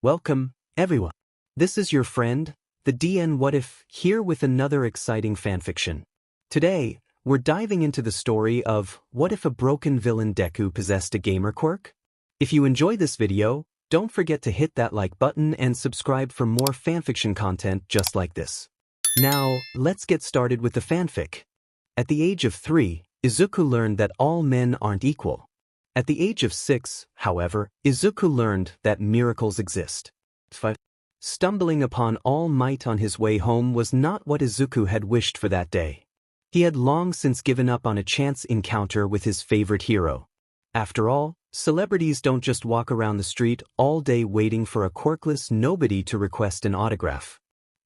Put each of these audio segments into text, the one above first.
Welcome, everyone. This is your friend, the DN What If, here with another exciting fanfiction. Today, we're diving into the story of what if a broken villain Deku possessed a gamer quirk? If you enjoy this video, don't forget to hit that like button and subscribe for more fanfiction content just like this. Now, let's get started with the fanfic. At the age of 3, Izuku learned that all men aren't equal. At the age of 6, however, Izuku learned that miracles exist. Stumbling upon All Might on his way home was not what Izuku had wished for that day. He had long since given up on a chance encounter with his favorite hero. After all, celebrities don't just walk around the street all day waiting for a quirkless nobody to request an autograph.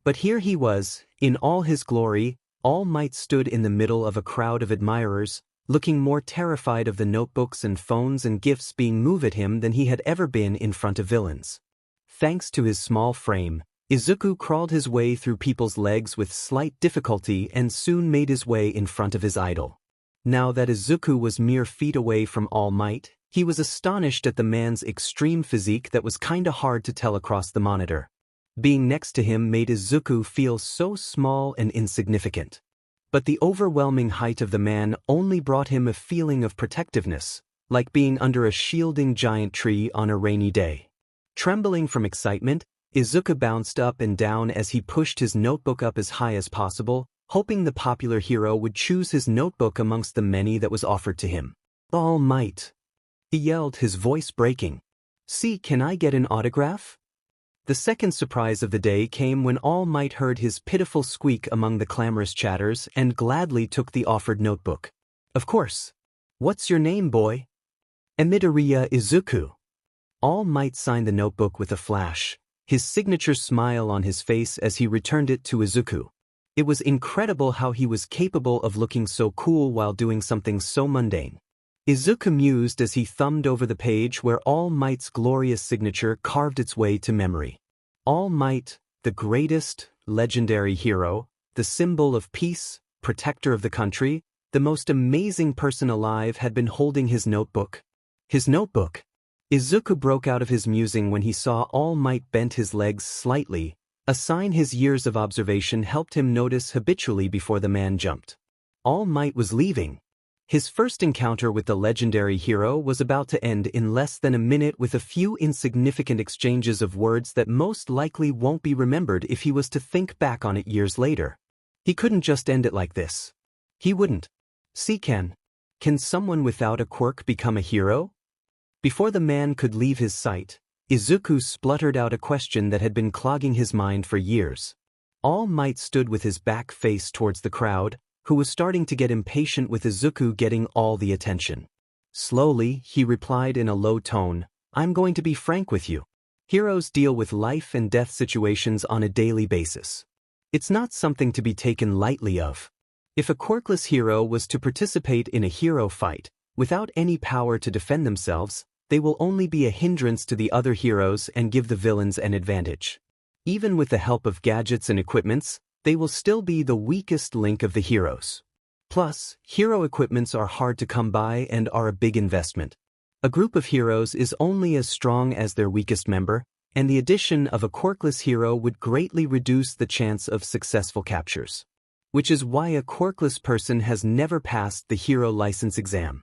But here he was, in all his glory. All Might stood in the middle of a crowd of admirers, looking more terrified of the notebooks and phones and gifts being moved at him than he had ever been in front of villains. Thanks to his small frame, Izuku crawled his way through people's legs with slight difficulty and soon made his way in front of his idol. Now that Izuku was mere feet away from All Might, he was astonished at the man's extreme physique that was kinda hard to tell across the monitor. Being next to him made Izuku feel so small and insignificant. But the overwhelming height of the man only brought him a feeling of protectiveness, like being under a shielding giant tree on a rainy day. Trembling from excitement, Izuku bounced up and down as he pushed his notebook up as high as possible, hoping the popular hero would choose his notebook amongst the many that was offered to him. All Might! He yelled, his voice breaking. "See, can I get an autograph?" The second surprise of the day came when All Might heard his pitiful squeak among the clamorous chatters and gladly took the offered notebook. "Of course. What's your name, boy?" "Midoriya Izuku." All Might signed the notebook with a flash, his signature smile on his face as he returned it to Izuku. It was incredible how he was capable of looking so cool while doing something so mundane. Izuku mused as he thumbed over the page where All Might's glorious signature carved its way to memory. All Might, the greatest, legendary hero, the symbol of peace, protector of the country, the most amazing person alive, had been holding his notebook. His notebook! Izuku broke out of his musing when he saw All Might bent his legs slightly, a sign his years of observation helped him notice habitually before the man jumped. All Might was leaving. His first encounter with the legendary hero was about to end in less than a minute with a few insignificant exchanges of words that most likely won't be remembered if he was to think back on it years later. He couldn't just end it like this. He wouldn't. See, can someone without a quirk become a hero? Before the man could leave his sight, Izuku spluttered out a question that had been clogging his mind for years. All Might stood with his back face towards the crowd, who was starting to get impatient with Izuku getting all the attention. Slowly, he replied in a low tone, "I'm going to be frank with you. Heroes deal with life and death situations on a daily basis. It's not something to be taken lightly of. If a quirkless hero was to participate in a hero fight, without any power to defend themselves, they will only be a hindrance to the other heroes and give the villains an advantage. Even with the help of gadgets and equipments, they will still be the weakest link of the heroes. Plus, hero equipments are hard to come by and are a big investment. A group of heroes is only as strong as their weakest member, and the addition of a quirkless hero would greatly reduce the chance of successful captures. Which is why a quirkless person has never passed the hero license exam."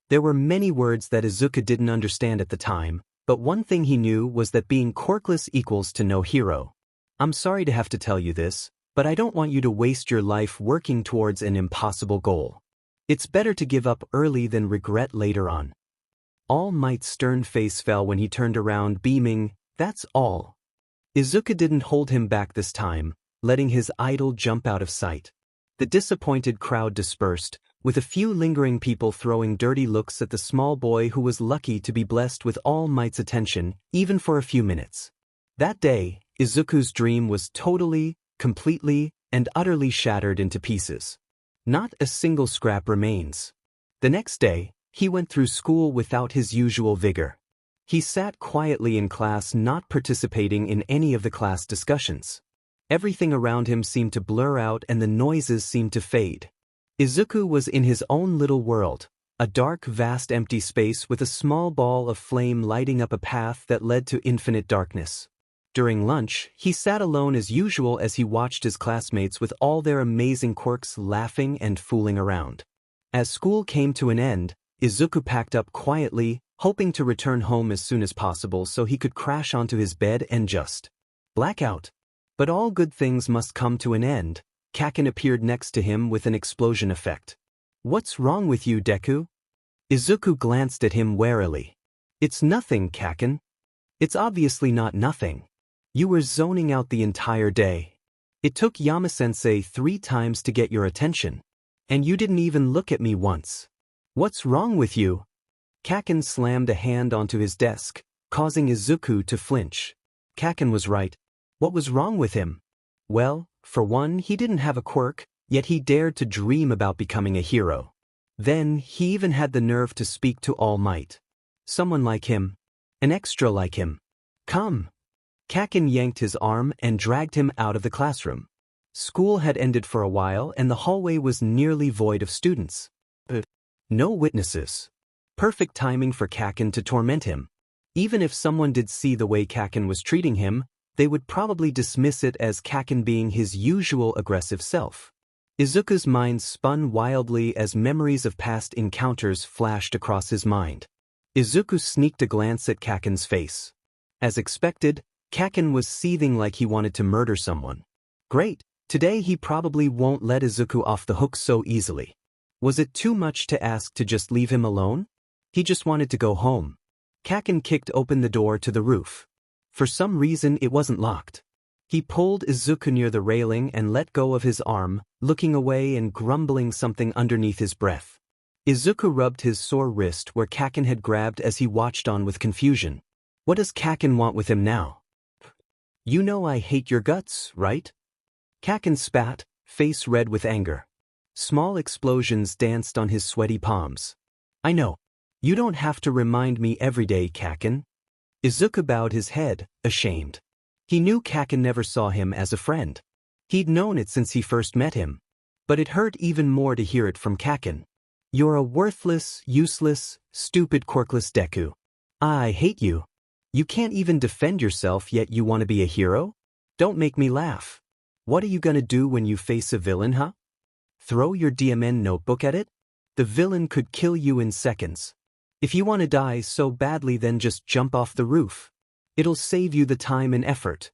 There were many words that Izuku didn't understand at the time, but one thing he knew was that being quirkless equals to no hero. "I'm sorry to have to tell you this, but I don't want you to waste your life working towards an impossible goal. It's better to give up early than regret later on." All Might's stern face fell when he turned around, beaming, "That's all." Izuku didn't hold him back this time, letting his idol jump out of sight. The disappointed crowd dispersed, with a few lingering people throwing dirty looks at the small boy who was lucky to be blessed with All Might's attention, even for a few minutes. That day, Izuku's dream was totally, completely, and utterly shattered into pieces. Not a single scrap remains. The next day, he went through school without his usual vigor. He sat quietly in class, not participating in any of the class discussions. Everything around him seemed to blur out and the noises seemed to fade. Izuku was in his own little world, a dark, vast empty space with a small ball of flame lighting up a path that led to infinite darkness. During lunch, he sat alone as usual as he watched his classmates with all their amazing quirks laughing and fooling around. As school came to an end, Izuku packed up quietly, hoping to return home as soon as possible so he could crash onto his bed and just black out. But all good things must come to an end. Kacchan appeared next to him with an explosion effect. "What's wrong with you, Deku?" Izuku glanced at him warily. "It's nothing, Kacchan." "It's obviously not nothing. You were zoning out the entire day. It took Yama-sensei 3 times to get your attention. And you didn't even look at me once. What's wrong with you?" Kacchan slammed a hand onto his desk, causing Izuku to flinch. Kacchan was right. What was wrong with him? Well, for one, he didn't have a quirk, yet he dared to dream about becoming a hero. Then, he even had the nerve to speak to All Might. Someone like him. An extra like him. "Come." Kacchan yanked his arm and dragged him out of the classroom. School had ended for a while and the hallway was nearly void of students. No witnesses. Perfect timing for Kacchan to torment him. Even if someone did see the way Kacchan was treating him, they would probably dismiss it as Kacchan being his usual aggressive self. Izuku's mind spun wildly as memories of past encounters flashed across his mind. Izuku sneaked a glance at Kacchan's face. As expected, Kacchan was seething like he wanted to murder someone. Great, today he probably won't let Izuku off the hook so easily. Was it too much to ask to just leave him alone? He just wanted to go home. Kacchan kicked open the door to the roof. For some reason it wasn't locked. He pulled Izuku near the railing and let go of his arm, looking away and grumbling something underneath his breath. Izuku rubbed his sore wrist where Kacchan had grabbed as he watched on with confusion. What does Kacchan want with him now? "You know I hate your guts, right?" Kacchan spat, face red with anger. Small explosions danced on his sweaty palms. "I know. You don't have to remind me every day, Kacchan." Izuku bowed his head, ashamed. He knew Kacchan never saw him as a friend. He'd known it since he first met him. But it hurt even more to hear it from Kacchan. "You're a worthless, useless, stupid quirkless Deku. I hate you. You can't even defend yourself yet you want to be a hero? Don't make me laugh. What are you gonna do when you face a villain, huh? Throw your DMN notebook at it? The villain could kill you in seconds. If you want to die so badly, then just jump off the roof. It'll save you the time and effort."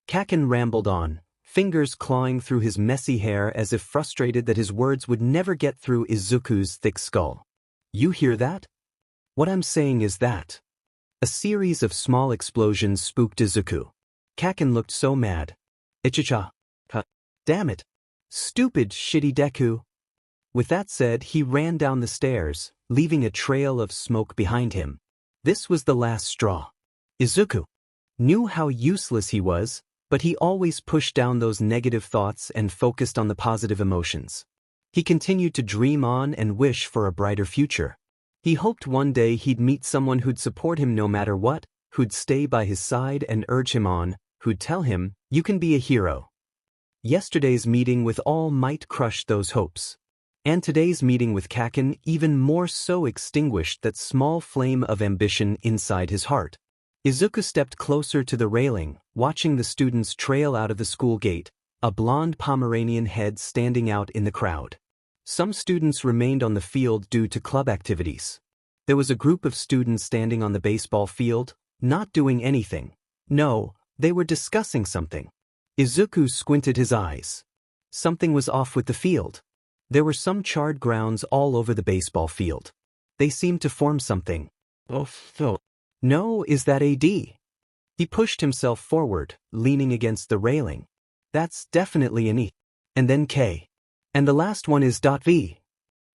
Kacchan rambled on, fingers clawing through his messy hair as if frustrated that his words would never get through Izuku's thick skull. "You hear that? What I'm saying is that." A series of small explosions spooked Izuku. Kacchan looked so mad. "Ichicha. Damn it. Stupid, shitty Deku." With that said, he ran down the stairs, leaving a trail of smoke behind him. This was the last straw. Izuku knew how useless he was, but he always pushed down those negative thoughts and focused on the positive emotions. He continued to dream on and wish for a brighter future. He hoped one day he'd meet someone who'd support him no matter what, who'd stay by his side and urge him on, who'd tell him, "You can be a hero." Yesterday's meeting with All Might crushed those hopes. And today's meeting with Kacchan even more so extinguished that small flame of ambition inside his heart. Izuku stepped closer to the railing, watching the students trail out of the school gate, a blonde Pomeranian head standing out in the crowd. Some students remained on the field due to club activities. There was a group of students standing on the baseball field, not doing anything. No, they were discussing something. Izuku squinted his eyes. Something was off with the field. There were some charred grounds all over the baseball field. They seemed to form something. No, is that AD? He pushed himself forward, leaning against the railing. That's definitely an E. And then K. And the last one is .V.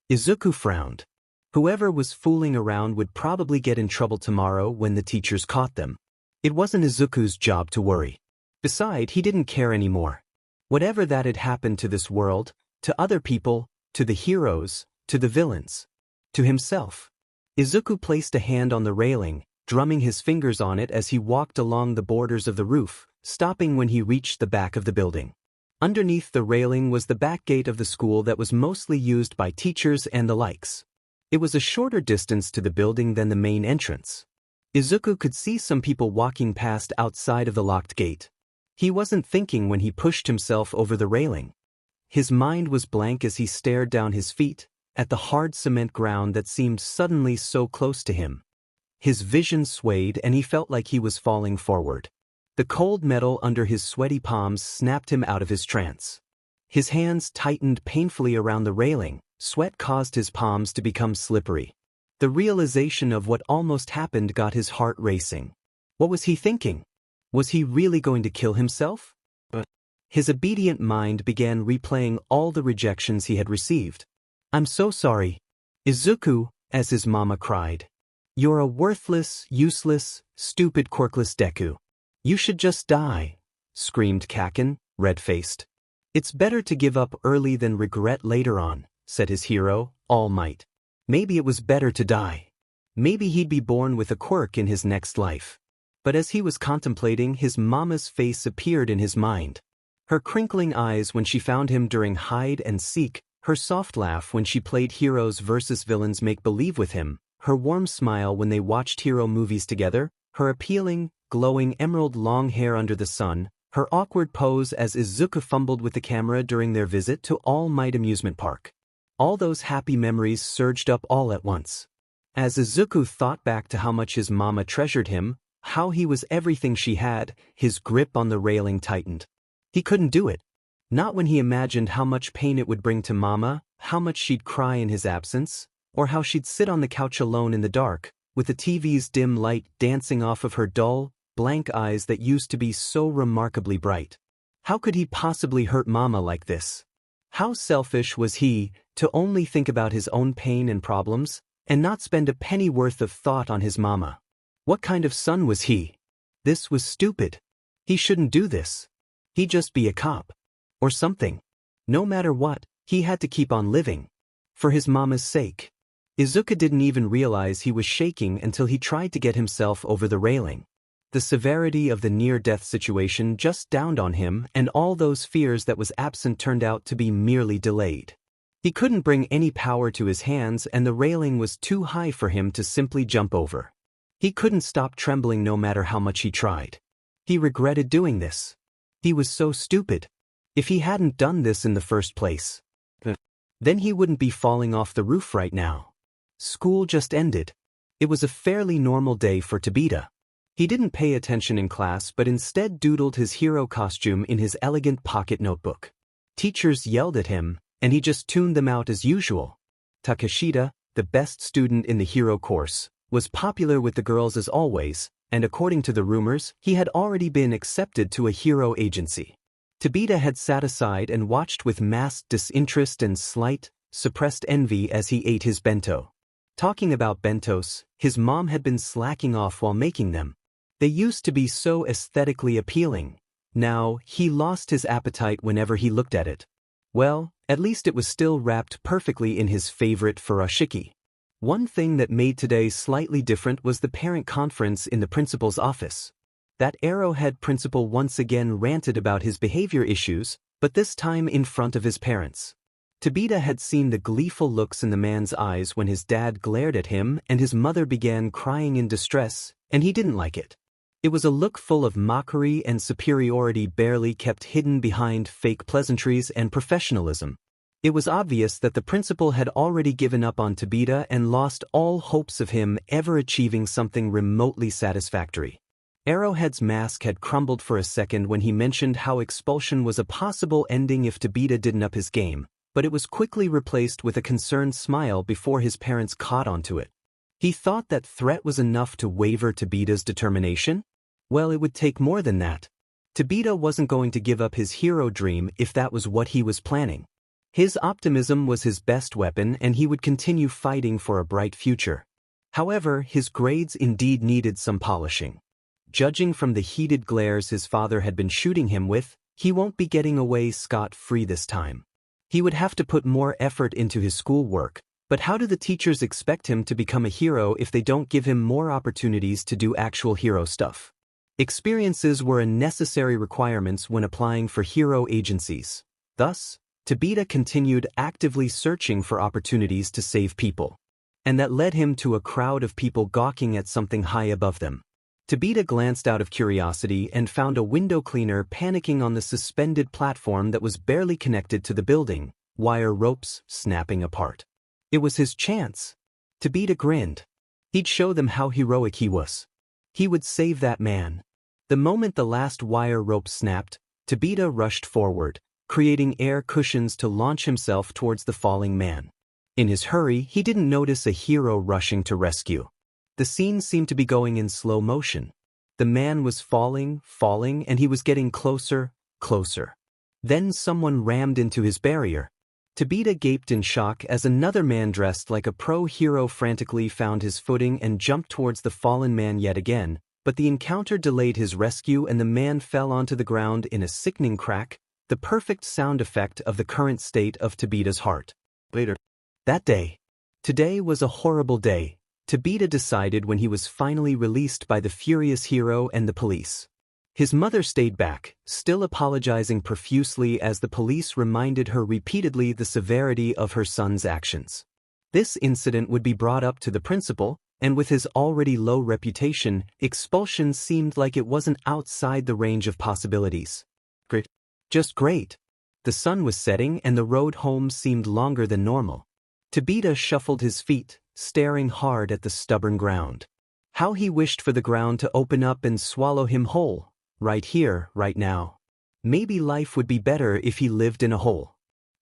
Izuku frowned. Whoever was fooling around would probably get in trouble tomorrow when the teachers caught them. It wasn't Izuku's job to worry. Besides, he didn't care anymore. Whatever that had happened to this world, to other people, to the heroes, to the villains, to himself. Izuku placed a hand on the railing, drumming his fingers on it as he walked along the borders of the roof, stopping when he reached the back of the building. Underneath the railing was the back gate of the school that was mostly used by teachers and the likes. It was a shorter distance to the building than the main entrance. Izuku could see some people walking past outside of the locked gate. He wasn't thinking when he pushed himself over the railing. His mind was blank as he stared down his feet, at the hard cement ground that seemed suddenly so close to him. His vision swayed and he felt like he was falling forward. The cold metal under his sweaty palms snapped him out of his trance. His hands tightened painfully around the railing, sweat caused his palms to become slippery. The realization of what almost happened got his heart racing. What was he thinking? Was he really going to kill himself? His obedient mind began replaying all the rejections he had received. "I'm so sorry, Izuku," as his mama cried. "You're a worthless, useless, stupid quirkless Deku. You should just die," screamed Kacchan, red-faced. "It's better to give up early than regret later on," said his hero, All Might. Maybe it was better to die. Maybe he'd be born with a quirk in his next life. But as he was contemplating, his mama's face appeared in his mind. Her crinkling eyes when she found him during hide and seek, her soft laugh when she played heroes versus villains make-believe with him, her warm smile when they watched hero movies together, her appealing, glowing emerald long hair under the sun, her awkward pose as Izuku fumbled with the camera during their visit to All Might Amusement Park. All those happy memories surged up all at once. As Izuku thought back to how much his mama treasured him, how he was everything she had, his grip on the railing tightened. He couldn't do it. Not when he imagined how much pain it would bring to Mama, how much she'd cry in his absence, or how she'd sit on the couch alone in the dark, with the TV's dim light dancing off of her dull, blank eyes that used to be so remarkably bright. How could he possibly hurt Mama like this? How selfish was he, to only think about his own pain and problems, and not spend a penny worth of thought on his Mama? What kind of son was he? This was stupid. He shouldn't do this. He'd just be a cop. Or something. No matter what, he had to keep on living. For his mama's sake. Izuku didn't even realize he was shaking until he tried to get himself over the railing. The severity of the near-death situation just dawned on him, and all those fears that was absent turned out to be merely delayed. He couldn't bring any power to his hands, and the railing was too high for him to simply jump over. He couldn't stop trembling no matter how much he tried. He regretted doing this. He was so stupid. If he hadn't done this in the first place, then he wouldn't be falling off the roof right now. School just ended. It was a fairly normal day for Tida. He didn't pay attention in class but instead doodled his hero costume in his elegant pocket notebook. Teachers yelled at him, and he just tuned them out as usual. Takeshita, the best student in the hero course, was popular with the girls as always, and according to the rumors, he had already been accepted to a hero agency. Tida had sat aside and watched with masked disinterest and slight, suppressed envy as he ate his bento. Talking about bentos, his mom had been slacking off while making them. They used to be so aesthetically appealing. Now, he lost his appetite whenever he looked at it. Well, at least it was still wrapped perfectly in his favorite furoshiki. One thing that made today slightly different was the parent conference in the principal's office. That arrowhead principal once again ranted about his behavior issues, but this time in front of his parents. Tida had seen the gleeful looks in the man's eyes when his dad glared at him and his mother began crying in distress, and he didn't like it. It was a look full of mockery and superiority barely kept hidden behind fake pleasantries and professionalism. It was obvious that the principal had already given up on Tida and lost all hopes of him ever achieving something remotely satisfactory. Arrowhead's mask had crumbled for a second when he mentioned how expulsion was a possible ending if Tida didn't up his game, but it was quickly replaced with a concerned smile before his parents caught onto it. He thought that threat was enough to waver Tida's determination? Well, it would take more than that. Tida wasn't going to give up his hero dream if that was what he was planning. His optimism was his best weapon and he would continue fighting for a bright future. However, his grades indeed needed some polishing. Judging from the heated glares his father had been shooting him with, he won't be getting away scot-free this time. He would have to put more effort into his schoolwork, but how do the teachers expect him to become a hero if they don't give him more opportunities to do actual hero stuff? Experiences were a necessary requirements when applying for hero agencies. Thus, Tida continued actively searching for opportunities to save people. and that led him to a crowd of people gawking at something high above them. Tida glanced out of curiosity and found a window cleaner panicking on the suspended platform that was barely connected to the building, wire ropes snapping apart. It was his chance. Tida grinned. He'd show them how heroic he was. He would save that man. The moment the last wire rope snapped, Tida rushed forward, creating air cushions to launch himself towards the falling man. In his hurry, he didn't notice a hero rushing to rescue. The scene seemed to be going in slow motion. The man was falling, and he was getting closer. Then someone rammed into his barrier. Tida gaped in shock as another man dressed like a pro-hero frantically found his footing and jumped towards the fallen man yet again, but the encounter delayed his rescue and the man fell onto the ground in a sickening crack, the perfect sound effect of the current state of Tida's heart. Later. That day. Today was a horrible day, Tida decided when he was finally released by the furious hero and the police. His mother stayed back, still apologizing profusely as the police reminded her repeatedly the severity of her son's actions. This incident would be brought up to the principal, and with his already low reputation, expulsion seemed like it wasn't outside the range of possibilities. Great. Just great. The sun was setting and the road home seemed longer than normal. Tida shuffled his feet, staring hard at the stubborn ground. How he wished for the ground to open up and swallow him whole. Right here, right now. Maybe life would be better if he lived in a hole.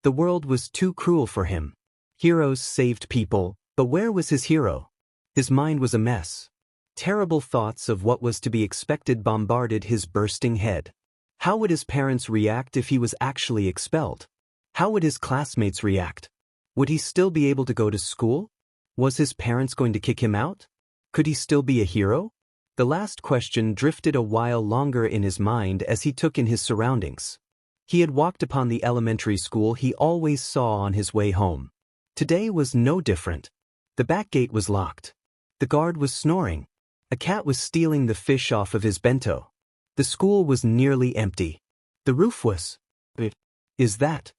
The world was too cruel for him. Heroes saved people, but where was his hero? His mind was a mess. Terrible thoughts of what was to be expected bombarded his bursting head. How would his parents react if he was actually expelled? How would his classmates react? Would he still be able to go to school? Was his parents going to kick him out? Could he still be a hero? The last question drifted a while longer in his mind as he took in his surroundings. He had walked upon the elementary school he always saw on his way home. Today was no different. The back gate was locked. The guard was snoring. A cat was stealing the fish off of his bento. The school was nearly empty. The roof was... Is that?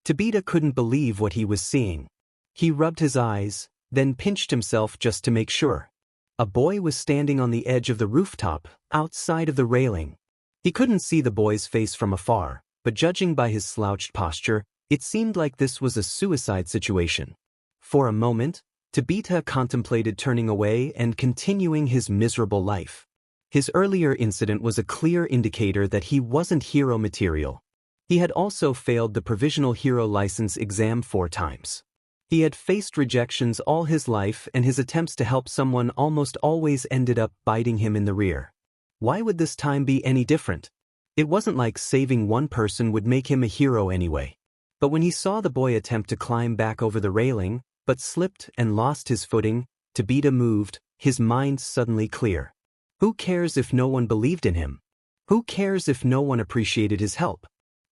Tida couldn't believe what he was seeing. He rubbed his eyes, then pinched himself just to make sure. A boy was standing on the edge of the rooftop, outside of the railing. He couldn't see the boy's face from afar, but judging by his slouched posture, it seemed like this was a suicide situation. For a moment, Tida contemplated turning away and continuing his miserable life. His earlier incident was a clear indicator that he wasn't hero material. He had also failed the provisional hero license exam 4 times. He had faced rejections all his life and his attempts to help someone almost always ended up biting him in the rear. Why would this time be any different? It wasn't like saving one person would make him a hero anyway. But when he saw the boy attempt to climb back over the railing, but slipped and lost his footing, Tida moved, his mind suddenly clear. Who cares if no one believed in him? Who cares if no one appreciated his help?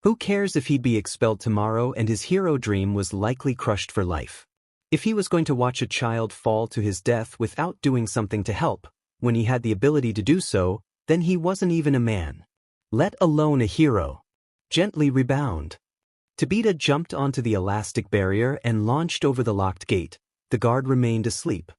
Who cares if he'd be expelled tomorrow and his hero dream was likely crushed for life? If he was going to watch a child fall to his death without doing something to help, when he had the ability to do so, then he wasn't even a man. Let alone a hero. Gently rebound. Tida jumped onto the elastic barrier and launched over the locked gate. The guard remained asleep.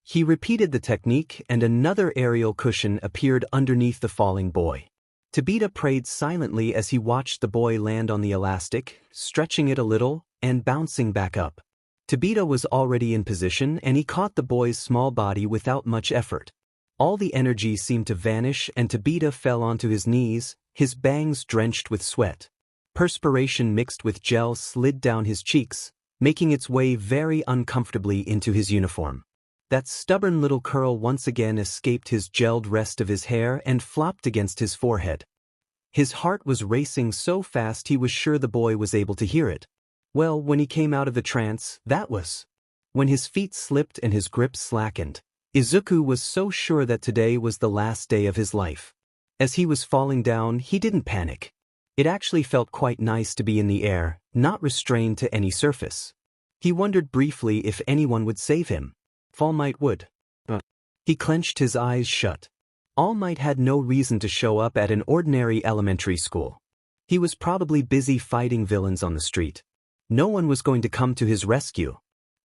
He repeated the technique and another aerial cushion appeared underneath the falling boy. Tida prayed silently as he watched the boy land on the elastic, stretching it a little, and bouncing back up. Tida was already in position and he caught the boy's small body without much effort. All the energy seemed to vanish and Tida fell onto his knees, his bangs drenched with sweat. Perspiration mixed with gel slid down his cheeks, making its way very uncomfortably into his uniform. That stubborn little curl once again escaped his gelled rest of his hair and flopped against his forehead. His heart was racing so fast he was sure the boy was able to hear it. Well, when he came out of the trance, that was. When his feet slipped and his grip slackened, Izuku was so sure that today was the last day of his life. As he was falling down, he didn't panic. It actually felt quite nice to be in the air, not restrained to any surface. He wondered briefly if anyone would save him. All Might would. But he clenched his eyes shut. All Might had no reason to show up at an ordinary elementary school. He was probably busy fighting villains on the street. No one was going to come to his rescue.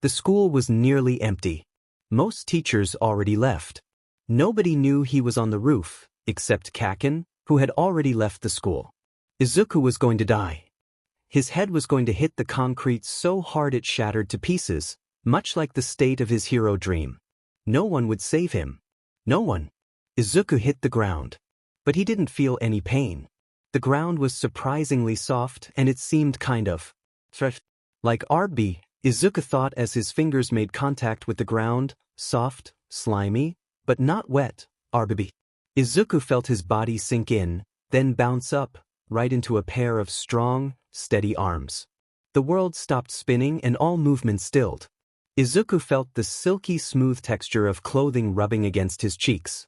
The school was nearly empty. Most teachers already left. Nobody knew he was on the roof, except Kacchan, who had already left the school. Izuku was going to die. His head was going to hit the concrete so hard it shattered to pieces, much like the state of his hero dream. No one would save him. No one. Izuku hit the ground. But he didn't feel any pain. The ground was surprisingly soft and it seemed kind of fresh. Like RB, Izuku thought as his fingers made contact with the ground, soft, slimy, but not wet, RB. Izuku felt his body sink in, then bounce up, right into a pair of strong, steady arms. The world stopped spinning and all movement stilled. Izuku felt the silky smooth texture of clothing rubbing against his cheeks.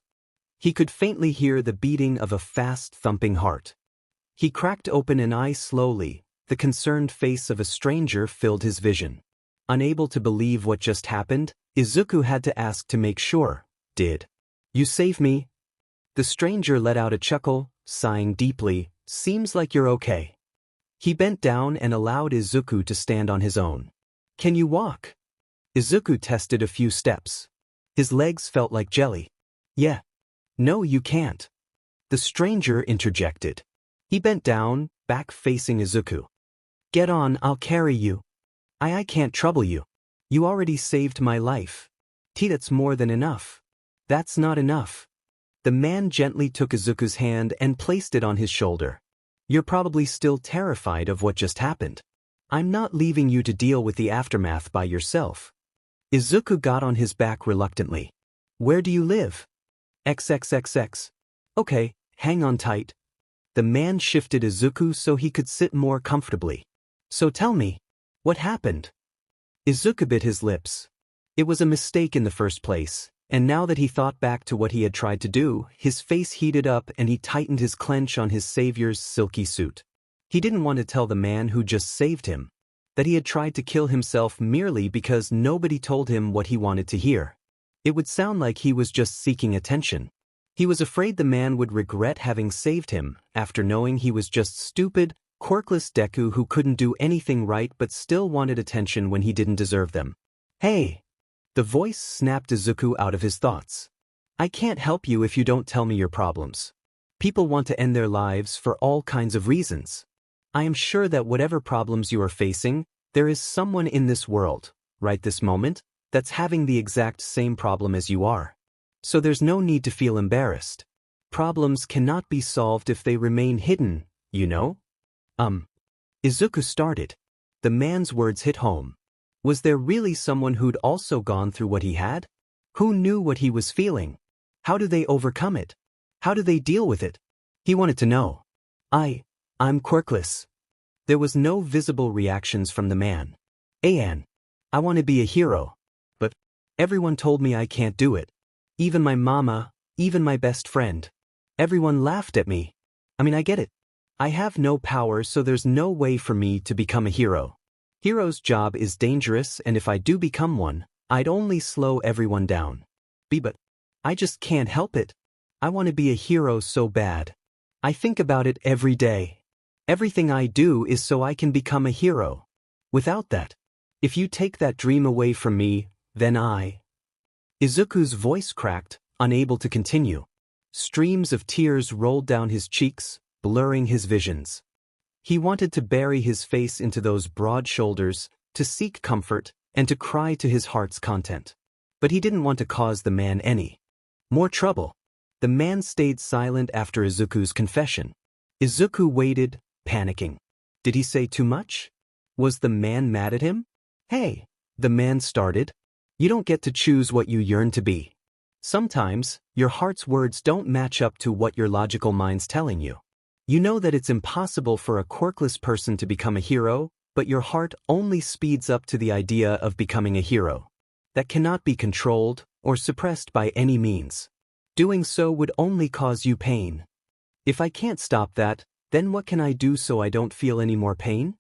He could faintly hear the beating of a fast thumping heart. He cracked open an eye slowly. The concerned face of a stranger filled his vision. Unable to believe what just happened, Izuku had to ask to make sure. Did you save me? The stranger let out a chuckle, sighing deeply. Seems like you're okay. He bent down and allowed Izuku to stand on his own. Can you walk? Izuku tested a few steps. His legs felt like jelly. Yeah. No, you can't. The stranger interjected. He bent down, back facing Izuku. Get on, I'll carry you. I can't trouble you. You already saved my life. That's more than enough. That's not enough. The man gently took Izuku's hand and placed it on his shoulder. You're probably still terrified of what just happened. I'm not leaving you to deal with the aftermath by yourself. Izuku got on his back reluctantly. Where do you live? XXXX. Okay, hang on tight. The man shifted Izuku so he could sit more comfortably. So tell me, what happened? Izuku bit his lips. It was a mistake in the first place, and now that he thought back to what he had tried to do, his face heated up and he tightened his clench on his savior's silky suit. He didn't want to tell the man who just saved him that he had tried to kill himself merely because nobody told him what he wanted to hear. It would sound like he was just seeking attention. He was afraid the man would regret having saved him after knowing he was just stupid, quirkless Deku who couldn't do anything right but still wanted attention when he didn't deserve them. Hey! The voice snapped Izuku out of his thoughts. I can't help you if you don't tell me your problems. People want to end their lives for all kinds of reasons. I am sure that whatever problems you are facing, there is someone in this world, right this moment, that's having the exact same problem as you are. So there's no need to feel embarrassed. Problems cannot be solved if they remain hidden, you know? Izuku started. The man's words hit home. Was there really someone who'd also gone through what he had? Who knew what he was feeling? How do they overcome it? How do they deal with it? He wanted to know. I'm quirkless. There was no visible reactions from the man. I want to be a hero. But everyone told me I can't do it. Even my mama, even my best friend. Everyone laughed at me. I get it. I have no power, so there's no way for me to become a hero. Hero's job is dangerous, and if I do become one, I'd only slow everyone down. But I just can't help it. I want to be a hero so bad. I think about it every day. Everything I do is so I can become a hero. Without that, if you take that dream away from me, then Izuku's voice cracked, unable to continue. Streams of tears rolled down his cheeks, blurring his visions. He wanted to bury his face into those broad shoulders, to seek comfort, and to cry to his heart's content. But he didn't want to cause the man any more trouble. The man stayed silent after Izuku's confession. Izuku waited, panicking. Did he say too much? Was the man mad at him? Hey, the man started. You don't get to choose what you yearn to be. Sometimes, your heart's words don't match up to what your logical mind's telling you. You know that it's impossible for a quirkless person to become a hero, but your heart only speeds up to the idea of becoming a hero. That cannot be controlled or suppressed by any means. Doing so would only cause you pain. If I can't stop that, then what can I do so I don't feel any more pain?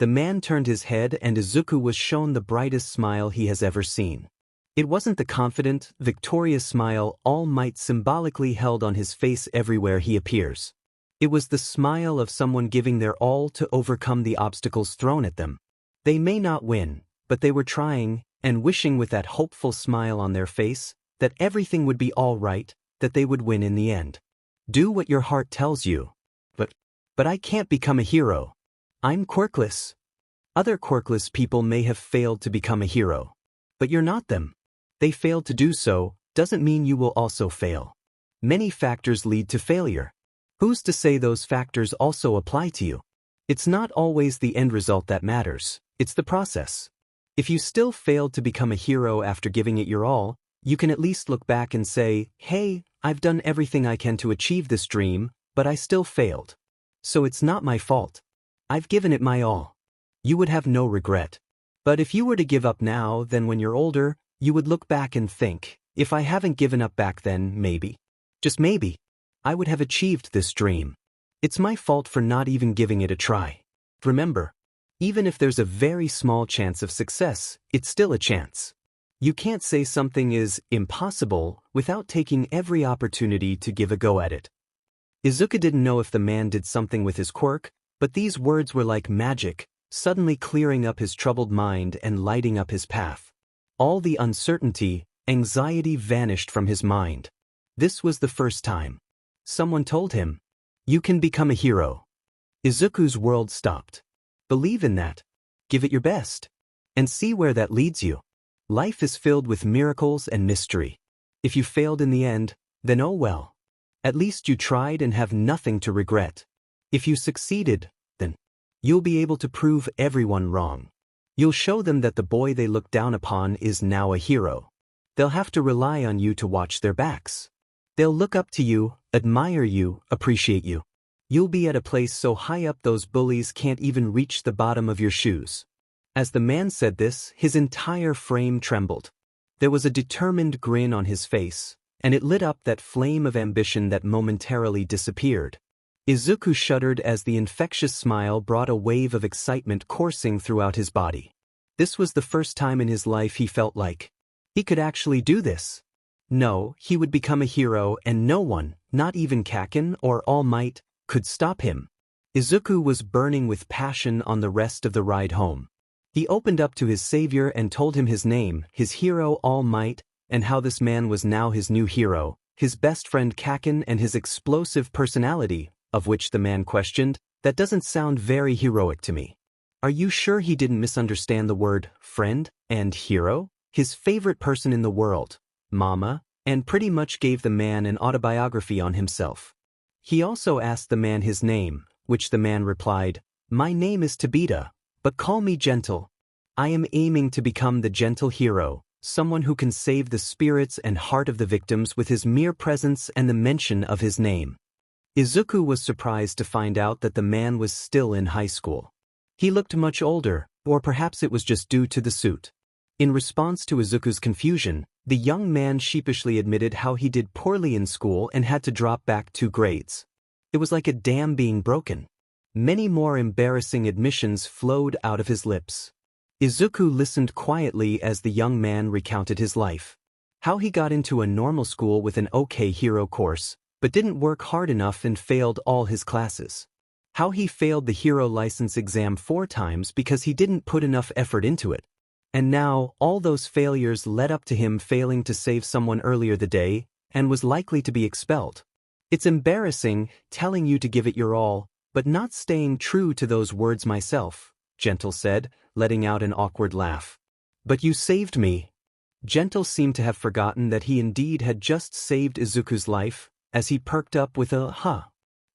The man turned his head and Izuku was shown the brightest smile he has ever seen. It wasn't the confident, victorious smile All Might symbolically held on his face everywhere he appears. It was the smile of someone giving their all to overcome the obstacles thrown at them. They may not win, but they were trying, and wishing with that hopeful smile on their face that everything would be all right, that they would win in the end. Do what your heart tells you. But I can't become a hero. I'm quirkless. Other quirkless people may have failed to become a hero. But you're not them. They failed to do so doesn't mean you will also fail. Many factors lead to failure. Who's to say those factors also apply to you? It's not always the end result that matters, it's the process. If you still failed to become a hero after giving it your all, you can at least look back and say, hey, I've done everything I can to achieve this dream, but I still failed. So it's not my fault. I've given it my all. You would have no regret. But if you were to give up now, then when you're older, you would look back and think, if I haven't given up back then, maybe, just maybe, I would have achieved this dream. It's my fault for not even giving it a try. Remember, even if there's a very small chance of success, it's still a chance. You can't say something is impossible without taking every opportunity to give a go at it. Izuku didn't know if the man did something with his quirk, but these words were like magic, suddenly clearing up his troubled mind and lighting up his path. All the uncertainty, anxiety vanished from his mind. This was the first time. Someone told him, you can become a hero. Izuku's world stopped. Believe in that. Give it your best. And see where that leads you. Life is filled with miracles and mystery. If you failed in the end, then oh well. At least you tried and have nothing to regret. If you succeeded, then you'll be able to prove everyone wrong. You'll show them that the boy they look down upon is now a hero. They'll have to rely on you to watch their backs. They'll look up to you, admire you, appreciate you. You'll be at a place so high up those bullies can't even reach the bottom of your shoes. As the man said this, his entire frame trembled. There was a determined grin on his face, and it lit up that flame of ambition that momentarily disappeared. Izuku shuddered as the infectious smile brought a wave of excitement coursing throughout his body. This was the first time in his life he felt like he could actually do this. No, he would become a hero and no one, not even Kacchan or All Might, could stop him. Izuku was burning with passion on the rest of the ride home. He opened up to his savior and told him his name, his hero All Might, and how this man was now his new hero, his best friend Kacchan and his explosive personality, of which the man questioned, that doesn't sound very heroic to me. Are you sure he didn't misunderstand the word friend and hero? His favorite person in the world, Mama, and pretty much gave the man an autobiography on himself. He also asked the man his name, which the man replied, my name is Tida, but call me gentle. I am aiming to become the gentle hero, someone who can save the spirits and heart of the victims with his mere presence and the mention of his name. Izuku was surprised to find out that the man was still in high school. He looked much older, or perhaps it was just due to the suit. In response to Izuku's confusion, the young man sheepishly admitted how he did poorly in school and had to drop back 2 grades. It was like a dam being broken. Many more embarrassing admissions flowed out of his lips. Izuku listened quietly as the young man recounted his life. How he got into a normal school with an okay hero course, but didn't work hard enough and failed all his classes. How he failed the hero license exam 4 times because he didn't put enough effort into it. And now, all those failures led up to him failing to save someone earlier the day, and was likely to be expelled. It's embarrassing, telling you to give it your all, but not staying true to those words myself, Gentle said, letting out an awkward laugh. But you saved me. Gentle seemed to have forgotten that he indeed had just saved Izuku's life, as he perked up with a huh.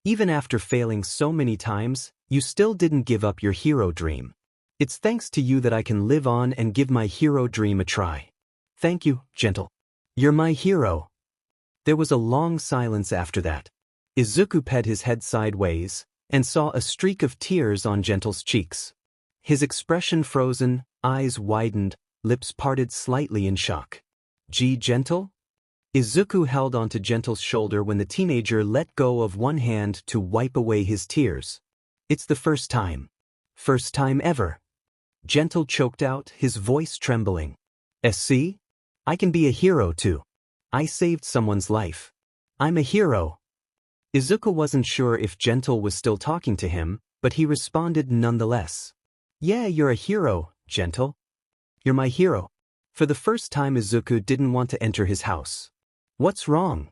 Even after failing so many times, you still didn't give up your hero dream. It's thanks to you that I can live on and give my hero dream a try. Thank you, Gentle. You're my hero. There was a long silence after that. Izuku pet his head sideways, and saw a streak of tears on Gentle's cheeks. His expression frozen, eyes widened, lips parted slightly in shock. Gee, Gentle? Izuku held onto Gentle's shoulder when the teenager let go of one hand to wipe away his tears. It's the first time. First time ever. Gentle choked out, his voice trembling. See? I can be a hero too. I saved someone's life. I'm a hero. Izuku wasn't sure if Gentle was still talking to him, but he responded nonetheless. Yeah, you're a hero, Gentle. You're my hero. For the first time Izuku didn't want to enter his house. What's wrong?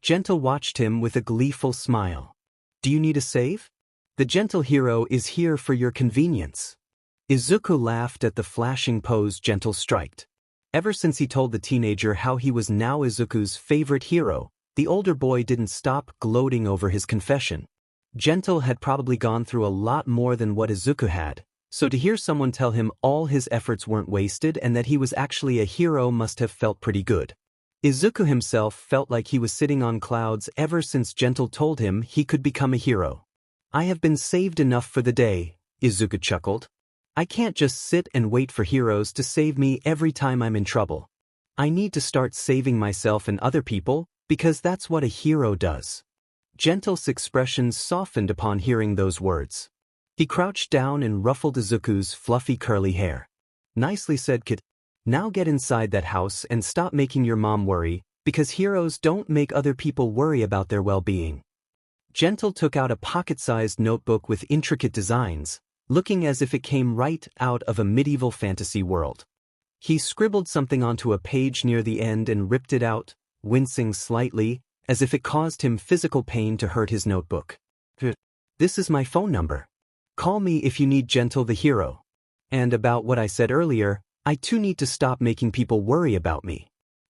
Gentle watched him with a gleeful smile. Do you need a save? The gentle hero is here for your convenience. Izuku laughed at the flashing pose Gentle striked. Ever since he told the teenager how he was now Izuku's favorite hero, the older boy didn't stop gloating over his confession. Gentle had probably gone through a lot more than what Izuku had, so to hear someone tell him all his efforts weren't wasted and that he was actually a hero must have felt pretty good. Izuku himself felt like he was sitting on clouds ever since Gentle told him he could become a hero. I have been saved enough for the day, Izuku chuckled. I can't just sit and wait for heroes to save me every time I'm in trouble. I need to start saving myself and other people, because that's what a hero does. Gentle's expression softened upon hearing those words. He crouched down and ruffled Izuku's fluffy curly hair. Nicely said, kid. Now get inside that house and stop making your mom worry, because heroes don't make other people worry about their well-being. Gentle took out a pocket-sized notebook with intricate designs, looking as if it came right out of a medieval fantasy world. He scribbled something onto a page near the end and ripped it out, wincing slightly, as if it caused him physical pain to hurt his notebook. This is my phone number. Call me if you need Gentle the hero. And about what I said earlier, I too need to stop making people worry about me.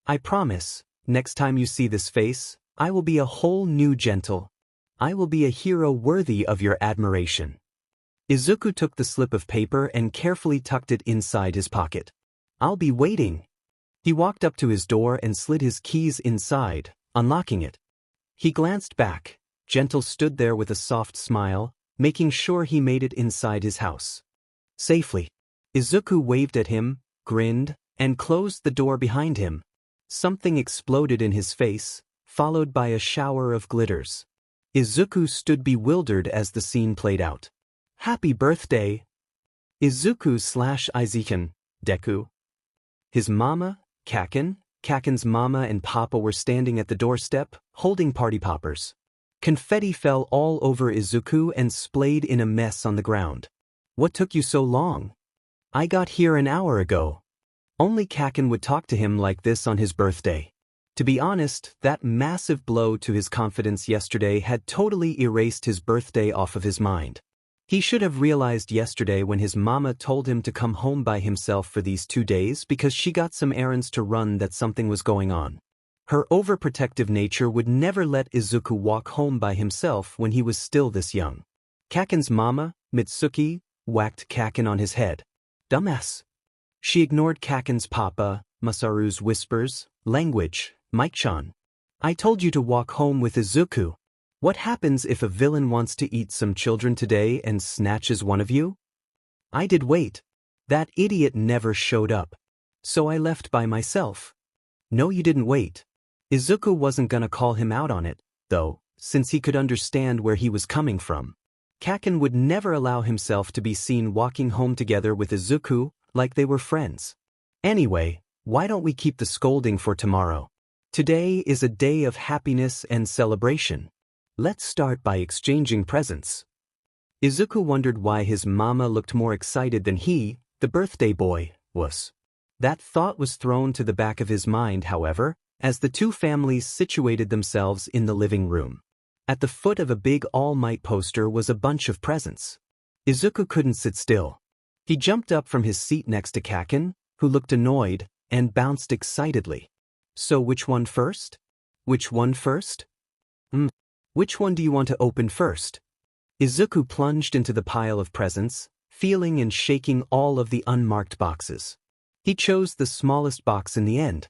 I promise, next time you see this face, I will be a whole new Gentle. I will be a hero worthy of your admiration. Izuku took the slip of paper and carefully tucked it inside his pocket. I'll be waiting. He walked up to his door and slid his keys inside, unlocking it. He glanced back. Gentle stood there with a soft smile, making sure he made it inside his house. Safely. Izuku waved at him, grinned, and closed the door behind him. Something exploded in his face, followed by a shower of glitters. Izuku stood bewildered as the scene played out. Happy birthday! Izuku/Izukan, Deku. His mama, Kacchan's mama and papa were standing at the doorstep, holding party poppers. Confetti fell all over Izuku and splayed in a mess on the ground. What took you so long? I got here an hour ago. Only Kacchan would talk to him like this on his birthday. To be honest, that massive blow to his confidence yesterday had totally erased his birthday off of his mind. He should have realized yesterday when his mama told him to come home by himself for these 2 days because she got some errands to run that something was going on. Her overprotective nature would never let Izuku walk home by himself when he was still this young. Kacchan's mama, Mitsuki, whacked Kacchan on his head. Dumbass. She ignored Kacchan's papa, Masaru's whispers, language, Mike-chan. I told you to walk home with Izuku. What happens if a villain wants to eat some children today and snatches one of you? I did wait. That idiot never showed up. So I left by myself. No, you didn't wait. Izuku wasn't gonna call him out on it, though, since he could understand where he was coming from. Kacchan would never allow himself to be seen walking home together with Izuku like they were friends. Anyway, why don't we keep the scolding for tomorrow? Today is a day of happiness and celebration. Let's start by exchanging presents. Izuku wondered why his mama looked more excited than he, the birthday boy, was. That thought was thrown to the back of his mind, however, as the two families situated themselves in the living room. At the foot of a big All Might poster was a bunch of presents. Izuku couldn't sit still. He jumped up from his seat next to Kacchan, who looked annoyed, and bounced excitedly. So which one first? Which one first? Which one do you want to open first? Izuku plunged into the pile of presents, feeling and shaking all of the unmarked boxes. He chose the smallest box in the end.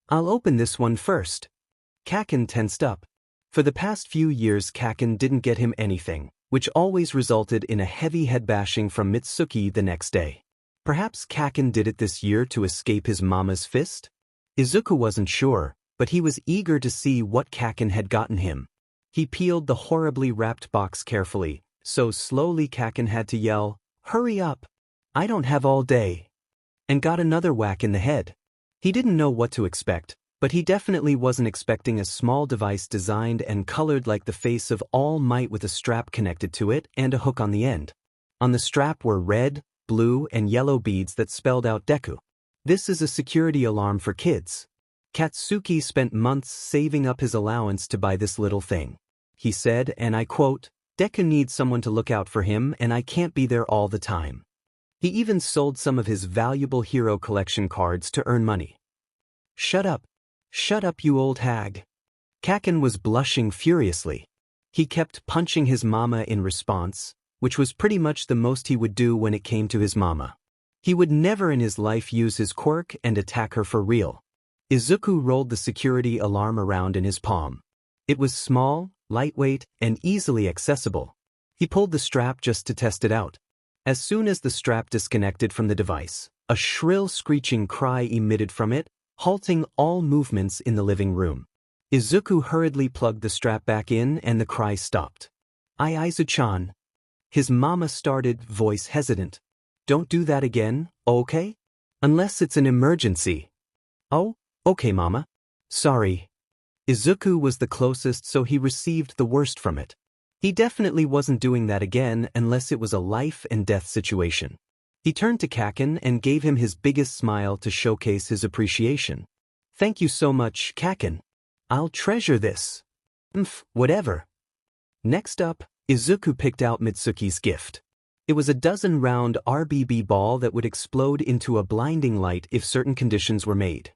I'll open this one first. Kacchan tensed up. For the past few years Kacchan didn't get him anything, which always resulted in a heavy head bashing from Mitsuki the next day. Perhaps Kacchan did it this year to escape his mama's fist? Izuku wasn't sure, but he was eager to see what Kacchan had gotten him. He peeled the horribly wrapped box carefully, so slowly Kacchan had to yell, "Hurry up! I don't have all day!" and got another whack in the head. He didn't know what to expect, but he definitely wasn't expecting a small device designed and colored like the face of All Might with a strap connected to it and a hook on the end. On the strap were red, blue, and yellow beads that spelled out Deku. This is a security alarm for kids. Katsuki spent months saving up his allowance to buy this little thing. He said, and I quote, "Deku needs someone to look out for him and I can't be there all the time." He even sold some of his valuable hero collection cards to earn money. Shut up. Shut up, you old hag. Kacchan was blushing furiously. He kept punching his mama in response, which was pretty much the most he would do when it came to his mama. He would never in his life use his quirk and attack her for real. Izuku rolled the security alarm around in his palm. It was small, lightweight, and easily accessible. He pulled the strap just to test it out. As soon as the strap disconnected from the device, a shrill screeching cry emitted from it, halting all movements in the living room. Izuku hurriedly plugged the strap back in and the cry stopped. Aizu-chan. His mama started, voice hesitant. Don't do that again, okay? Unless it's an emergency. Oh, okay mama. Sorry. Izuku was the closest, so he received the worst from it. He definitely wasn't doing that again unless it was a life and death situation. He turned to Kacchan and gave him his biggest smile to showcase his appreciation. Thank you so much, Kacchan. I'll treasure this. Whatever. Next up, Izuku picked out Mitsuki's gift. It was a dozen-round RBB ball that would explode into a blinding light if certain conditions were made.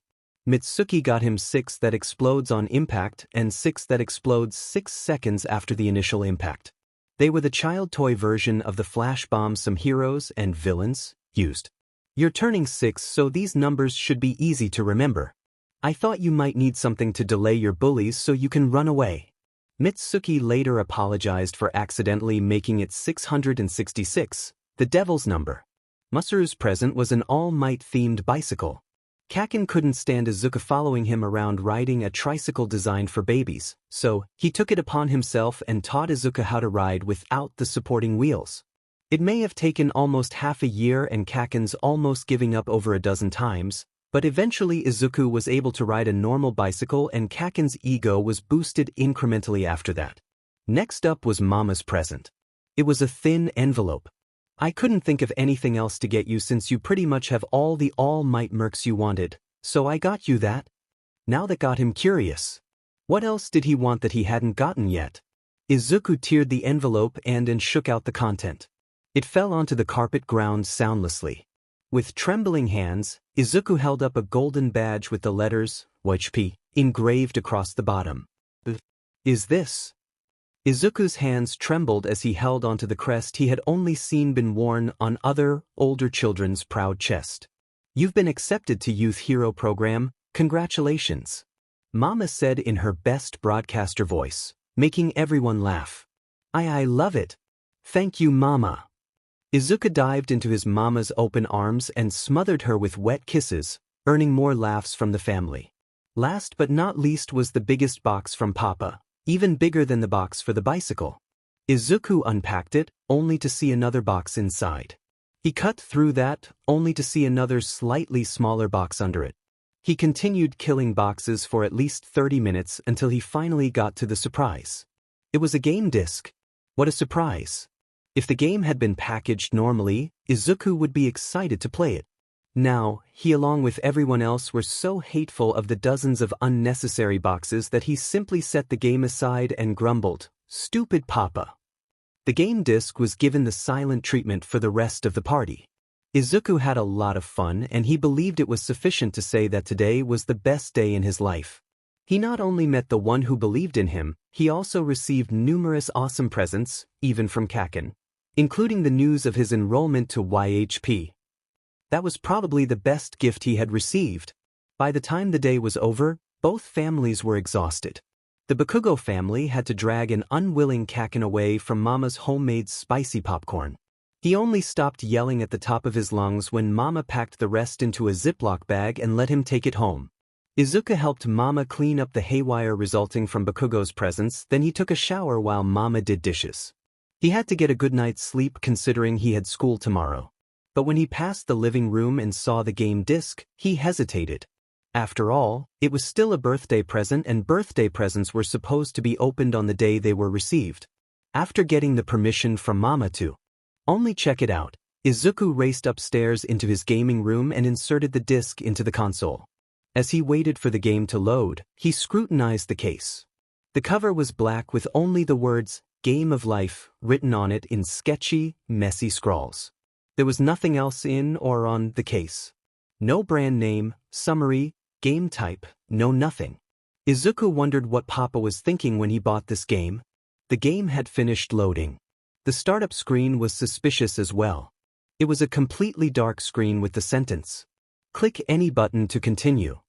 Mitsuki got him 6 that explodes on impact and 6 that explodes 6 seconds after the initial impact. They were the child toy version of the flash bombs some heroes and villains used. You're turning 6, so these numbers should be easy to remember. I thought you might need something to delay your bullies so you can run away. Mitsuki later apologized for accidentally making it 666, the devil's number. Masaru's present was an All Might-themed bicycle. Kacchan couldn't stand Izuku following him around riding a tricycle designed for babies, so he took it upon himself and taught Izuku how to ride without the supporting wheels. It may have taken almost half a year and Kacchan's almost giving up over a dozen times, but eventually Izuku was able to ride a normal bicycle and Kacchan's ego was boosted incrementally after that. Next up was Mama's present. It was a thin envelope. I couldn't think of anything else to get you since you pretty much have all the All Might mercs you wanted, so I got you that. Now that got him curious. What else did he want that he hadn't gotten yet? Izuku teared the envelope and shook out the content. It fell onto the carpet ground soundlessly. With trembling hands, Izuku held up a golden badge with the letters, WHP, engraved across the bottom. Is this? Izuku's hands trembled as he held onto the crest he had only seen been worn on other, older children's proud chest. You've been accepted to Youth Hero Program, congratulations. Mama said in her best broadcaster voice, making everyone laugh. I love it. Thank you, Mama. Izuku dived into his mama's open arms and smothered her with wet kisses, earning more laughs from the family. Last but not least was the biggest box from Papa, even bigger than the box for the bicycle. Izuku unpacked it, only to see another box inside. He cut through that, only to see another slightly smaller box under it. He continued killing boxes for at least 30 minutes until he finally got to the surprise. It was a game disc. What a surprise. If the game had been packaged normally, Izuku would be excited to play it. Now, he along with everyone else were so hateful of the dozens of unnecessary boxes that he simply set the game aside and grumbled, "Stupid Papa." The game disc was given the silent treatment for the rest of the party. Izuku had a lot of fun and he believed it was sufficient to say that today was the best day in his life. He not only met the one who believed in him, he also received numerous awesome presents, even from Kacchan, including the news of his enrollment to YHP. That was probably the best gift he had received. By the time the day was over, both families were exhausted. The Bakugo family had to drag an unwilling Kacchan away from Mama's homemade spicy popcorn. He only stopped yelling at the top of his lungs when Mama packed the rest into a Ziploc bag and let him take it home. Izuku helped Mama clean up the haywire resulting from Bakugo's presence, then he took a shower while Mama did dishes. He had to get a good night's sleep considering he had school tomorrow. But when he passed the living room and saw the game disc, he hesitated. After all, it was still a birthday present and birthday presents were supposed to be opened on the day they were received. After getting the permission from Mama to only check it out, Izuku raced upstairs into his gaming room and inserted the disc into the console. As he waited for the game to load, he scrutinized the case. The cover was black with only the words, Game of Life, written on it in sketchy, messy scrawls. There was nothing else in or on the case. No brand name, summary, game type, no nothing. Izuku wondered what Papa was thinking when he bought this game. The game had finished loading. The startup screen was suspicious as well. It was a completely dark screen with the sentence, "Click any button to continue."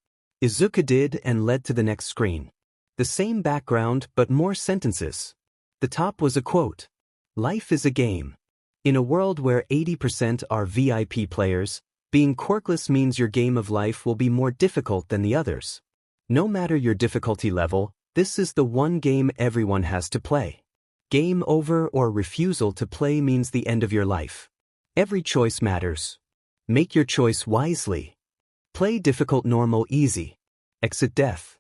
Izuku did and led to the next screen. The same background but more sentences. The top was a quote. "Life is a game. In a world where 80% are VIP players, being quirkless means your game of life will be more difficult than the others. No matter your difficulty level, this is the one game everyone has to play. Game over or refusal to play means the end of your life. Every choice matters. Make your choice wisely. Play difficult, normal, easy. Exit death."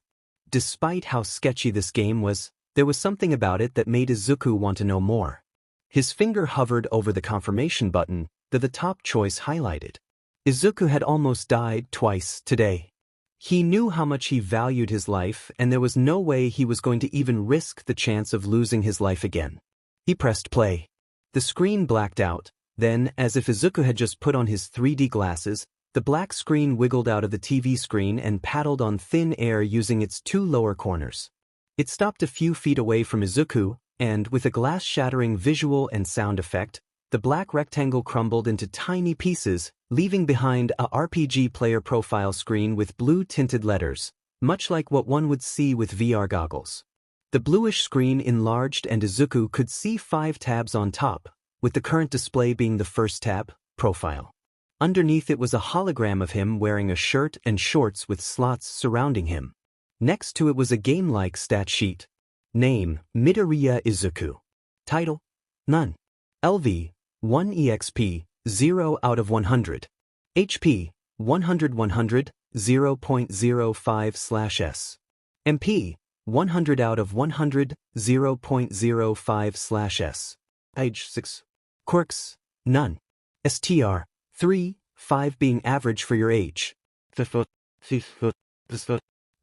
Despite how sketchy this game was, there was something about it that made Izuku want to know more. His finger hovered over the confirmation button, the top choice highlighted. Izuku had almost died twice today. He knew how much he valued his life, and there was no way he was going to even risk the chance of losing his life again. He pressed play. The screen blacked out. Then, as if Izuku had just put on his 3D glasses, the black screen wiggled out of the TV screen and paddled on thin air using its two lower corners. It stopped a few feet away from Izuku, and, with a glass-shattering visual and sound effect, the black rectangle crumbled into tiny pieces, leaving behind a RPG player profile screen with blue-tinted letters, much like what one would see with VR goggles. The bluish screen enlarged and Izuku could see 5 tabs on top, with the current display being the first tab, Profile. Underneath it was a hologram of him wearing a shirt and shorts with slots surrounding him. Next to it was a game-like stat sheet. Name, Midoriya Izuku. Title, None. LV, 1 EXP, 0 out of 100. HP, 100 0.05/S. MP, 100 out of 100, 0.05/S. Age 6. Quirks, none. STR, 3, 5 being average for your age.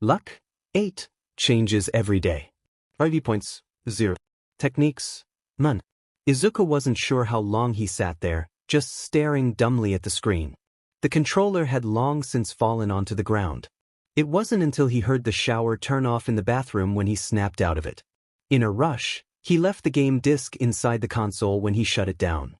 Luck, 8, changes every day. IV points, 0. Techniques, none. Izuku wasn't sure how long he sat there, just staring dumbly at the screen. The controller had long since fallen onto the ground. It wasn't until he heard the shower turn off in the bathroom when he snapped out of it. In a rush, he left the game disc inside the console when he shut it down.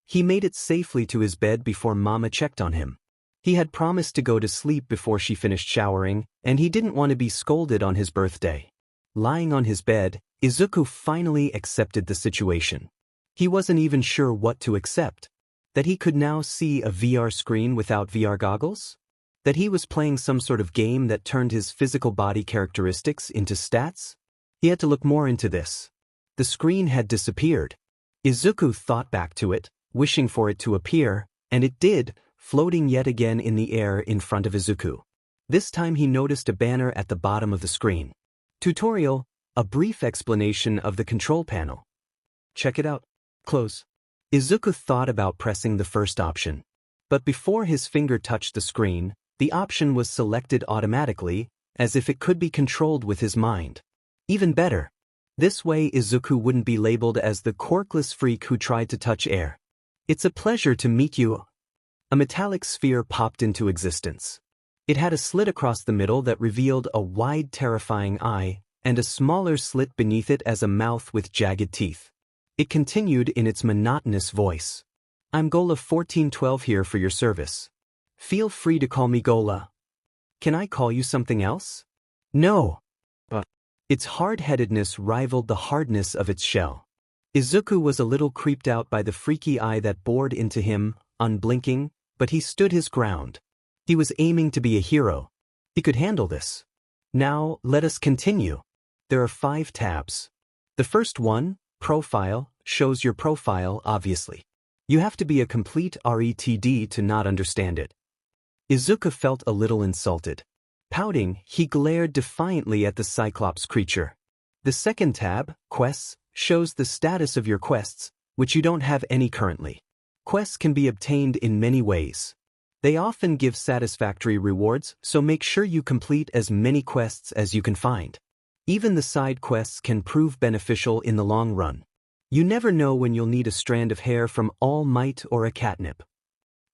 He made it safely to his bed before Mama checked on him. He had promised to go to sleep before she finished showering, and he didn't want to be scolded on his birthday. Lying on his bed, Izuku finally accepted the situation. He wasn't even sure what to accept. That he could now see a VR screen without VR goggles? That he was playing some sort of game that turned his physical body characteristics into stats? He had to look more into this. The screen had disappeared. Izuku thought back to it, wishing for it to appear, and it did, floating yet again in the air in front of Izuku. This time he noticed a banner at the bottom of the screen. Tutorial, a brief explanation of the control panel. Check it out. Close. Izuku thought about pressing the first option. But before his finger touched the screen, the option was selected automatically, as if it could be controlled with his mind. Even better. This way Izuku wouldn't be labeled as the quirkless freak who tried to touch air. It's a pleasure to meet you. A metallic sphere popped into existence. It had a slit across the middle that revealed a wide, terrifying eye, and a smaller slit beneath it as a mouth with jagged teeth. It continued in its monotonous voice. I'm Gola 1412 here for your service. Feel free to call me Gola. Can I call you something else? No. Its hard-headedness rivaled the hardness of its shell. Izuku was a little creeped out by the freaky eye that bored into him, unblinking, but he stood his ground. He was aiming to be a hero. He could handle this. Now, let us continue. There are 5 tabs. The first one, Profile, shows your profile, obviously. You have to be a complete RETD to not understand it. Izuku felt a little insulted. Pouting, he glared defiantly at the Cyclops creature. The second tab, Quests, shows the status of your quests, which you don't have any currently. Quests can be obtained in many ways. They often give satisfactory rewards, so make sure you complete as many quests as you can find. Even the side quests can prove beneficial in the long run. You never know when you'll need a strand of hair from All Might or a catnip.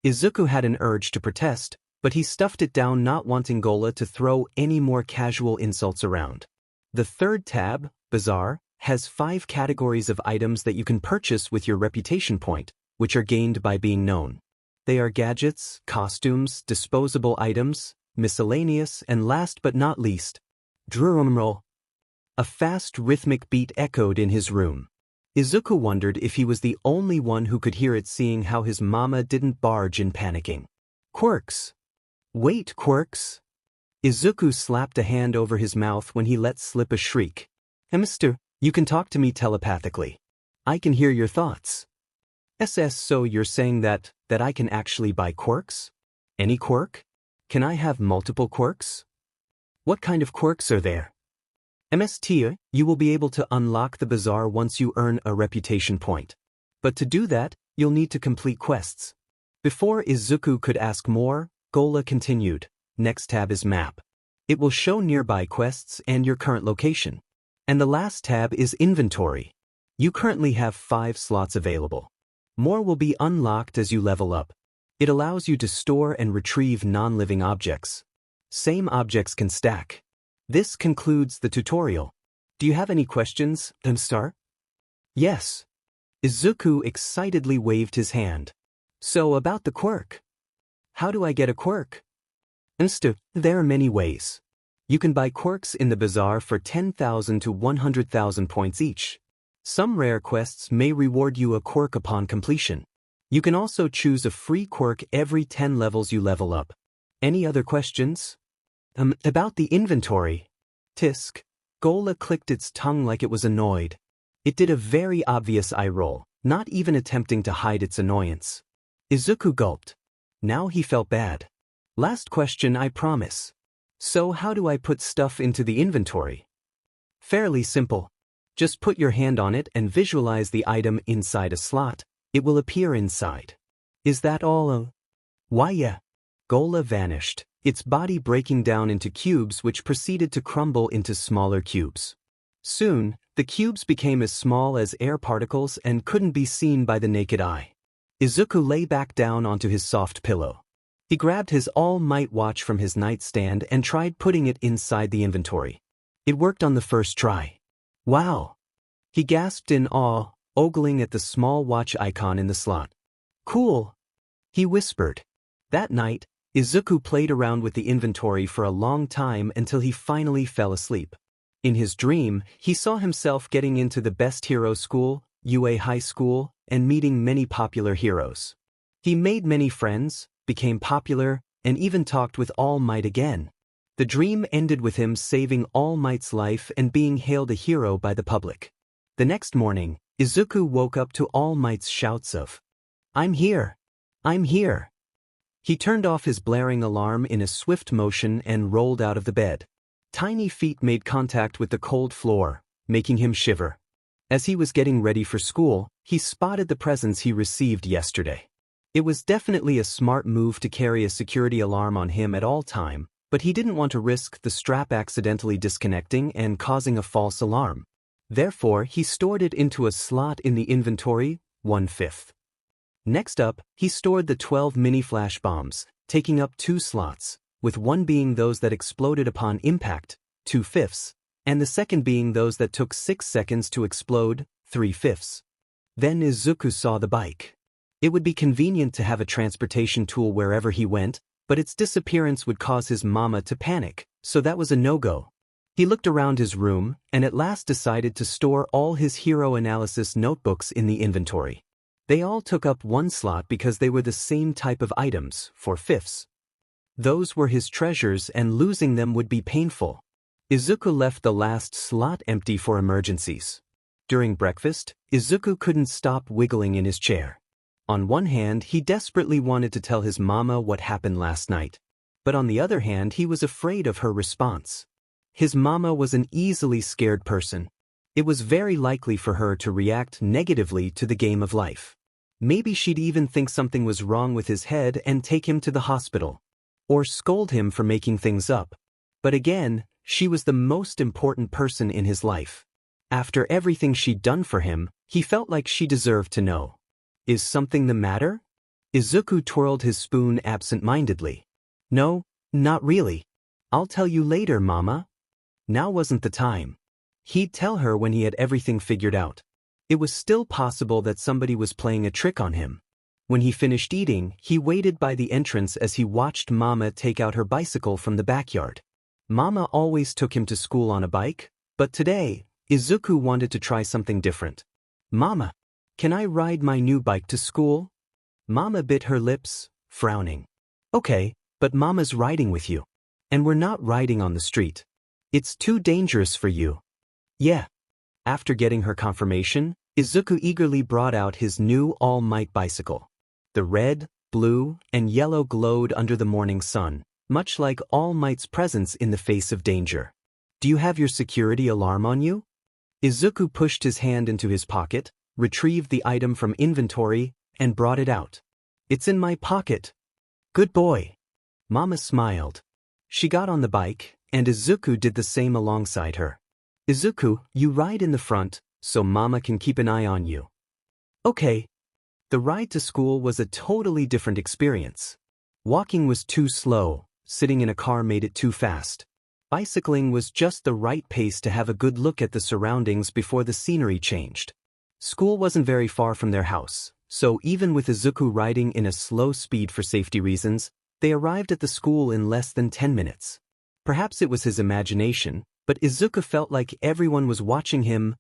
Izuku had an urge to protest, but he stuffed it down, not wanting Gola to throw any more casual insults around. The third tab, Bazaar, has 5 categories of items that you can purchase with your reputation point, which are gained by being known. They are gadgets, costumes, disposable items, miscellaneous, and last but not least, drumroll. A fast rhythmic beat echoed in his room. Izuku wondered if he was the only one who could hear it, seeing how his mama didn't barge in panicking. Quirks. Wait, Quirks. Izuku slapped a hand over his mouth when he let slip a shriek. Mister, you can talk to me telepathically. I can hear your thoughts. So you're saying that I can actually buy quirks? Any quirk? Can I have multiple quirks? What kind of quirks are there? You will be able to unlock the bazaar once you earn a reputation point. But to do that, you'll need to complete quests. Before Izuku could ask more, Gola continued. Next tab is map. It will show nearby quests and your current location. And the last tab is inventory. You currently have 5 slots available. More will be unlocked as you level up. It allows you to store and retrieve non-living objects. Same objects can stack. This concludes the tutorial. Do you have any questions, Star? Yes. Izuku excitedly waved his hand. So about the quirk. How do I get a quirk? There are many ways. You can buy quirks in the bazaar for 10,000 to 100,000 points each. Some rare quests may reward you a quirk upon completion. You can also choose a free quirk every 10 levels you level up. Any other questions? About the inventory. Tisk. Gola clicked its tongue like it was annoyed. It did a very obvious eye roll, not even attempting to hide its annoyance. Izuku gulped. Now he felt bad. Last question, I promise. So how do I put stuff into the inventory? Fairly simple. Just put your hand on it and visualize the item inside a slot. It will appear inside. Is that all? Why yeah. Gola vanished, its body breaking down into cubes which proceeded to crumble into smaller cubes. Soon, the cubes became as small as air particles and couldn't be seen by the naked eye. Izuku lay back down onto his soft pillow. He grabbed his All Might watch from his nightstand and tried putting it inside the inventory. It worked on the first try. Wow! He gasped in awe, ogling at the small watch icon in the slot. Cool! He whispered. That night, Izuku played around with the inventory for a long time until he finally fell asleep. In his dream, he saw himself getting into the best hero school, UA High School, and meeting many popular heroes. He made many friends, became popular, and even talked with All Might again. The dream ended with him saving All Might's life and being hailed a hero by the public. The next morning, Izuku woke up to All Might's shouts of, "I'm here! I'm here!" He turned off his blaring alarm in a swift motion and rolled out of the bed. Tiny feet made contact with the cold floor, making him shiver. As he was getting ready for school, he spotted the presents he received yesterday. It was definitely a smart move to carry a security alarm on him at all time, but he didn't want to risk the strap accidentally disconnecting and causing a false alarm. Therefore, he stored it into a slot in the inventory, 1/5. Next up, he stored the 12 mini flash bombs, taking up 2 slots, with one being those that exploded upon impact, 2/5, and the second being those that took 6 seconds to explode, 3/5. Then Izuku saw the bike. It would be convenient to have a transportation tool wherever he went, but its disappearance would cause his mama to panic, so that was a no-go. He looked around his room, and at last decided to store all his hero analysis notebooks in the inventory. They all took up 1 slot because they were the same type of items, 4/5. Those were his treasures and losing them would be painful. Izuku left the last slot empty for emergencies. During breakfast, Izuku couldn't stop wiggling in his chair. On one hand, he desperately wanted to tell his mama what happened last night. But on the other hand, he was afraid of her response. His mama was an easily scared person. It was very likely for her to react negatively to the game of life. Maybe she'd even think something was wrong with his head and take him to the hospital. Or scold him for making things up. But again, she was the most important person in his life. After everything she'd done for him, he felt like she deserved to know. Is something the matter? Izuku twirled his spoon absent-mindedly. No, not really. I'll tell you later, Mama. Now wasn't the time. He'd tell her when he had everything figured out. It was still possible that somebody was playing a trick on him. When he finished eating, he waited by the entrance as he watched Mama take out her bicycle from the backyard. Mama always took him to school on a bike, but today, Izuku wanted to try something different. Mama, can I ride my new bike to school? Mama bit her lips, frowning. Okay, but Mama's riding with you. And we're not riding on the street. It's too dangerous for you. Yeah. After getting her confirmation, Izuku eagerly brought out his new All Might bicycle. The red, blue, and yellow glowed under the morning sun, much like All Might's presence in the face of danger. Do you have your security alarm on you? Izuku pushed his hand into his pocket, retrieved the item from inventory, and brought it out. It's in my pocket. Good boy. Mama smiled. She got on the bike, and Izuku did the same alongside her. Izuku, you ride in the front, so Mama can keep an eye on you. Okay. The ride to school was a totally different experience. Walking was too slow, sitting in a car made it too fast. Bicycling was just the right pace to have a good look at the surroundings before the scenery changed. School wasn't very far from their house, so even with Izuku riding in a slow speed for safety reasons, they arrived at the school in less than 10 minutes. Perhaps it was his imagination, but Izuku felt like everyone was watching him,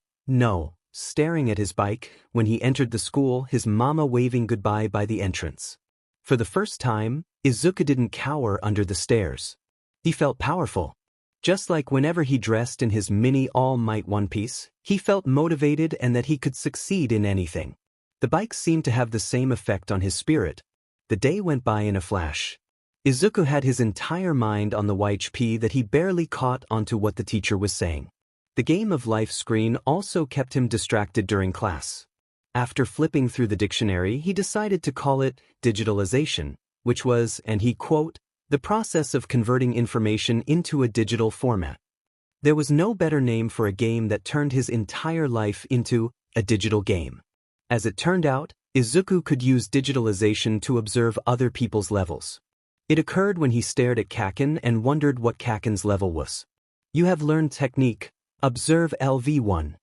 staring at his bike, when he entered the school, his mama waving goodbye by the entrance. For the first time, Izuku didn't cower under the stairs. He felt powerful. Just like whenever he dressed in his mini All Might One Piece, he felt motivated and that he could succeed in anything. The bike seemed to have the same effect on his spirit. The day went by in a flash. Izuku had his entire mind on the YHP that he barely caught onto what the teacher was saying. The Game of Life screen also kept him distracted during class. After flipping through the dictionary, he decided to call it digitalization, which was, and he quote, the process of converting information into a digital format. There was no better name for a game that turned his entire life into a digital game. As it turned out, Izuku could use digitalization to observe other people's levels. It occurred when he stared at Kacchan and wondered what Kacchan's level was. You have learned technique. Observe LV1.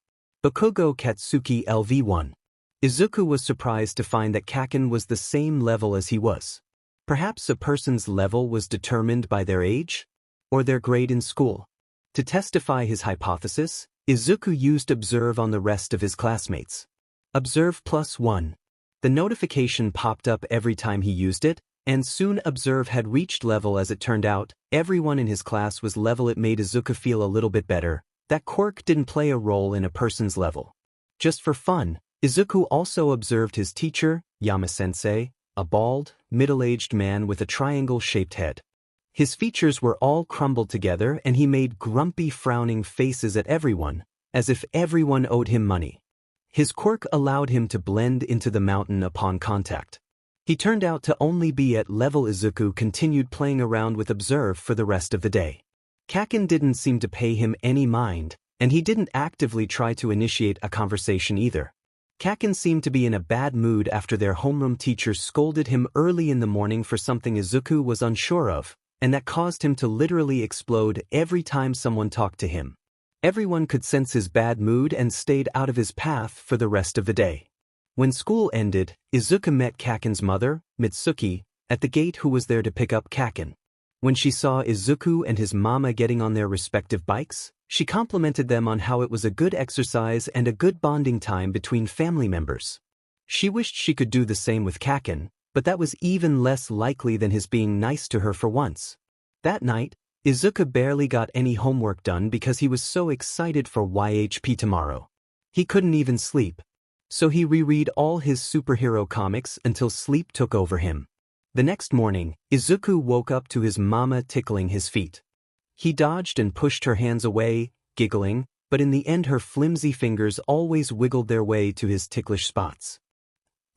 Bakugo Katsuki LV1. Izuku was surprised to find that Kacchan was the same level as he was. Perhaps a person's level was determined by their age? Or their grade in school? To testify his hypothesis, Izuku used Observe on the rest of his classmates. Observe +1. The notification popped up every time he used it, and soon Observe had reached level. As it turned out, everyone in his class was level. It made Izuku feel a little bit better that Quirk didn't play a role in a person's level. Just for fun, Izuku also observed his teacher, Yama-sensei, a bald, middle-aged man with a triangle-shaped head. His features were all crumbled together and he made grumpy frowning faces at everyone, as if everyone owed him money. His quirk allowed him to blend into the mountain upon contact. He turned out to only be at level. Izuku continued playing around with Observe for the rest of the day. Kacchan didn't seem to pay him any mind, and he didn't actively try to initiate a conversation either. Kacchan seemed to be in a bad mood after their homeroom teacher scolded him early in the morning for something Izuku was unsure of, and that caused him to literally explode every time someone talked to him. Everyone could sense his bad mood and stayed out of his path for the rest of the day. When school ended, Izuku met Kacchan's mother, Mitsuki, at the gate, who was there to pick up Kacchan. When she saw Izuku and his mama getting on their respective bikes, she complimented them on how it was a good exercise and a good bonding time between family members. She wished she could do the same with Kacchan, but that was even less likely than his being nice to her for once. That night, Izuku barely got any homework done because he was so excited for YHP tomorrow. He couldn't even sleep. So he reread all his superhero comics until sleep took over him. The next morning, Izuku woke up to his mama tickling his feet. He dodged and pushed her hands away, giggling, but in the end her flimsy fingers always wiggled their way to his ticklish spots.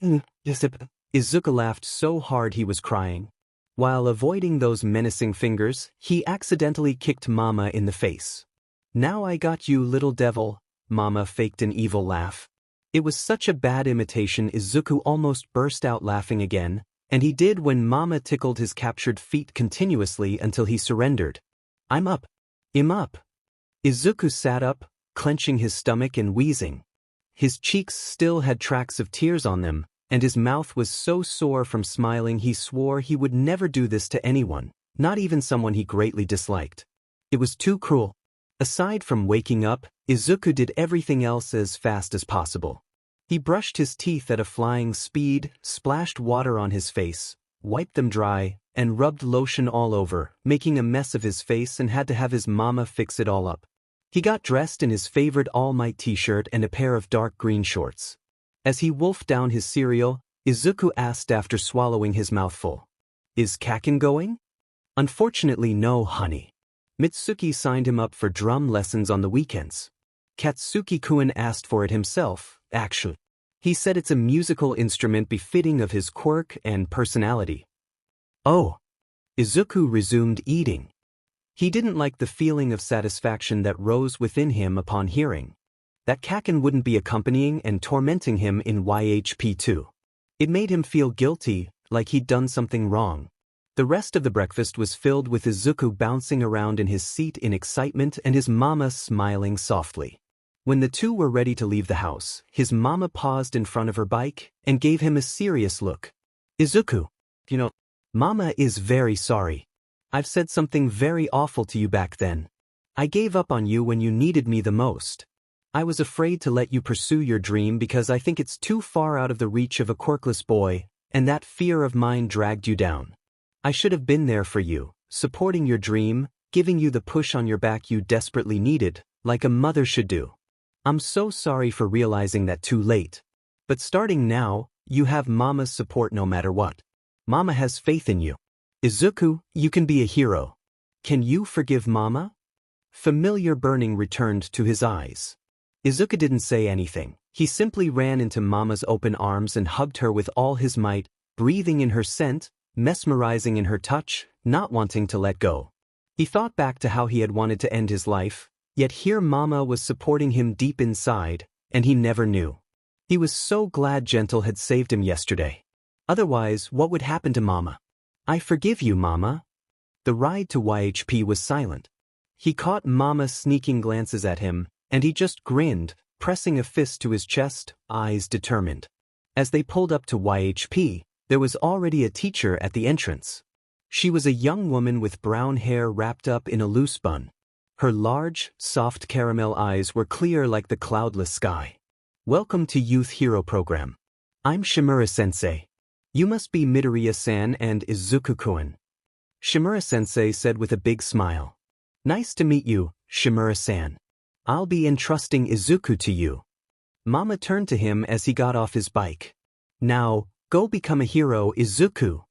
Izuku laughed so hard he was crying. While avoiding those menacing fingers, he accidentally kicked Mama in the face. "Now I got you, little devil," Mama faked an evil laugh. It was such a bad imitation Izuku almost burst out laughing again, and he did when Mama tickled his captured feet continuously until he surrendered. "I'm up. I'm up." Izuku sat up, clenching his stomach and wheezing. His cheeks still had tracks of tears on them, and his mouth was so sore from smiling he swore he would never do this to anyone, not even someone he greatly disliked. It was too cruel. Aside from waking up, Izuku did everything else as fast as possible. He brushed his teeth at a flying speed, splashed water on his face, wiped them dry, and rubbed lotion all over, making a mess of his face and had to have his mama fix it all up. He got dressed in his favorite All Might t-shirt and a pair of dark green shorts. As he wolfed down his cereal, Izuku asked after swallowing his mouthful, "Is Kacchan going?" "Unfortunately no, honey. Mitsuki signed him up for drum lessons on the weekends. Katsuki-kun asked for it himself, actually. He said it's a musical instrument befitting of his quirk and personality." "Oh." Izuku resumed eating. He didn't like the feeling of satisfaction that rose within him upon hearing that Kacchan wouldn't be accompanying and tormenting him in YHP2. It made him feel guilty, like he'd done something wrong. The rest of the breakfast was filled with Izuku bouncing around in his seat in excitement and his mama smiling softly. When the two were ready to leave the house, his mama paused in front of her bike and gave him a serious look. "Izuku, Mama is very sorry. I've said something very awful to you back then. I gave up on you when you needed me the most. I was afraid to let you pursue your dream because I think it's too far out of the reach of a quirkless boy, and that fear of mine dragged you down. I should have been there for you, supporting your dream, giving you the push on your back you desperately needed, like a mother should do. I'm so sorry for realizing that too late. But starting now, you have Mama's support no matter what. Mama has faith in you. Izuku, you can be a hero. Can you forgive Mama?" Familiar burning returned to his eyes. Izuku didn't say anything. He simply ran into Mama's open arms and hugged her with all his might, breathing in her scent, mesmerizing in her touch, not wanting to let go. He thought back to how he had wanted to end his life, yet here Mama was supporting him deep inside, and he never knew. He was so glad Gentle had saved him yesterday. Otherwise, what would happen to Mama? "I forgive you, Mama." The ride to YHP was silent. He caught Mama sneaking glances at him, and he just grinned, pressing a fist to his chest, eyes determined. As they pulled up to YHP, there was already a teacher at the entrance. She was a young woman with brown hair wrapped up in a loose bun. Her large, soft caramel eyes were clear like the cloudless sky. "Welcome to Youth Hero Program. I'm Shimura-sensei. You must be Midoriya-san and Izuku-kun." Shimura-sensei said with a big smile. "Nice to meet you, Shimura-san. I'll be entrusting Izuku to you." Mama turned to him as he got off his bike. "Now, go become a hero, Izuku.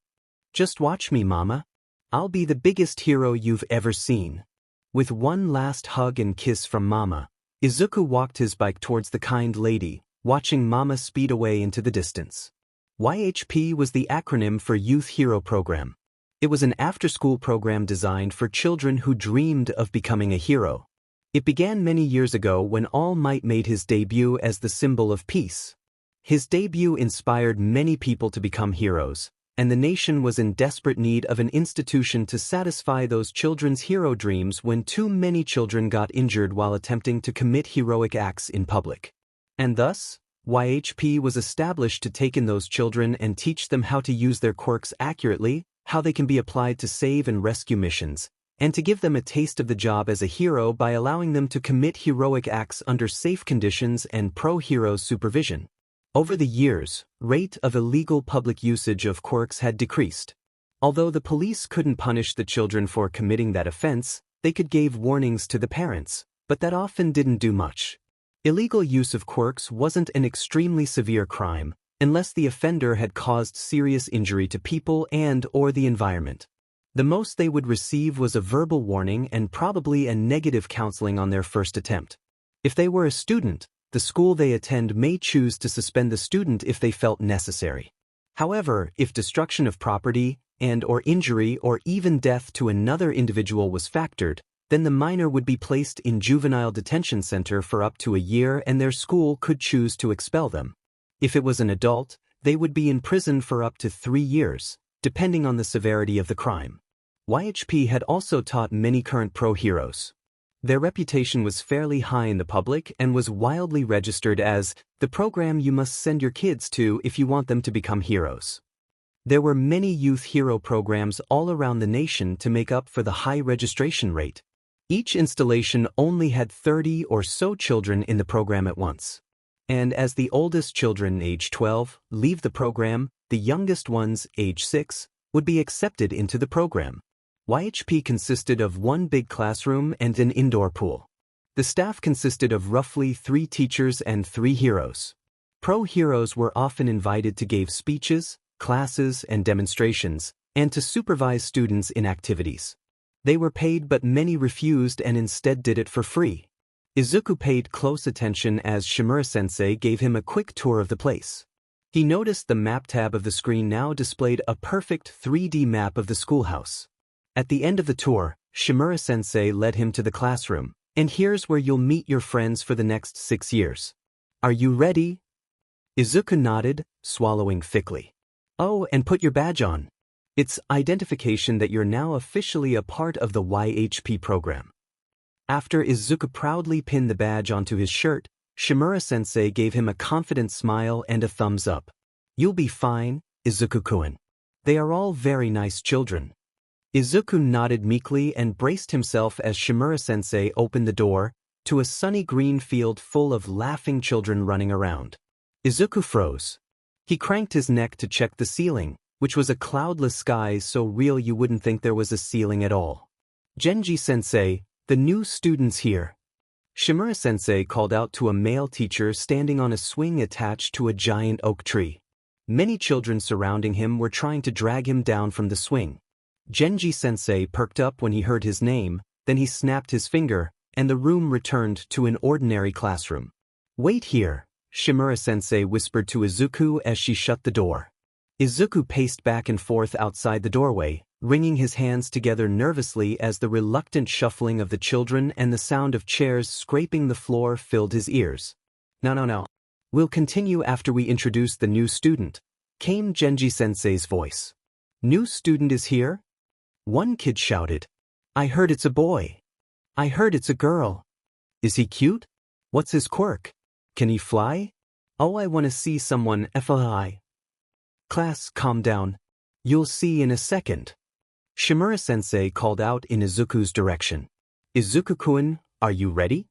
Just watch me, Mama. I'll be the biggest hero you've ever seen." With one last hug and kiss from Mama, Izuku walked his bike towards the kind lady, watching Mama speed away into the distance. YHP was the acronym for Youth Hero Program. It was an after-school program designed for children who dreamed of becoming a hero. It began many years ago when All Might made his debut as the symbol of peace. His debut inspired many people to become heroes, and the nation was in desperate need of an institution to satisfy those children's hero dreams when too many children got injured while attempting to commit heroic acts in public. And thus, YHP was established to take in those children and teach them how to use their quirks accurately, how they can be applied to save and rescue missions, and to give them a taste of the job as a hero by allowing them to commit heroic acts under safe conditions and pro-heroes' supervision. Over the years, rate of illegal public usage of quirks had decreased. Although the police couldn't punish the children for committing that offense, they could give warnings to the parents, but that often didn't do much. Illegal use of quirks wasn't an extremely severe crime, unless the offender had caused serious injury to people and/or the environment. The most they would receive was a verbal warning and probably a negative counseling on their first attempt. If they were a student, The school they attend may choose to suspend the student if they felt necessary. However, if destruction of property and/or injury or even death to another individual was factored, then the minor would be placed in juvenile detention center for up to a year and their school could choose to expel them. If it was an adult, they would be in prison for up to 3 years, depending on the severity of the crime. YHP had also taught many current pro heroes. Their reputation was fairly high in the public and was wildly registered as the program you must send your kids to if you want them to become heroes. There were many youth hero programs all around the nation to make up for the high registration rate. Each installation only had 30 or so children in the program at once. And as the oldest children, age 12, leave the program, the youngest ones, age 6, would be accepted into the program. YHP consisted of one big classroom and an indoor pool. The staff consisted of roughly 3 teachers and 3 heroes. Pro heroes were often invited to give speeches, classes, and demonstrations, and to supervise students in activities. They were paid but many refused and instead did it for free. Izuku paid close attention as Shimura-sensei gave him a quick tour of the place. He noticed the map tab of the screen now displayed a perfect 3D map of the schoolhouse. At the end of the tour, Shimura-sensei led him to the classroom, and here's where you'll meet your friends for the next 6 years. Are you ready? Izuku nodded, swallowing thickly. Oh, and put your badge on. It's identification that you're now officially a part of the YHP program. After Izuku proudly pinned the badge onto his shirt, Shimura-sensei gave him a confident smile and a thumbs up. You'll be fine, Izuku-kun. They are all very nice children. Izuku nodded meekly and braced himself as Shimura-sensei opened the door to a sunny green field full of laughing children running around. Izuku froze. He cranked his neck to check the ceiling, which was a cloudless sky so real you wouldn't think there was a ceiling at all. Genji-sensei, the new student's here. Shimura-sensei called out to a male teacher standing on a swing attached to a giant oak tree. Many children surrounding him were trying to drag him down from the swing. Genji-sensei perked up when he heard his name, then he snapped his finger, and the room returned to an ordinary classroom. Wait here, Shimura-sensei whispered to Izuku as she shut the door. Izuku paced back and forth outside the doorway, wringing his hands together nervously as the reluctant shuffling of the children and the sound of chairs scraping the floor filled his ears. No. We'll continue after we introduce the new student, came Genji-sensei's voice. New student is here? One kid shouted. I heard it's a boy. I heard it's a girl. Is he cute? What's his quirk? Can he fly? Oh, I want to see someone fly. Class, calm down. You'll see in a second. Shimura-sensei called out in Izuku's direction. Izuku-kun, are you ready?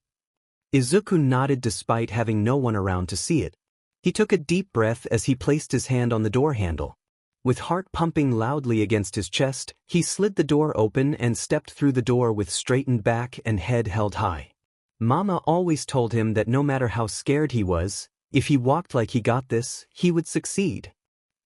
Izuku nodded despite having no one around to see it. He took a deep breath as he placed his hand on the door handle. With heart pumping loudly against his chest, he slid the door open and stepped through the door with straightened back and head held high. Mama always told him that no matter how scared he was, if he walked like he got this, he would succeed.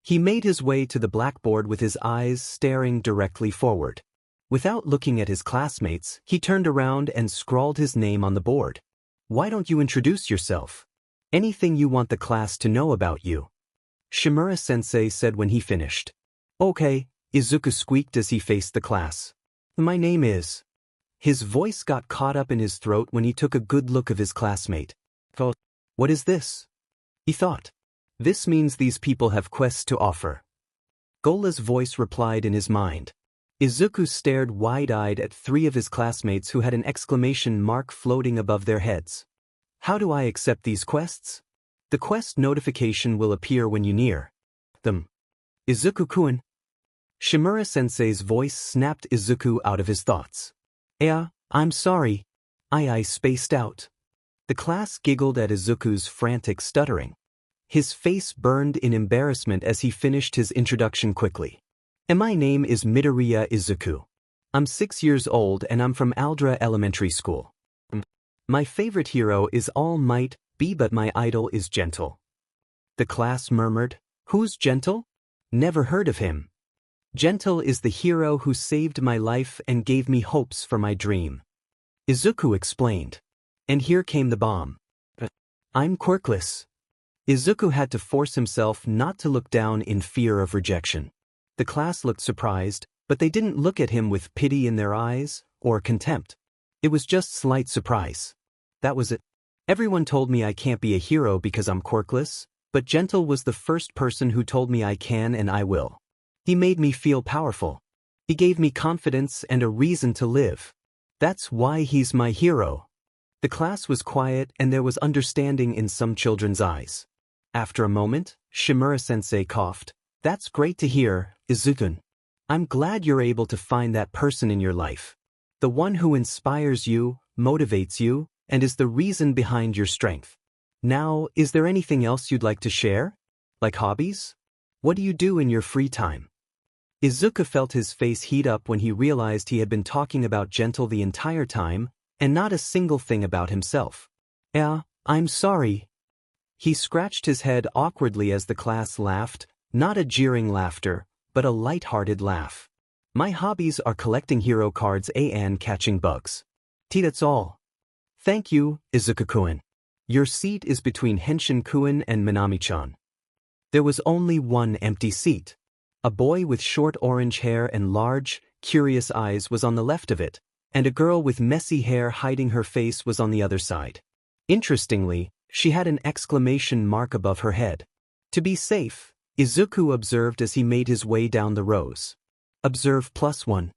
He made his way to the blackboard with his eyes staring directly forward. Without looking at his classmates, he turned around and scrawled his name on the board. Why don't you introduce yourself? Anything you want the class to know about you. Shimura-sensei said when he finished. Okay, Izuku squeaked as he faced the class. My name is... His voice got caught up in his throat when he took a good look of his classmate. Oh, what is this? He thought. This means these people have quests to offer. Gola's voice replied in his mind. Izuku stared wide-eyed at 3 of his classmates who had an exclamation mark floating above their heads. How do I accept these quests? The quest notification will appear when you near them. Izuku-kun. Shimura-sensei's voice snapped Izuku out of his thoughts. I'm sorry. I spaced out. The class giggled at Izuku's frantic stuttering. His face burned in embarrassment as he finished his introduction quickly. My name is Midoriya Izuku. I'm 6 years old and I'm from Aldra Elementary School. My favorite hero is All Might Be, but my idol is Gentle. The class murmured. Who's Gentle? Never heard of him. Gentle is the hero who saved my life and gave me hopes for my dream. Izuku explained. And here came the bomb. I'm quirkless. Izuku had to force himself not to look down in fear of rejection. The class looked surprised, but they didn't look at him with pity in their eyes, or contempt. It was just slight surprise. That was it. Everyone told me I can't be a hero because I'm quirkless, but Gentle was the first person who told me I can and I will. He made me feel powerful. He gave me confidence and a reason to live. That's why he's my hero. The class was quiet and there was understanding in some children's eyes. After a moment, Shimura-sensei coughed. That's great to hear, Izuku. I'm glad you're able to find that person in your life. The one who inspires you, motivates you, and is the reason behind your strength. Now, is there anything else you'd like to share? Like hobbies? What do you do in your free time? Izuku felt his face heat up when he realized he had been talking about Gentle the entire time, and not a single thing about himself. I'm sorry. He scratched his head awkwardly as the class laughed, not a jeering laughter, but a light-hearted laugh. My hobbies are collecting hero cards and catching bugs. That's all. Thank you, Izuku-kun. Your seat is between Henshin-kun and Manami-chan. There was only one empty seat. A boy with short orange hair and large, curious eyes was on the left of it, and a girl with messy hair hiding her face was on the other side. Interestingly, she had an exclamation mark above her head. To be safe, Izuku observed as he made his way down the rows. Observe +1.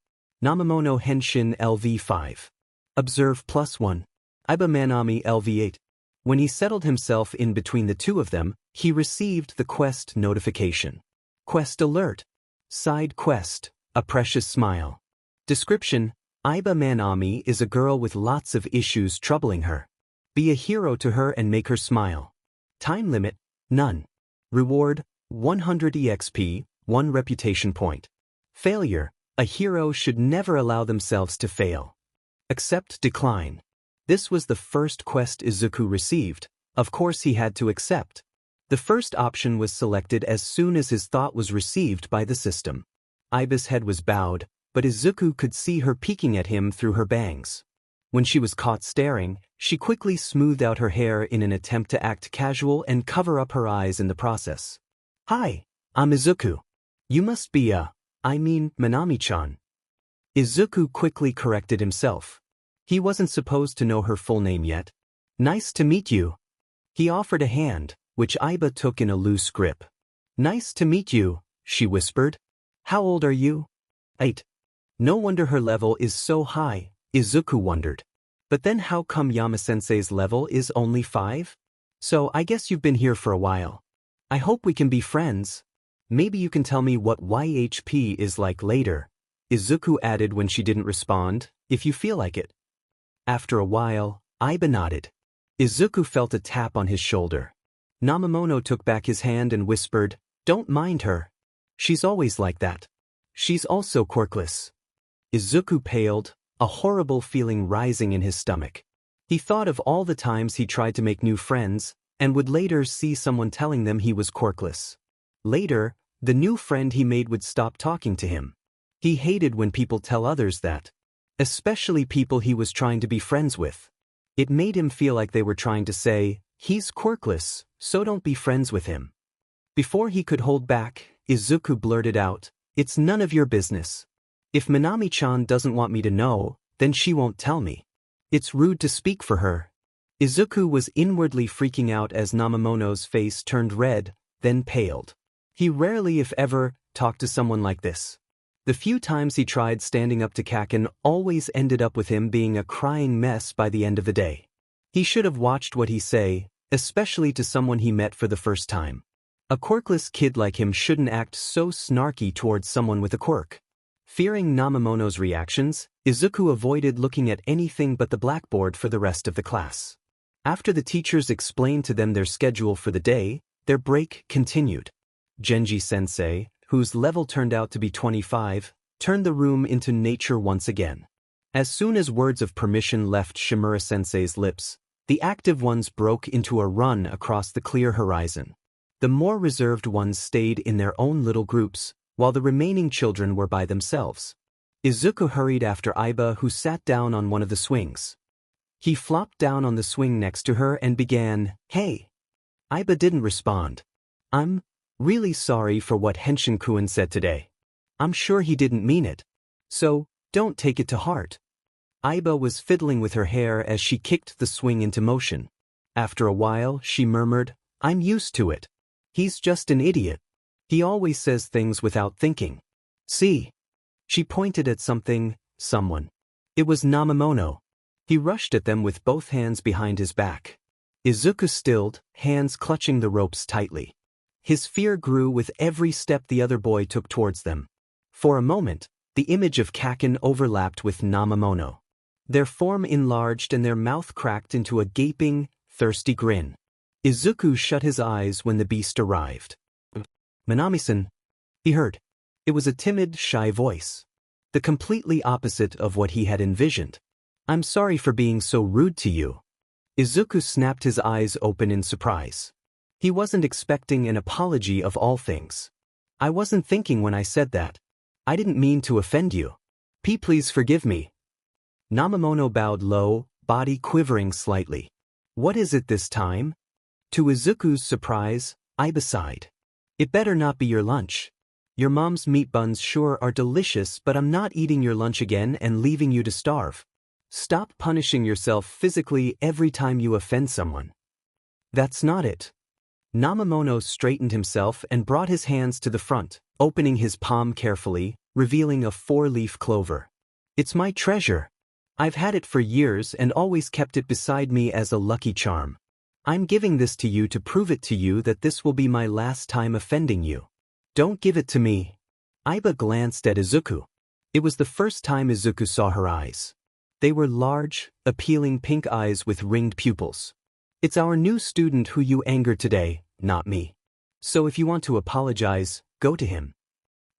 Namamono Henshin LV5. Observe +1. Aiba Manami LV8. When he settled himself in between the two of them, he received the quest notification. Quest alert. Side quest, a precious smile. Description: Aiba Manami is a girl with lots of issues troubling her. Be a hero to her and make her smile. Time limit: none. Reward: 100 EXP, 1 reputation point. Failure: a hero should never allow themselves to fail. Accept, decline. This was the first quest Izuku received. Of course he had to accept. The first option was selected as soon as his thought was received by the system. Aiba's head was bowed, but Izuku could see her peeking at him through her bangs. When she was caught staring, she quickly smoothed out her hair in an attempt to act casual and cover up her eyes in the process. Hi, I'm Izuku. You must be Manami-chan. Izuku quickly corrected himself. He wasn't supposed to know her full name yet. Nice to meet you. He offered a hand, which Aiba took in a loose grip. Nice to meet you, she whispered. How old are you? 8. No wonder her level is so high, Izuku wondered. But then how come Yama-sensei's level is only 5? So I guess you've been here for a while. I hope we can be friends. Maybe you can tell me what YHP is like later, Izuku added when she didn't respond, if you feel like it. After a while, Aiba nodded. Izuku felt a tap on his shoulder. Namamono took back his hand and whispered, Don't mind her. She's always like that. She's also quirkless. Izuku paled, a horrible feeling rising in his stomach. He thought of all the times he tried to make new friends, and would later see someone telling them he was quirkless. Later, the new friend he made would stop talking to him. He hated when people tell others that. Especially people he was trying to be friends with. It made him feel like they were trying to say, he's quirkless, so don't be friends with him. Before he could hold back, Izuku blurted out, It's none of your business. If Manami-chan doesn't want me to know, then she won't tell me. It's rude to speak for her. Izuku was inwardly freaking out as Namamono's face turned red, then paled. He rarely, if ever, talked to someone like this. The few times he tried standing up to Kacchan always ended up with him being a crying mess by the end of the day. He should have watched what he say, especially to someone he met for the first time. A quirkless kid like him shouldn't act so snarky towards someone with a quirk. Fearing Namamono's reactions, Izuku avoided looking at anything but the blackboard for the rest of the class. After the teachers explained to them their schedule for the day, their break continued. Genji-sensei, whose level turned out to be 25, turned the room into nature once again. As soon as words of permission left Shimura-sensei's lips, the active ones broke into a run across the clear horizon. The more reserved ones stayed in their own little groups, while the remaining children were by themselves. Izuku hurried after Aiba, who sat down on one of the swings. He flopped down on the swing next to her and began, "Hey." Aiba didn't respond. "I'm really sorry for what Henshin-kun said today. I'm sure he didn't mean it. So, don't take it to heart." Aiba was fiddling with her hair as she kicked the swing into motion. After a while, she murmured, "I'm used to it. He's just an idiot. He always says things without thinking. See?" She pointed at someone. It was Namamono. He rushed at them with both hands behind his back. Izuku stilled, hands clutching the ropes tightly. His fear grew with every step the other boy took towards them. For a moment, the image of Kacchan overlapped with Namamono. Their form enlarged and their mouth cracked into a gaping, thirsty grin. Izuku shut his eyes when the beast arrived. "Manami-san," he heard. It was a timid, shy voice. The completely opposite of what he had envisioned. "I'm sorry for being so rude to you." Izuku snapped his eyes open in surprise. He wasn't expecting an apology of all things. "I wasn't thinking when I said that. I didn't mean to offend you. Please forgive me." Namamono bowed low, body quivering slightly. "What is it this time?" To Izuku's surprise, Aiba sighed. "It better not be your lunch. Your mom's meat buns sure are delicious, but I'm not eating your lunch again and leaving you to starve. Stop punishing yourself physically every time you offend someone." "That's not it." Namamono straightened himself and brought his hands to the front, opening his palm carefully, revealing a 4-leaf clover. "It's my treasure. I've had it for years and always kept it beside me as a lucky charm. I'm giving this to you to prove it to you that this will be my last time offending you. Don't give it to me." Aiba glanced at Izuku. It was the first time Izuku saw her eyes. They were large, appealing pink eyes with ringed pupils. "It's our new student who you angered today, not me. So if you want to apologize, go to him."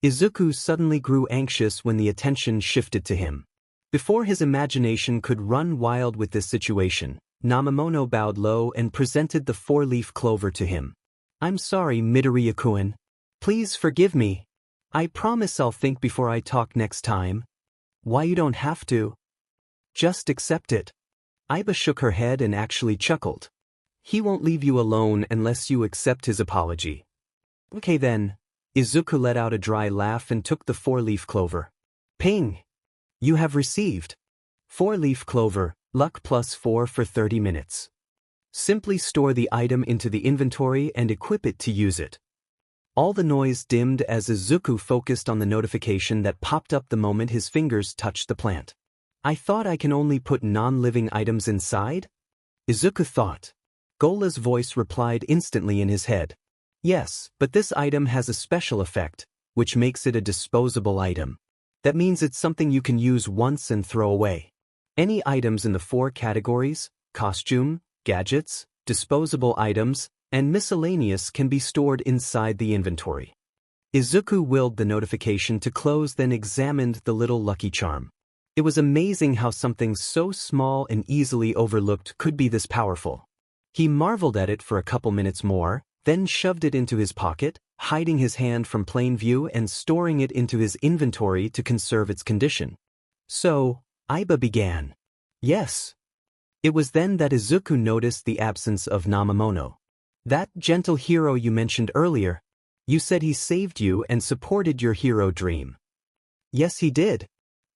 Izuku suddenly grew anxious when the attention shifted to him. Before his imagination could run wild with this situation, Namamono bowed low and presented the 4-leaf clover to him. "I'm sorry, Midoriya-kun. Please forgive me. I promise I'll think before I talk next time." "Why, you don't have to. Just accept it." Aiba shook her head and actually chuckled. "He won't leave you alone unless you accept his apology." "Okay then." Izuku let out a dry laugh and took the 4-leaf clover. "Ping! You have received 4-leaf clover, luck +4 for 30 minutes. Simply store the item into the inventory and equip it to use it." All the noise dimmed as Izuku focused on the notification that popped up the moment his fingers touched the plant. "I thought I can only put non-living items inside?" Izuku thought. Gola's voice replied instantly in his head. "Yes, but this item has a special effect, which makes it a disposable item. That means it's something you can use once and throw away. Any items in the 4 categories, costume, gadgets, disposable items, and miscellaneous can be stored inside the inventory." Izuku willed the notification to close, then examined the little lucky charm. It was amazing how something so small and easily overlooked could be this powerful. He marveled at it for a couple minutes more, then shoved it into his pocket, hiding his hand from plain view and storing it into his inventory to conserve its condition. "So," Aiba began. "Yes." It was then that Izuku noticed the absence of Namamono. "That gentle hero you mentioned earlier. You said he saved you and supported your hero dream." "Yes, he did.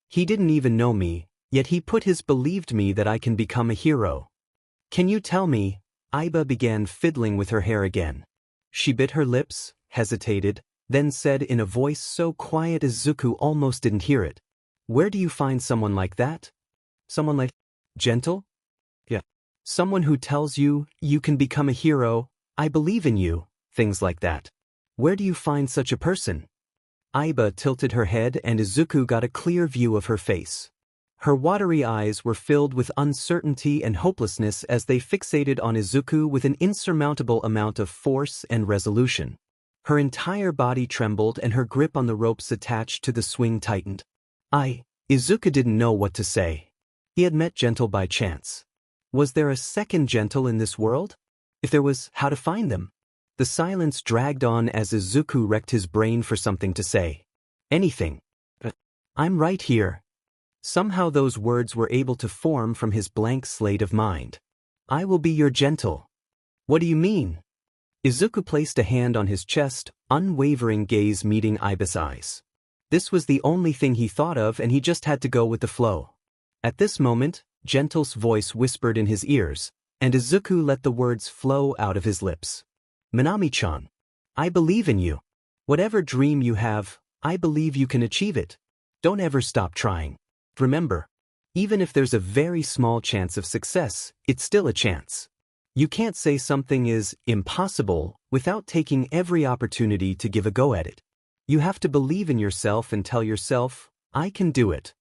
He didn't even know me, yet he believed me that I can become a hero." "Can you tell me?" Aiba began fiddling with her hair again. She bit her lips, hesitated, then said in a voice so quiet Izuku almost didn't hear it. "Where do you find someone like that? Someone like gentle? Yeah. Someone who tells you, you can become a hero, I believe in you, things like that. Where do you find such a person?" Aiba tilted her head and Izuku got a clear view of her face. Her watery eyes were filled with uncertainty and hopelessness as they fixated on Izuku with an insurmountable amount of force and resolution. Her entire body trembled and her grip on the ropes attached to the swing tightened. Izuku didn't know what to say. He had met Gentle by chance. Was there a second Gentle in this world? If there was, how to find them? The silence dragged on as Izuku wrecked his brain for something to say. Anything. "I'm right here." Somehow those words were able to form from his blank slate of mind. I will be your gentle. What do you mean? Izuku placed a hand on his chest, unwavering gaze meeting Aiba's eyes. This was the only thing he thought of and he just had to go with the flow. At this moment, Gentle's voice whispered in his ears, and Izuku let the words flow out of his lips. Manami-chan, I believe in you. Whatever dream you have, I believe you can achieve it. Don't ever stop trying. Remember, even if there's a very small chance of success, it's still a chance. You can't say something is impossible without taking every opportunity to give a go at it. You have to believe in yourself and tell yourself, I can do it.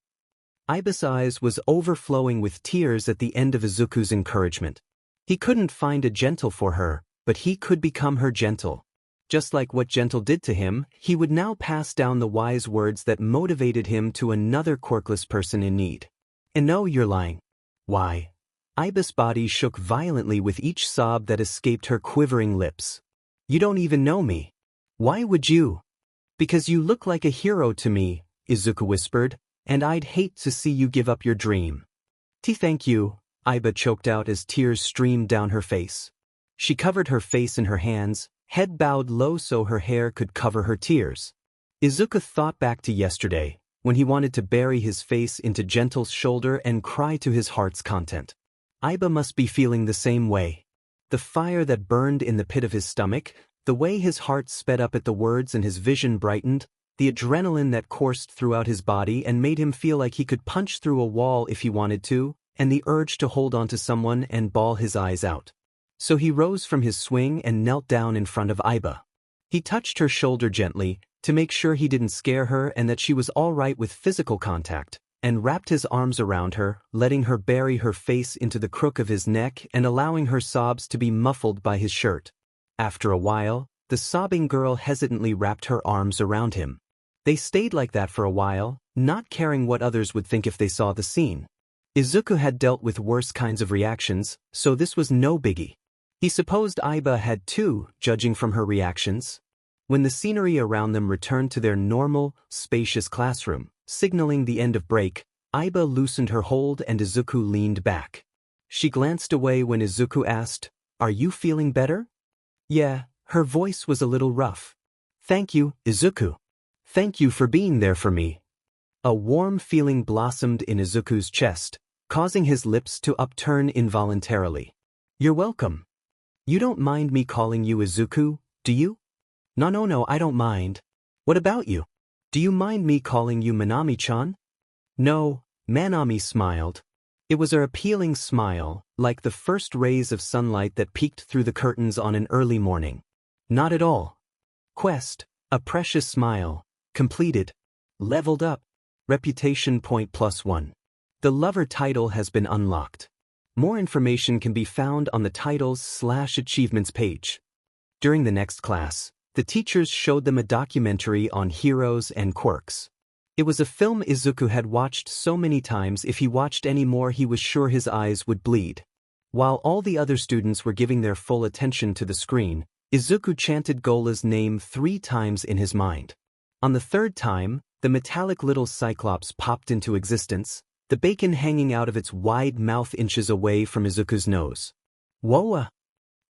Aiba's eyes was overflowing with tears at the end of Izuku's encouragement. He couldn't find a gentle for her, but he could become her gentle. Just like what Gentle did to him, he would now pass down the wise words that motivated him to another quirkless person in need. And no, you're lying. Why? Aiba's body shook violently with each sob that escaped her quivering lips. You don't even know me. Why would you? Because you look like a hero to me, Izuku whispered, and I'd hate to see you give up your dream. Thank you, Aiba choked out as tears streamed down her face. She covered her face in her hands, head bowed low so her hair could cover her tears. Izuku thought back to yesterday, when he wanted to bury his face into Gentle's shoulder and cry to his heart's content. Aiba must be feeling the same way. The fire that burned in the pit of his stomach, the way his heart sped up at the words and his vision brightened, the adrenaline that coursed throughout his body and made him feel like he could punch through a wall if he wanted to, and the urge to hold onto someone and bawl his eyes out. So he rose from his swing and knelt down in front of Aiba. He touched her shoulder gently, to make sure he didn't scare her and that she was all right with physical contact, and wrapped his arms around her, letting her bury her face into the crook of his neck and allowing her sobs to be muffled by his shirt. After a while, the sobbing girl hesitantly wrapped her arms around him. They stayed like that for a while, not caring what others would think if they saw the scene. Izuku had dealt with worse kinds of reactions, so this was no biggie. He supposed Aiba had too, judging from her reactions. When the scenery around them returned to their normal, spacious classroom, signaling the end of break, Aiba loosened her hold and Izuku leaned back. She glanced away when Izuku asked, "Are you feeling better?" "Yeah," her voice was a little rough. "Thank you, Izuku. Thank you for being there for me." A warm feeling blossomed in Izuku's chest, causing his lips to upturn involuntarily. "You're welcome. You don't mind me calling you Izuku, do you?" No, I don't mind. What about you? Do you mind me calling you Manami-chan?" "No," Manami smiled. It was her appealing smile, like the first rays of sunlight that peeked through the curtains on an early morning. "Not at all." Quest, a precious smile. Completed. Leveled up. Reputation point +1. The lover title has been unlocked. More information can be found on the titles/achievements page. During the next class, the teachers showed them a documentary on heroes and quirks. It was a film Izuku had watched so many times if he watched any more he was sure his eyes would bleed. While all the other students were giving their full attention to the screen, Izuku chanted Gola's name 3 times in his mind. On the 3rd time, the metallic little cyclops popped into existence, the bacon hanging out of its wide mouth inches away from Izuku's nose. "Whoa!"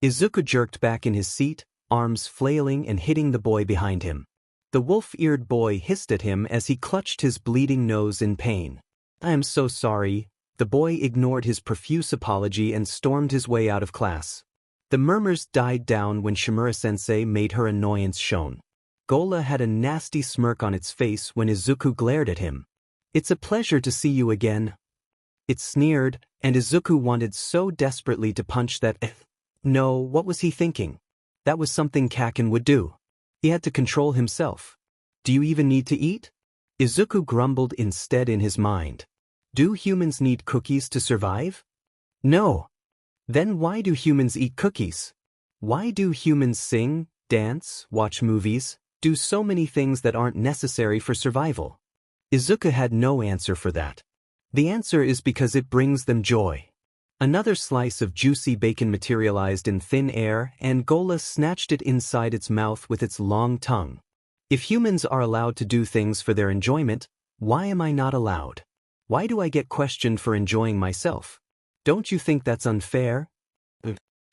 Izuku jerked back in his seat, arms flailing and hitting the boy behind him. The wolf-eared boy hissed at him as he clutched his bleeding nose in pain. "I am so sorry." The boy ignored his profuse apology and stormed his way out of class. The murmurs died down when Shimura-sensei made her annoyance shown. Gola had a nasty smirk on its face when Izuku glared at him. "It's a pleasure to see you again." It sneered, and Izuku wanted so desperately to punch that. No, what was he thinking? That was something Kacchan would do. He had to control himself. "Do you even need to eat?" Izuku grumbled instead in his mind. Do humans need cookies to survive? No. Then why do humans eat cookies? Why do humans sing, dance, watch movies, do so many things that aren't necessary for survival? Izuku had no answer for that. The answer is because it brings them joy. Another slice of juicy bacon materialized in thin air, and Gola snatched it inside its mouth with its long tongue. If humans are allowed to do things for their enjoyment, why am I not allowed? Why do I get questioned for enjoying myself? Don't you think that's unfair?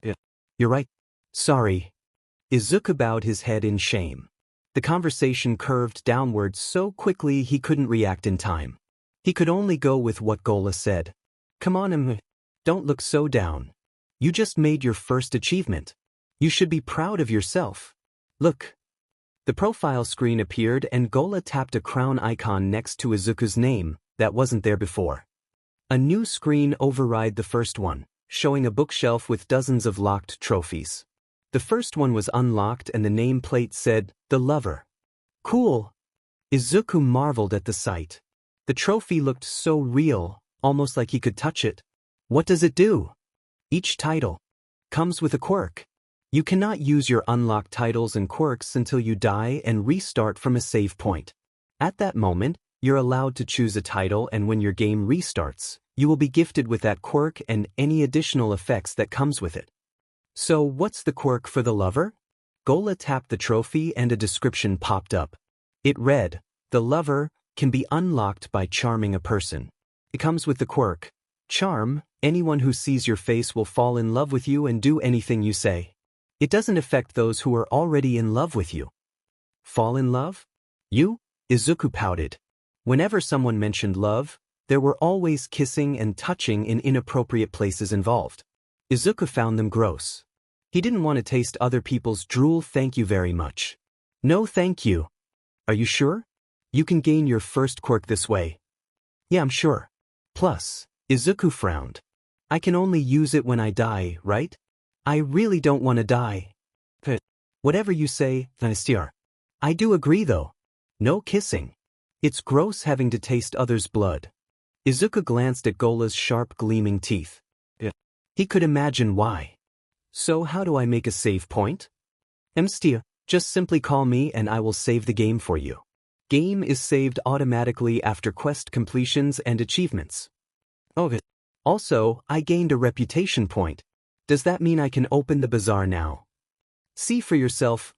Yeah. You're right. Sorry. Izuku bowed his head in shame. The conversation curved downwards so quickly he couldn't react in time. He could only go with what Gola said. Come on, don't look so down. You just made your first achievement. You should be proud of yourself. Look. The profile screen appeared and Gola tapped a crown icon next to Izuku's name that wasn't there before. A new screen override the first one, showing a bookshelf with dozens of locked trophies. The first one was unlocked and the nameplate said, The Lover. Cool. Izuku marveled at the sight. The trophy looked so real, almost like he could touch it. What does it do? Each title comes with a quirk. You cannot use your unlocked titles and quirks until you die and restart from a save point. At that moment, you're allowed to choose a title, and when your game restarts, you will be gifted with that quirk and any additional effects that comes with it. So what's the quirk for the lover? Gola tapped the trophy and a description popped up. It read, The Lover can be unlocked by charming a person. It comes with the quirk. Charm, anyone who sees your face will fall in love with you and do anything you say. It doesn't affect those who are already in love with you. Fall in love? You? Izuku pouted. Whenever someone mentioned love, there were always kissing and touching in inappropriate places involved. Izuku found them gross. He didn't want to taste other people's drool. Thank you very much. No thank you. Are you sure? You can gain your first quirk this way. Yeah, I'm sure. Plus, Izuku frowned. I can only use it when I die, right? I really don't want to die. Whatever you say, Vanestiar. I do agree though. No kissing. It's gross having to taste others' blood. Izuku glanced at Gola's sharp gleaming teeth. He could imagine why. So how do I make a save point? Mstia, just simply call me and I will save the game for you. Game is saved automatically after quest completions and achievements. Also, I gained a reputation point. Does that mean I can open the bazaar now? See for yourself.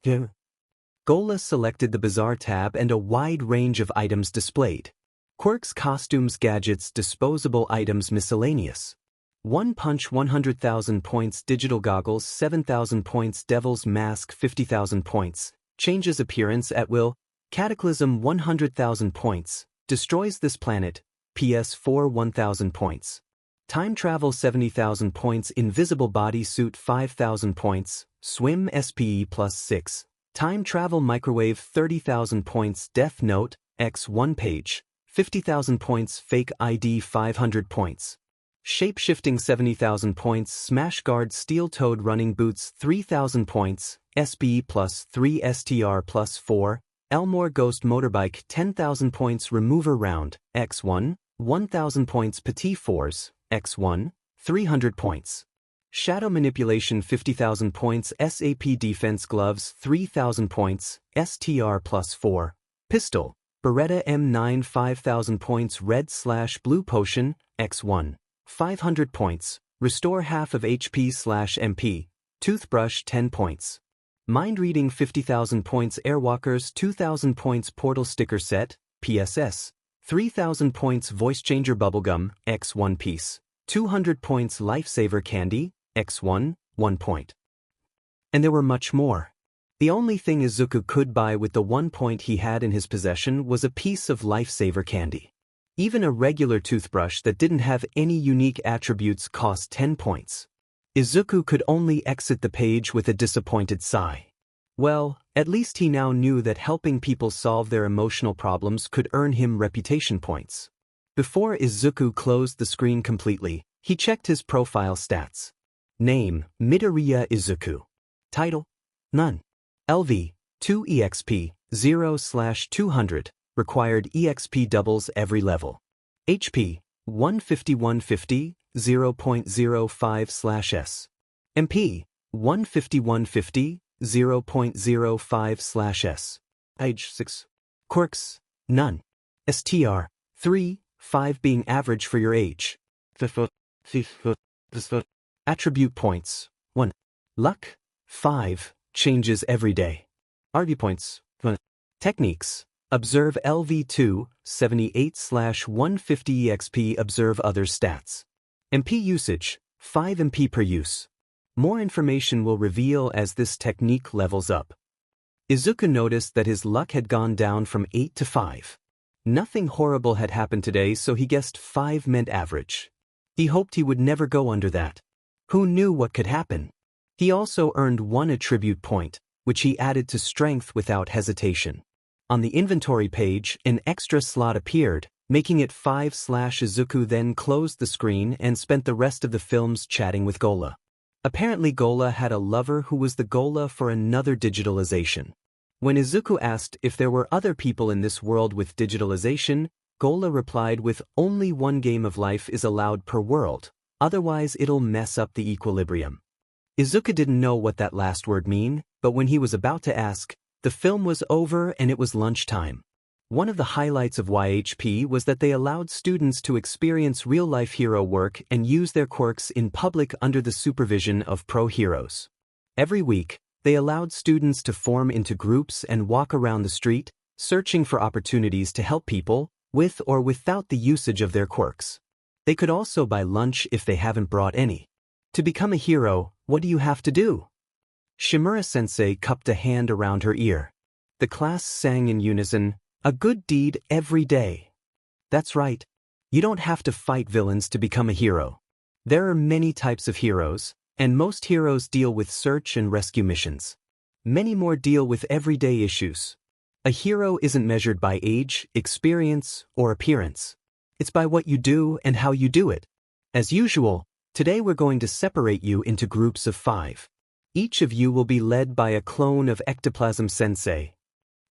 Gola selected the bazaar tab and a wide range of items displayed. Quirks, costumes, gadgets, disposable items, miscellaneous. One Punch 100,000 points, digital goggles 7,000 points, devil's mask 50,000 points, changes appearance at will, cataclysm 100,000 points, destroys this planet, PS4 1,000 points. Time travel 70,000 points, invisible body suit 5,000 points, swim SPE +6, time travel microwave 30,000 points, death note, X1 page, 50,000 points, fake ID 500 points. Shape-shifting 70,000 points, smash guard steel-toed running boots 3,000 points, SPE +3 STR +4, Elmore ghost motorbike 10,000 points, remover round, X1, 1,000 points, petit fours, X1, 300 points. Shadow manipulation 50,000 points, SAP defense gloves 3,000 points, STR +4, pistol, Beretta M9 5,000 points, red/blue potion, X1, 500 points, restore half of HP/MP, toothbrush 10 points. Mind reading 50,000 points, airwalkers 2,000 points, portal sticker set, PSS, 3,000 points, voice changer bubblegum, X1 piece, 200 points, lifesaver candy, X1, 1 point. And there were much more. The only thing Izuku could buy with the 1 point he had in his possession was a piece of lifesaver candy. Even a regular toothbrush that didn't have any unique attributes cost 10 points. Izuku could only exit the page with a disappointed sigh. Well, at least he now knew that helping people solve their emotional problems could earn him reputation points. Before Izuku closed the screen completely, he checked his profile stats. Name, Midoriya Izuku. Title, None. LV, 2 EXP, 0/200, required EXP doubles every level. HP, 150/150, 0.05/S. MP, 150/150, 0.05/S. Age 6. Quirks, none. STR, 3, 5 being average for your age. Attribute points, 1. Luck, 5, changes every day. RV points, 1. Techniques, Observe LV2, 78/150 EXP. Observe other stats. MP usage, 5 MP per use. More information will reveal as this technique levels up. Izuku noticed that his luck had gone down from 8 to 5. Nothing horrible had happened today, so he guessed 5 meant average. He hoped he would never go under that. Who knew what could happen? He also earned 1 attribute point, which he added to strength without hesitation. On the inventory page, an extra slot appeared, making it 5. Izuku then closed the screen and spent the rest of the films chatting with Gola. Apparently Gola had a lover who was the Gola for another digitalization. When Izuku asked if there were other people in this world with digitalization, Gola replied with only 1 game of life is allowed per world, otherwise it'll mess up the equilibrium. Izuku didn't know what that last word mean, but when he was about to ask, the film was over and it was lunchtime. One of the highlights of YHP was that they allowed students to experience real-life hero work and use their quirks in public under the supervision of pro heroes. Every week, they allowed students to form into groups and walk around the street, searching for opportunities to help people, with or without the usage of their quirks. They could also buy lunch if they haven't brought any. To become a hero, what do you have to do? Shimura-sensei cupped a hand around her ear. The class sang in unison, "A good deed every day." That's right. You don't have to fight villains to become a hero. There are many types of heroes, and most heroes deal with search and rescue missions. Many more deal with everyday issues. A hero isn't measured by age, experience, or appearance. It's by what you do and how you do it. As usual, today we're going to separate you into groups of 5. Each of you will be led by a clone of Ectoplasm Sensei.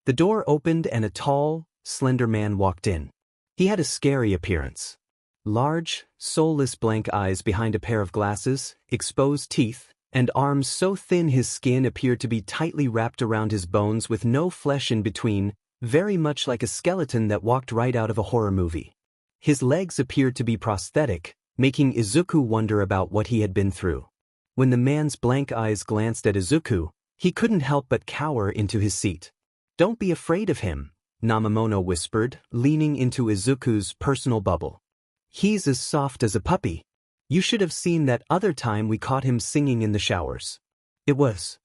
The door opened and a tall, slender man walked in. He had a scary appearance. Large, soulless blank eyes behind a pair of glasses, exposed teeth, and arms so thin his skin appeared to be tightly wrapped around his bones with no flesh in between, very much like a skeleton that walked right out of a horror movie. His legs appeared to be prosthetic, making Izuku wonder about what he had been through. When the man's blank eyes glanced at Izuku, he couldn't help but cower into his seat. "Don't be afraid of him," Namamono whispered, leaning into Izuku's personal bubble. "He's as soft as a puppy. You should have seen that other time we caught him singing in the showers. It was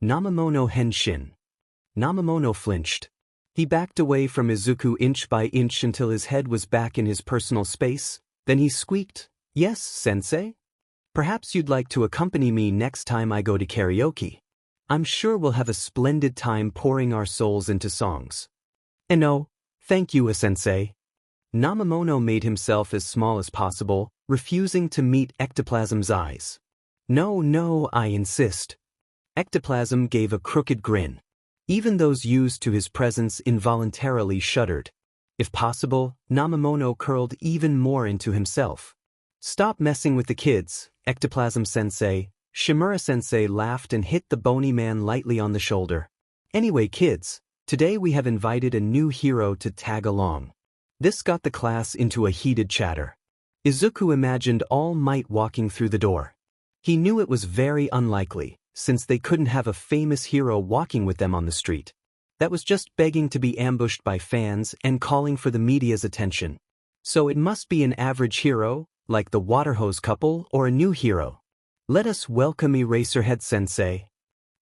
Namamono Henshin." Namamono flinched. He backed away from Izuku inch by inch until his head was back in his personal space, then he squeaked, "Yes, sensei? Perhaps you'd like to accompany me next time I go to karaoke. I'm sure we'll have a splendid time pouring our souls into songs." "No, thank you, sensei." Namamono made himself as small as possible, refusing to meet Ectoplasm's eyes. No, I insist." Ectoplasm gave a crooked grin. Even those used to his presence involuntarily shuddered. If possible, Namamono curled even more into himself. "Stop messing with the kids, Ectoplasm-sensei." Shimura-sensei laughed and hit the bony man lightly on the shoulder. "Anyway, kids, today we have invited a new hero to tag along." This got the class into a heated chatter. Izuku imagined All Might walking through the door. He knew it was very unlikely, since they couldn't have a famous hero walking with them on the street. That was just begging to be ambushed by fans and calling for the media's attention. So it must be an average hero, like the Waterhose couple, or a new hero. "Let us welcome Eraserhead-sensei."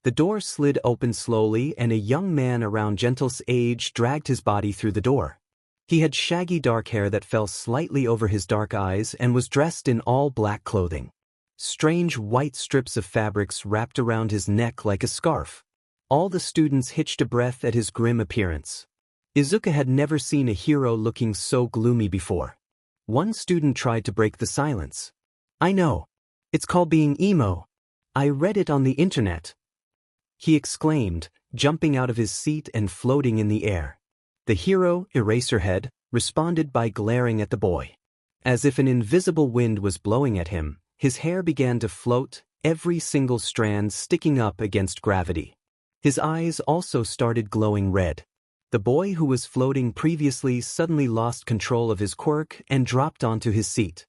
The door slid open slowly and a young man around Gentle's age dragged his body through the door. He had shaggy dark hair that fell slightly over his dark eyes and was dressed in all black clothing. Strange white strips of fabrics wrapped around his neck like a scarf. All the students hitched a breath at his grim appearance. Izuku had never seen a hero looking so gloomy before. One student tried to break the silence. "I know. It's called being emo. I read it on the internet," he exclaimed, jumping out of his seat and floating in the air. The hero, Eraserhead, responded by glaring at the boy. As if an invisible wind was blowing at him, his hair began to float, every single strand sticking up against gravity. His eyes also started glowing red. The boy who was floating previously suddenly lost control of his quirk and dropped onto his seat.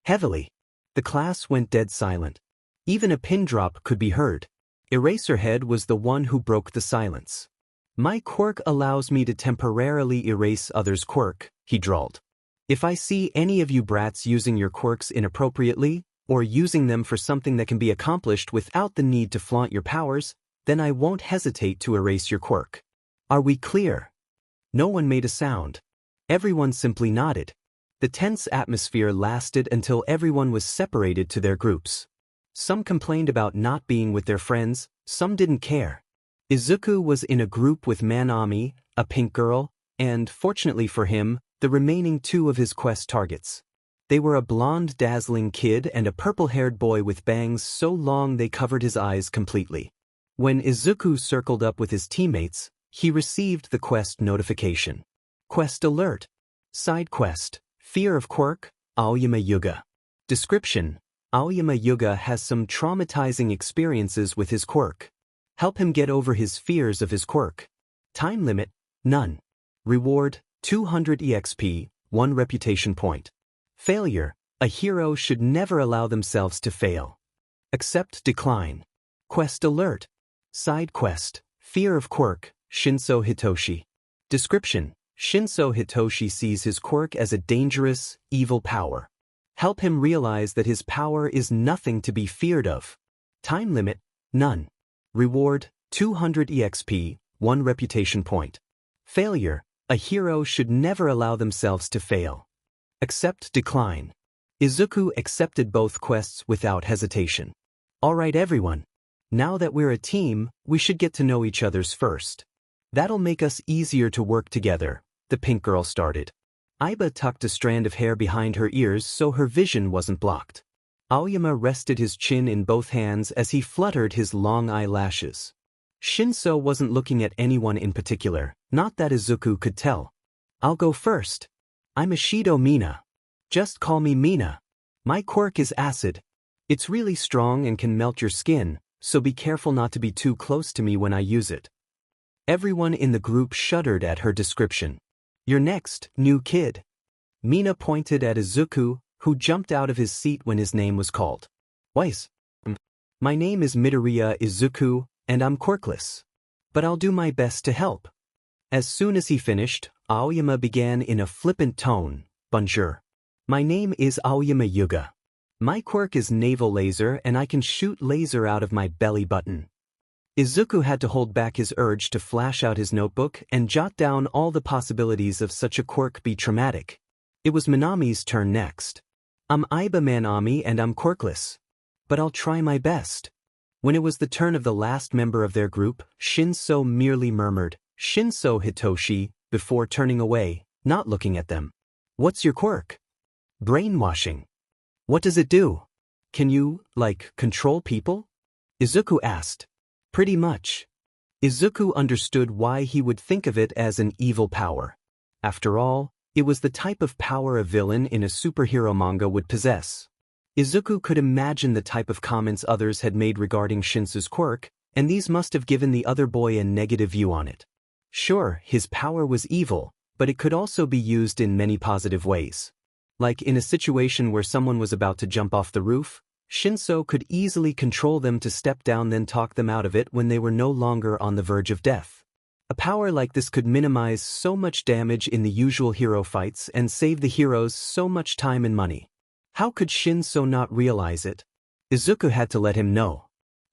Heavily. The class went dead silent. Even a pin drop could be heard. Eraserhead was the one who broke the silence. My quirk allows me to temporarily erase others' quirk, he drawled. If I see any of you brats using your quirks inappropriately, or using them for something that can be accomplished without the need to flaunt your powers, then I won't hesitate to erase your quirk. Are we clear? No one made a sound. Everyone simply nodded. The tense atmosphere lasted until everyone was separated to their groups. Some complained about not being with their friends, some didn't care. Izuku was in a group with Manami, a pink girl, and, fortunately for him, the remaining two of his quest targets. They were a blonde dazzling kid and a purple-haired boy with bangs so long they covered his eyes completely. When Izuku circled up with his teammates, he received the quest notification. Quest alert. Side quest. Fear of Quirk, Aoyama Yuga. Description: Aoyama Yuga has some traumatizing experiences with his quirk. Help him get over his fears of his quirk. Time limit: none. Reward: 200 EXP, 1 reputation point. Failure: a hero should never allow themselves to fail. Accept decline. Quest alert. Side quest. Fear of Quirk, Shinso Hitoshi. Description: Shinso Hitoshi sees his quirk as a dangerous, evil power. Help him realize that his power is nothing to be feared of. Time limit: none. Reward: 200 EXP, 1 reputation point. Failure: a hero should never allow themselves to fail. Accept decline. Izuku accepted both quests without hesitation. Alright everyone. Now that we're a team, we should get to know each other's first. That'll make us easier to work together, the pink girl started. Aiba tucked a strand of hair behind her ears so her vision wasn't blocked. Aoyama rested his chin in both hands as he fluttered his long eyelashes. Shinso wasn't looking at anyone in particular, not that Izuku could tell. I'll go first. I'm Ishido Mina. Just call me Mina. My quirk is acid. It's really strong and can melt your skin, so be careful not to be too close to me when I use it. Everyone in the group shuddered at her description. You're next, new kid. Mina pointed at Izuku, who jumped out of his seat when his name was called. Weiss. My name is Midoriya Izuku, and I'm quirkless. But I'll do my best to help. As soon as he finished, Aoyama began in a flippant tone. Bonjour. My name is Aoyama Yuga. My quirk is naval laser and I can shoot laser out of my belly button. Izuku had to hold back his urge to flash out his notebook and jot down all the possibilities of such a quirk be traumatic. It was Manami's turn next. I'm Aiba Manami and I'm quirkless. But I'll try my best. When it was the turn of the last member of their group, Shinso merely murmured, Shinso Hitoshi, before turning away, not looking at them. What's your quirk? Brainwashing. What does it do? Can you, control people? Izuku asked. Pretty much. Izuku understood why he would think of it as an evil power. After all, it was the type of power a villain in a superhero manga would possess. Izuku could imagine the type of comments others had made regarding Shinso's quirk, and these must have given the other boy a negative view on it. Sure, his power was evil, but it could also be used in many positive ways. Like in a situation where someone was about to jump off the roof, Shinso could easily control them to step down then talk them out of it when they were no longer on the verge of death. A power like this could minimize so much damage in the usual hero fights and save the heroes so much time and money. How could Shinso not realize it? Izuku had to let him know.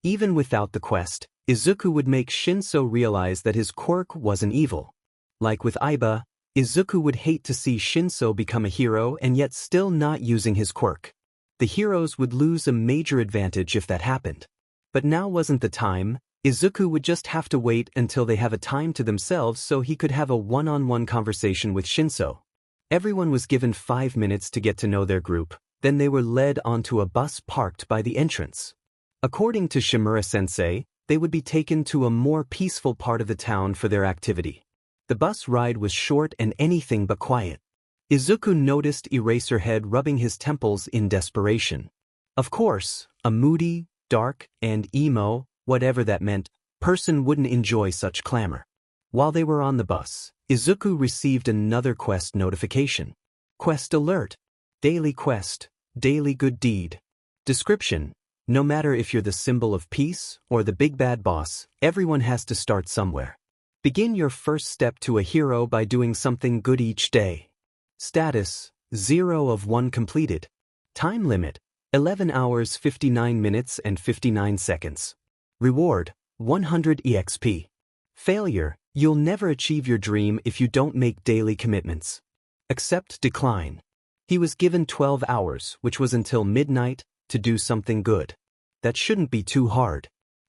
Even without the quest, Izuku would make Shinso realize that his quirk wasn't evil. Like with Aiba, Izuku would hate to see Shinso become a hero and yet still not using his quirk. The heroes would lose a major advantage if that happened. But now wasn't the time. Izuku would just have to wait until they have a time to themselves so he could have a one-on-one conversation with Shinso. Everyone was given 5 minutes to get to know their group, then they were led onto a bus parked by the entrance. According to Shimura-sensei, they would be taken to a more peaceful part of the town for their activity. The bus ride was short and anything but quiet. Izuku noticed Eraserhead rubbing his temples in desperation. Of course, a moody, dark, and emo, whatever that meant, person wouldn't enjoy such clamor. While they were on the bus, Izuku received another quest notification. Quest alert. Daily quest. Daily good deed. Description. No matter if you're the symbol of peace or the big bad boss, everyone has to start somewhere. Begin your first step to a hero by doing something good each day. Status, 0 of 1 completed. Time limit, 11 hours 59 minutes and 59 seconds. Reward, 100 EXP. Failure, you'll never achieve your dream if you don't make daily commitments. Accept decline. He was given 12 hours, which was until midnight, to do something good. That shouldn't be too hard.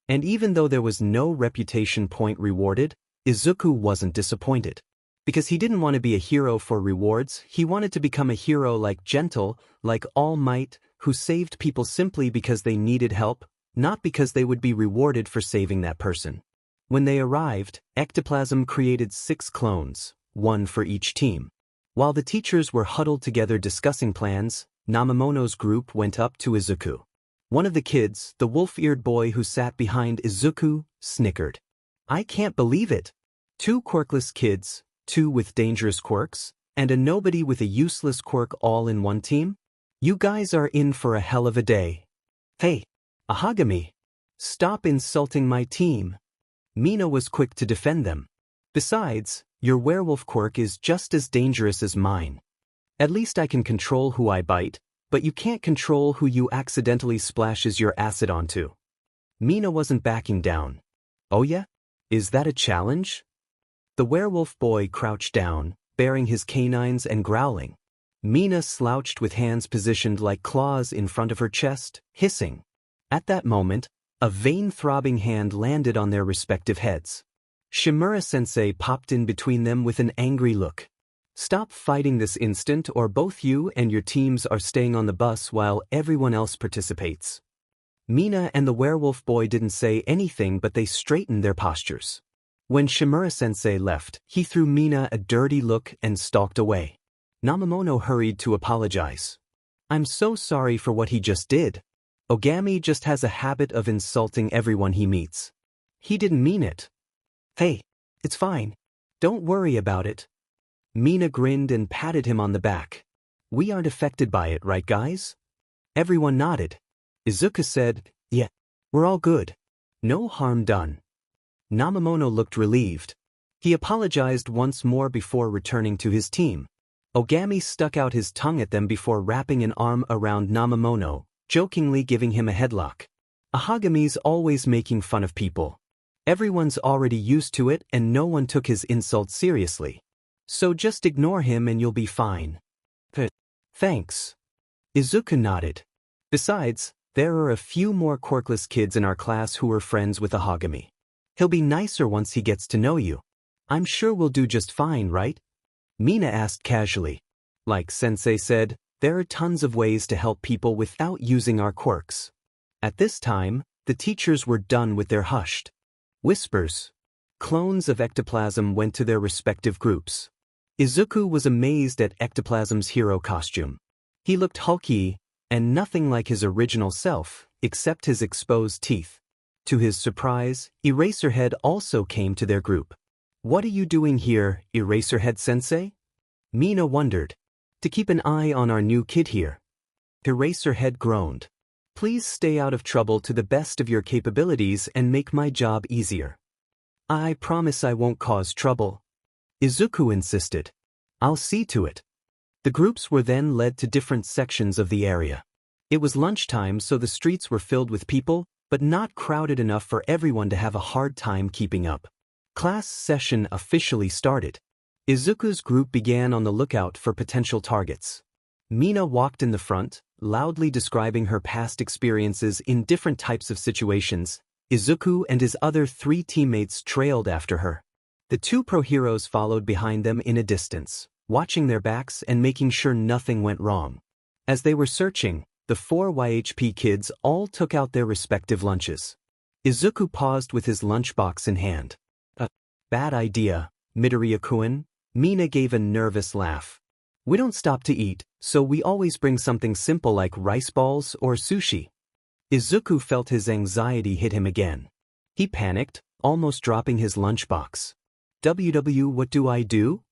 And even though there was no reputation point rewarded, Izuku wasn't disappointed. Because he didn't want to be a hero for rewards, he wanted to become a hero like Gentle, like All Might, who saved people simply because they needed help, not because they would be rewarded for saving that person. When they arrived, Ectoplasm created 6 clones, 1 for each team. While the teachers were huddled together discussing plans, Namamono's group went up to Izuku. One of the kids, the wolf-eared boy who sat behind Izuku, snickered. I can't believe it. 2 quirkless kids, 2 with dangerous quirks, and a nobody with a useless quirk all in one team? You guys are in for a hell of a day. Hey, Ahagami, stop insulting my team. Mina was quick to defend them. Besides, your werewolf quirk is just as dangerous as mine. At least I can control who I bite, but you can't control who you accidentally splashes your acid onto. Mina wasn't backing down. Oh yeah? Is that a challenge? The werewolf boy crouched down, baring his canines and growling. Mina slouched with hands positioned like claws in front of her chest, hissing. At that moment, a vein-throbbing hand landed on their respective heads. Shimura-sensei popped in between them with an angry look. Stop fighting this instant or both you and your teams are staying on the bus while everyone else participates. Mina and the werewolf boy didn't say anything but they straightened their postures. When Shimura-sensei left, he threw Mina a dirty look and stalked away. Namamono hurried to apologize. I'm so sorry for what he just did. Ogami just has a habit of insulting everyone he meets. He didn't mean it. Hey, it's fine. Don't worry about it. Mina grinned and patted him on the back. We aren't affected by it, right guys? Everyone nodded. Izuku said, yeah, we're all good. No harm done. Namamono looked relieved. He apologized once more before returning to his team. Ogami stuck out his tongue at them before wrapping an arm around Namamono, jokingly giving him a headlock. Ahagami's always making fun of people. Everyone's already used to it and no one took his insults seriously. So just ignore him and you'll be fine. Thanks. Izuku nodded. Besides, there are a few more quirkless kids in our class who are friends with Ahagami. He'll be nicer once he gets to know you. I'm sure we'll do just fine, right? Mina asked casually. Like Sensei said, there are tons of ways to help people without using our quirks. At this time, the teachers were done with their hushed whispers. Clones of Ectoplasm went to their respective groups. Izuku was amazed at Ectoplasm's hero costume. He looked hulky and nothing like his original self, except his exposed teeth. To his surprise, Eraserhead also came to their group. What are you doing here, Eraserhead-sensei? Mina wondered. To keep an eye on our new kid here. Eraserhead groaned. Please stay out of trouble to the best of your capabilities and make my job easier. I promise I won't cause trouble. Izuku insisted. I'll see to it. The groups were then led to different sections of the area. It was lunchtime, so the streets were filled with people, but not crowded enough for everyone to have a hard time keeping up. Class session officially started. Izuku's group began on the lookout for potential targets. Mina walked in the front, loudly describing her past experiences in different types of situations. Izuku and his other 3 teammates trailed after her. The 2 pro heroes followed behind them in a distance, watching their backs and making sure nothing went wrong. As they were searching, the 4 YHP kids all took out their respective lunches. Izuku paused with his lunchbox in hand. Bad idea, Midoriya-kun. Mina gave a nervous laugh. We don't stop to eat, so we always bring something simple like rice balls or sushi. Izuku felt his anxiety hit him again. He panicked, almost dropping his lunchbox. What do I do?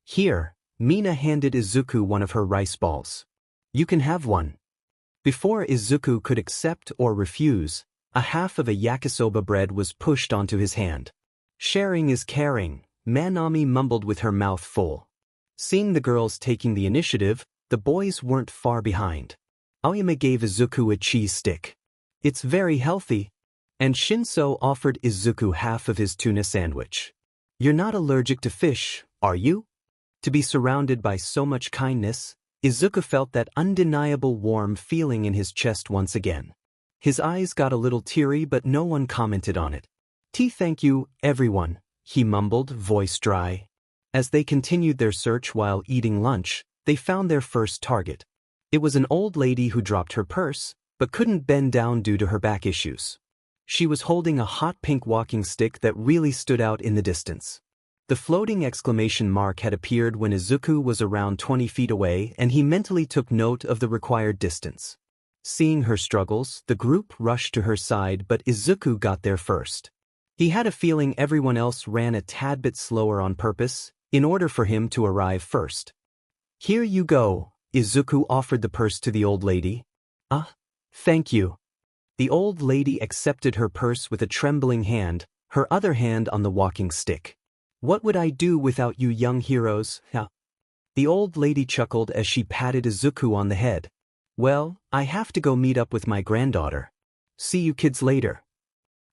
Here, Mina handed Izuku one of her rice balls. You can have one. Before Izuku could accept or refuse, a half of a yakisoba bread was pushed onto his hand. Sharing is caring, Manami mumbled with her mouth full. Seeing the girls taking the initiative, the boys weren't far behind. Aoyama gave Izuku a cheese stick. It's very healthy. And Shinso offered Izuku half of his tuna sandwich. You're not allergic to fish, are you? To be surrounded by so much kindness, Izuku felt that undeniable warm feeling in his chest once again. His eyes got a little teary, but no one commented on it. Thank you, everyone, he mumbled, voice dry. As they continued their search while eating lunch, they found their first target. It was an old lady who dropped her purse, but couldn't bend down due to her back issues. She was holding a hot pink walking stick that really stood out in the distance. The floating exclamation mark had appeared when Izuku was around 20 feet away, and he mentally took note of the required distance. Seeing her struggles, the group rushed to her side, but Izuku got there first. He had a feeling everyone else ran a tad bit slower on purpose, in order for him to arrive first. Here you go, Izuku offered the purse to the old lady. Thank you. The old lady accepted her purse with a trembling hand, her other hand on the walking stick. What would I do without you young heroes, huh? The old lady chuckled as she patted Izuku on the head. Well, I have to go meet up with my granddaughter. See you kids later.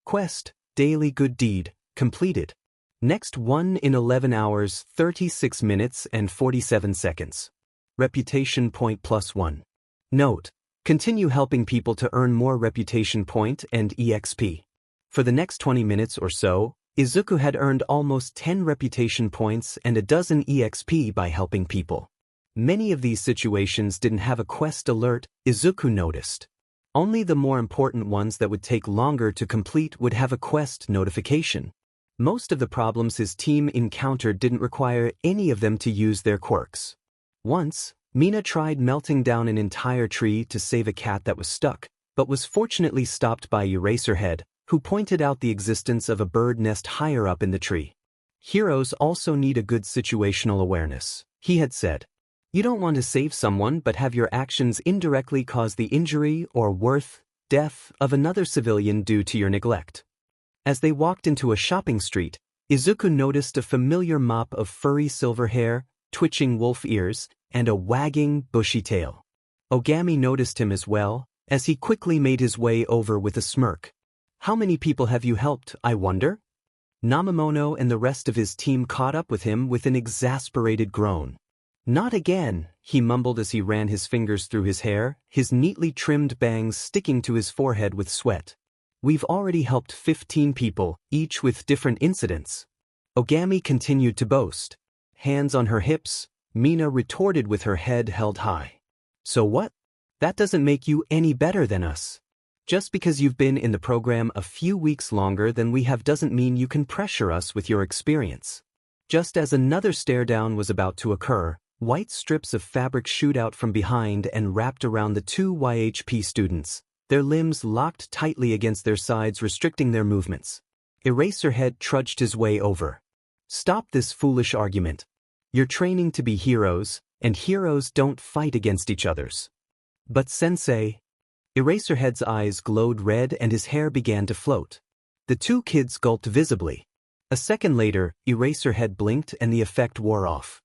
Quest, daily good deed, completed. Next 1 in 11 hours, 36 minutes and 47 seconds. Reputation point +1. Note: continue helping people to earn more reputation point and EXP. For the next 20 minutes or so, Izuku had earned almost 10 reputation points and a dozen EXP by helping people. Many of these situations didn't have a quest alert, Izuku noticed. Only the more important ones that would take longer to complete would have a quest notification. Most of the problems his team encountered didn't require any of them to use their quirks. Once, Mina tried melting down an entire tree to save a cat that was stuck, but was fortunately stopped by Eraserhead, who pointed out the existence of a bird nest higher up in the tree. Heroes also need a good situational awareness, he had said. You don't want to save someone but have your actions indirectly cause the injury or death of another civilian due to your neglect. As they walked into a shopping street, Izuku noticed a familiar mop of furry silver hair, twitching wolf ears, and a wagging, bushy tail. Ogami noticed him as well, as he quickly made his way over with a smirk. How many people have you helped, I wonder? Namamono and the rest of his team caught up with him with an exasperated groan. Not again, he mumbled as he ran his fingers through his hair, his neatly trimmed bangs sticking to his forehead with sweat. We've already helped 15 people, each with different incidents. Ogami continued to boast. Hands on her hips, Mina retorted with her head held high. So what? That doesn't make you any better than us. Just because you've been in the program a few weeks longer than we have doesn't mean you can pressure us with your experience. Just as another stare-down was about to occur, white strips of fabric shoot out from behind and wrapped around the two YHP students, their limbs locked tightly against their sides, restricting their movements. Eraserhead trudged his way over. Stop this foolish argument. You're training to be heroes, and heroes don't fight against each others. But sensei... Eraserhead's eyes glowed red and his hair began to float. The two kids gulped visibly. A second later, Eraserhead blinked and the effect wore off.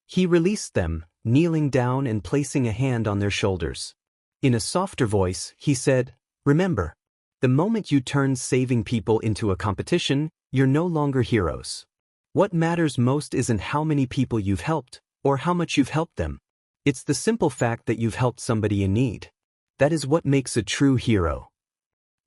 He released them, kneeling down and placing a hand on their shoulders. In a softer voice, he said, Remember, the moment you turn saving people into a competition, you're no longer heroes. What matters most isn't how many people you've helped, or how much you've helped them. It's the simple fact that you've helped somebody in need. That is what makes a true hero.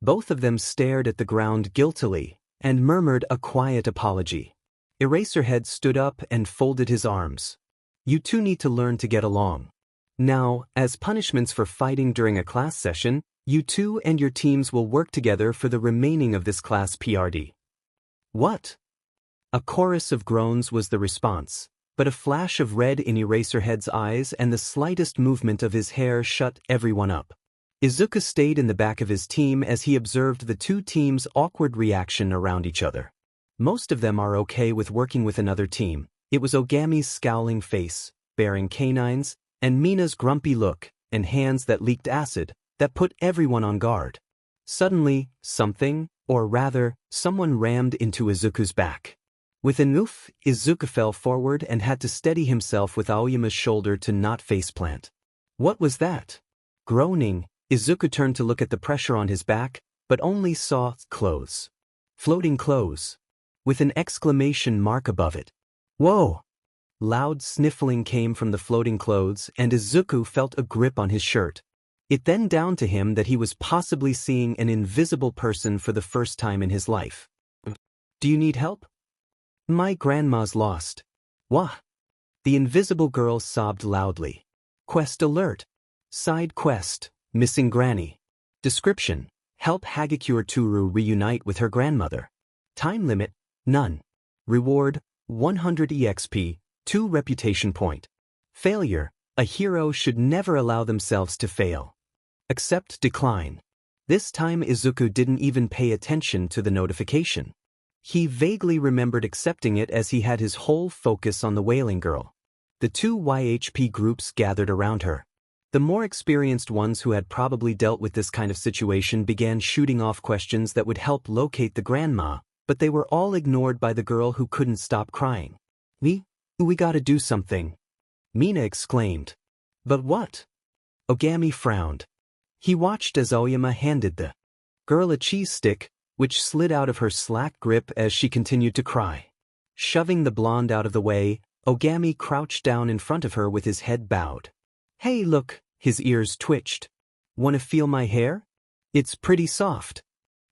Both of them stared at the ground guiltily, and murmured a quiet apology. Eraserhead stood up and folded his arms. You two need to learn to get along. Now, as punishments for fighting during a class session, you two and your teams will work together for the remaining of this class PRD. What? A chorus of groans was the response, but a flash of red in Eraserhead's eyes and the slightest movement of his hair shut everyone up. Izuku stayed in the back of his team as he observed the two teams' awkward reaction around each other. Most of them are okay with working with another team. It was Ogami's scowling face, bearing canines, and Mina's grumpy look, and hands that leaked acid, that put everyone on guard. Suddenly, something, or rather, someone rammed into Izuku's back. With an oof, Izuku fell forward and had to steady himself with Aoyama's shoulder to not faceplant. What was that? Groaning, Izuku turned to look at the pressure on his back, but only saw clothes. Floating clothes. With an exclamation mark above it. Whoa! Loud sniffling came from the floating clothes and Izuku felt a grip on his shirt. It then dawned to him that he was possibly seeing an invisible person for the first time in his life. Do you need help? My grandma's lost. Wah! The invisible girl sobbed loudly. Quest alert. Side quest, missing granny. Description, help Hagakure Toru reunite with her grandmother. Time limit, none. Reward, 100 EXP, 2 reputation point. Failure, a hero should never allow themselves to fail. Accept decline. This time Izuku didn't even pay attention to the notification. He vaguely remembered accepting it as he had his whole focus on the wailing girl. The 2 YHP groups gathered around her. The more experienced ones who had probably dealt with this kind of situation began shooting off questions that would help locate the grandma, but they were all ignored by the girl who couldn't stop crying. We gotta do something. Mina exclaimed. But what? Ogami frowned. He watched as Aoyama handed the girl a cheese stick, which slid out of her slack grip as she continued to cry. Shoving the blonde out of the way, Ogami crouched down in front of her with his head bowed. Hey look, his ears twitched. Wanna feel my hair? It's pretty soft.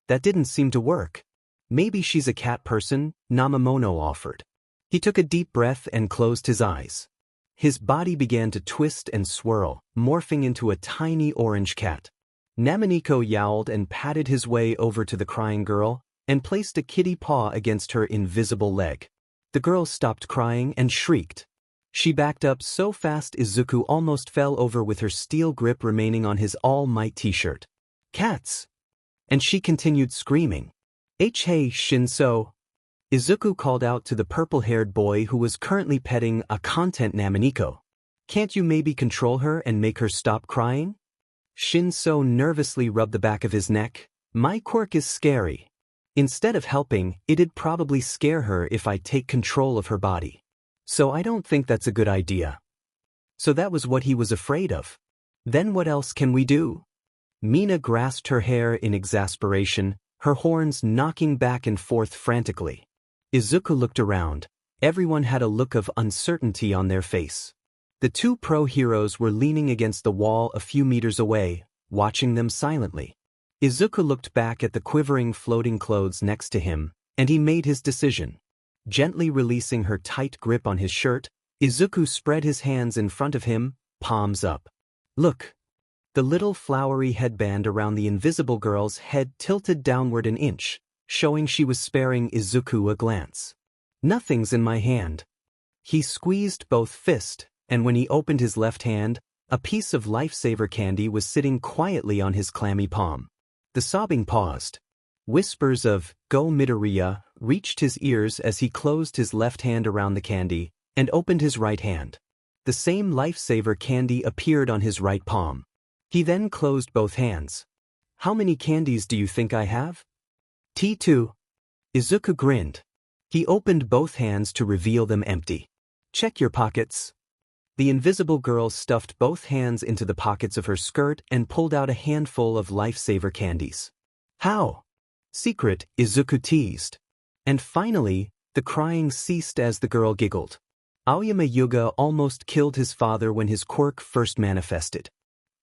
That didn't seem to work. Maybe she's a cat person, Namamono offered. He took a deep breath and closed his eyes. His body began to twist and swirl, morphing into a tiny orange cat. Namaniko yowled and patted his way over to the crying girl, and placed a kitty paw against her invisible leg. The girl stopped crying and shrieked. She backed up so fast Izuku almost fell over with her steel grip remaining on his All Might t-shirt. Cats! And she continued screaming. Hey Shinso! Izuku called out to the purple-haired boy who was currently petting a content Namaniko. Can't you maybe control her and make her stop crying? Shinso nervously rubbed the back of his neck. My quirk is scary. Instead of helping, it'd probably scare her if I take control of her body. So I don't think that's a good idea. So that was what he was afraid of. Then what else can we do? Mina grasped her hair in exasperation, her horns knocking back and forth frantically. Izuku looked around. Everyone had a look of uncertainty on their face. The 2 pro-heroes were leaning against the wall a few meters away, watching them silently. Izuku looked back at the quivering floating clothes next to him, and he made his decision. Gently releasing her tight grip on his shirt, Izuku spread his hands in front of him, palms up. Look! The little flowery headband around the invisible girl's head tilted downward an inch, showing she was sparing Izuku a glance. Nothing's in my hand. He squeezed both fists, and when he opened his left hand, a piece of lifesaver candy was sitting quietly on his clammy palm. The sobbing paused. Whispers of, Go Midoriya, reached his ears as he closed his left hand around the candy, and opened his right hand. The same lifesaver candy appeared on his right palm. He then closed both hands. How many candies do you think I have? T2. Izuku grinned. He opened both hands to reveal them empty. Check your pockets. The invisible girl stuffed both hands into the pockets of her skirt and pulled out a handful of lifesaver candies. How? Secret, Izuku teased. And finally, the crying ceased as the girl giggled. Aoyama Yuga almost killed his father when his quirk first manifested.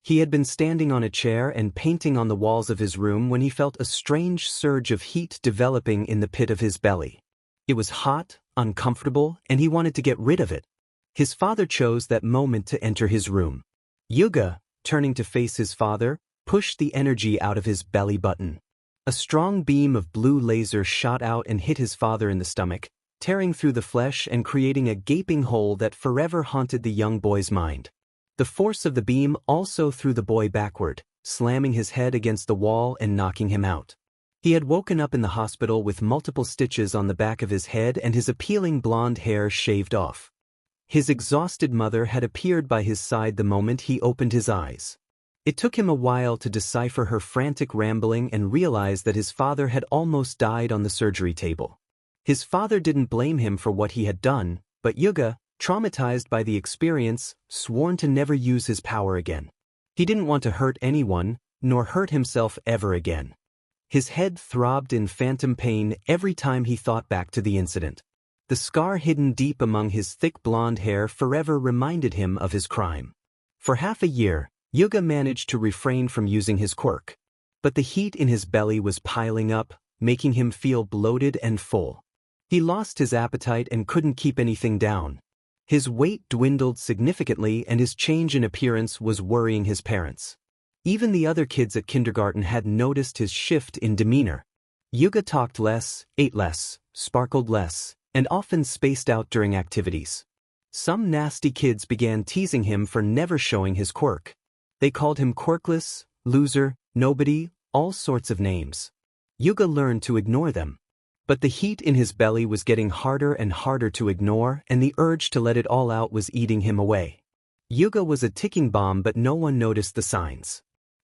He had been standing on a chair and painting on the walls of his room when he felt a strange surge of heat developing in the pit of his belly. It was hot, uncomfortable, and he wanted to get rid of it. His father chose that moment to enter his room. Yuga, turning to face his father, pushed the energy out of his belly button. A strong beam of blue laser shot out and hit his father in the stomach, tearing through the flesh and creating a gaping hole that forever haunted the young boy's mind. The force of the beam also threw the boy backward, slamming his head against the wall and knocking him out. He had woken up in the hospital with multiple stitches on the back of his head and his appealing blonde hair shaved off. His exhausted mother had appeared by his side the moment he opened his eyes. It took him a while to decipher her frantic rambling and realize that his father had almost died on the surgery table. His father didn't blame him for what he had done, but Yuga, traumatized by the experience, sworn to never use his power again. He didn't want to hurt anyone, nor hurt himself ever again. His head throbbed in phantom pain every time he thought back to the incident. The scar hidden deep among his thick blonde hair forever reminded him of his crime. For half a year, Yuga managed to refrain from using his quirk. But the heat in his belly was piling up, making him feel bloated and full. He lost his appetite and couldn't keep anything down. His weight dwindled significantly and his change in appearance was worrying his parents. Even the other kids at kindergarten had noticed his shift in demeanor. Yuga talked less, ate less, sparkled less, and often spaced out during activities. Some nasty kids began teasing him for never showing his quirk. They called him quirkless, loser, nobody, all sorts of names. Yuga learned to ignore them. But the heat in his belly was getting harder and harder to ignore, and the urge to let it all out was eating him away. Yuga was a ticking bomb, but no one noticed the signs.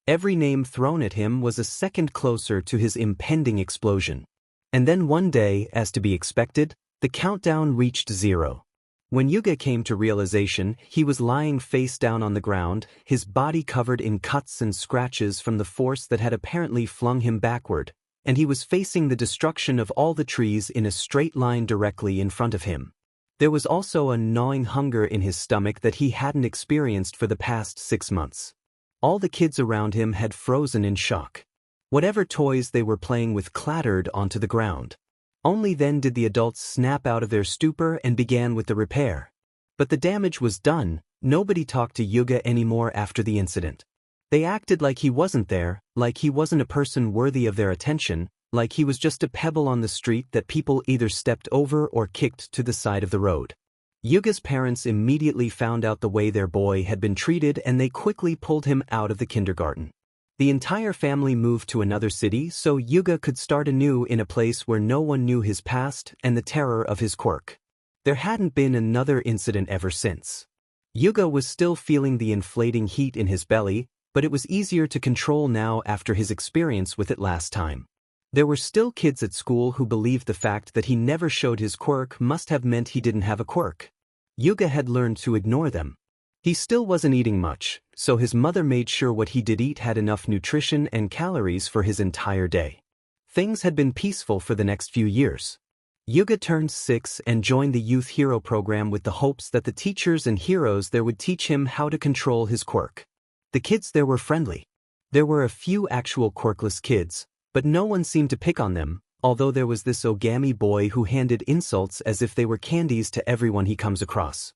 Every name thrown at him was a second closer to his impending explosion. And then one day, as to be expected, the countdown reached 0. When Yuga came to realization, he was lying face down on the ground, his body covered in cuts and scratches from the force that had apparently flung him backward, and he was facing the destruction of all the trees in a straight line directly in front of him. There was also a gnawing hunger in his stomach that he hadn't experienced for the past 6 months. All the kids around him had frozen in shock. Whatever toys they were playing with clattered onto the ground. Only then did the adults snap out of their stupor and began with the repair. But the damage was done. Nobody talked to Yuga anymore after the incident. They acted like he wasn't there, like he wasn't a person worthy of their attention, like he was just a pebble on the street that people either stepped over or kicked to the side of the road. Yuga's parents immediately found out the way their boy had been treated and they quickly pulled him out of the kindergarten. The entire family moved to another city so Yuga could start anew in a place where no one knew his past and the terror of his quirk. There hadn't been another incident ever since. Yuga was still feeling the inflating heat in his belly, but it was easier to control now after his experience with it last time. There were still kids at school who believed the fact that he never showed his quirk must have meant he didn't have a quirk. Yuga had learned to ignore them. He still wasn't eating much, so his mother made sure what he did eat had enough nutrition and calories for his entire day. Things had been peaceful for the next few years. Yuga turned 6 and joined the youth hero program with the hopes that the teachers and heroes there would teach him how to control his quirk. The kids there were friendly. There were a few actual quirkless kids, but no one seemed to pick on them, although there was this Ogami boy who handed insults as if they were candies to everyone he comes across.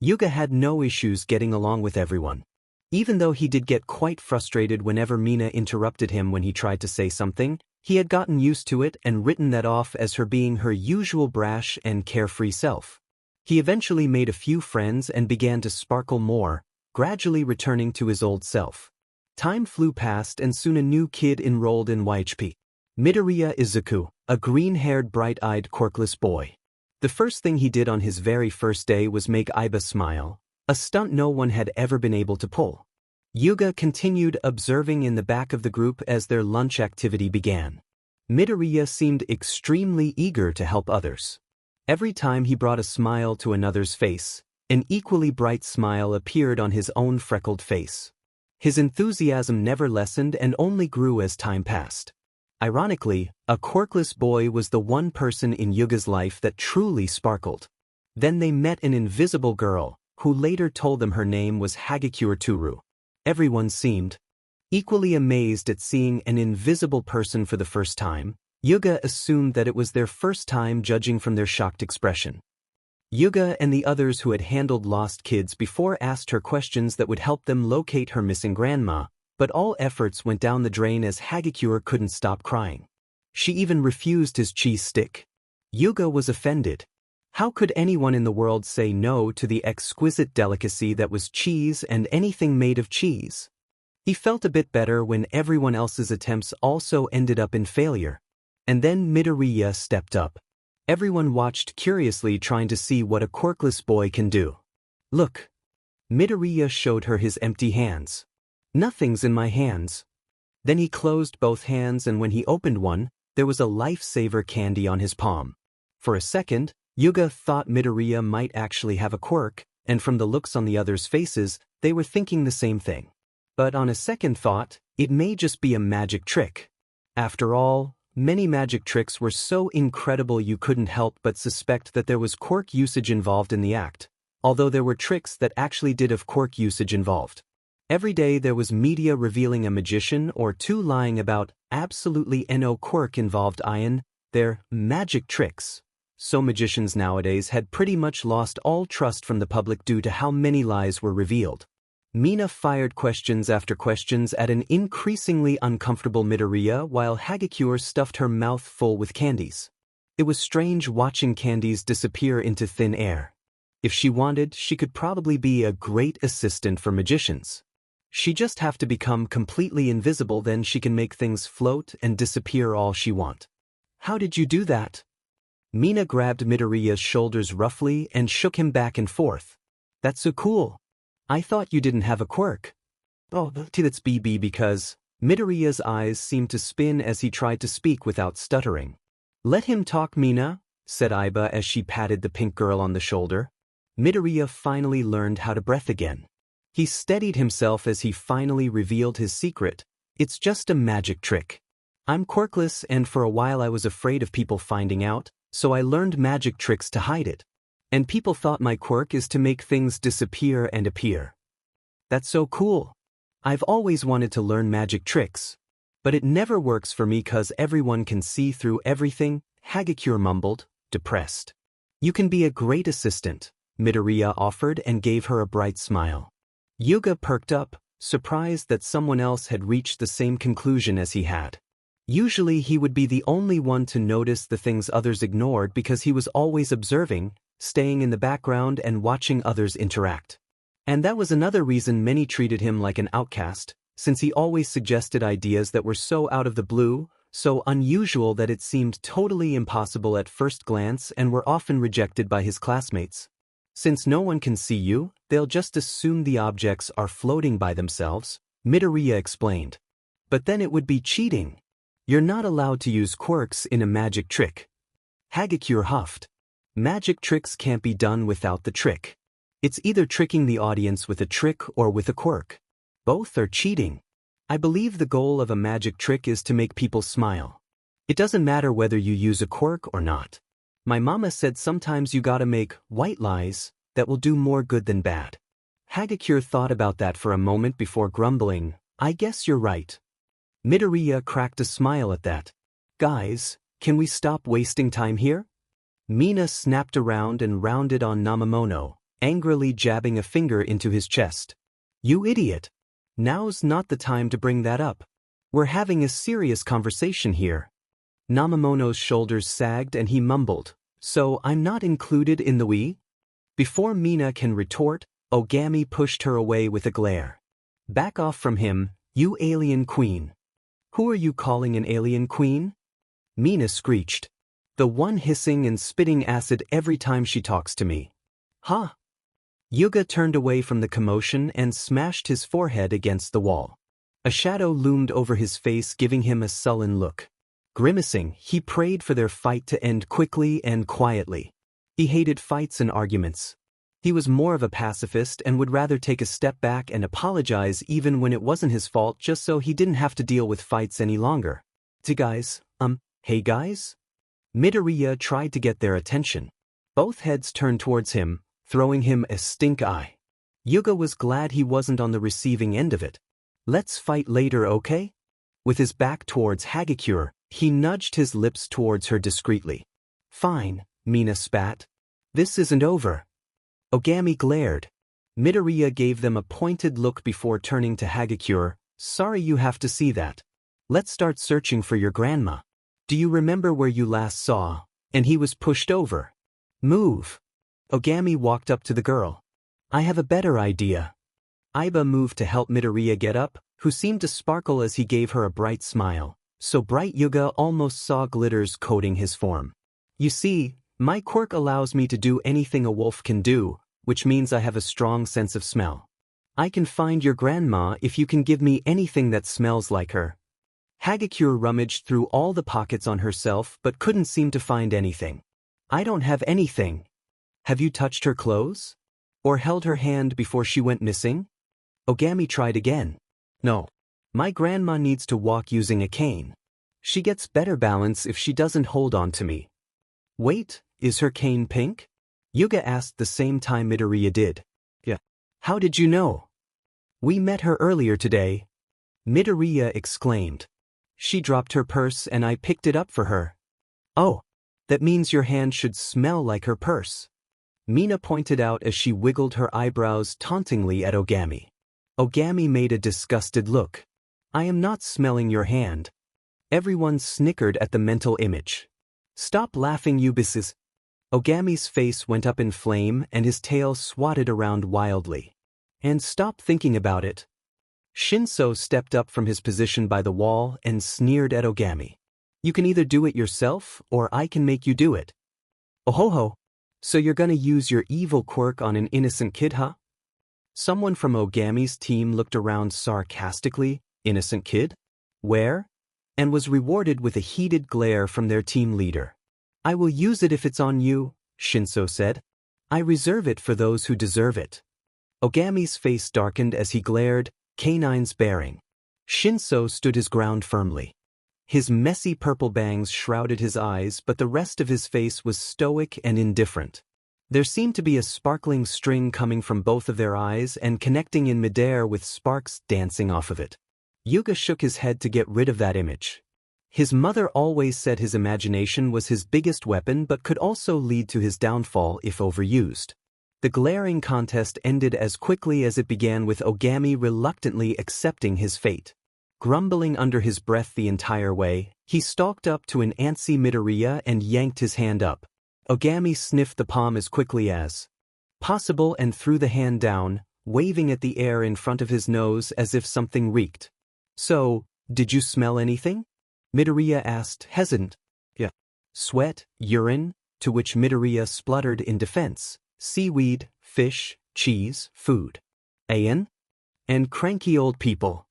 Yuga had no issues getting along with everyone. Even though he did get quite frustrated whenever Mina interrupted him when he tried to say something, he had gotten used to it and written that off as her being her usual brash and carefree self. He eventually made a few friends and began to sparkle more, gradually returning to his old self. Time flew past and soon a new kid enrolled in YHP. Midoriya Izuku, a green-haired bright-eyed quirkless boy. The first thing he did on his very first day was make Iba smile, a stunt no one had ever been able to pull. Yuga continued observing in the back of the group as their lunch activity began. Midoriya seemed extremely eager to help others. Every time he brought a smile to another's face, an equally bright smile appeared on his own freckled face. His enthusiasm never lessened and only grew as time passed. Ironically, a quirkless boy was the one person in Yuga's life that truly sparkled. Then they met an invisible girl, who later told them her name was Hagakure Toru. Everyone seemed equally amazed at seeing an invisible person for the first time. Yuga assumed that it was their first time judging from their shocked expression. Yuga and the others who had handled lost kids before asked her questions that would help them locate her missing grandma, but all efforts went down the drain as Hagakure couldn't stop crying. She even refused his cheese stick. Yuga was offended. How could anyone in the world say no to the exquisite delicacy that was cheese and anything made of cheese? He felt a bit better when everyone else's attempts also ended up in failure. And then Midoriya stepped up. Everyone watched curiously, trying to see what a quirkless boy can do. Look. Midoriya showed her his empty hands. Nothing's in my hands. Then he closed both hands, and when he opened one, there was a lifesaver candy on his palm. For a second, Yuga thought Midoriya might actually have a quirk, and from the looks on the others' faces, they were thinking the same thing. But on a second thought, it may just be a magic trick. After all, many magic tricks were so incredible you couldn't help but suspect that there was quirk usage involved in the act, although there were tricks that actually did have quirk usage involved. Every day there was media revealing a magician or two lying about absolutely no quirk involved in their magic tricks. So magicians nowadays had pretty much lost all trust from the public due to how many lies were revealed. Mina fired questions after questions at an increasingly uncomfortable Midoriya while Hagakure stuffed her mouth full with candies. It was strange watching candies disappear into thin air. If she wanted, she could probably be a great assistant for magicians. She just have to become completely invisible, then she can make things float and disappear all she want. How did you do that? Mina grabbed Midoriya's shoulders roughly and shook him back and forth. That's so cool. I thought you didn't have a quirk. Oh, that's BB because Midoriya's eyes seemed to spin as he tried to speak without stuttering. Let him talk, Mina, said Iba as she patted the pink girl on the shoulder. Midoriya finally learned how to breathe again. He steadied himself as he finally revealed his secret. It's just a magic trick. I'm quirkless, and for a while I was afraid of people finding out, so I learned magic tricks to hide it. And people thought my quirk is to make things disappear and appear. That's so cool. I've always wanted to learn magic tricks. But it never works for me cause everyone can see through everything, Hagakure mumbled, depressed. You can be a great assistant, Midoriya offered and gave her a bright smile. Yuga perked up, surprised that someone else had reached the same conclusion as he had. Usually he would be the only one to notice the things others ignored because he was always observing, staying in the background and watching others interact. And that was another reason many treated him like an outcast, since he always suggested ideas that were so out of the blue, so unusual that it seemed totally impossible at first glance and were often rejected by his classmates. Since no one can see you, they'll just assume the objects are floating by themselves, Midoriya explained. But then it would be cheating. You're not allowed to use quirks in a magic trick. Hagakure huffed. Magic tricks can't be done without the trick. It's either tricking the audience with a trick or with a quirk. Both are cheating. I believe the goal of a magic trick is to make people smile. It doesn't matter whether you use a quirk or not. My mama said sometimes you gotta make white lies that will do more good than bad. Hagakure thought about that for a moment before grumbling, I guess you're right. Midoriya cracked a smile at that. Guys, can we stop wasting time here? Mina snapped around and rounded on Namamono, angrily jabbing a finger into his chest. You idiot! Now's not the time to bring that up. We're having a serious conversation here. Namamono's shoulders sagged and he mumbled, so I'm not included in the we? Before Mina can retort, Ogami pushed her away with a glare. Back off from him, you alien queen. Who are you calling an alien queen? Mina screeched. The one hissing and spitting acid every time she talks to me. Huh? Yuga turned away from the commotion and smashed his forehead against the wall. A shadow loomed over his face, giving him a sullen look. Grimacing, he prayed for their fight to end quickly and quietly. He hated fights and arguments. He was more of a pacifist and would rather take a step back and apologize even when it wasn't his fault, just so he didn't have to deal with fights any longer. Hey guys? Midoriya tried to get their attention. Both heads turned towards him, throwing him a stink eye. Yuga was glad he wasn't on the receiving end of it. Let's fight later, okay? With his back towards Hagakure, he nudged his lips towards her discreetly. Fine, Mina spat. This isn't over. Ogami glared. Midoriya gave them a pointed look before turning to Hagakure. Sorry you have to see that. Let's start searching for your grandma. Do you remember where you last saw? And he was pushed over. Move. Ogami walked up to the girl. I have a better idea. Iba moved to help Midoriya get up, who seemed to sparkle as he gave her a bright smile. So bright Yuga almost saw glitters coating his form. You see, my quirk allows me to do anything a wolf can do, which means I have a strong sense of smell. I can find your grandma if you can give me anything that smells like her. Hagakure rummaged through all the pockets on herself but couldn't seem to find anything. I don't have anything. Have you touched her clothes? Or held her hand before she went missing? Ogami tried again. No. My grandma needs to walk using a cane. She gets better balance if she doesn't hold on to me. Wait, is her cane pink? Yuga asked the same time Midoriya did. Yeah. How did you know? We met her earlier today. Midoriya exclaimed. She dropped her purse and I picked it up for her. Oh, that means your hand should smell like her purse. Mina pointed out as she wiggled her eyebrows tauntingly at Ogami. Ogami made a disgusted look. I am not smelling your hand. Everyone snickered at the mental image. Stop laughing, you bisses. Ogami's face went up in flame and his tail swatted around wildly. And stop thinking about it. Shinso stepped up from his position by the wall and sneered at Ogami. You can either do it yourself or I can make you do it. Oh ho ho. So you're gonna use your evil quirk on an innocent kid, huh? Someone from Ogami's team looked around sarcastically. Innocent kid? Where? And was rewarded with a heated glare from their team leader. I will use it if it's on you, Shinso said. I reserve it for those who deserve it. Ogami's face darkened as he glared, canines baring. Shinso stood his ground firmly. His messy purple bangs shrouded his eyes, but the rest of his face was stoic and indifferent. There seemed to be a sparkling string coming from both of their eyes and connecting in midair with sparks dancing off of it. Yuga shook his head to get rid of that image. His mother always said his imagination was his biggest weapon but could also lead to his downfall if overused. The glaring contest ended as quickly as it began with Ogami reluctantly accepting his fate. Grumbling under his breath the entire way, he stalked up to an antsy Midoriya and yanked his hand up. Ogami sniffed the palm as quickly as possible and threw the hand down, waving at the air in front of his nose as if something reeked. So, did you smell anything? Midoriya asked, hesitant. Yeah. Sweat, urine, to which Midoriya spluttered in defense. Seaweed, fish, cheese, food. Ayan? And cranky old people.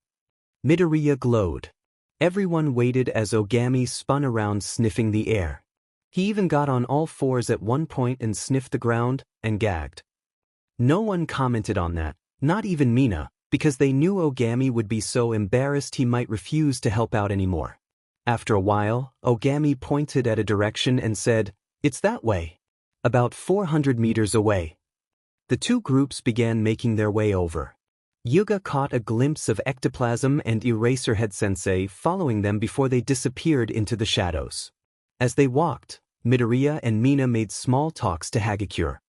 Midoriya glowed. Everyone waited as Ogami spun around sniffing the air. He even got on all fours at one point and sniffed the ground, and gagged. No one commented on that, not even Mina, because they knew Ogami would be so embarrassed he might refuse to help out anymore. After a while, Ogami pointed at a direction and said, "It's that way." About 400 meters away. The two groups began making their way over. Yuga caught a glimpse of Ectoplasm and Eraserhead Sensei following them before they disappeared into the shadows. As they walked, Midoriya and Mina made small talks to Hagakure.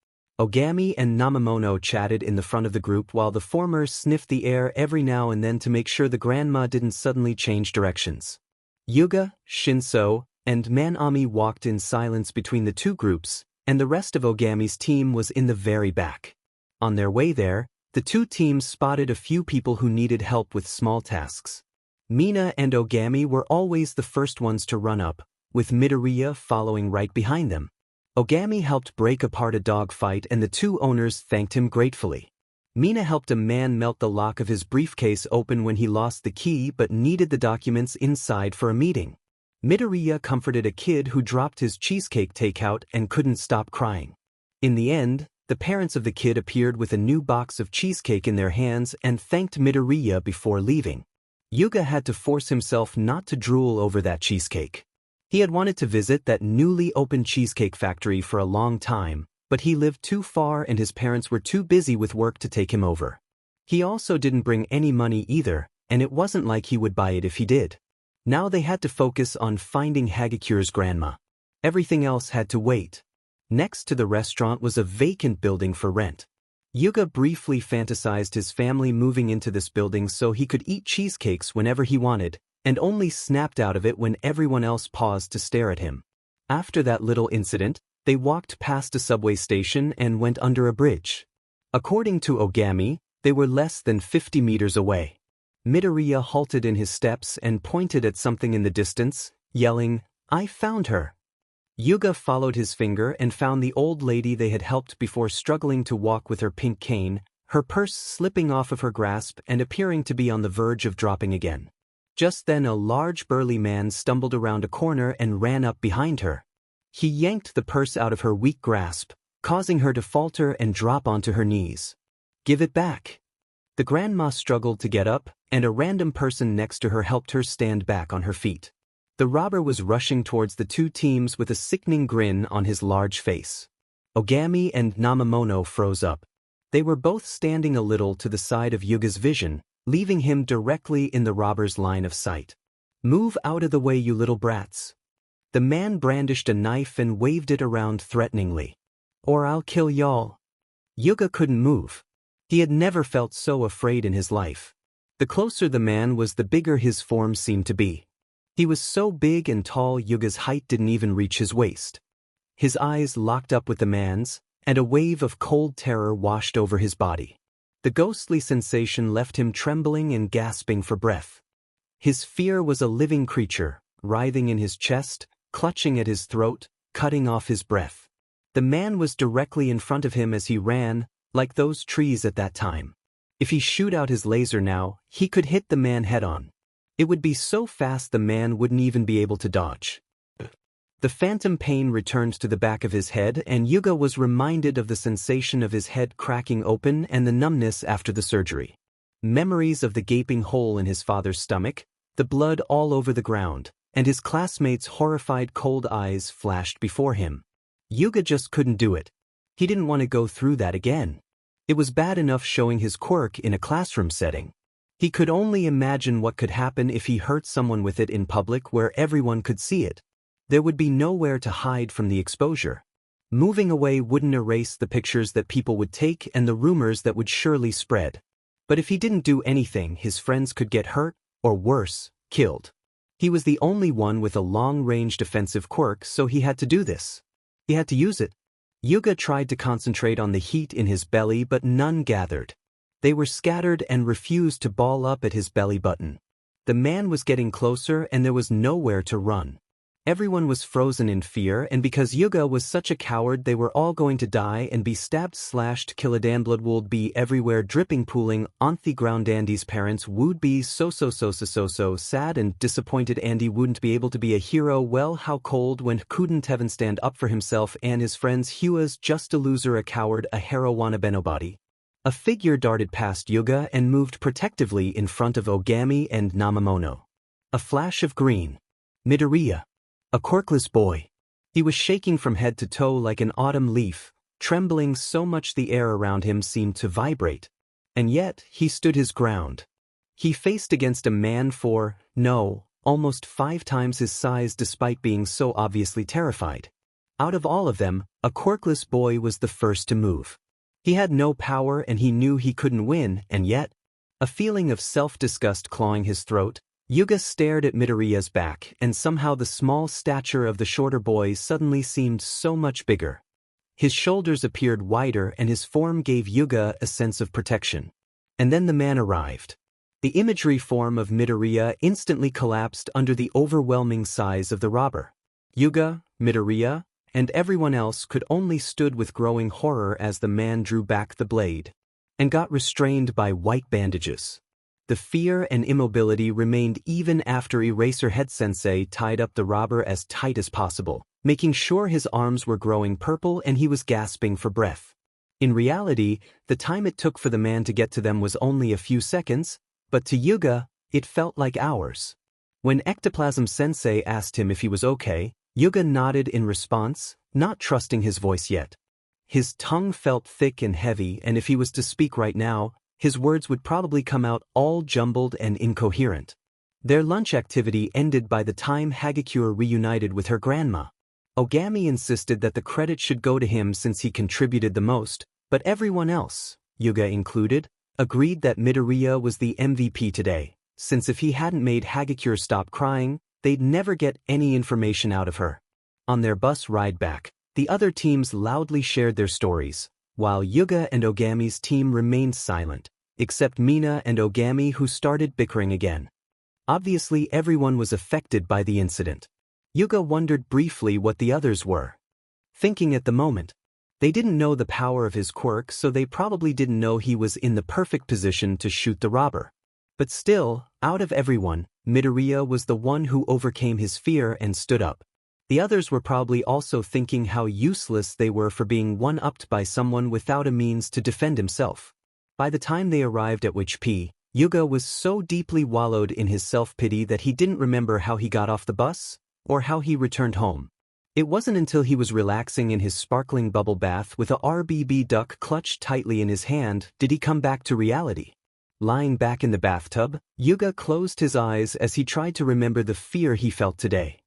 Ogami and Namamono chatted in the front of the group while the former sniffed the air every now and then to make sure the grandma didn't suddenly change directions. Yuga, Shinso, and Manami walked in silence between the two groups, and the rest of Ogami's team was in the very back. On their way there, the two teams spotted a few people who needed help with small tasks. Mina and Ogami were always the first ones to run up, with Midoriya following right behind them. Ogami helped break apart a dog fight and the two owners thanked him gratefully. Mina helped a man melt the lock of his briefcase open when he lost the key but needed the documents inside for a meeting. Midoriya comforted a kid who dropped his cheesecake takeout and couldn't stop crying. In the end, the parents of the kid appeared with a new box of cheesecake in their hands and thanked Midoriya before leaving. Yuga had to force himself not to drool over that cheesecake. He had wanted to visit that newly opened cheesecake factory for a long time, but he lived too far and his parents were too busy with work to take him over. He also didn't bring any money either, and it wasn't like he would buy it if he did. Now they had to focus on finding Hagakure's grandma. Everything else had to wait. Next to the restaurant was a vacant building for rent. Yuga briefly fantasized his family moving into this building so he could eat cheesecakes whenever he wanted, and only snapped out of it when everyone else paused to stare at him. After that little incident, they walked past a subway station and went under a bridge. According to Ogami, they were less than 50 meters away. Midoriya halted in his steps and pointed at something in the distance, yelling, "I found her!" Yuga followed his finger and found the old lady they had helped before struggling to walk with her pink cane, her purse slipping off of her grasp and appearing to be on the verge of dropping again. Just then a large burly man stumbled around a corner and ran up behind her. He yanked the purse out of her weak grasp, causing her to falter and drop onto her knees. "Give it back." The grandma struggled to get up, and a random person next to her helped her stand back on her feet. The robber was rushing towards the two teams with a sickening grin on his large face. Ogami and Namamono froze up. They were both standing a little to the side of Yuga's vision, leaving him directly in the robber's line of sight. "Move out of the way, you little brats." The man brandished a knife and waved it around threateningly. "Or I'll kill y'all." Yuga couldn't move. He had never felt so afraid in his life. The closer the man was, the bigger his form seemed to be. He was so big and tall Yuga's height didn't even reach his waist. His eyes locked up with the man's, and a wave of cold terror washed over his body. The ghostly sensation left him trembling and gasping for breath. His fear was a living creature, writhing in his chest, clutching at his throat, cutting off his breath. The man was directly in front of him as he ran, like those trees at that time. If he shoot out his laser now, he could hit the man head-on. It would be so fast the man wouldn't even be able to dodge. The phantom pain returned to the back of his head, and Yuga was reminded of the sensation of his head cracking open and the numbness after the surgery. Memories of the gaping hole in his father's stomach, the blood all over the ground, and his classmates' horrified cold eyes flashed before him. Yuga just couldn't do it. He didn't want to go through that again. It was bad enough showing his quirk in a classroom setting. He could only imagine what could happen if he hurt someone with it in public where everyone could see it. There would be nowhere to hide from the exposure. Moving away wouldn't erase the pictures that people would take and the rumors that would surely spread. But if he didn't do anything, his friends could get hurt, or worse, killed. He was the only one with a long-range defensive quirk, so he had to do this. He had to use it. Yuga tried to concentrate on the heat in his belly, but none gathered. They were scattered and refused to ball up at his belly button. The man was getting closer and there was nowhere to run. Everyone was frozen in fear, and because Yuga was such a coward, they were all going to die and be stabbed, slashed, killed, and blood would be everywhere, dripping, pooling on the ground. Andy's parents would be so sad and disappointed. Andy wouldn't be able to be a hero. Well, how cold when couldn't even stand up for himself and his friends. He was just a loser, a coward, a hero, wannabe nobody. A figure darted past Yuga and moved protectively in front of Ogami and Namamono. A flash of green. Midoriya. A quirkless boy. He was shaking from head to toe like an autumn leaf, trembling so much the air around him seemed to vibrate. And yet, he stood his ground. He faced against a man almost 5 times his size despite being so obviously terrified. Out of all of them, a quirkless boy was the first to move. He had no power and he knew he couldn't win, and yet, a feeling of self-disgust clawing his throat, Yuga stared at Midoriya's back, and somehow the small stature of the shorter boy suddenly seemed so much bigger. His shoulders appeared wider and his form gave Yuga a sense of protection. And then the man arrived. The imagery form of Midoriya instantly collapsed under the overwhelming size of the robber. Yuga, Midoriya, and everyone else could only stood with growing horror as the man drew back the blade and got restrained by white bandages. The fear and immobility remained even after Eraserhead-sensei tied up the robber as tight as possible, making sure his arms were growing purple and he was gasping for breath. In reality, the time it took for the man to get to them was only a few seconds, but to Yuga, it felt like hours. When Ectoplasm-sensei asked him if he was okay, Yuga nodded in response, not trusting his voice yet. His tongue felt thick and heavy, and if he was to speak right now, his words would probably come out all jumbled and incoherent. Their lunch activity ended by the time Hagakure reunited with her grandma. Ogami insisted that the credit should go to him since he contributed the most, but everyone else, Yuga included, agreed that Midoriya was the MVP today, since if he hadn't made Hagakure stop crying, they'd never get any information out of her. On their bus ride back, the other teams loudly shared their stories, while Yuga and Ogami's team remained silent, except Mina and Ogami, who started bickering again. Obviously everyone was affected by the incident. Yuga wondered briefly what the others were thinking at the moment. They didn't know the power of his quirk, so they probably didn't know he was in the perfect position to shoot the robber. But still, out of everyone, Midoriya was the one who overcame his fear and stood up. The others were probably also thinking how useless they were for being one-upped by someone without a means to defend himself. By the time they arrived at HP, Yuga was so deeply wallowed in his self-pity that he didn't remember how he got off the bus, or how he returned home. It wasn't until he was relaxing in his sparkling bubble bath with a RBB duck clutched tightly in his hand did he come back to reality. Lying back in the bathtub, Yuga closed his eyes as he tried to remember the fear he felt today.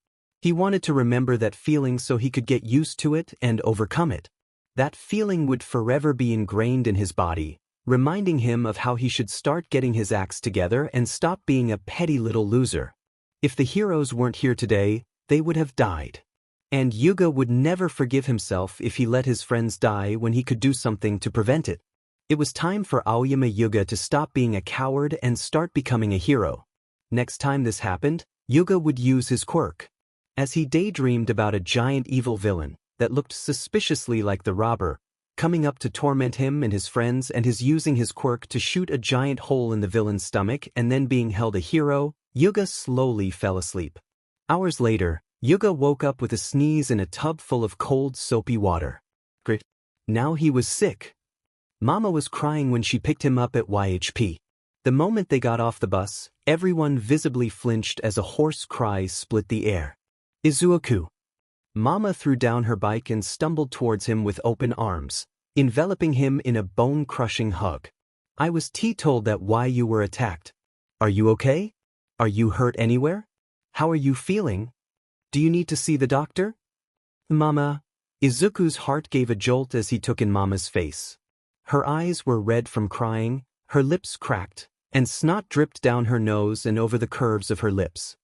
He wanted to remember that feeling so he could get used to it and overcome it. That feeling would forever be ingrained in his body, reminding him of how he should start getting his acts together and stop being a petty little loser. If the heroes weren't here today, they would have died. And Yuga would never forgive himself if he let his friends die when he could do something to prevent it. It was time for Aoyama Yuga to stop being a coward and start becoming a hero. Next time this happened, Yuga would use his quirk. As he daydreamed about a giant evil villain that looked suspiciously like the robber, coming up to torment him and his friends, and his using his quirk to shoot a giant hole in the villain's stomach and then being held a hero, Yuga slowly fell asleep. Hours later, Yuga woke up with a sneeze in a tub full of cold, soapy water. Now he was sick. Mama was crying when she picked him up at YHP. The moment they got off the bus, everyone visibly flinched as a hoarse cry split the air. Izuoku. Mama threw down her bike and stumbled towards him with open arms, enveloping him in a bone-crushing hug. I was told that why you were attacked. Are you okay? Are you hurt anywhere? How are you feeling? Do you need to see the doctor? Mama. Izuku's heart gave a jolt as he took in Mama's face. Her eyes were red from crying, her lips cracked, and snot dripped down her nose and over the curves of her lips.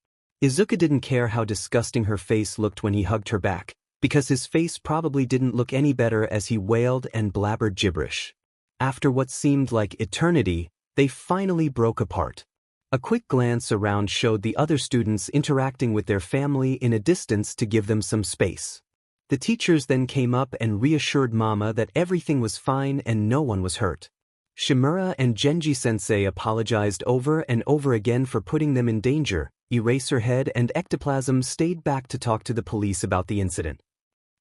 Izuku didn't care how disgusting her face looked when he hugged her back, because his face probably didn't look any better as he wailed and blabbered gibberish. After what seemed like eternity, they finally broke apart. A quick glance around showed the other students interacting with their family in a distance to give them some space. The teachers then came up and reassured Mama that everything was fine and no one was hurt. Shimura and Genji-sensei apologized over and over again for putting them in danger. Eraserhead and Ectoplasm stayed back to talk to the police about the incident.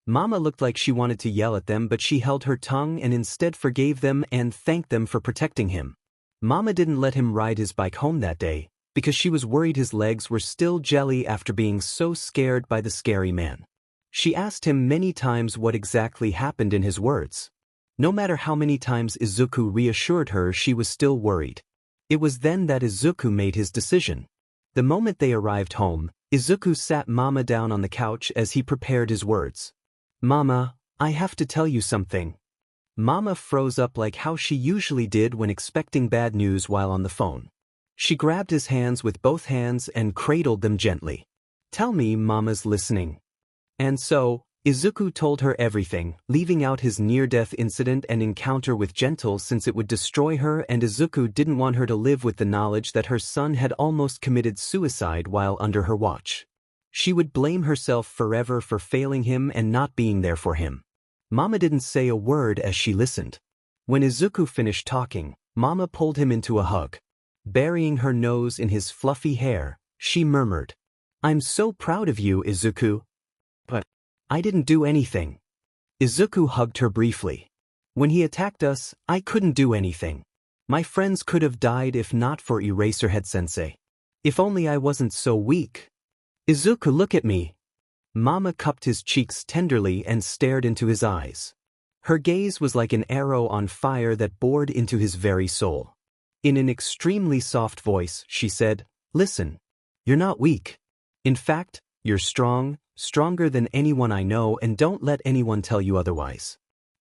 Mama looked like she wanted to yell at them, but she held her tongue and instead forgave them and thanked them for protecting him. Mama didn't let him ride his bike home that day, because she was worried his legs were still jelly after being so scared by the scary man. She asked him many times what exactly happened in his words. No matter how many times Izuku reassured her, she was still worried. It was then that Izuku made his decision. The moment they arrived home, Izuku sat Mama down on the couch as he prepared his words. Mama, I have to tell you something. Mama froze up like how she usually did when expecting bad news while on the phone. She grabbed his hands with both hands and cradled them gently. Tell me, Mama's listening. And so, Izuku told her everything, leaving out his near-death incident and encounter with Gentle since it would destroy her, and Izuku didn't want her to live with the knowledge that her son had almost committed suicide while under her watch. She would blame herself forever for failing him and not being there for him. Mama didn't say a word as she listened. When Izuku finished talking, Mama pulled him into a hug. Burying her nose in his fluffy hair, she murmured, I'm so proud of you, Izuku. But I didn't do anything. Izuku hugged her briefly. When he attacked us, I couldn't do anything. My friends could have died if not for Eraserhead-sensei. If only I wasn't so weak. Izuku, look at me. Mama cupped his cheeks tenderly and stared into his eyes. Her gaze was like an arrow on fire that bored into his very soul. In an extremely soft voice, she said, Listen, you're not weak. In fact, you're strong, stronger than anyone I know, and don't let anyone tell you otherwise.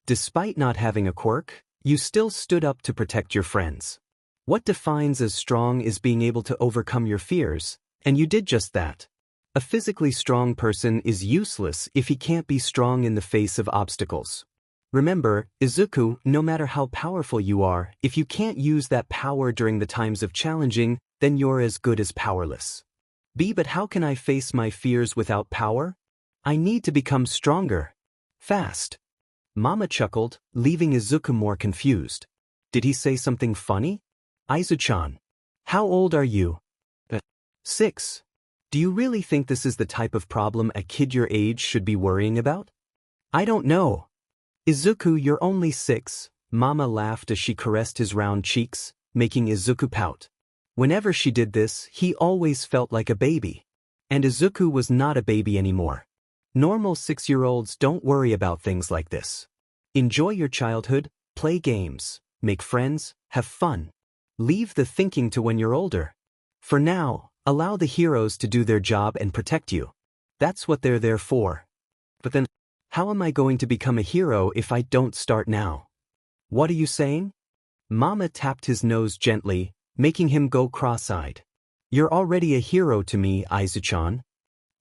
Despite not having a quirk, you still stood up to protect your friends. What defines as strong is being able to overcome your fears, and you did just that. A physically strong person is useless if he can't be strong in the face of obstacles. Remember, Izuku, no matter how powerful you are, if you can't use that power during the times of challenging, then you're as good as powerless. But how can I face my fears without power? I need to become stronger. Fast. Mama chuckled, leaving Izuku more confused. Did he say something funny? Aizu-chan. How old are you? 6. Do you really think this is the type of problem a kid your age should be worrying about? I don't know. Izuku, you're only 6, Mama laughed as she caressed his round cheeks, making Izuku pout. Whenever she did this, he always felt like a baby. And Izuku was not a baby anymore. Normal 6-year-olds don't worry about things like this. Enjoy your childhood, play games, make friends, have fun. Leave the thinking to when you're older. For now, allow the heroes to do their job and protect you. That's what they're there for. But then, how am I going to become a hero if I don't start now? What are you saying? Mama tapped his nose gently, making him go cross-eyed. You're already a hero to me, Aizu-chan.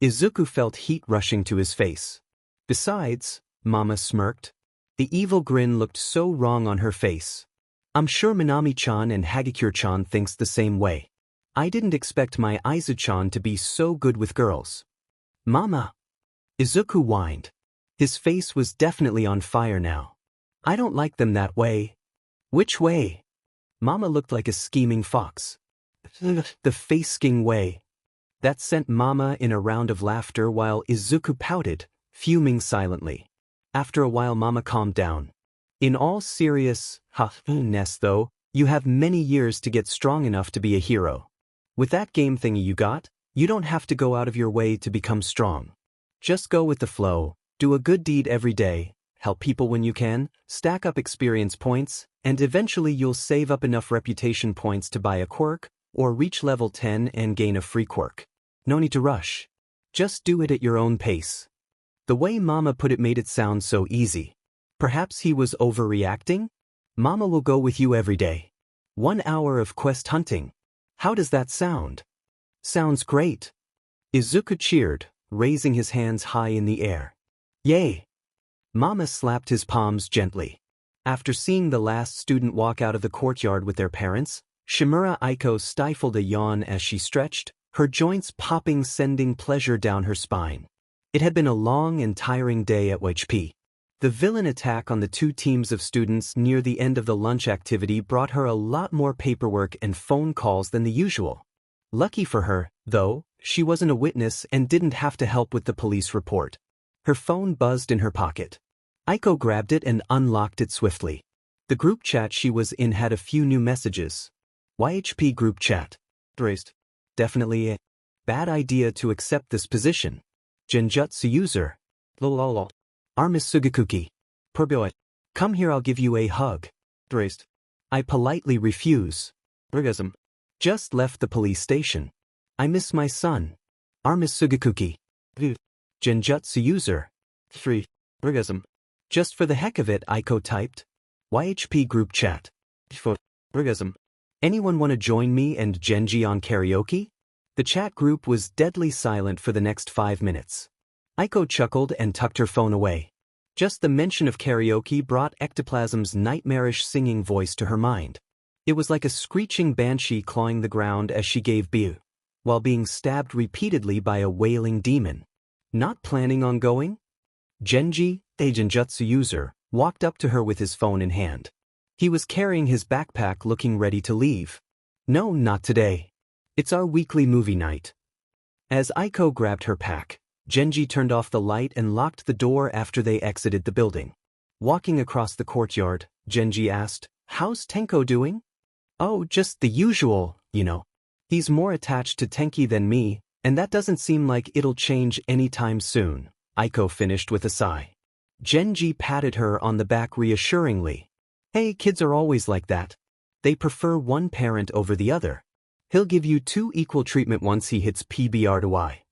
Izuku felt heat rushing to his face. Besides, Mama smirked. The evil grin looked so wrong on her face. I'm sure Manami-chan and Hagakure-chan thinks the same way. I didn't expect my Aizu-chan to be so good with girls. Mama. Izuku whined. His face was definitely on fire now. I don't like them that way. Which way? Mama looked like a scheming fox. The face-sking way. That sent Mama in a round of laughter while Izuku pouted, fuming silently. After a while Mama calmed down. In all seriousness though, you have many years to get strong enough to be a hero. With that game thingy you got, you don't have to go out of your way to become strong. Just go with the flow, do a good deed every day, help people when you can, stack up experience points, and eventually you'll save up enough reputation points to buy a quirk, or reach level 10 and gain a free quirk. No need to rush. Just do it at your own pace. The way Mama put it made it sound so easy. Perhaps he was overreacting? Mama will go with you every day. 1 hour of quest hunting. How does that sound? Sounds great. Izuku cheered, raising his hands high in the air. Yay! Mama slapped his palms gently. After seeing the last student walk out of the courtyard with their parents, Shimura Aiko stifled a yawn as she stretched, her joints popping, sending pleasure down her spine. It had been a long and tiring day at YHP. The villain attack on the 2 teams of students near the end of the lunch activity brought her a lot more paperwork and phone calls than the usual. Lucky for her, though, she wasn't a witness and didn't have to help with the police report. Her phone buzzed in her pocket. Aiko grabbed it and unlocked it swiftly. The group chat she was in had a few new messages. YHP group chat. Raised. Definitely a bad idea to accept this position. Genjutsu user. Lololol. Armis Sugakuki. Purbyoit. Come here, I'll give you a hug. Raised. I politely refuse. Orgasm. Just left the police station. I miss my son. Armis Sugakuki. Genjutsu user. 3. Orgasm. Just for the heck of it, Aiko typed. YHP group chat. Orgasm. Anyone want to join me and Genji on karaoke? The chat group was deadly silent for the next 5 minutes. Aiko chuckled and tucked her phone away. Just the mention of karaoke brought Ectoplasm's nightmarish singing voice to her mind. It was like a screeching banshee clawing the ground as she gave biu, while being stabbed repeatedly by a wailing demon. Not planning on going? Genji, a Genjutsu user, walked up to her with his phone in hand. He was carrying his backpack looking ready to leave. No, not today. It's our weekly movie night. As Aiko grabbed her pack, Genji turned off the light and locked the door after they exited the building. Walking across the courtyard, Genji asked, "How's Tenko doing?" "Oh, just the usual, you know. He's more attached to Tenki than me, and that doesn't seem like it'll change anytime soon," Aiko finished with a sigh. Genji patted her on the back reassuringly. "Hey, kids are always like that. They prefer one parent over the other. He'll give you 2 equal treatment once he hits PBR2I.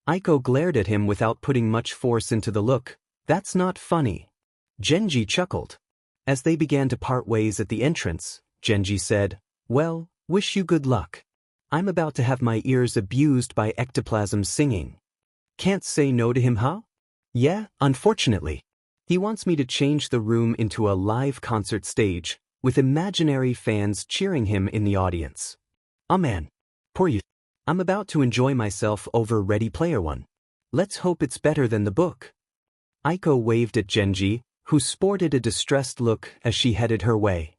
Aiko glared at him without putting much force into the look. "That's not funny." Genji chuckled. As they began to part ways at the entrance, Genji said, "Well, wish you good luck. I'm about to have my ears abused by Ectoplasm singing. Can't say no to him, huh?" "Yeah, unfortunately. He wants me to change the room into a live concert stage, with imaginary fans cheering him in the audience. Oh man. Poor you. I'm about to enjoy myself over Ready Player One. Let's hope it's better than the book." Aiko waved at Genji, who sported a distressed look as she headed her way.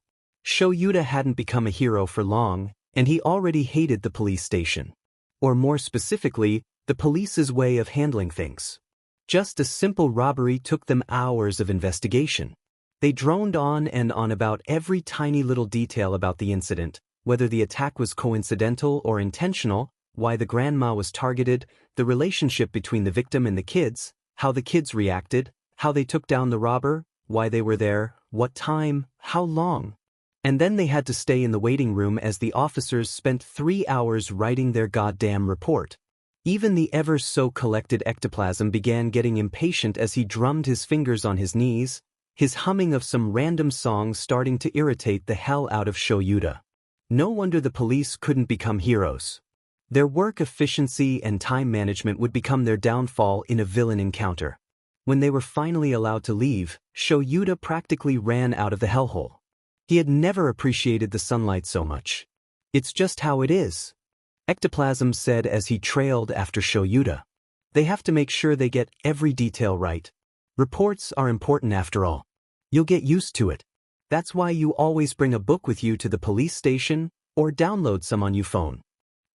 Yuga hadn't become a hero for long, and he already hated the police station. Or more specifically, the police's way of handling things. Just a simple robbery took them hours of investigation. They droned on and on about every tiny little detail about the incident, whether the attack was coincidental or intentional, why the grandma was targeted, the relationship between the victim and the kids, how the kids reacted, how they took down the robber, why they were there, what time, how long. And then they had to stay in the waiting room as the officers spent 3 hours writing their goddamn report. Even the ever-so-collected ectoplasm began getting impatient as he drummed his fingers on his knees, his humming of some random song starting to irritate the hell out of Yuga. No wonder the police couldn't become heroes. Their work efficiency and time management would become their downfall in a villain encounter. When they were finally allowed to leave, Yuga practically ran out of the hellhole. He had never appreciated the sunlight so much. It's just how it is, Ectoplasm said as he trailed after Yuga. They have to make sure they get every detail right. Reports are important after all. You'll get used to it. That's why you always bring a book with you to the police station, or download some on your phone.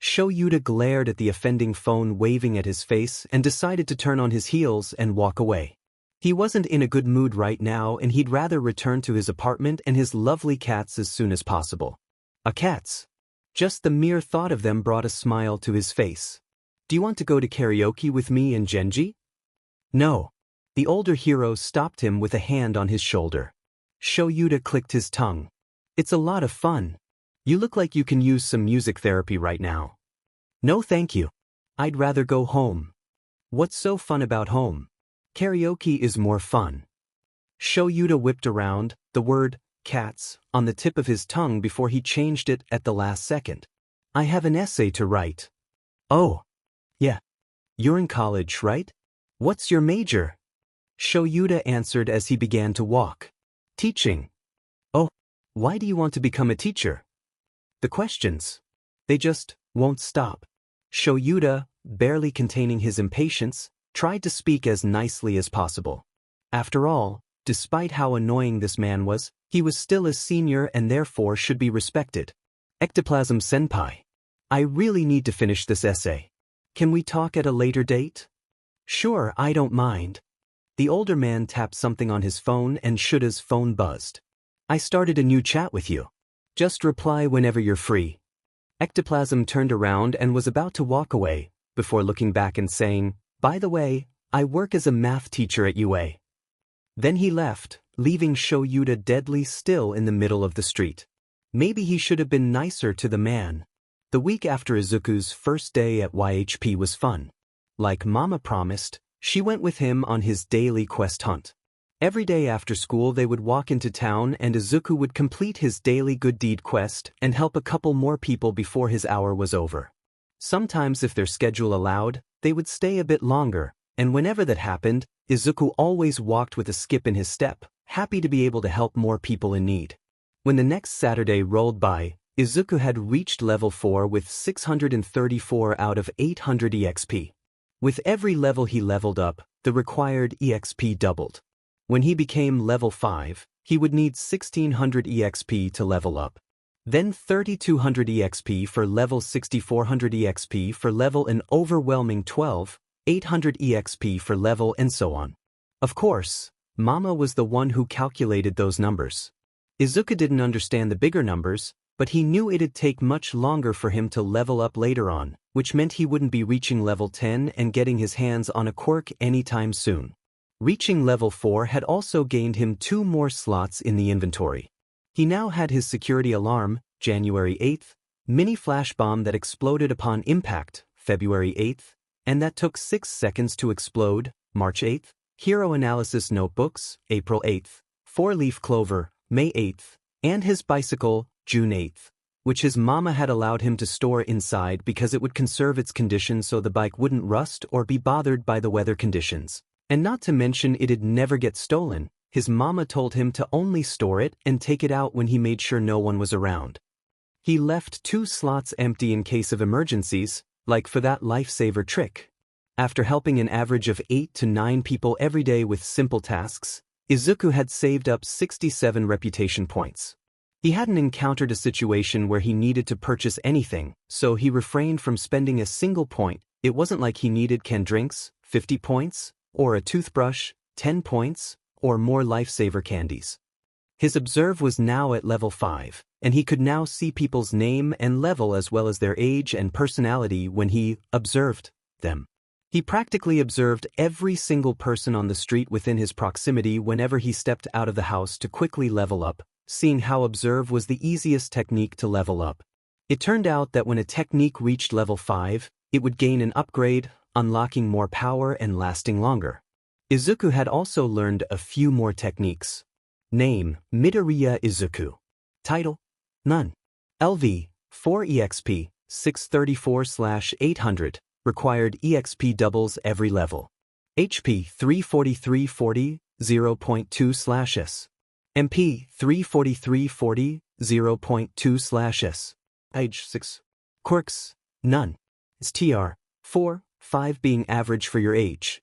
Yuga glared at the offending phone waving at his face and decided to turn on his heels and walk away. He wasn't in a good mood right now and he'd rather return to his apartment and his lovely cats as soon as possible. Cats. Just the mere thought of them brought a smile to his face. Do you want to go to karaoke with me and Genji? No. The older hero stopped him with a hand on his shoulder. Yuga clicked his tongue. It's a lot of fun. You look like you can use some music therapy right now. No thank you. I'd rather go home. What's so fun about home? Karaoke is more fun. Yuga whipped around, the word, cats, on the tip of his tongue before he changed it at the last second. I have an essay to write. Oh. Yeah. You're in college, right? What's your major? Yuga answered as he began to walk. Teaching. Oh. Why do you want to become a teacher? The questions. They just won't stop. Yuga, barely containing his impatience, tried to speak as nicely as possible. After all, despite how annoying this man was, he was still a senior and therefore should be respected. Ectoplasm Senpai. I really need to finish this essay. Can we talk at a later date? Sure, I don't mind. The older man tapped something on his phone and Yuga's phone buzzed. I started a new chat with you. Just reply whenever you're free. Ectoplasm turned around and was about to walk away, before looking back and saying, by the way, I work as a math teacher at UA. Then he left, leaving Yuga deadly still in the middle of the street. Maybe he should have been nicer to the man. The week after Izuku's first day at YHP was fun. Like Mama promised, she went with him on his daily quest hunt. Every day after school they would walk into town and Izuku would complete his daily good deed quest and help a couple more people before his hour was over. Sometimes if their schedule allowed, they would stay a bit longer, and whenever that happened, Izuku always walked with a skip in his step, happy to be able to help more people in need. When the next Saturday rolled by, Izuku had reached level 4 with 634 out of 800 EXP. With every level he leveled up, the required EXP doubled. When he became level 5, he would need 1600 EXP to level up. Then 3200 EXP for level 6400 EXP for level an overwhelming 12, 800 EXP for level and so on. Of course, Mama was the one who calculated those numbers. Izuku didn't understand the bigger numbers, but he knew it'd take much longer for him to level up later on, which meant he wouldn't be reaching level 10 and getting his hands on a quirk anytime soon. Reaching level 4 had also gained him 2 more slots in the inventory. He now had his security alarm, January 8th, mini flash bomb that exploded upon impact, February 8th, and that took 6 seconds to explode, March 8th, hero analysis notebooks, April 8th, 4-leaf clover, May 8th, and his bicycle, June 8th, which his mama had allowed him to store inside because it would conserve its condition so the bike wouldn't rust or be bothered by the weather conditions. And not to mention it'd never get stolen. His mama told him to only store it and take it out when he made sure no one was around. He left 2 slots empty in case of emergencies, like for that lifesaver trick. After helping an average of 8 to 9 people every day with simple tasks, Izuku had saved up 67 reputation points. He hadn't encountered a situation where he needed to purchase anything, so he refrained from spending a single point. It wasn't like he needed canned drinks, 50 points, or a toothbrush, 10 points, or more lifesaver candies. His observe was now at level 5, and he could now see people's name and level as well as their age and personality when he observed them. He practically observed every single person on the street within his proximity whenever he stepped out of the house to quickly level up, seeing how observe was the easiest technique to level up. It turned out that when a technique reached level 5, it would gain an upgrade, unlocking more power and lasting longer. Izuku had also learned a few more techniques. Name: Midoriya Izuku. Title: None. LV: 4 EXP, 634/800, required EXP doubles every level. HP: 34340, 0.2/S. MP: 34340, 0.2/S. Age 6. Quirks: None. STR: 4, 5 being average for your age.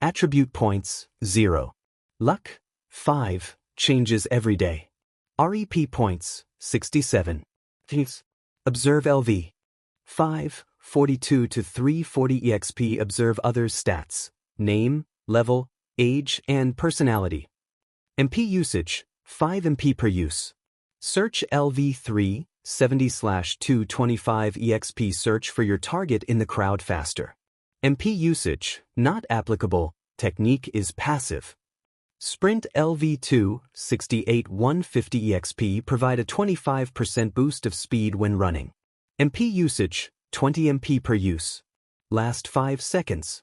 Attribute points: 0. Luck: 5, changes every day. REP points: 67. Observe LV: 5, 42 to 340 EXP. Observe others' stats: name, level, age, and personality. MP usage: 5 MP per use. Search LV3, 70/225 EXP. Search for your target in the crowd faster. MP usage: not applicable, technique is passive. Sprint LV2, 68/150 EXP. Provide a 25% boost of speed when running. MP usage: 20 MP per use. Last 5 seconds.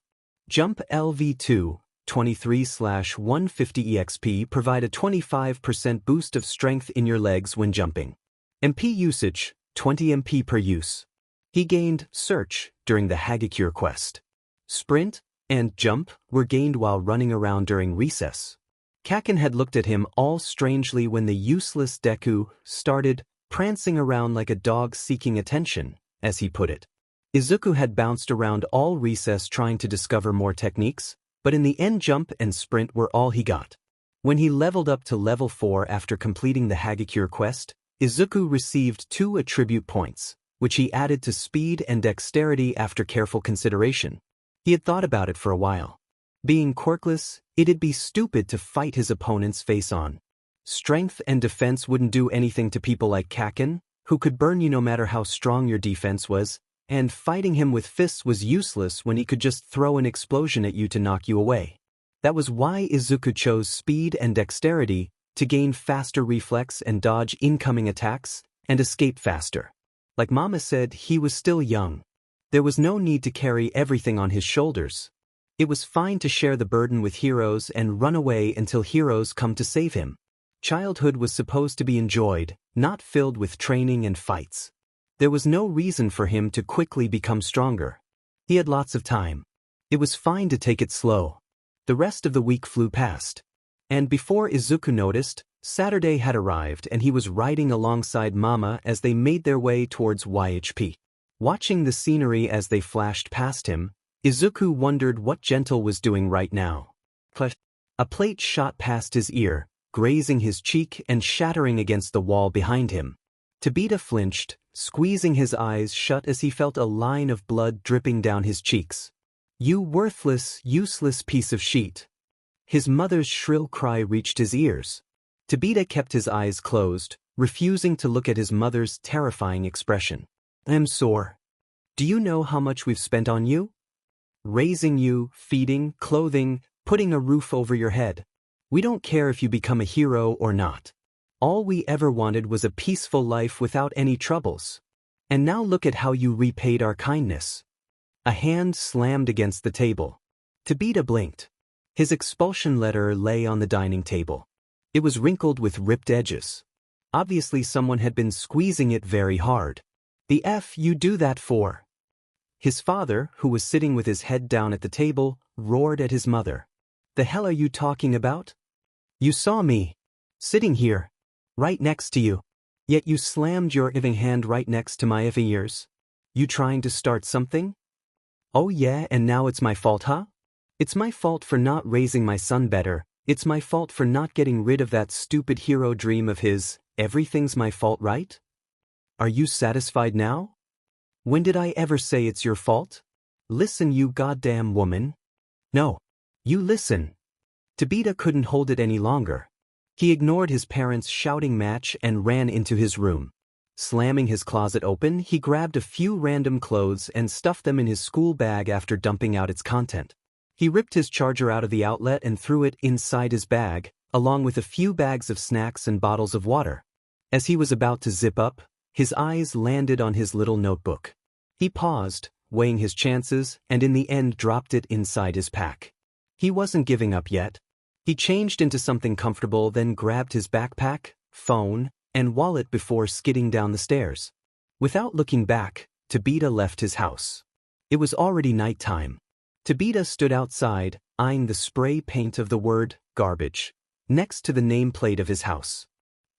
Jump LV2, 23/150 EXP. Provide a 25% boost of strength in your legs when jumping. MP usage: 20 MP per use. He gained Search during the Hagakure quest. Sprint and Jump were gained while running around during recess. Kacchan had looked at him all strangely when the useless Deku started prancing around like a dog seeking attention, as he put it. Izuku had bounced around all recess trying to discover more techniques, but in the end Jump and Sprint were all he got. When he leveled up to level 4 after completing the Hagakure quest, Izuku received 2 attribute points, which he added to speed and dexterity after careful consideration. He had thought about it for a while. Being quirkless, it'd be stupid to fight his opponents face-on. Strength and defense wouldn't do anything to people like Kacchan, who could burn you no matter how strong your defense was, and fighting him with fists was useless when he could just throw an explosion at you to knock you away. That was why Izuku chose speed and dexterity to gain faster reflex and dodge incoming attacks and escape faster. Like Mama said, he was still young. There was no need to carry everything on his shoulders. It was fine to share the burden with heroes and run away until heroes come to save him. Childhood was supposed to be enjoyed, not filled with training and fights. There was no reason for him to quickly become stronger. He had lots of time. It was fine to take it slow. The rest of the week flew past. And before Izuku noticed, Saturday had arrived and he was riding alongside Mama as they made their way towards YHP. Watching the scenery as they flashed past him, Izuku wondered what Gentle was doing right now. A plate shot past his ear, grazing his cheek and shattering against the wall behind him. Tida flinched, squeezing his eyes shut as he felt a line of blood dripping down his cheeks. "You worthless, useless piece of shit." His mother's shrill cry reached his ears. Tida kept his eyes closed, refusing to look at his mother's terrifying expression. "I'm sore. Do you know how much we've spent on you? Raising you, feeding, clothing, putting a roof over your head. We don't care if you become a hero or not. All we ever wanted was a peaceful life without any troubles. And now look at how you repaid our kindness." A hand slammed against the table. Tida blinked. His expulsion letter lay on the dining table. It was wrinkled with ripped edges. Obviously someone had been squeezing it very hard. "The F you do that for?" His father, who was sitting with his head down at the table, roared at his mother. "The hell are you talking about? You saw me. Sitting here. Right next to you. Yet you slammed your effing hand right next to my effing ears. You trying to start something? Oh yeah, and now it's my fault, huh? It's my fault for not raising my son better, it's my fault for not getting rid of that stupid hero dream of his, everything's my fault, right? Are you satisfied now? When did I ever say it's your fault? Listen, you goddamn woman. No. You listen. Tida couldn't hold it any longer. He ignored his parents' shouting match and ran into his room. Slamming his closet open, he grabbed a few random clothes and stuffed them in his school bag after dumping out its content. He ripped his charger out of the outlet and threw it inside his bag, along with a few bags of snacks and bottles of water. As he was about to zip up, his eyes landed on his little notebook. He paused, weighing his chances, and in the end dropped it inside his pack. He wasn't giving up yet. He changed into something comfortable, then grabbed his backpack, phone, and wallet before skidding down the stairs. Without looking back, Tida left his house. It was already nighttime. Tida stood outside, eyeing the spray paint of the word, garbage, next to the nameplate of his house.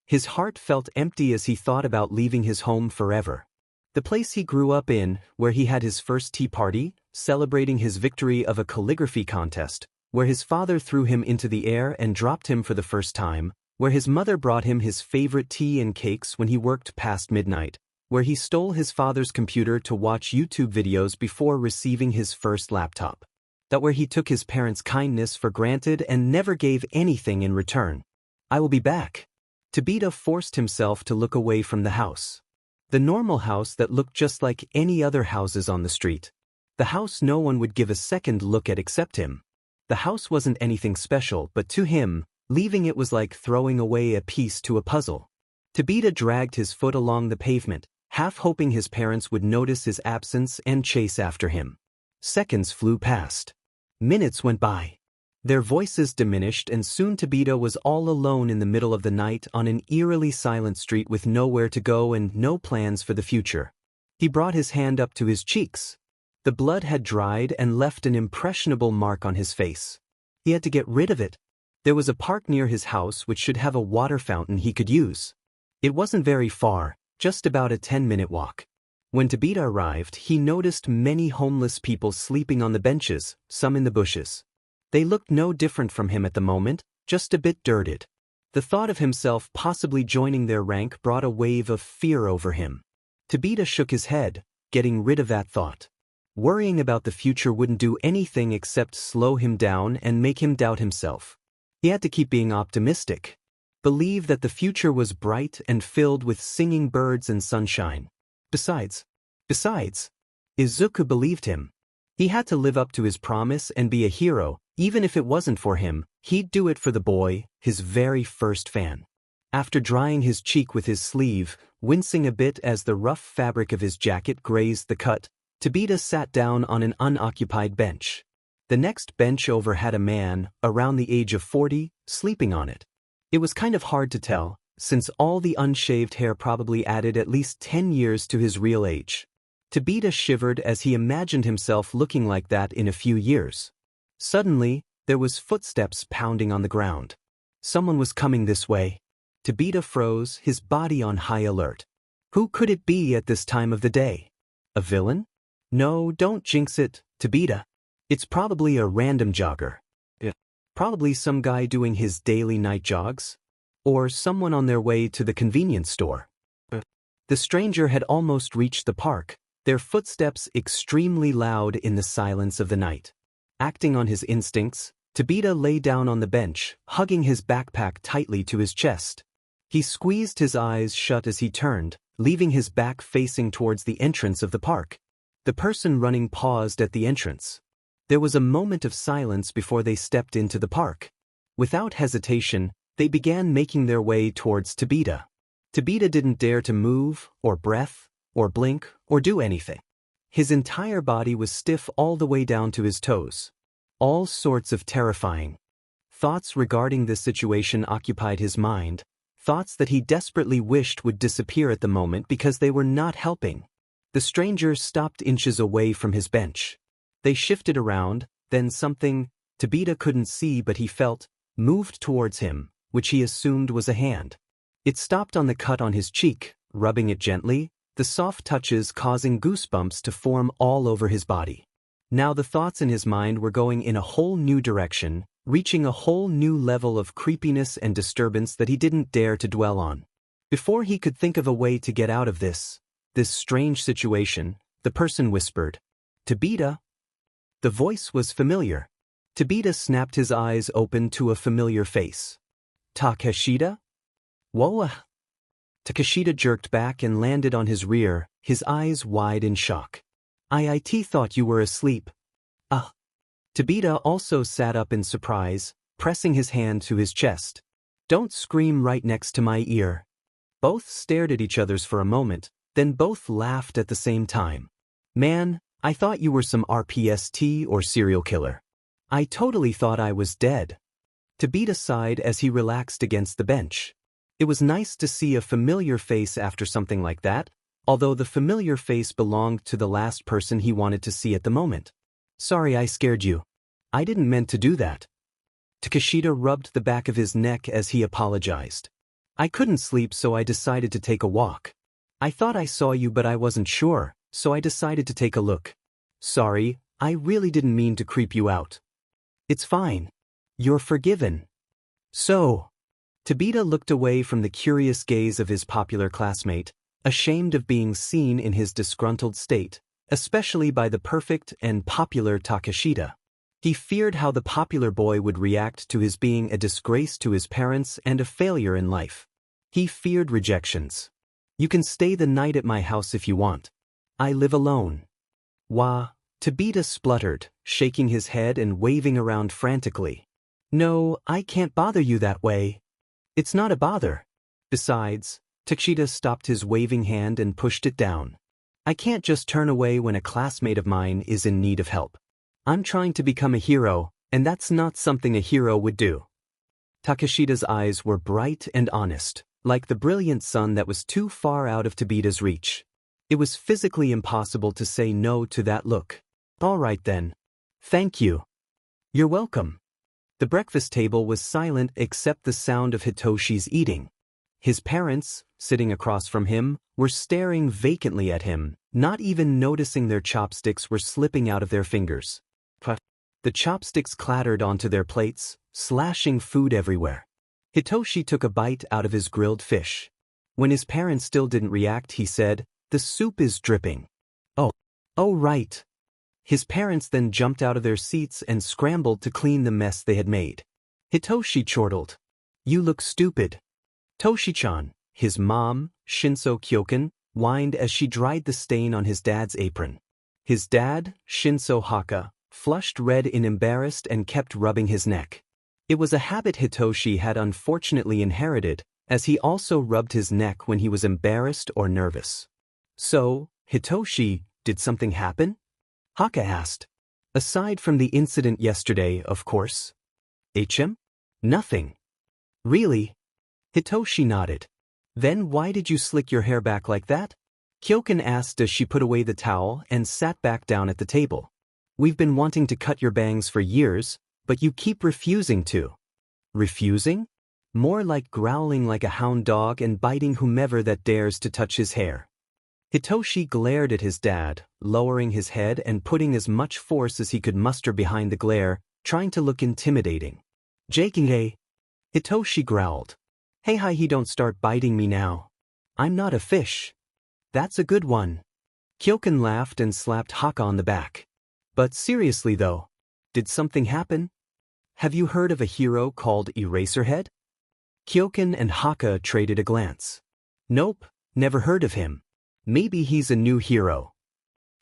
His heart felt empty as he thought about leaving his home forever. The place he grew up in, where he had his first tea party, celebrating his victory of a calligraphy contest, where his father threw him into the air and dropped him for the first time, where his mother brought him his favorite tea and cakes when he worked past midnight, where he stole his father's computer to watch YouTube videos before receiving his first laptop. That where he took his parents' kindness for granted and never gave anything in return. I will be back. Tida forced himself to look away from the house. The normal house that looked just like any other houses on the street. The house no one would give a second look at except him. The house wasn't anything special, but to him, leaving it was like throwing away a piece to a puzzle. Tida dragged his foot along the pavement, half hoping his parents would notice his absence and chase after him. Seconds flew past. Minutes went by. Their voices diminished, and soon Tida was all alone in the middle of the night on an eerily silent street with nowhere to go and no plans for the future. He brought his hand up to his cheeks. The blood had dried and left an impressionable mark on his face. He had to get rid of it. There was a park near his house which should have a water fountain he could use. It wasn't very far, just about a 10-minute walk. When Tida arrived, he noticed many homeless people sleeping on the benches, some in the bushes. They looked no different from him at the moment, just a bit dirted. The thought of himself possibly joining their rank brought a wave of fear over him. Tida shook his head, getting rid of that thought. Worrying about the future wouldn't do anything except slow him down and make him doubt himself. He had to keep being optimistic. Believe that the future was bright and filled with singing birds and sunshine. Besides, Izuku believed him. He had to live up to his promise and be a hero. Even if it wasn't for him, he'd do it for the boy, his very first fan. After drying his cheek with his sleeve, wincing a bit as the rough fabric of his jacket grazed the cut, Tida sat down on an unoccupied bench. The next bench over had a man, around the age of 40, sleeping on it. It was kind of hard to tell, since all the unshaved hair probably added at least 10 years to his real age. Tida shivered as he imagined himself looking like that in a few years. Suddenly, there was footsteps pounding on the ground. Someone was coming this way. Tida froze, his body on high alert. Who could it be at this time of the day? A villain? No, don't jinx it, Tida. It's probably a random jogger. Probably some guy doing his daily night jogs. Or someone on their way to the convenience store. The stranger had almost reached the park, their footsteps extremely loud in the silence of the night. Acting on his instincts, Tida lay down on the bench, hugging his backpack tightly to his chest. He squeezed his eyes shut as he turned, leaving his back facing towards the entrance of the park. The person running paused at the entrance. There was a moment of silence before they stepped into the park. Without hesitation, they began making their way towards Tida. Tida didn't dare to move, or breath, or blink, or do anything. His entire body was stiff all the way down to his toes. All sorts of terrifying thoughts regarding this situation occupied his mind, thoughts that he desperately wished would disappear at the moment because they were not helping. The stranger stopped inches away from his bench. They shifted around, then something Tida couldn't see but he felt moved towards him, which he assumed was a hand. It stopped on the cut on his cheek, rubbing it gently, the soft touches causing goosebumps to form all over his body. Now the thoughts in his mind were going in a whole new direction, reaching a whole new level of creepiness and disturbance that he didn't dare to dwell on. Before he could think of a way to get out of this strange situation, the person whispered, "Tida?" The voice was familiar. Tida snapped his eyes open to a familiar face. "Takeshita? Whoa!" Takeshita jerked back and landed on his rear, his eyes wide in shock. "I thought you were asleep." Tida also sat up in surprise, pressing his hand to his chest. "Don't scream right next to my ear." Both stared at each other for a moment, then both laughed at the same time. "Man, I thought you were some RPST or serial killer. I totally thought I was dead." Tida sighed as he relaxed against the bench. It was nice to see a familiar face after something like that, although the familiar face belonged to the last person he wanted to see at the moment. "Sorry I scared you. I didn't mean to do that." Takeshita rubbed the back of his neck as he apologized. "I couldn't sleep, so I decided to take a walk. I thought I saw you, but I wasn't sure, so I decided to take a look. Sorry, I really didn't mean to creep you out." "It's fine. You're forgiven." "So?" Tida looked away from the curious gaze of his popular classmate, ashamed of being seen in his disgruntled state, especially by the perfect and popular Takeshita. He feared how the popular boy would react to his being a disgrace to his parents and a failure in life. He feared rejections. "You can stay the night at my house if you want. I live alone." "Wah," Tida spluttered, shaking his head and waving around frantically. "No, I can't bother you that way." "It's not a bother. Besides," Takeshita stopped his waving hand and pushed it down. "I can't just turn away when a classmate of mine is in need of help. I'm trying to become a hero, and that's not something a hero would do." Takeshita's eyes were bright and honest, like the brilliant sun that was too far out of Tida's reach. It was physically impossible to say no to that look. "All right then. Thank you." "You're welcome." The breakfast table was silent except the sound of Hitoshi's eating. His parents, sitting across from him, were staring vacantly at him, not even noticing their chopsticks were slipping out of their fingers. The chopsticks clattered onto their plates, slashing food everywhere. Hitoshi took a bite out of his grilled fish. When his parents still didn't react, he said, "The soup is dripping." Oh right." His parents then jumped out of their seats and scrambled to clean the mess they had made. Hitoshi chortled, "You look stupid." Toshi-chan, his mom, Shinso Kyokan, whined as she dried the stain on his dad's apron. His dad, Shinso Haka, flushed red in embarrassed and kept rubbing his neck. It was a habit Hitoshi had unfortunately inherited, as he also rubbed his neck when he was embarrassed or nervous. "So, Hitoshi, did something happen?" Haka asked. "Aside from the incident yesterday, of course." "HM? Nothing." "Really?" Hitoshi nodded. "Then why did you slick your hair back like that?" Kyokan asked as she put away the towel and sat back down at the table. "We've been wanting to cut your bangs for years, but you keep refusing to." "Refusing?" "More like growling like a hound dog and biting whomever that dares to touch his hair." Hitoshi glared at his dad, lowering his head and putting as much force as he could muster behind the glare, trying to look intimidating. "Jakinge!" Hitoshi growled. "Hey hi, he don't start biting me now. I'm not a fish." "That's a good one." Kyokan laughed and slapped Haka on the back. "But seriously though, did something happen? Have you heard of a hero called Eraserhead?" Kyokan and Haka traded a glance. "Nope, never heard of him. Maybe he's a new hero."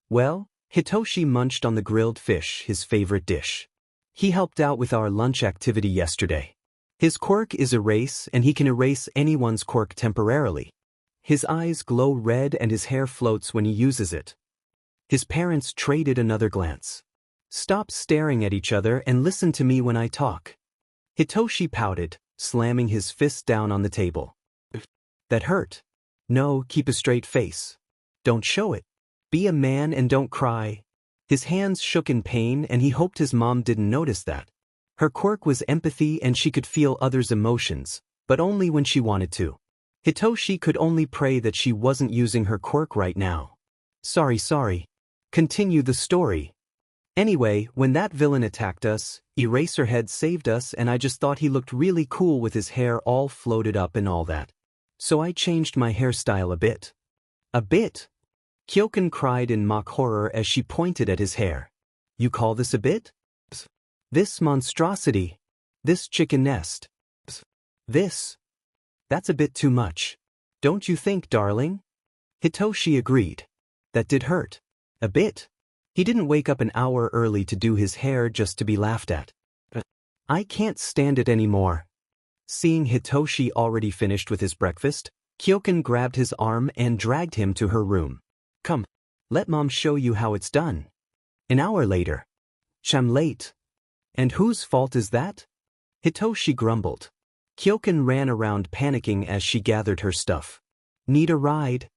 "Well," Hitoshi munched on the grilled fish, his favorite dish. "He helped out with our lunch activity yesterday. His quirk is erase, and he can erase anyone's quirk temporarily. His eyes glow red and his hair floats when he uses it." His parents traded another glance. "Stop staring at each other and listen to me when I talk." Hitoshi pouted, slamming his fist down on the table. "That hurt." "No, keep a straight face. Don't show it. Be a man and don't cry." His hands shook in pain and he hoped his mom didn't notice that. Her quirk was empathy and she could feel others' emotions, but only when she wanted to. Hitoshi could only pray that she wasn't using her quirk right now. Sorry. Continue the story." Anyway, when that villain attacked us, Eraserhead saved us and I just thought he looked really cool with his hair all floated up and all that. So I changed my hairstyle a bit. A bit? Kacchan cried in mock horror as she pointed at his hair. You call this a bit? Psst. This monstrosity. This chicken nest. Psst. This. That's a bit too much. Don't you think, darling? Hitoshi agreed. That did hurt. A bit. He didn't wake up an hour early to do his hair just to be laughed at. I can't stand it anymore. Seeing Hitoshi already finished with his breakfast, Kacchan grabbed his arm and dragged him to her room. Come, let Mom show you how it's done. An hour later. I'm late. And whose fault is that? Hitoshi grumbled. Kacchan ran around panicking as she gathered her stuff. Need a ride?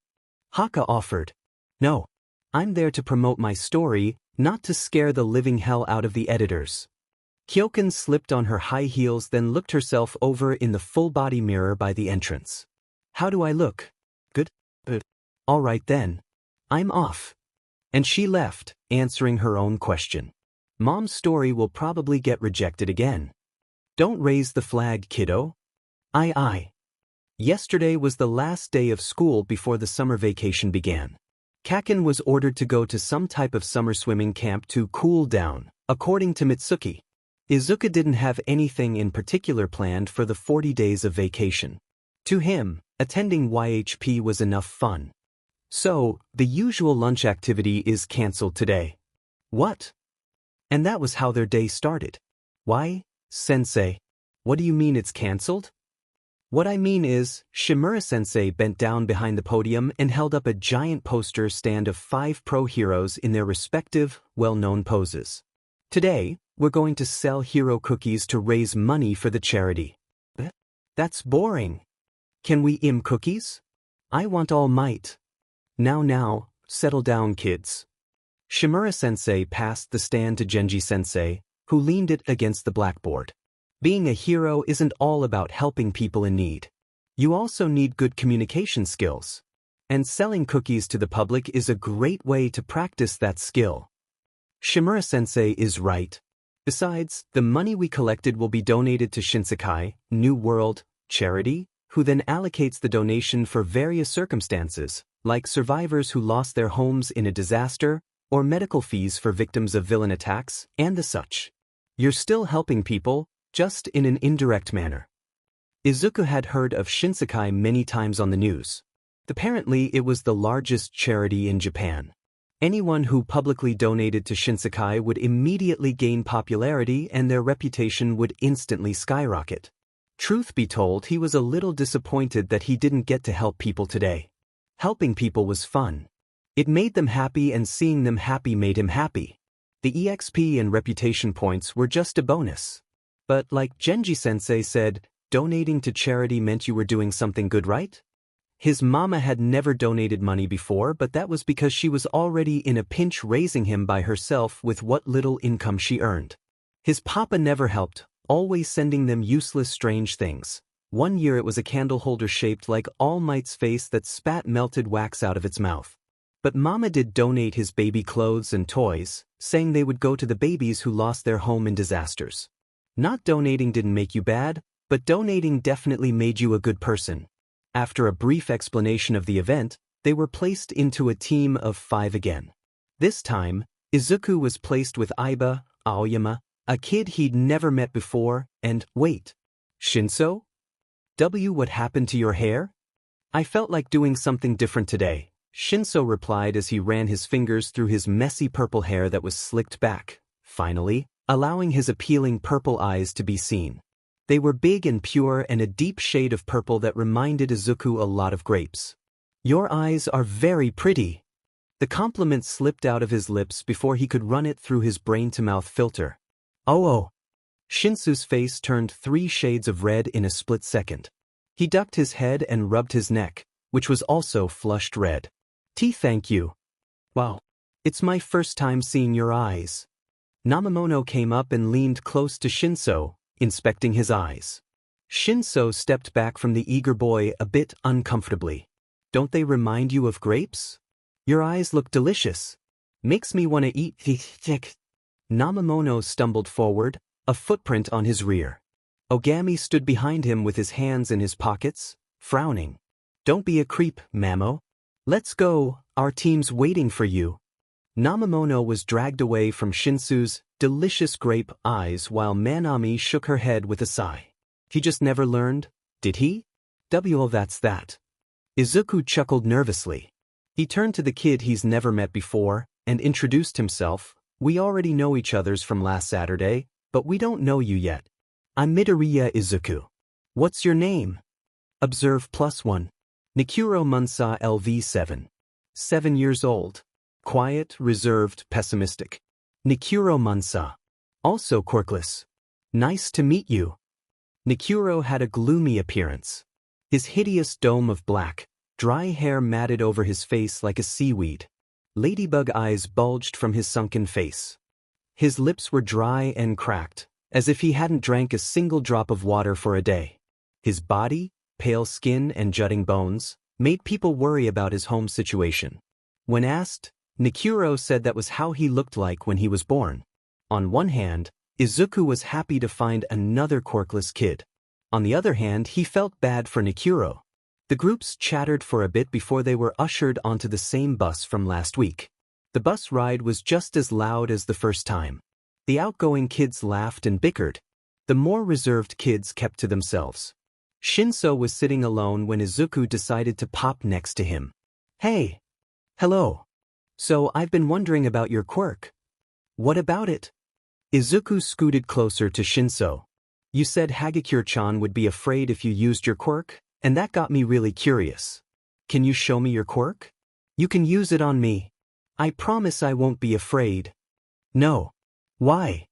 Haka offered. No. I'm there to promote my story, not to scare the living hell out of the editors. Kacchan slipped on her high heels then looked herself over in the full-body mirror by the entrance. How do I look? Good? All right then. I'm off. And she left, answering her own question. Mom's story will probably get rejected again. Don't raise the flag, kiddo. Aye. Yesterday was the last day of school before the summer vacation began. Kacchan was ordered to go to some type of summer swimming camp to cool down, according to Mitsuki. Izuka didn't have anything in particular planned for the 40 days of vacation. To him, attending YHP was enough fun. So, the usual lunch activity is cancelled today. What? And that was how their day started. Why, sensei? What do you mean it's cancelled? What I mean is, Shimura-sensei bent down behind the podium and held up a giant poster stand of 5 pro heroes in their respective, well-known poses. Today, we're going to sell hero cookies to raise money for the charity. That's boring. Can we cookies? I want All Might. Now, settle down, kids. Shimura-sensei passed the stand to Genji-sensei, who leaned it against the blackboard. Being a hero isn't all about helping people in need. You also need good communication skills. And selling cookies to the public is a great way to practice that skill. Shimura-sensei is right. Besides, the money we collected will be donated to Shinsekai, New World, charity, who then allocates the donation for various circumstances, like survivors who lost their homes in a disaster, or medical fees for victims of villain attacks, and the such. You're still helping people, just in an indirect manner. Izuku had heard of Shinsekai many times on the news. Apparently it was the largest charity in Japan. Anyone who publicly donated to Shinsekai would immediately gain popularity and their reputation would instantly skyrocket. Truth be told, he was a little disappointed that he didn't get to help people today. Helping people was fun. It made them happy and seeing them happy made him happy. The EXP and reputation points were just a bonus. But like Genji-sensei said, donating to charity meant you were doing something good, right? His mama had never donated money before, but that was because she was already in a pinch raising him by herself with what little income she earned. His papa never helped, always sending them useless strange things. One year it was a candle holder shaped like All Might's face that spat melted wax out of its mouth. But mama did donate his baby clothes and toys, saying they would go to the babies who lost their home in disasters. Not donating didn't make you bad, but donating definitely made you a good person. After a brief explanation of the event, they were placed into a team of 5 again. This time, Izuku was placed with Aiba, Aoyama, a kid he'd never met before, and, wait, Shinso? What happened to your hair? I felt like doing something different today, Shinso replied as he ran his fingers through his messy purple hair that was slicked back, finally, allowing his appealing purple eyes to be seen. They were big and pure and a deep shade of purple that reminded Izuku a lot of grapes. Your eyes are very pretty. The compliment slipped out of his lips before he could run it through his brain-to-mouth filter. Oh. Shinsu's face turned 3 shades of red in a split second. He ducked his head and rubbed his neck, which was also flushed red. Thank you. Wow. It's my first time seeing your eyes. Namamono came up and leaned close to Shinso, inspecting his eyes. Shinso stepped back from the eager boy a bit uncomfortably. Don't they remind you of grapes? Your eyes look delicious. Makes me want to eat. Namamono stumbled forward, a footprint on his rear. Ogami stood behind him with his hands in his pockets, frowning. "Don't be a creep, Mamo. Let's go, our team's waiting for you." Namamono was dragged away from Shinsu's delicious grape eyes while Manami shook her head with a sigh. He just never learned, did he? Well, that's that. Izuku chuckled nervously. He turned to the kid he's never met before and introduced himself. "We already know each other's from last Saturday, but we don't know you yet. I'm Midoriya Izuku. What's your name?" Observe +1. Nikuro Munsa LV7. 7 years old. Quiet, reserved, pessimistic. Nikuro Munsa. Also quirkless. "Nice to meet you." Nikuro had a gloomy appearance. His hideous dome of black, dry hair matted over his face like a seaweed. Ladybug eyes bulged from his sunken face. His lips were dry and cracked, as if he hadn't drank a single drop of water for a day. His body, pale skin and jutting bones, made people worry about his home situation. When asked, Nikuro said that was how he looked like when he was born. On one hand, Izuku was happy to find another quirkless kid. On the other hand, he felt bad for Nikuro. The groups chattered for a bit before they were ushered onto the same bus from last week. The bus ride was just as loud as the first time. The outgoing kids laughed and bickered. The more reserved kids kept to themselves. Shinso was sitting alone when Izuku decided to pop next to him. "Hey. Hello. So I've been wondering about your quirk. What about it?" Izuku scooted closer to Shinso. "You said Hagakure-chan would be afraid if you used your quirk, and that got me really curious. Can you show me your quirk? You can use it on me. I promise I won't be afraid." "No." "Why?"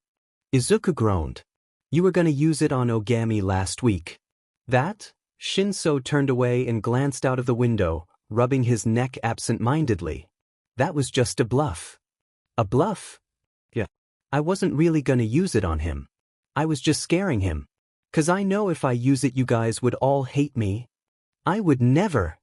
Izuku groaned. "You were gonna use it on Ogami last week." "That?" Shinso turned away and glanced out of the window, rubbing his neck absent-mindedly. "That was just a bluff." "A bluff?" "Yeah. I wasn't really gonna use it on him. I was just scaring him. 'Cause I know if I use it you guys would all hate me." "I would never."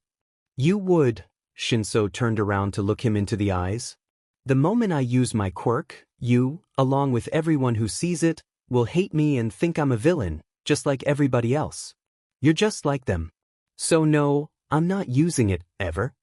"You would." Shinso turned around to look him into the eyes. "The moment I use my quirk, you, along with everyone who sees it, will hate me and think I'm a villain, just like everybody else. You're just like them. So no, I'm not using it, ever."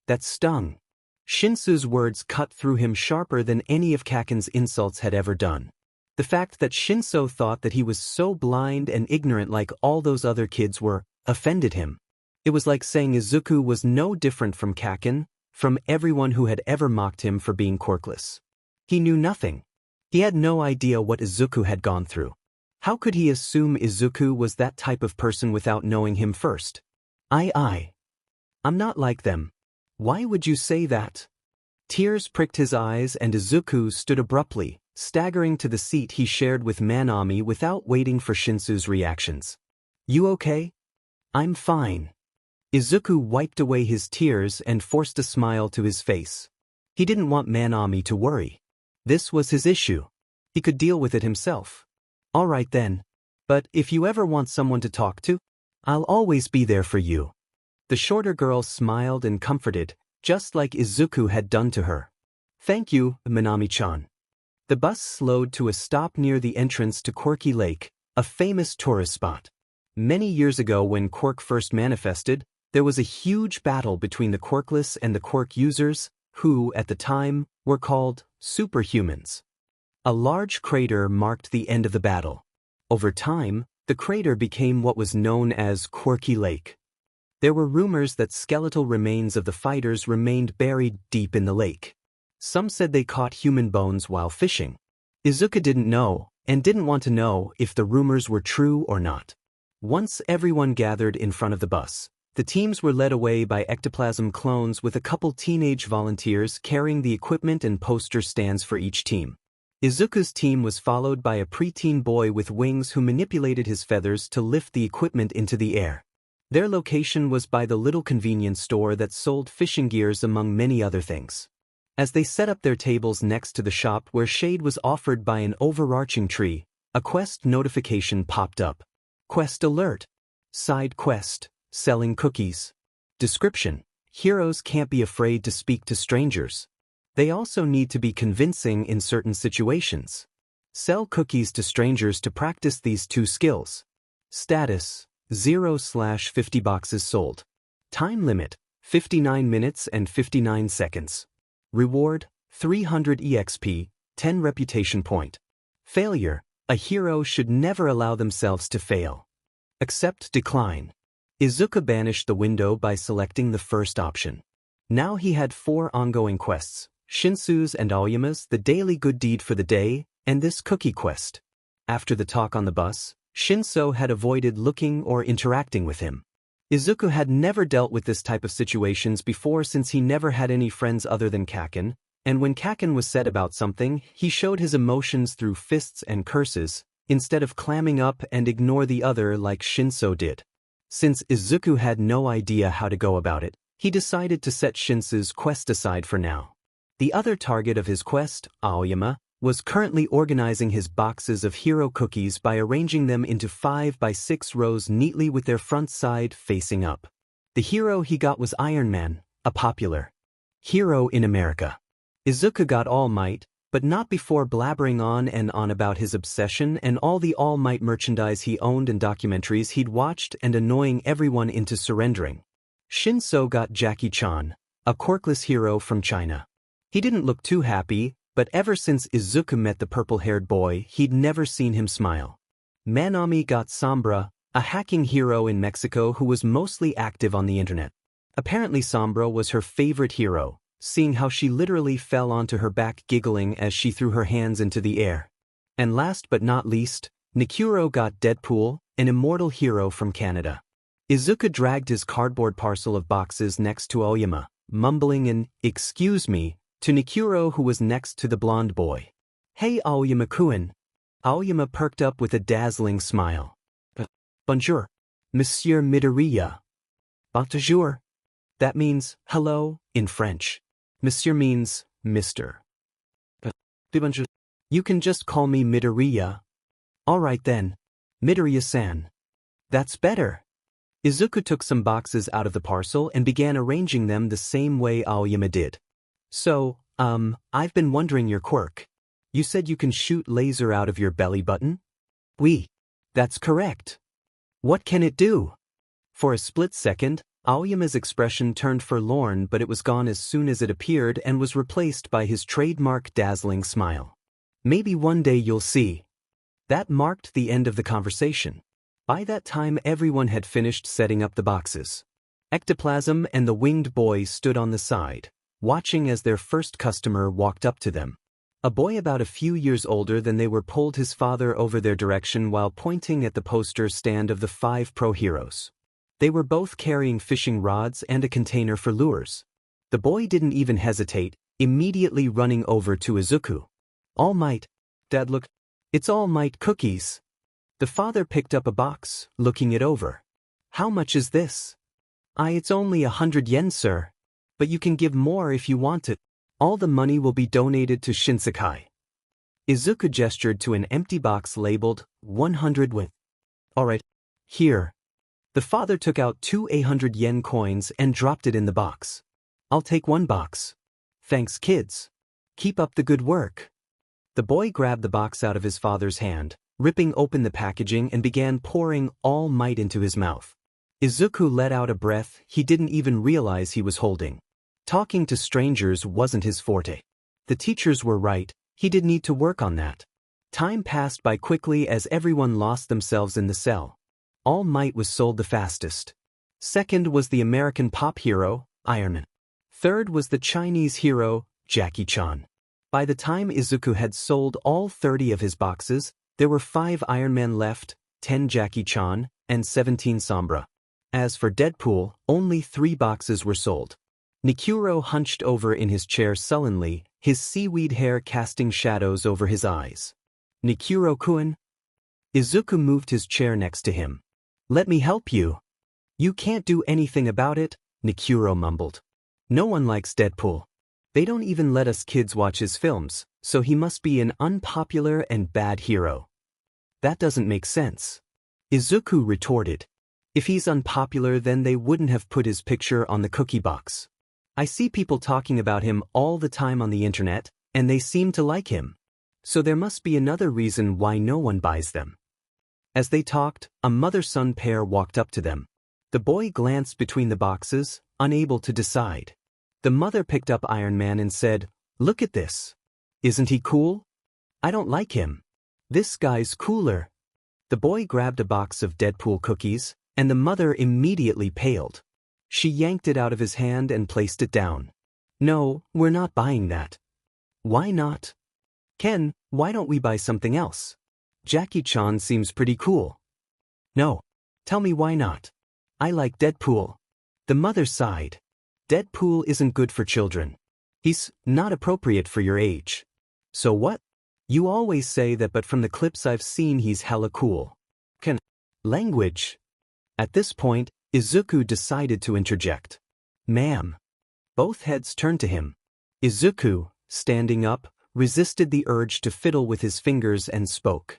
That stung. Shinsu's words cut through him sharper than any of Kacchan's insults had ever done. The fact that Shinso thought that he was so blind and ignorant like all those other kids were, offended him. It was like saying Izuku was no different from Kacchan, from everyone who had ever mocked him for being quirkless. He knew nothing. He had no idea what Izuku had gone through. How could he assume Izuku was that type of person without knowing him first? I'm not like them. Why would you say that?" Tears pricked his eyes and Izuku stood abruptly, staggering to the seat he shared with Manami without waiting for Shinsu's reactions. "You okay?" "I'm fine." Izuku wiped away his tears and forced a smile to his face. He didn't want Manami to worry. This was his issue. He could deal with it himself. "All right then. But if you ever want someone to talk to, I'll always be there for you." The shorter girl smiled and comforted, just like Izuku had done to her. "Thank you, Manami-chan." The bus slowed to a stop near the entrance to Quirky Lake, a famous tourist spot. Many years ago when Quirk first manifested, there was a huge battle between the quirkless and the quirk users, who, at the time, were called superhumans. A large crater marked the end of the battle. Over time, the crater became what was known as Quirky Lake. There were rumors that skeletal remains of the fighters remained buried deep in the lake. Some said they caught human bones while fishing. Izuku didn't know, and didn't want to know, if the rumors were true or not. Once everyone gathered in front of the bus, the teams were led away by ectoplasm clones with a couple teenage volunteers carrying the equipment and poster stands for each team. Izuku's team was followed by a preteen boy with wings who manipulated his feathers to lift the equipment into the air. Their location was by the little convenience store that sold fishing gears among many other things. As they set up their tables next to the shop where shade was offered by an overarching tree, a quest notification popped up. Quest alert. Side quest. Selling cookies. Description: heroes can't be afraid to speak to strangers. They also need to be convincing in certain situations. Sell cookies to strangers to practice these two skills. Status: 0/50 boxes sold. Time limit: 59 minutes and 59 seconds. Reward: 300 EXP, 10 reputation point. Failure: a hero should never allow themselves to fail. Accept, decline. Izuku banished the window by selecting the first option. Now he had 4 ongoing quests: Shinsu's and Aoyama's the daily good deed for the day, and this cookie quest. After the talk on the bus, Shinso had avoided looking or interacting with him. Izuku had never dealt with this type of situations before since he never had any friends other than Kacchan, and when Kacchan was sad about something, he showed his emotions through fists and curses, instead of clamming up and ignore the other like Shinso did. Since Izuku had no idea how to go about it, he decided to set Shinso's quest aside for now. The other target of his quest, Aoyama, was currently organizing his boxes of hero cookies by arranging them into 5 by 6 rows neatly with their front side facing up. The hero he got was Iron Man, a popular hero in America. Izuku got All Might, but not before blabbering on and on about his obsession and all the All Might merchandise he owned and documentaries he'd watched and annoying everyone into surrendering. Shinso got Jackie Chan, a quirkless hero from China. He didn't look too happy, but ever since Izuku met the purple-haired boy, he'd never seen him smile. Manami got Sombra, a hacking hero in Mexico who was mostly active on the internet. Apparently Sombra was her favorite hero, seeing how she literally fell onto her back giggling as she threw her hands into the air. And last but not least, Nikuro got Deadpool, an immortal hero from Canada. Izuku dragged his cardboard parcel of boxes next to Aoyama, mumbling an "excuse me" to Nikuro who was next to the blonde boy. "Hey Aoyama-kun." Aoyama perked up with a dazzling smile. "Bonjour, Monsieur Midoriya." "Bonjour." That means hello in French. Monsieur means Mr. "Bonjour. You can just call me Midoriya." "Alright then. Midoriya-san." "That's better." Izuku took some boxes out of the parcel and began arranging them the same way Aoyama did. "So, I've been wondering your quirk. You said you can shoot laser out of your belly button?" "Oui. That's correct." "What can it do?" For a split second, Aoyama's expression turned forlorn, but it was gone as soon as it appeared and was replaced by his trademark dazzling smile. "Maybe one day you'll see." That marked the end of the conversation. By that time everyone had finished setting up the boxes. Ectoplasm and the winged boy stood on the side, watching as their first customer walked up to them. A boy about a few years older than they were pulled his father over their direction while pointing at the poster stand of the 5 pro heroes. They were both carrying fishing rods and a container for lures. The boy didn't even hesitate, immediately running over to Izuku. "All Might." "Dad, look. It's All Might cookies." The father picked up a box, looking it over. "How much is this?" It's only 100 yen, sir. But you can give more if you want it. All the money will be donated to Shinsekai." Izuku gestured to an empty box labeled 100 with. "Alright. Here." The father took out 2 100 yen coins and dropped it in the box. "I'll take 1 box. Thanks, kids. Keep up the good work." The boy grabbed the box out of his father's hand, ripping open the packaging and began pouring All Might into his mouth. Izuku let out a breath he didn't even realize he was holding. Talking to strangers wasn't his forte. The teachers were right, he did need to work on that. Time passed by quickly as everyone lost themselves in the cell. All Might was sold the fastest. Second was the American pop hero, Iron Man. Third was the Chinese hero, Jackie Chan. By the time Izuku had sold all 30 of his boxes, there were 5 Iron Man left, 10 Jackie Chan, and 17 Sombra. As for Deadpool, only 3 boxes were sold. Nikuro hunched over in his chair sullenly, his seaweed hair casting shadows over his eyes. "Nikuro-kun?" Izuku moved his chair next to him. "Let me help you." "You can't do anything about it," Nikuro mumbled. "No one likes Deadpool. They don't even let us kids watch his films, so he must be an unpopular and bad hero." "That doesn't make sense." Izuku retorted. "If he's unpopular then they wouldn't have put his picture on the cookie box. I see people talking about him all the time on the internet, and they seem to like him. So there must be another reason why no one buys them. As they talked, a mother-son pair walked up to them. The boy glanced between the boxes, unable to decide. The mother picked up Iron Man and said, "Look at this. Isn't he cool? I don't like him. This guy's cooler." The boy grabbed a box of Deadpool cookies, and the mother immediately paled. She yanked it out of his hand and placed it down. "No, we're not buying that." "Why not?" "Ken, why don't we buy something else? Jackie-chan seems pretty cool." "No. Tell me why not." "I like Deadpool." The mother sighed. "Deadpool isn't good for children. He's not appropriate for your age." "So what? You always say that, but from the clips I've seen he's hella cool." "Ken, language." At this point, Izuku decided to interject. "Ma'am." Both heads turned to him. Izuku, standing up, resisted the urge to fiddle with his fingers and spoke.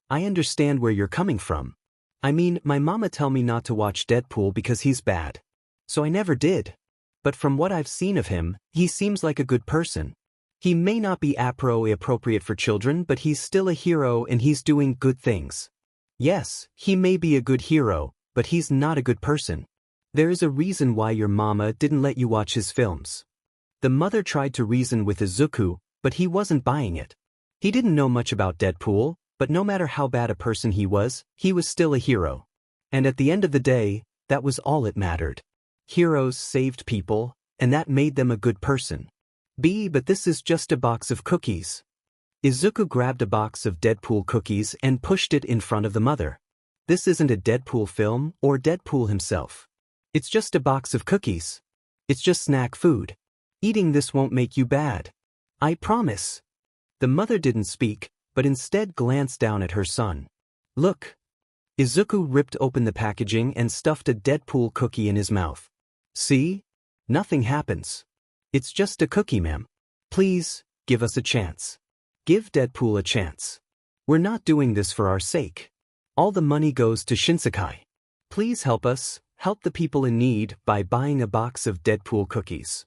"I understand where you're coming from. I mean, my mama tell me not to watch Deadpool because he's bad. So I never did. But from what I've seen of him, he seems like a good person. He may not be appropriate for children, but he's still a hero and he's doing good things. Yes, he may be a good hero, but he's not a good person. There is a reason why your mama didn't let you watch his films." The mother tried to reason with Izuku, but he wasn't buying it. He didn't know much about Deadpool, but no matter how bad a person he was still a hero. And at the end of the day, that was all it mattered. Heroes saved people, and that made them a good person. But this is just a box of cookies. Izuku grabbed a box of Deadpool cookies and pushed it in front of the mother. This isn't a Deadpool film or Deadpool himself. It's just a box of cookies. It's just snack food. Eating this won't make you bad. I promise. The mother didn't speak, but instead glanced down at her son. "Look." Izuku ripped open the packaging and stuffed a Deadpool cookie in his mouth. "See? Nothing happens. It's just a cookie, ma'am. Please, give us a chance. Give Deadpool a chance. We're not doing this for our sake. All the money goes to Shinsekai. Please help us, help the people in need by buying a box of Deadpool cookies."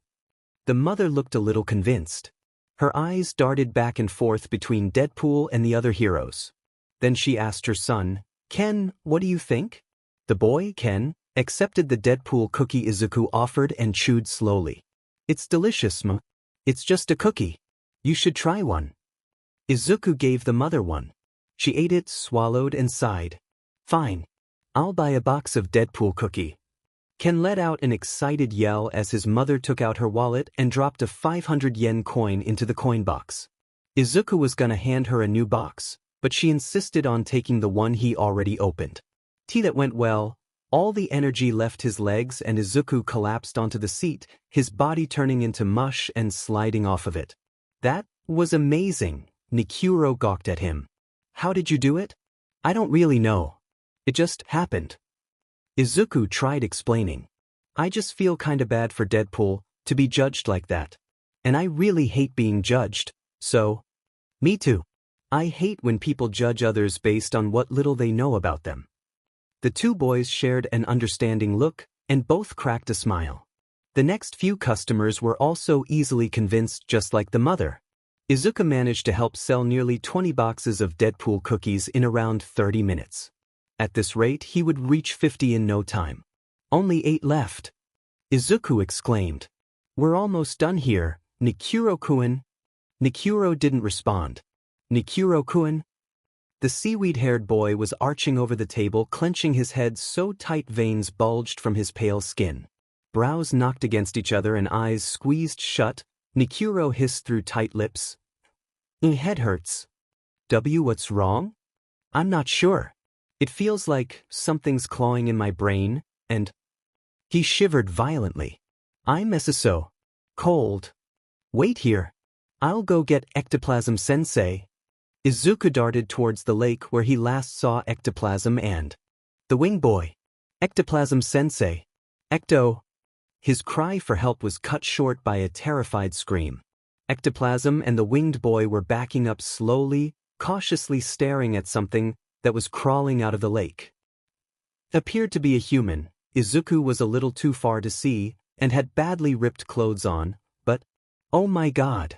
The mother looked a little convinced. Her eyes darted back and forth between Deadpool and the other heroes. Then she asked her son, "Ken, what do you think?" The boy, Ken, accepted the Deadpool cookie Izuku offered and chewed slowly. "It's delicious, ma. It's just a cookie. You should try one." Izuku gave the mother one. She ate it, swallowed, and sighed. "Fine. I'll buy a box of Deadpool cookie." Ken let out an excited yell as his mother took out her wallet and dropped a 500 yen coin into the coin box. Izuku was gonna hand her a new box, but she insisted on taking the one he already opened. That went well. All the energy left his legs and Izuku collapsed onto the seat, his body turning into mush and sliding off of it. "That was amazing," Nikuro gawked at him. "How did you do it?" "I don't really know. It just happened." Izuku tried explaining. "I just feel kinda bad for Deadpool to be judged like that. And I really hate being judged, so..." "Me too. I hate when people judge others based on what little they know about them." The two boys shared an understanding look, and both cracked a smile. The next few customers were also easily convinced, just like the mother. Izuku managed to help sell nearly 20 boxes of Deadpool cookies in around 30 minutes. At this rate, he would reach 50 in no time. "Only 8 left." Izuku exclaimed. "We're almost done here, Nikuro-kun." Nikuro didn't respond. "Nikuro-kun?" The seaweed-haired boy was arching over the table, clenching his head so tight veins bulged from his pale skin. Brows knocked against each other and eyes squeezed shut. Nikuro hissed through tight lips. Head hurts." "What's wrong?" "I'm not sure. It feels like something's clawing in my brain, and..." He shivered violently. "I'm so cold. Wait here. I'll go get Ectoplasm-sensei." Izuku darted towards the lake where he last saw Ectoplasm and the wing boy. "Ectoplasm-sensei. Ecto." His cry for help was cut short by a terrified scream. Ectoplasm and the winged boy were backing up slowly, cautiously staring at something that was crawling out of the lake. Appeared to be a human. Izuku was a little too far to see, and had badly ripped clothes on, but, oh my god.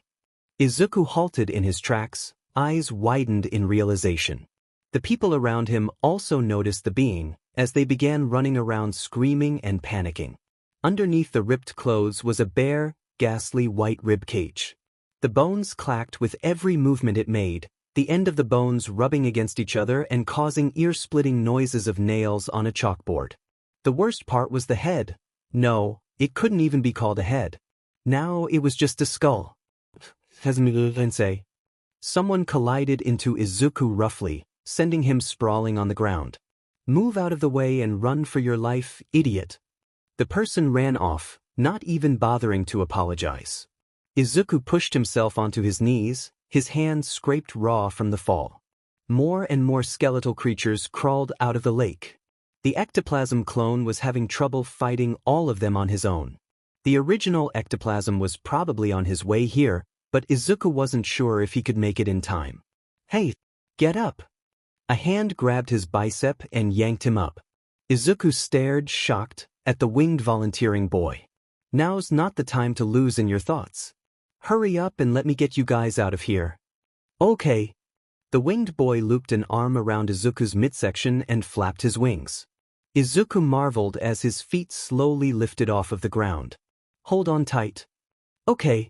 Izuku halted in his tracks, eyes widened in realization. The people around him also noticed the being, as they began running around screaming and panicking. Underneath the ripped clothes was a bare, ghastly white rib cage. The bones clacked with every movement it made, the end of the bones rubbing against each other and causing ear-splitting noises of nails on a chalkboard. The worst part was the head. No, it couldn't even be called a head. Now it was just a skull. Someone collided into Izuku roughly, sending him sprawling on the ground. Move out of the way and run for your life, idiot. The person ran off, not even bothering to apologize. Izuku pushed himself onto his knees, his hands scraped raw from the fall. More and more skeletal creatures crawled out of the lake. The ectoplasm clone was having trouble fighting all of them on his own. The original ectoplasm was probably on his way here, but Izuku wasn't sure if he could make it in time. Hey, get up! A hand grabbed his bicep and yanked him up. Izuku stared, shocked, at the winged volunteering boy. Now's not the time to lose in your thoughts. Hurry up and let me get you guys out of here. Okay. The winged boy looped an arm around Izuku's midsection and flapped his wings. Izuku marveled as his feet slowly lifted off of the ground. Hold on tight. Okay.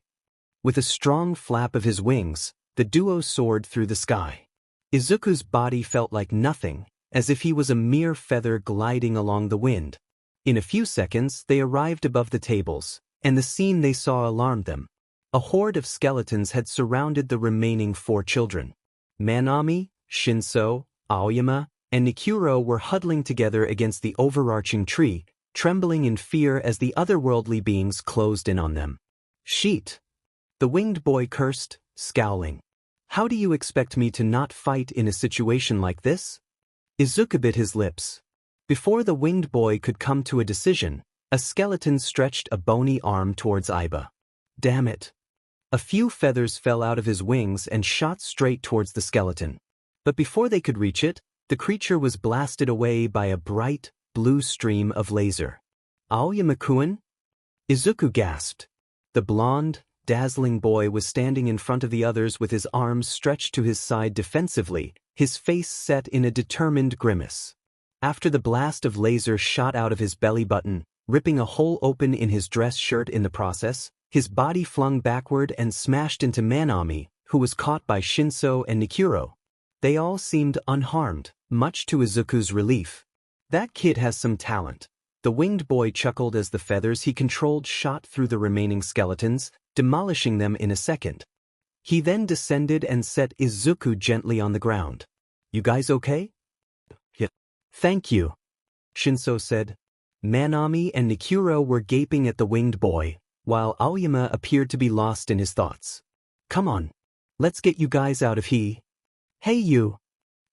With a strong flap of his wings, the duo soared through the sky. Izuku's body felt like nothing, as if he was a mere feather gliding along the wind. In a few seconds, they arrived above the tables, and the scene they saw alarmed them. A horde of skeletons had surrounded the remaining 4 children. Manami, Shinso, Aoyama, and Nikuro were huddling together against the overarching tree, trembling in fear as the otherworldly beings closed in on them. Sheet! The winged boy cursed, scowling. How do you expect me to not fight in a situation like this? Izuku bit his lips. Before the winged boy could come to a decision, a skeleton stretched a bony arm towards Aiba. Damn it. A few feathers fell out of his wings and shot straight towards the skeleton. But before they could reach it, the creature was blasted away by a bright, blue stream of laser. Aoyama-kun? Izuku gasped. The blonde, dazzling boy was standing in front of the others with his arms stretched to his side defensively, his face set in a determined grimace. After the blast of laser shot out of his belly button, ripping a hole open in his dress shirt in the process, his body flung backward and smashed into Manami, who was caught by Shinso and Nikuro. They all seemed unharmed, much to Izuku's relief. That kid has some talent. The winged boy chuckled as the feathers he controlled shot through the remaining skeletons, demolishing them in a second. He then descended and set Izuku gently on the ground. You guys okay? Yeah. Thank you, Shinso said. Manami and Nikuro were gaping at the winged boy, while Aoyama appeared to be lost in his thoughts. Come on, let's get you guys out of here. Hey you!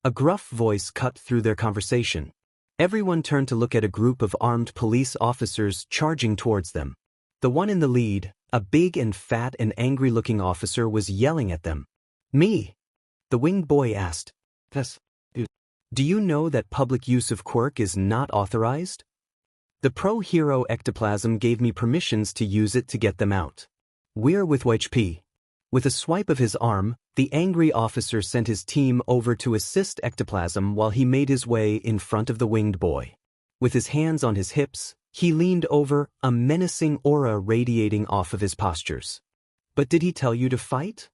A gruff voice cut through their conversation. Everyone turned to look at a group of armed police officers charging towards them. The one in the lead, a big and fat and angry-looking officer, was yelling at them. Me? The winged boy asked. Do you know that public use of Quirk is not authorized? The pro-hero ectoplasm gave me permissions to use it to get them out. We're with HP. With a swipe of his arm, the angry officer sent his team over to assist ectoplasm while he made his way in front of the winged boy. With his hands on his hips, he leaned over, a menacing aura radiating off of his postures. But did he tell you to fight?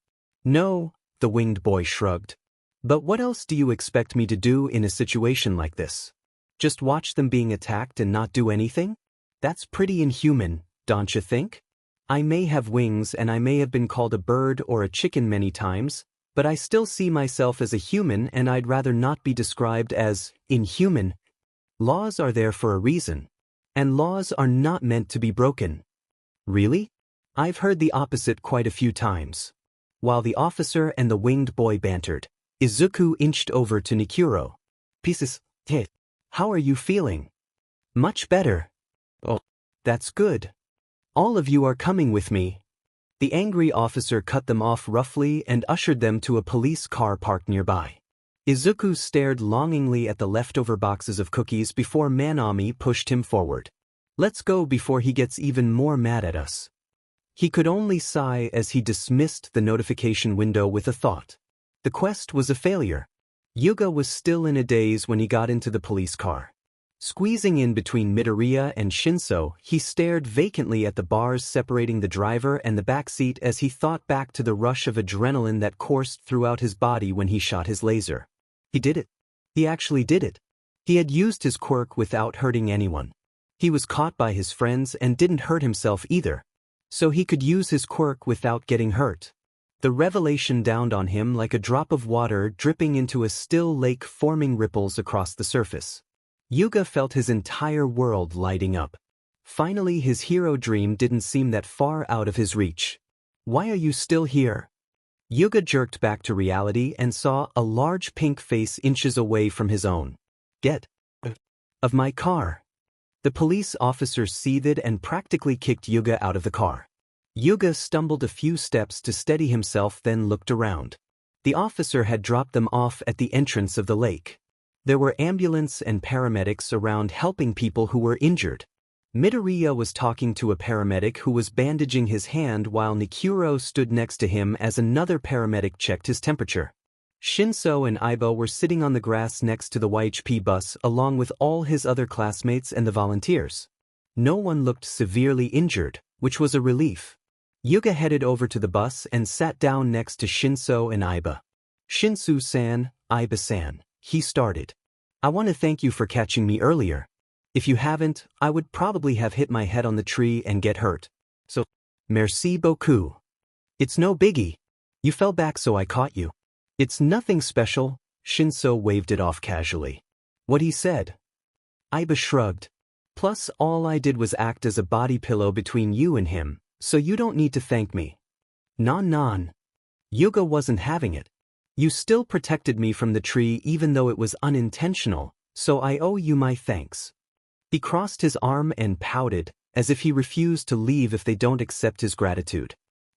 No, the winged boy shrugged. But what else do you expect me to do in a situation like this? Just watch them being attacked and not do anything? That's pretty inhuman, don't you think? I may have wings and I may have been called a bird or a chicken many times, but I still see myself as a human and I'd rather not be described as inhuman. Laws are there for a reason, and laws are not meant to be broken. Really? I've heard the opposite quite a few times. While the officer and the winged boy bantered, Izuku inched over to Nikuro. Pieces, how are you feeling? Much better. Oh, that's good. All of you are coming with me. The angry officer cut them off roughly and ushered them to a police car parked nearby. Izuku stared longingly at the leftover boxes of cookies before Manami pushed him forward. Let's go before he gets even more mad at us. He could only sigh as he dismissed the notification window with a thought. The quest was a failure. Yuga was still in a daze when he got into the police car. Squeezing in between Midoriya and Shinso, he stared vacantly at the bars separating the driver and the backseat as he thought back to the rush of adrenaline that coursed throughout his body when he shot his laser. He did it. He actually did it. He had used his quirk without hurting anyone. He was caught by his friends and didn't hurt himself either. So he could use his quirk without getting hurt. The revelation dawned on him like a drop of water dripping into a still lake, forming ripples across the surface. Yuga felt his entire world lighting up. Finally, his hero dream didn't seem that far out of his reach. Why are you still here? Yuga jerked back to reality and saw a large pink face inches away from his own. Get of my car. The police officer seethed and practically kicked Yuga out of the car. Yuga stumbled a few steps to steady himself, then looked around. The officer had dropped them off at the entrance of the lake. There were ambulance and paramedics around helping people who were injured. Midoriya was talking to a paramedic who was bandaging his hand while Nikuro stood next to him as another paramedic checked his temperature. Shinso and Aiba were sitting on the grass next to the YHP bus along with all his other classmates and the volunteers. No one looked severely injured, which was a relief. Yuga headed over to the bus and sat down next to Shinso and Aiba. Shinsu-san, Aiba-san, he started. I want to thank you for catching me earlier. If you haven't, I would probably have hit my head on the tree and get hurt. So, merci beaucoup. It's no biggie. You fell back so I caught you. It's nothing special, Shinso waved it off casually. What he said? Aiba shrugged. Plus, all I did was act as a body pillow between you and him, so you don't need to thank me. Non. Yuga wasn't having it. You still protected me from the tree even though it was unintentional, so I owe you my thanks. He crossed his arm and pouted, as if he refused to leave if they don't accept his gratitude.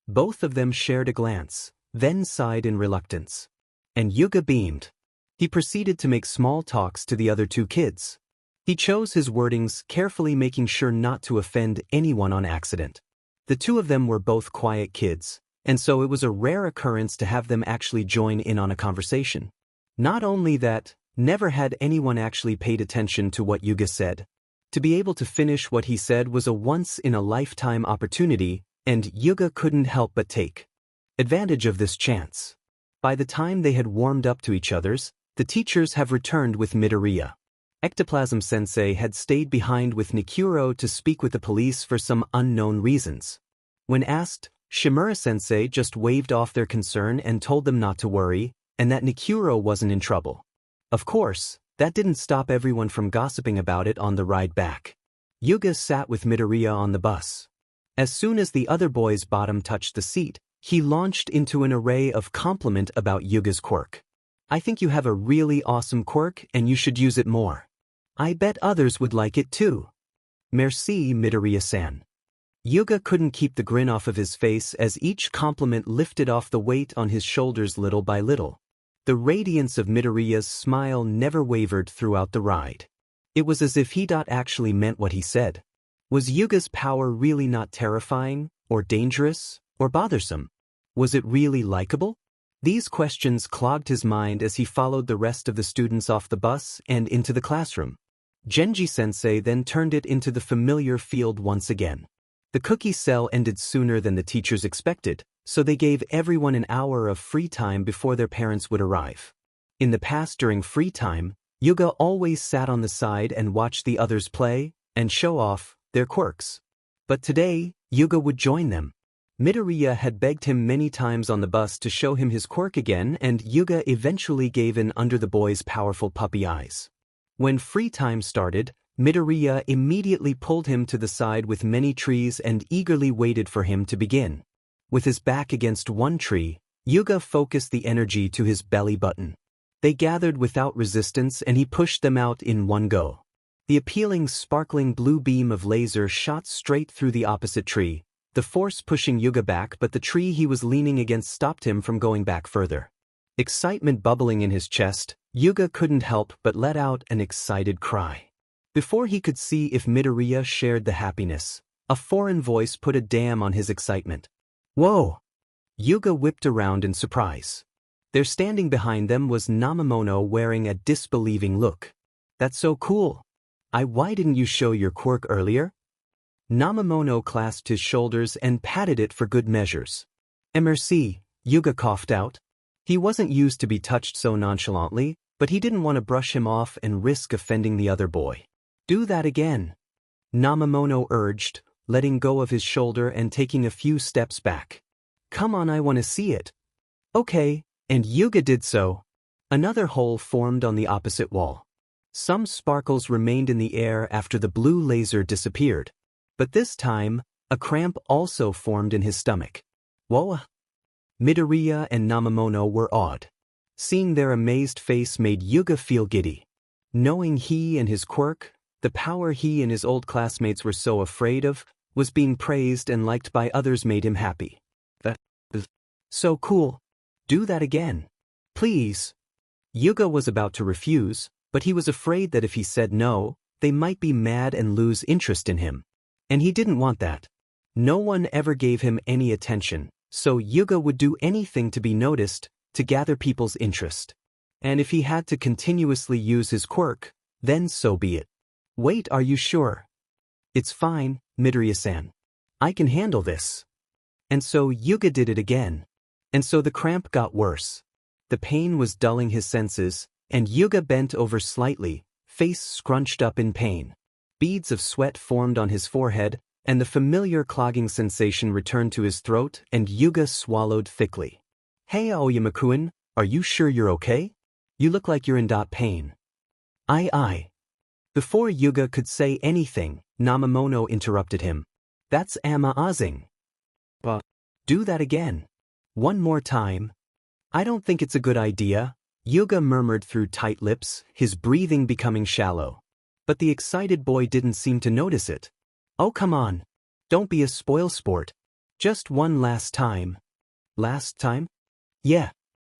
Both of them shared a glance, then sighed in reluctance. And Yuga beamed. He proceeded to make small talks to the other two kids. He chose his wordings carefully, making sure not to offend anyone on accident. The two of them were both quiet kids, and so it was a rare occurrence to have them actually join in on a conversation. Not only that, never had anyone actually paid attention to what Yuga said. To be able to finish what he said was a once-in-a-lifetime opportunity, and Yuga couldn't help but take advantage of this chance. By the time they had warmed up to each other's, the teachers have returned with Midoriya. Ectoplasm Sensei had stayed behind with Nikuro to speak with the police for some unknown reasons. When asked, Shimura Sensei just waved off their concern and told them not to worry, and that Nikuro wasn't in trouble. Of course, that didn't stop everyone from gossiping about it on the ride back. Yuga sat with Midoriya on the bus. As soon as the other boy's bottom touched the seat, he launched into an array of compliment about Yuga's quirk. I think you have a really awesome quirk and you should use it more. I bet others would like it too. Merci, Midoriya-san. Yuga couldn't keep the grin off of his face as each compliment lifted off the weight on his shoulders little by little. The radiance of Midoriya's smile never wavered throughout the ride. It was as if he actually meant what he said. Was Yuga's power really not terrifying, or dangerous, or bothersome? Was it really likable? These questions clogged his mind as he followed the rest of the students off the bus and into the classroom. Genji-sensei then turned it into the familiar field once again. The cookie cell ended sooner than the teachers expected, so they gave everyone an hour of free time before their parents would arrive. In the past, during free time, Yuga always sat on the side and watched the others play and show off their quirks. But today, Yuga would join them. Midoriya had begged him many times on the bus to show him his quirk again, and Yuga eventually gave in under the boy's powerful puppy eyes. When free time started, Midoriya immediately pulled him to the side with many trees and eagerly waited for him to begin. With his back against one tree, Yuga focused the energy to his belly button. They gathered without resistance and he pushed them out in one go. The appealing sparkling blue beam of laser shot straight through the opposite tree, the force pushing Yuga back, but the tree he was leaning against stopped him from going back further. Excitement bubbling in his chest, Yuga couldn't help but let out an excited cry. Before he could see if Midoriya shared the happiness, a foreign voice put a dam on his excitement. Whoa! Yuga whipped around in surprise. There standing behind them was Namamono wearing a disbelieving look. That's so cool. Why didn't you show your quirk earlier? Namamono clasped his shoulders and patted it for good measures. Merci, Yuga coughed out. He wasn't used to be touched so nonchalantly, but he didn't want to brush him off and risk offending the other boy. Do that again, Namamono urged, letting go of his shoulder and taking a few steps back. Come on, I want to see it. Okay, and Yuga did so. Another hole formed on the opposite wall. Some sparkles remained in the air after the blue laser disappeared. But this time, a cramp also formed in his stomach. Whoa! Midoriya and Namamono were awed. Seeing their amazed face made Yuga feel giddy. Knowing he and his quirk, the power he and his old classmates were so afraid of, was being praised and liked by others made him happy. So cool. Do that again. Please. Yuga was about to refuse, but he was afraid that if he said no, they might be mad and lose interest in him. And he didn't want that. No one ever gave him any attention, so Yuga would do anything to be noticed, to gather people's interest. And if he had to continuously use his quirk, then so be it. Wait, are you sure? It's fine, Midoriya-san. I can handle this. And so Yuga did it again. And so the cramp got worse. The pain was dulling his senses, and Yuga bent over slightly, face scrunched up in pain. Beads of sweat formed on his forehead, and the familiar clogging sensation returned to his throat, and Yuga swallowed thickly. Hey Aoyama-kun, are you sure you're okay? You look like you're in pain. Aye. Before Yuga could say anything, Namamono interrupted him. That's amazing. But do that again. One more time. I don't think it's a good idea, Yuga murmured through tight lips, his breathing becoming shallow. But the excited boy didn't seem to notice it. Oh, come on. Don't be a spoilsport. Just one last time. Last time? Yeah.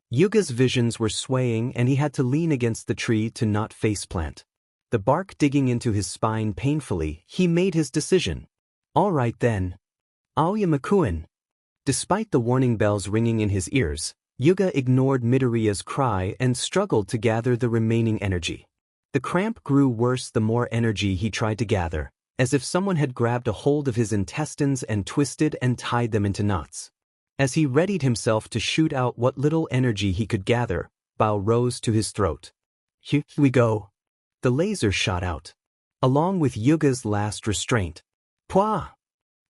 Yuga's visions were swaying and he had to lean against the tree to not faceplant. The bark digging into his spine painfully, he made his decision. All right then. Aoyama-kun. Despite the warning bells ringing in his ears, Yuga ignored Midoriya's cry and struggled to gather the remaining energy. The cramp grew worse the more energy he tried to gather, as if someone had grabbed a hold of his intestines and twisted and tied them into knots. As he readied himself to shoot out what little energy he could gather, bile rose to his throat. Here we go. The laser shot out, along with Yuga's last restraint. Pwah!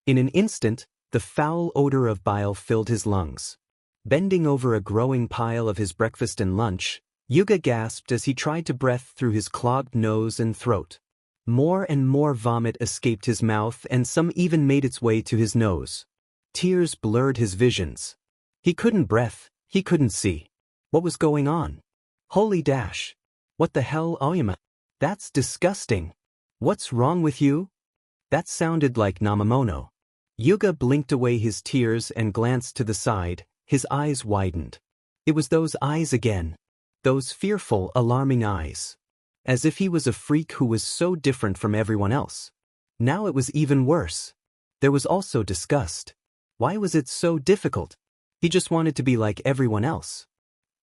In an instant, the foul odor of bile filled his lungs. Bending over a growing pile of his breakfast and lunch, Yuga gasped as he tried to breathe through his clogged nose and throat. More and more vomit escaped his mouth and some even made its way to his nose. Tears blurred his visions. He couldn't breathe, he couldn't see. What was going on? Holy dash! What the hell, Aoyama? That's disgusting. What's wrong with you? That sounded like Namamono. Yuga blinked away his tears and glanced to the side, his eyes widened. It was those eyes again. Those fearful, alarming eyes. As if he was a freak who was so different from everyone else. Now it was even worse. There was also disgust. Why was it so difficult? He just wanted to be like everyone else.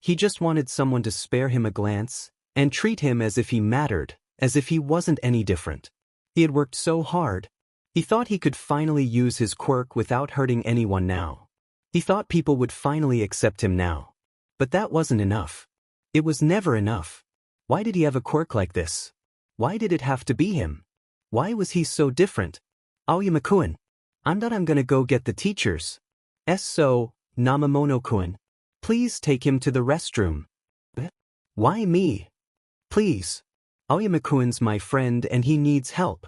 He just wanted someone to spare him a glance and treat him as if he mattered, as if he wasn't any different. He had worked so hard. He thought he could finally use his quirk without hurting anyone now. He thought people would finally accept him now. But that wasn't enough. It was never enough. Why did he have a quirk like this? Why did it have to be him? Why was he so different? Aoyama-kun. I'm gonna go get the teachers. So, Namamono-kun. Please take him to the restroom. Why me? Please. Aoyama-kun's my friend and he needs help.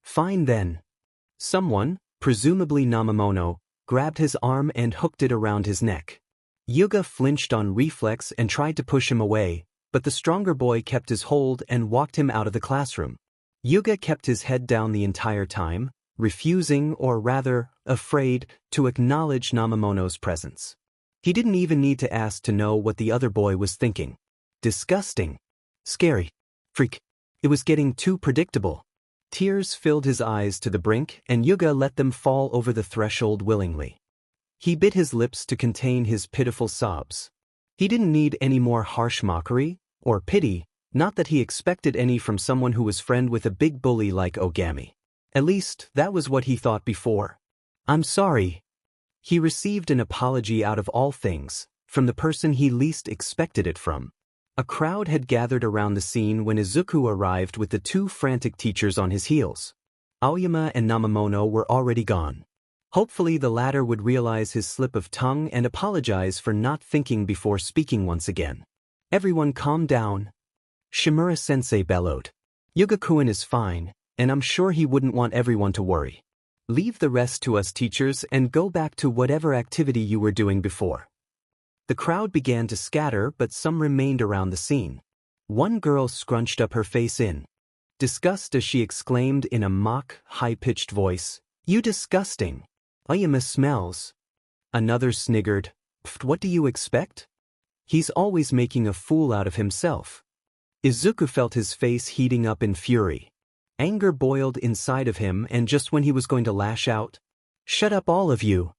Fine then. Someone, presumably Namamono, grabbed his arm and hooked it around his neck. Yuga flinched on reflex and tried to push him away, but the stronger boy kept his hold and walked him out of the classroom. Yuga kept his head down the entire time, refusing, or rather, afraid, to acknowledge Namamono's presence. He didn't even need to ask to know what the other boy was thinking. Disgusting. Scary. Freak. It was getting too predictable. Tears filled his eyes to the brink, and Yuga let them fall over the threshold willingly. He bit his lips to contain his pitiful sobs. He didn't need any more harsh mockery, or pity, not that he expected any from someone who was friend with a big bully like Ogami. At least, that was what he thought before. "I'm sorry." He received an apology out of all things, from the person he least expected it from. A crowd had gathered around the scene when Izuku arrived with the two frantic teachers on his heels. Aoyama and Namamono were already gone. Hopefully the latter would realize his slip of tongue and apologize for not thinking before speaking once again. "Everyone calm down," Shimura-sensei bellowed. "Yuga-kun is fine, and I'm sure he wouldn't want everyone to worry. Leave the rest to us teachers and go back to whatever activity you were doing before." The crowd began to scatter, but some remained around the scene. One girl scrunched up her face in disgust as she exclaimed in a mock, high-pitched voice, "You disgusting! Aoyama smells." Another sniggered, "Pfft, what do you expect? He's always making a fool out of himself." Izuku felt his face heating up in fury. Anger boiled inside of him, and just when he was going to lash out, "Shut up all of you!"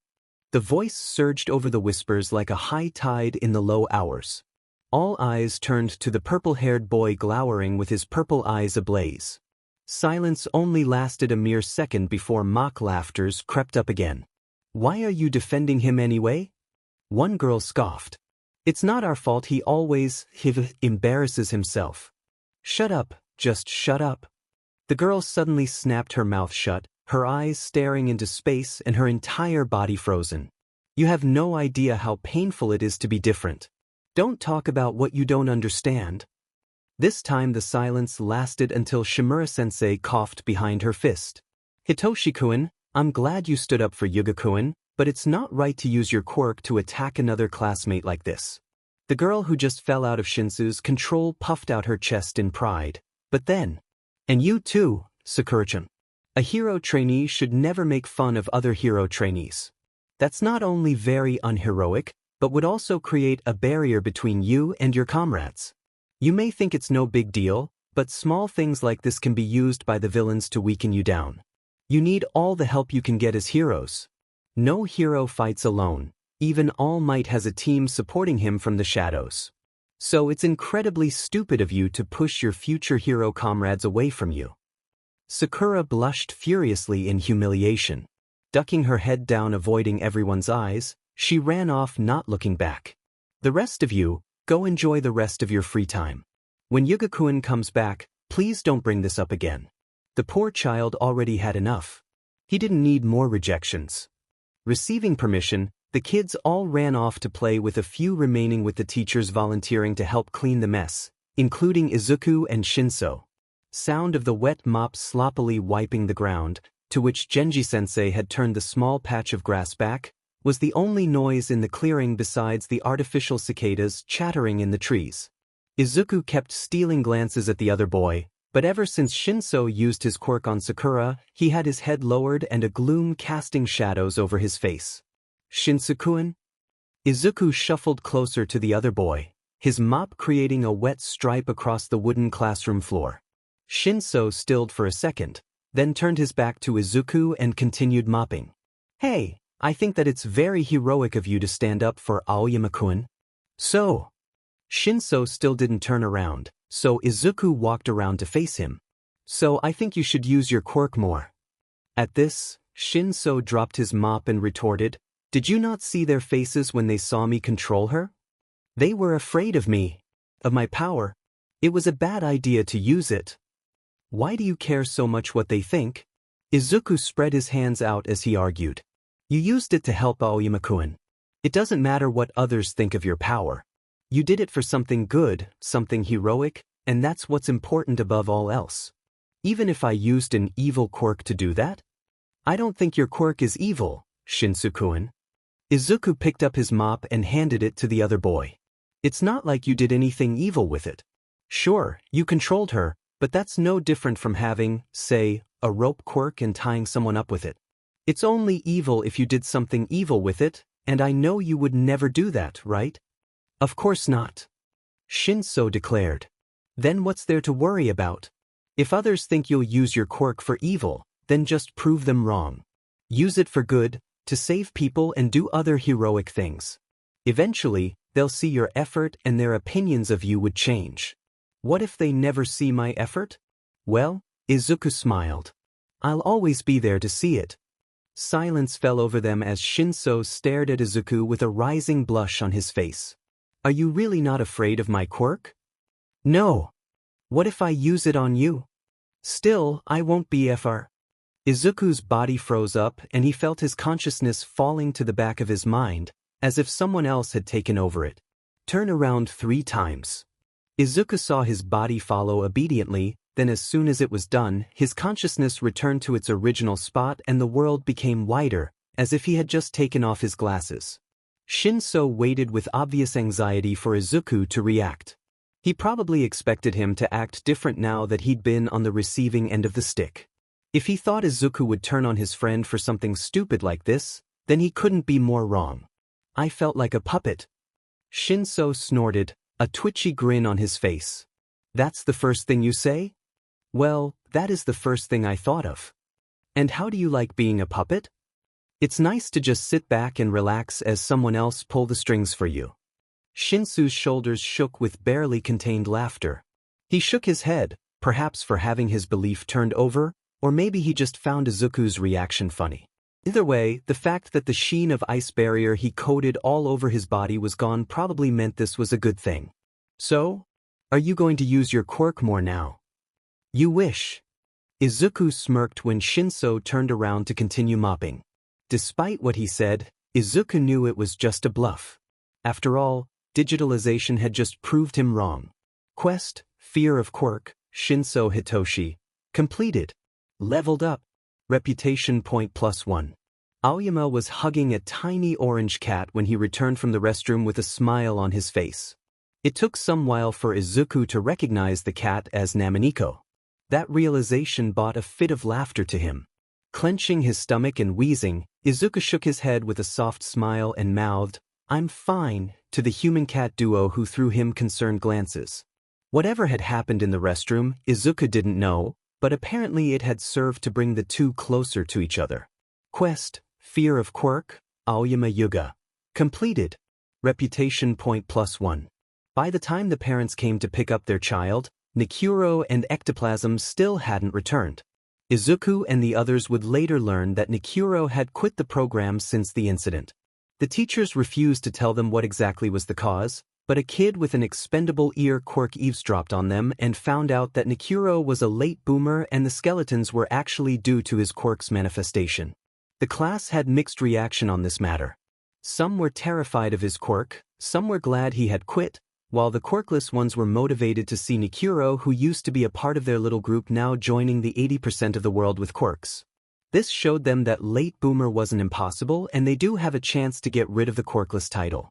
The voice surged over the whispers like a high tide in the low hours. All eyes turned to the purple-haired boy glowering with his purple eyes ablaze. Silence only lasted a mere second before mock laughters crept up again. "Why are you defending him anyway?" One girl scoffed. "It's not our fault, he always embarrasses himself." "Shut up, just shut up." The girl suddenly snapped her mouth shut, her eyes staring into space and her entire body frozen. "You have no idea how painful it is to be different. Don't talk about what you don't understand." This time the silence lasted until Shimura-sensei coughed behind her fist. "Hitoshi-kun, I'm glad you stood up for Yuga-kun, but it's not right to use your quirk to attack another classmate like this." The girl who just fell out of Shinsu's control puffed out her chest in pride. "But then, and you too, Sakura-chan. A hero trainee should never make fun of other hero trainees. That's not only very unheroic, but would also create a barrier between you and your comrades. You may think it's no big deal, but small things like this can be used by the villains to weaken you down. You need all the help you can get as heroes. No hero fights alone, even All Might has a team supporting him from the shadows. So it's incredibly stupid of you to push your future hero comrades away from you." Sakura blushed furiously in humiliation. Ducking her head down, avoiding everyone's eyes, she ran off, not looking back. "The rest of you, go enjoy the rest of your free time. When Yuga-kun comes back, please don't bring this up again." The poor child already had enough. He didn't need more rejections. Receiving permission, the kids all ran off to play, with a few remaining with the teachers volunteering to help clean the mess, including Izuku and Shinso. Sound of the wet mop sloppily wiping the ground, to which Genji-sensei had turned the small patch of grass back, was the only noise in the clearing besides the artificial cicadas chattering in the trees. Izuku kept stealing glances at the other boy, but ever since Shinso used his quirk on Sakura, he had his head lowered and a gloom casting shadows over his face. "Shinsu-kun?" Izuku shuffled closer to the other boy, his mop creating a wet stripe across the wooden classroom floor. Shinso stilled for a second, then turned his back to Izuku and continued mopping. "Hey, I think that it's very heroic of you to stand up for Aoyama-kun." "So?" Shinso still didn't turn around, so Izuku walked around to face him. "So I think you should use your quirk more." At this, Shinso dropped his mop and retorted, "Did you not see their faces when they saw me control her? They were afraid of me, of my power. It was a bad idea to use it. Why do you care so much what they think?" Izuku spread his hands out as he argued. "You used it to help Aoyama-kun. It doesn't matter what others think of your power. You did it for something good, something heroic, and that's what's important above all else. Even if I used an evil quirk to do that? I don't think your quirk is evil, Shinsu-kun." Izuku picked up his mop and handed it to the other boy. "It's not like you did anything evil with it. Sure, you controlled her, but that's no different from having, say, a rope quirk and tying someone up with it. It's only evil if you did something evil with it, and I know you would never do that, right?" "Of course not," Shinso declared. "Then what's there to worry about? If others think you'll use your quirk for evil, then just prove them wrong. Use it for good, to save people and do other heroic things. Eventually, they'll see your effort and their opinions of you would change. What if they never see my effort? Well, Izuku smiled. I'll always be there to see it. Silence fell over them as Shinso stared at Izuku with a rising blush on his face. Are you really not afraid of my quirk? No. What if I use it on you? Still, I won't be fr. Izuku's body froze up and he felt his consciousness falling to the back of his mind, as if someone else had taken over it. Turn around 3 times. Izuku saw his body follow obediently, then as soon as it was done, his consciousness returned to its original spot and the world became wider, as if he had just taken off his glasses. Shinso waited with obvious anxiety for Izuku to react. He probably expected him to act different now that he'd been on the receiving end of the stick. If he thought Izuku would turn on his friend for something stupid like this, then he couldn't be more wrong. I felt like a puppet. Shinso snorted, a twitchy grin on his face. That's the first thing you say? Well, that is the first thing I thought of. And how do you like being a puppet? It's nice to just sit back and relax as someone else pull the strings for you. Shinsu's shoulders shook with barely contained laughter. He shook his head, perhaps for having his belief turned over, or maybe he just found Izuku's reaction funny. Either way, the fact that the sheen of ice barrier he coated all over his body was gone probably meant this was a good thing. So? Are you going to use your quirk more now? You wish. Izuku smirked when Shinso turned around to continue mopping. Despite what he said, Izuku knew it was just a bluff. After all, digitalization had just proved him wrong. Quest, Fear of Quirk, Shinso Hitoshi. Completed. Leveled up. Reputation point +1. Aoyama was hugging a tiny orange cat when he returned from the restroom with a smile on his face. It took some while for Izuku to recognize the cat as Naminiko. That realization brought a fit of laughter to him. Clenching his stomach and wheezing, Izuku shook his head with a soft smile and mouthed, "I'm fine," to the human-cat duo who threw him concerned glances. Whatever had happened in the restroom, Izuku didn't know, but apparently it had served to bring the two closer to each other. Quest, Fear of Quirk, Aoyama Yuga. Completed. Reputation point +1. By the time the parents came to pick up their child, Nikuro and Ectoplasm still hadn't returned. Izuku and the others would later learn that Nikuro had quit the program since the incident. The teachers refused to tell them what exactly was the cause, but a kid with an expendable ear quirk eavesdropped on them and found out that Nikuro was a late boomer and the skeletons were actually due to his quirk's manifestation. The class had mixed reaction on this matter. Some were terrified of his quirk, some were glad he had quit, while the quirkless ones were motivated to see Nikuro, who used to be a part of their little group, now joining the 80% of the world with quirks. This showed them that late boomer wasn't impossible and they do have a chance to get rid of the quirkless title.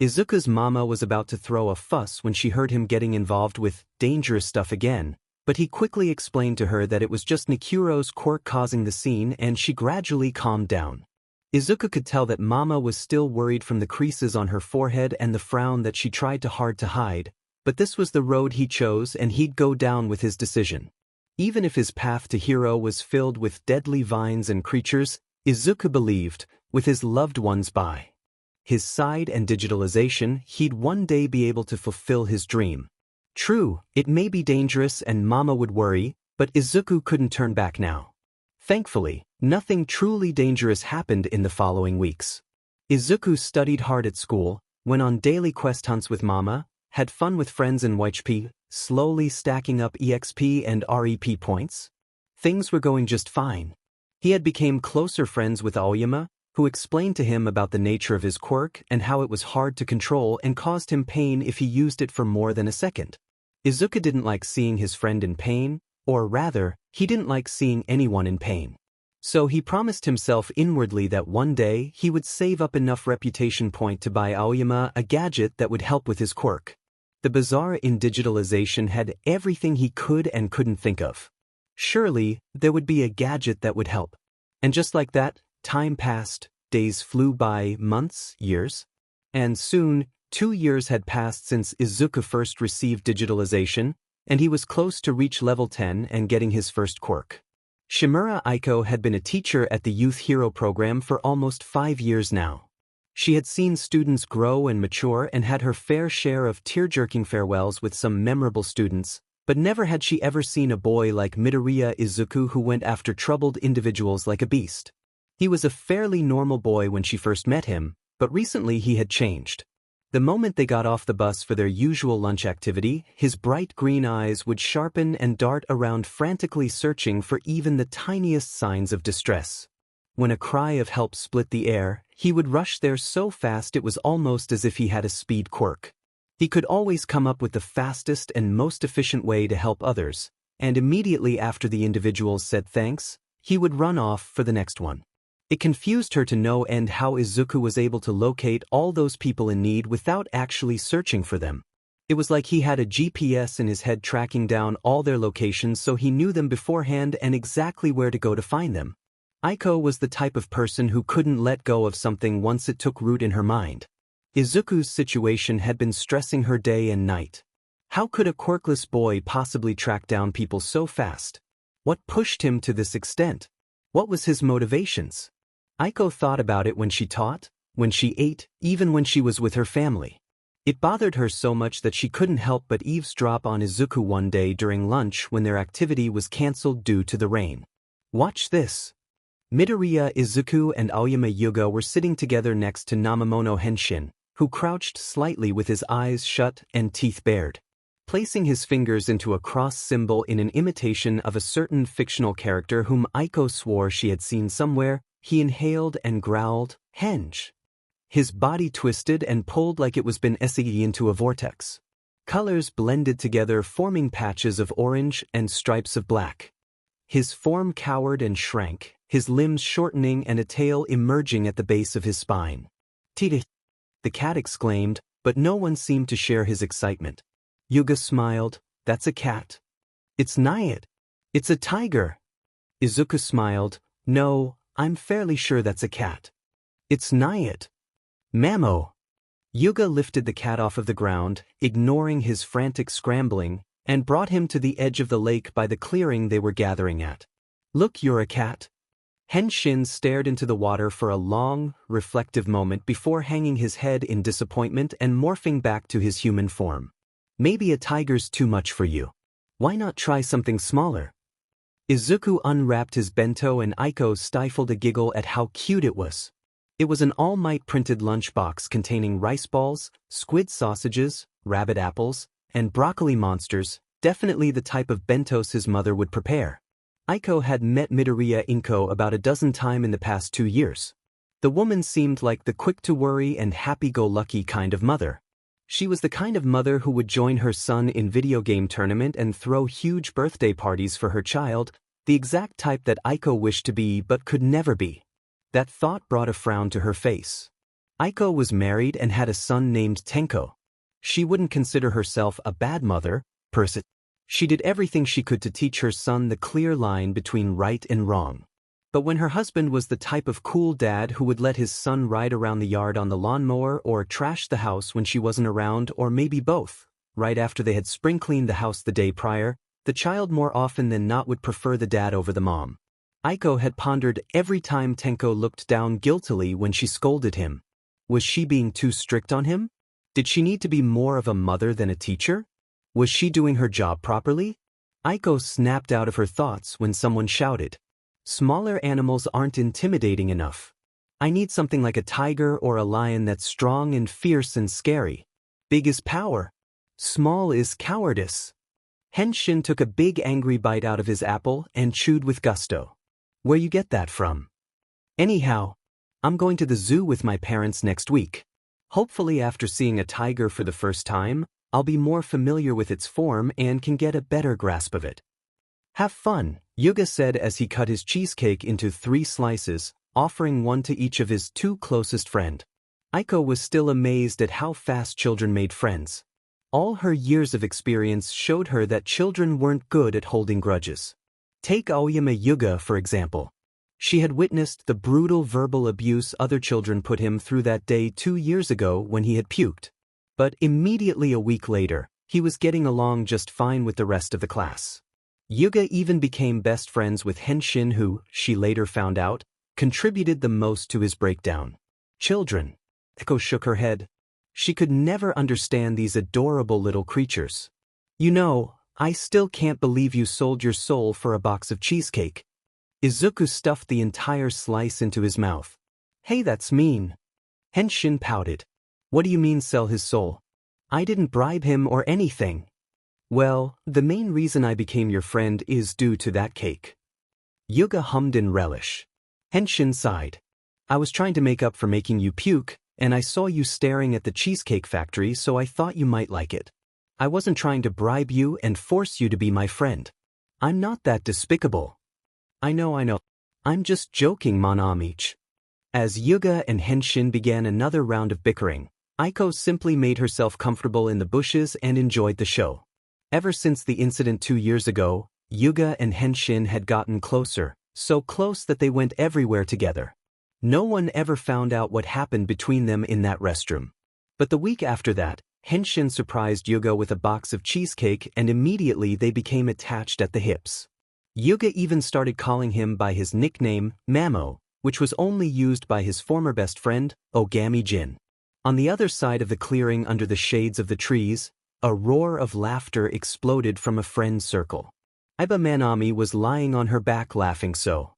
Izuku's mama was about to throw a fuss when she heard him getting involved with dangerous stuff again, but he quickly explained to her that it was just Nikuro's quirk causing the scene and she gradually calmed down. Izuku could tell that Mama was still worried from the creases on her forehead and the frown that she tried hard to hide, but this was the road he chose and he'd go down with his decision. Even if his path to hero was filled with deadly vines and creatures, Izuku believed, with his loved ones by his side and digitalization, he'd one day be able to fulfill his dream. True, it may be dangerous and Mama would worry, but Izuku couldn't turn back now. Thankfully, nothing truly dangerous happened in the following weeks. Izuku studied hard at school, went on daily quest hunts with Mama, had fun with friends in YHP, slowly stacking up EXP and REP points. Things were going just fine. He had become closer friends with Aoyama, who explained to him about the nature of his quirk and how it was hard to control and caused him pain if he used it for more than a second. Izuku didn't like seeing his friend in pain, or rather, he didn't like seeing anyone in pain. So he promised himself inwardly that one day he would save up enough reputation point to buy Aoyama a gadget that would help with his quirk. The bazaar in digitalization had everything he could and couldn't think of. Surely, there would be a gadget that would help. And just like that, time passed, days flew by, months, years. And soon, 2 years had passed since Izuku first received digitalization, and he was close to reach level 10 and getting his first quirk. Shimura Aiko had been a teacher at the Youth Hero program for almost 5 years now. She had seen students grow and mature and had her fair share of tear-jerking farewells with some memorable students, but never had she ever seen a boy like Midoriya Izuku who went after troubled individuals like a beast. He was a fairly normal boy when she first met him, but recently he had changed. The moment they got off the bus for their usual lunch activity, his bright green eyes would sharpen and dart around frantically searching for even the tiniest signs of distress. When a cry of help split the air, he would rush there so fast it was almost as if he had a speed quirk. He could always come up with the fastest and most efficient way to help others, and immediately after the individuals said thanks, he would run off for the next one. It confused her to no end how Izuku was able to locate all those people in need without actually searching for them. It was like he had a GPS in his head tracking down all their locations so he knew them beforehand and exactly where to go to find them. Aiko was the type of person who couldn't let go of something once it took root in her mind. Izuku's situation had been stressing her day and night. How could a quirkless boy possibly track down people so fast? What pushed him to this extent? What was his motivations? Aiko thought about it when she taught, when she ate, even when she was with her family. It bothered her so much that she couldn't help but eavesdrop on Izuku one day during lunch when their activity was cancelled due to the rain. Watch this. Midoriya Izuku and Aoyama Yuga were sitting together next to Namamono Henshin, who crouched slightly with his eyes shut and teeth bared. Placing his fingers into a cross symbol in an imitation of a certain fictional character whom Aiko swore she had seen somewhere, he inhaled and growled, "Henge." His body twisted and pulled like it was been essayed into a vortex. Colors blended together forming patches of orange and stripes of black. His form cowered and shrank, his limbs shortening and a tail emerging at the base of his spine. "Tida!" the cat exclaimed, but no one seemed to share his excitement. Yuga smiled, "That's a cat." "It's Nyad. It's a tiger." Izuku smiled, "No, I'm fairly sure that's a cat." "It's Nyad. Mamo." Yuga lifted the cat off of the ground, ignoring his frantic scrambling, and brought him to the edge of the lake by the clearing they were gathering at. "Look, you're a cat." Henshin stared into the water for a long, reflective moment before hanging his head in disappointment and morphing back to his human form. "Maybe a tiger's too much for you. Why not try something smaller?" Izuku unwrapped his bento and Aiko stifled a giggle at how cute it was. It was an All Might printed lunchbox containing rice balls, squid sausages, rabbit apples, and broccoli monsters, definitely the type of bentos his mother would prepare. Aiko had met Midoriya Inko about a dozen times in the past 2 years. The woman seemed like the quick-to-worry and happy-go-lucky kind of mother. She was the kind of mother who would join her son in video game tournament and throw huge birthday parties for her child, the exact type that Aiko wished to be but could never be. That thought brought a frown to her face. Aiko was married and had a son named Tenko. She wouldn't consider herself a bad mother, per se. She did everything she could to teach her son the clear line between right and wrong. But when her husband was the type of cool dad who would let his son ride around the yard on the lawnmower or trash the house when she wasn't around or maybe both, right after they had spring cleaned the house the day prior, the child more often than not would prefer the dad over the mom. Aiko had pondered every time Tenko looked down guiltily when she scolded him. Was she being too strict on him? Did she need to be more of a mother than a teacher? Was she doing her job properly? Aiko snapped out of her thoughts when someone shouted, "Smaller animals aren't intimidating enough. I need something like a tiger or a lion that's strong and fierce and scary. Big is power. Small is cowardice." Henshin took a big angry bite out of his apple and chewed with gusto. "Where you get that from?" "Anyhow, I'm going to the zoo with my parents next week. Hopefully after seeing a tiger for the first time, I'll be more familiar with its form and can get a better grasp of it." "Have fun," Yuga said as he cut his cheesecake into 3 slices, offering one to each of his 2 closest friends. Aiko was still amazed at how fast children made friends. All her years of experience showed her that children weren't good at holding grudges. Take Aoyama Yuga, for example. She had witnessed the brutal verbal abuse other children put him through that day 2 years ago when he had puked. But immediately a week later, He was getting along just fine with the rest of the class. Yuga even became best friends with Henshin who, she later found out, contributed the most to his breakdown. Children. Aiko shook her head. She could never understand these adorable little creatures. You know, I still can't believe you sold your soul for a box of cheesecake. Izuku stuffed the entire slice into his mouth. Hey, that's mean. Henshin pouted. What do you mean sell his soul? I didn't bribe him or anything. Well, the main reason I became your friend is due to that cake. Yuga hummed in relish. Henshin sighed. I was trying to make up for making you puke, and I saw you staring at the cheesecake factory, so I thought you might like it. I wasn't trying to bribe you and force you to be my friend. I'm not that despicable. I know. I'm just joking, Manami. As Yuga and Henshin began another round of bickering, Aiko simply made herself comfortable in the bushes and enjoyed the show. Ever since the incident 2 years ago, Yuga and Henshin had gotten closer, so close that they went everywhere together. No one ever found out what happened between them in that restroom. But the week after that, Henshin surprised Yuga with a box of cheesecake and immediately they became attached at the hips. Yuga even started calling him by his nickname, Mamo, which was only used by his former best friend, Ogami Jin. On the other side of the clearing under the shades of the trees, a roar of laughter exploded from a friend's circle. Iba Manami was lying on her back laughing so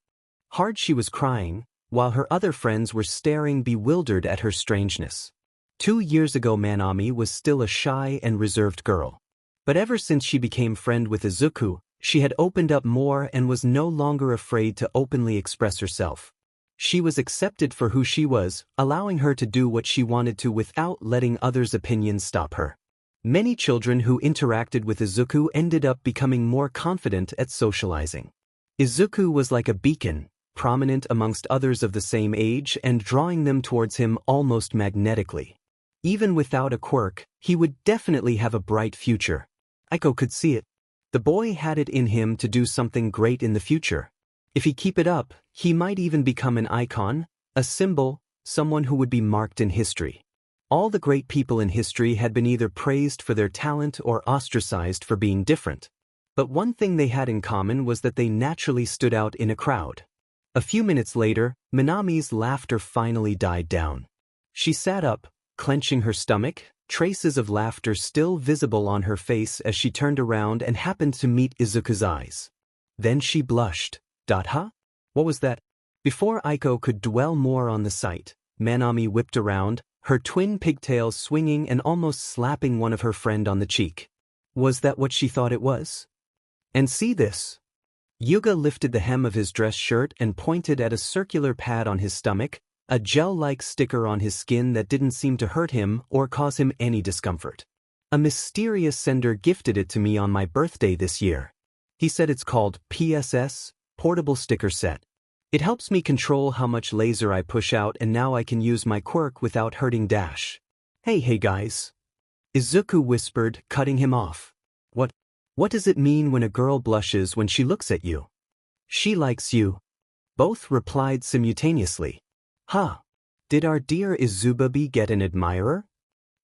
hard she was crying, while her other friends were staring bewildered at her strangeness. 2 years ago Manami was still a shy and reserved girl. But ever since she became friend with Izuku, she had opened up more and was no longer afraid to openly express herself. She was accepted for who she was, allowing her to do what she wanted to without letting others' opinions stop her. Many children who interacted with Izuku ended up becoming more confident at socializing. Izuku was like a beacon, prominent amongst others of the same age and drawing them towards him almost magnetically. Even without a quirk, he would definitely have a bright future. Aiko could see it. The boy had it in him to do something great in the future. If he keep it up, he might even become an icon, a symbol, someone who would be marked in history. All the great people in history had been either praised for their talent or ostracized for being different. But one thing they had in common was that they naturally stood out in a crowd. A few minutes later, Manami's laughter finally died down. She sat up, clenching her stomach, traces of laughter still visible on her face as she turned around and happened to meet Izuku's eyes. Then she blushed. Huh? What was that? Before Aiko could dwell more on the sight, Manami whipped around, her twin pigtails swinging and almost slapping one of her friend on the cheek. Was that what she thought it was? And see this. Yuga lifted the hem of his dress shirt and pointed at a circular pad on his stomach, a gel-like sticker on his skin that didn't seem to hurt him or cause him any discomfort. A mysterious sender gifted it to me on my birthday this year. He said it's called PSS, Portable Sticker Set. It helps me control how much laser I push out and now I can use my quirk without hurting Dash. Hey guys. Izuku whispered, cutting him off. What does it mean when a girl blushes when she looks at you? She likes you. Both replied simultaneously. Huh. Did our dear Izubabi get an admirer?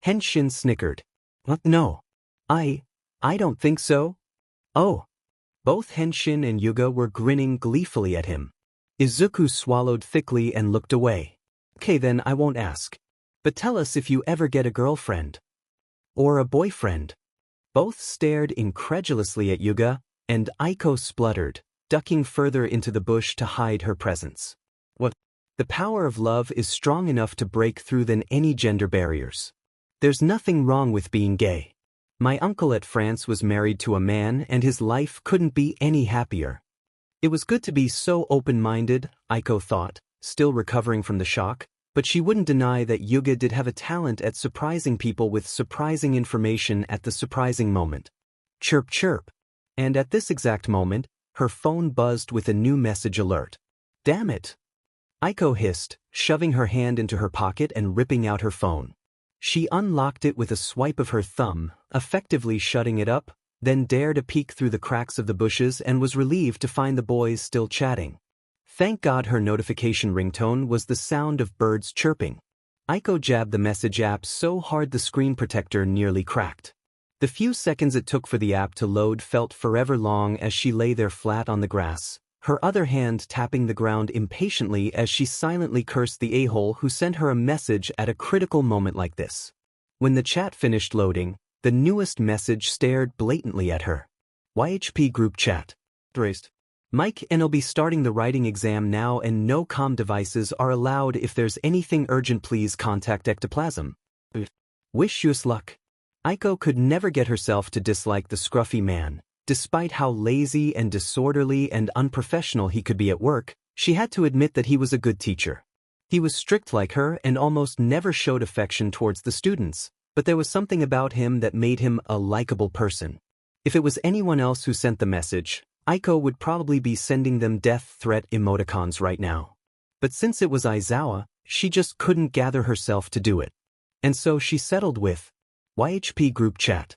Henshin snickered. What? No. I don't think so. Oh. Both Henshin and Yuga were grinning gleefully at him. Izuku swallowed thickly and looked away. Okay then, I won't ask. But tell us if you ever get a girlfriend. Or a boyfriend. Both stared incredulously at Yuga, and Aiko spluttered, ducking further into the bush to hide her presence. What? The power of love is strong enough to break through than any gender barriers. There's nothing wrong with being gay. My uncle at France was married to a man and his life couldn't be any happier. It was good to be so open-minded, Aiko thought, still recovering from the shock, but she wouldn't deny that Yuga did have a talent at surprising people with surprising information at the surprising moment. Chirp chirp. And at this exact moment, her phone buzzed with a new message alert. Damn it! Aiko hissed, shoving her hand into her pocket and ripping out her phone. She unlocked it with a swipe of her thumb, effectively shutting it up, then dared a peek through the cracks of the bushes and was relieved to find the boys still chatting. Thank God her notification ringtone was the sound of birds chirping. Aiko jabbed the message app so hard the screen protector nearly cracked. The few seconds it took for the app to load felt forever long as she lay there flat on the grass, her other hand tapping the ground impatiently as she silently cursed the a-hole who sent her a message at a critical moment like this. When the chat finished loading, the newest message stared blatantly at her. YHP group chat. Raised. Mike and I'll be starting the writing exam now and no comm devices are allowed. If there's anything urgent please contact ectoplasm. Wish you luck. Aiko could never get herself to dislike the scruffy man. Despite how lazy and disorderly and unprofessional he could be at work, she had to admit that he was a good teacher. He was strict like her and almost never showed affection towards the students, but there was something about him that made him a likable person. If it was anyone else who sent the message, Aiko would probably be sending them death threat emoticons right now. But since it was Aizawa, she just couldn't gather herself to do it. And so she settled with YHP group chat.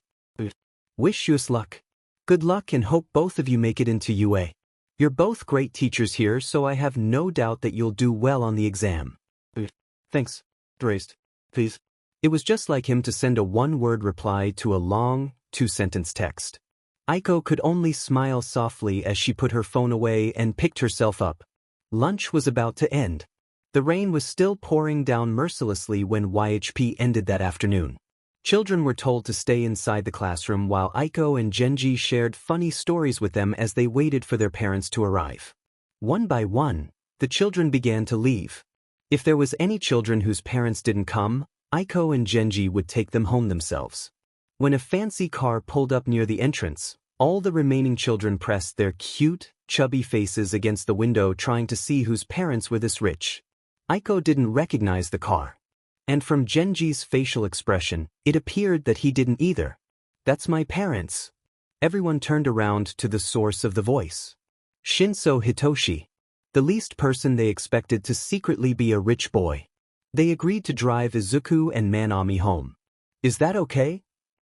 Wish you luck. Good luck and hope both of you make it into UA. You're both great teachers here, so I have no doubt that you'll do well on the exam. Thanks. Raised. Please. It was just like him to send a one-word reply to a long, two-sentence text. Aiko could only smile softly as she put her phone away and picked herself up. Lunch was about to end. The rain was still pouring down mercilessly when YHP ended that afternoon. Children were told to stay inside the classroom while Aiko and Genji shared funny stories with them as they waited for their parents to arrive. One by one, the children began to leave. If there was any children whose parents didn't come, Aiko and Genji would take them home themselves. When a fancy car pulled up near the entrance, all the remaining children pressed their cute, chubby faces against the window trying to see whose parents were this rich. Aiko didn't recognize the car. And from Genji's facial expression, it appeared that he didn't either. That's my parents. Everyone turned around to the source of the voice. Shinso Hitoshi. The least person they expected to secretly be a rich boy. They agreed to drive Izuku and Manami home. Is that okay?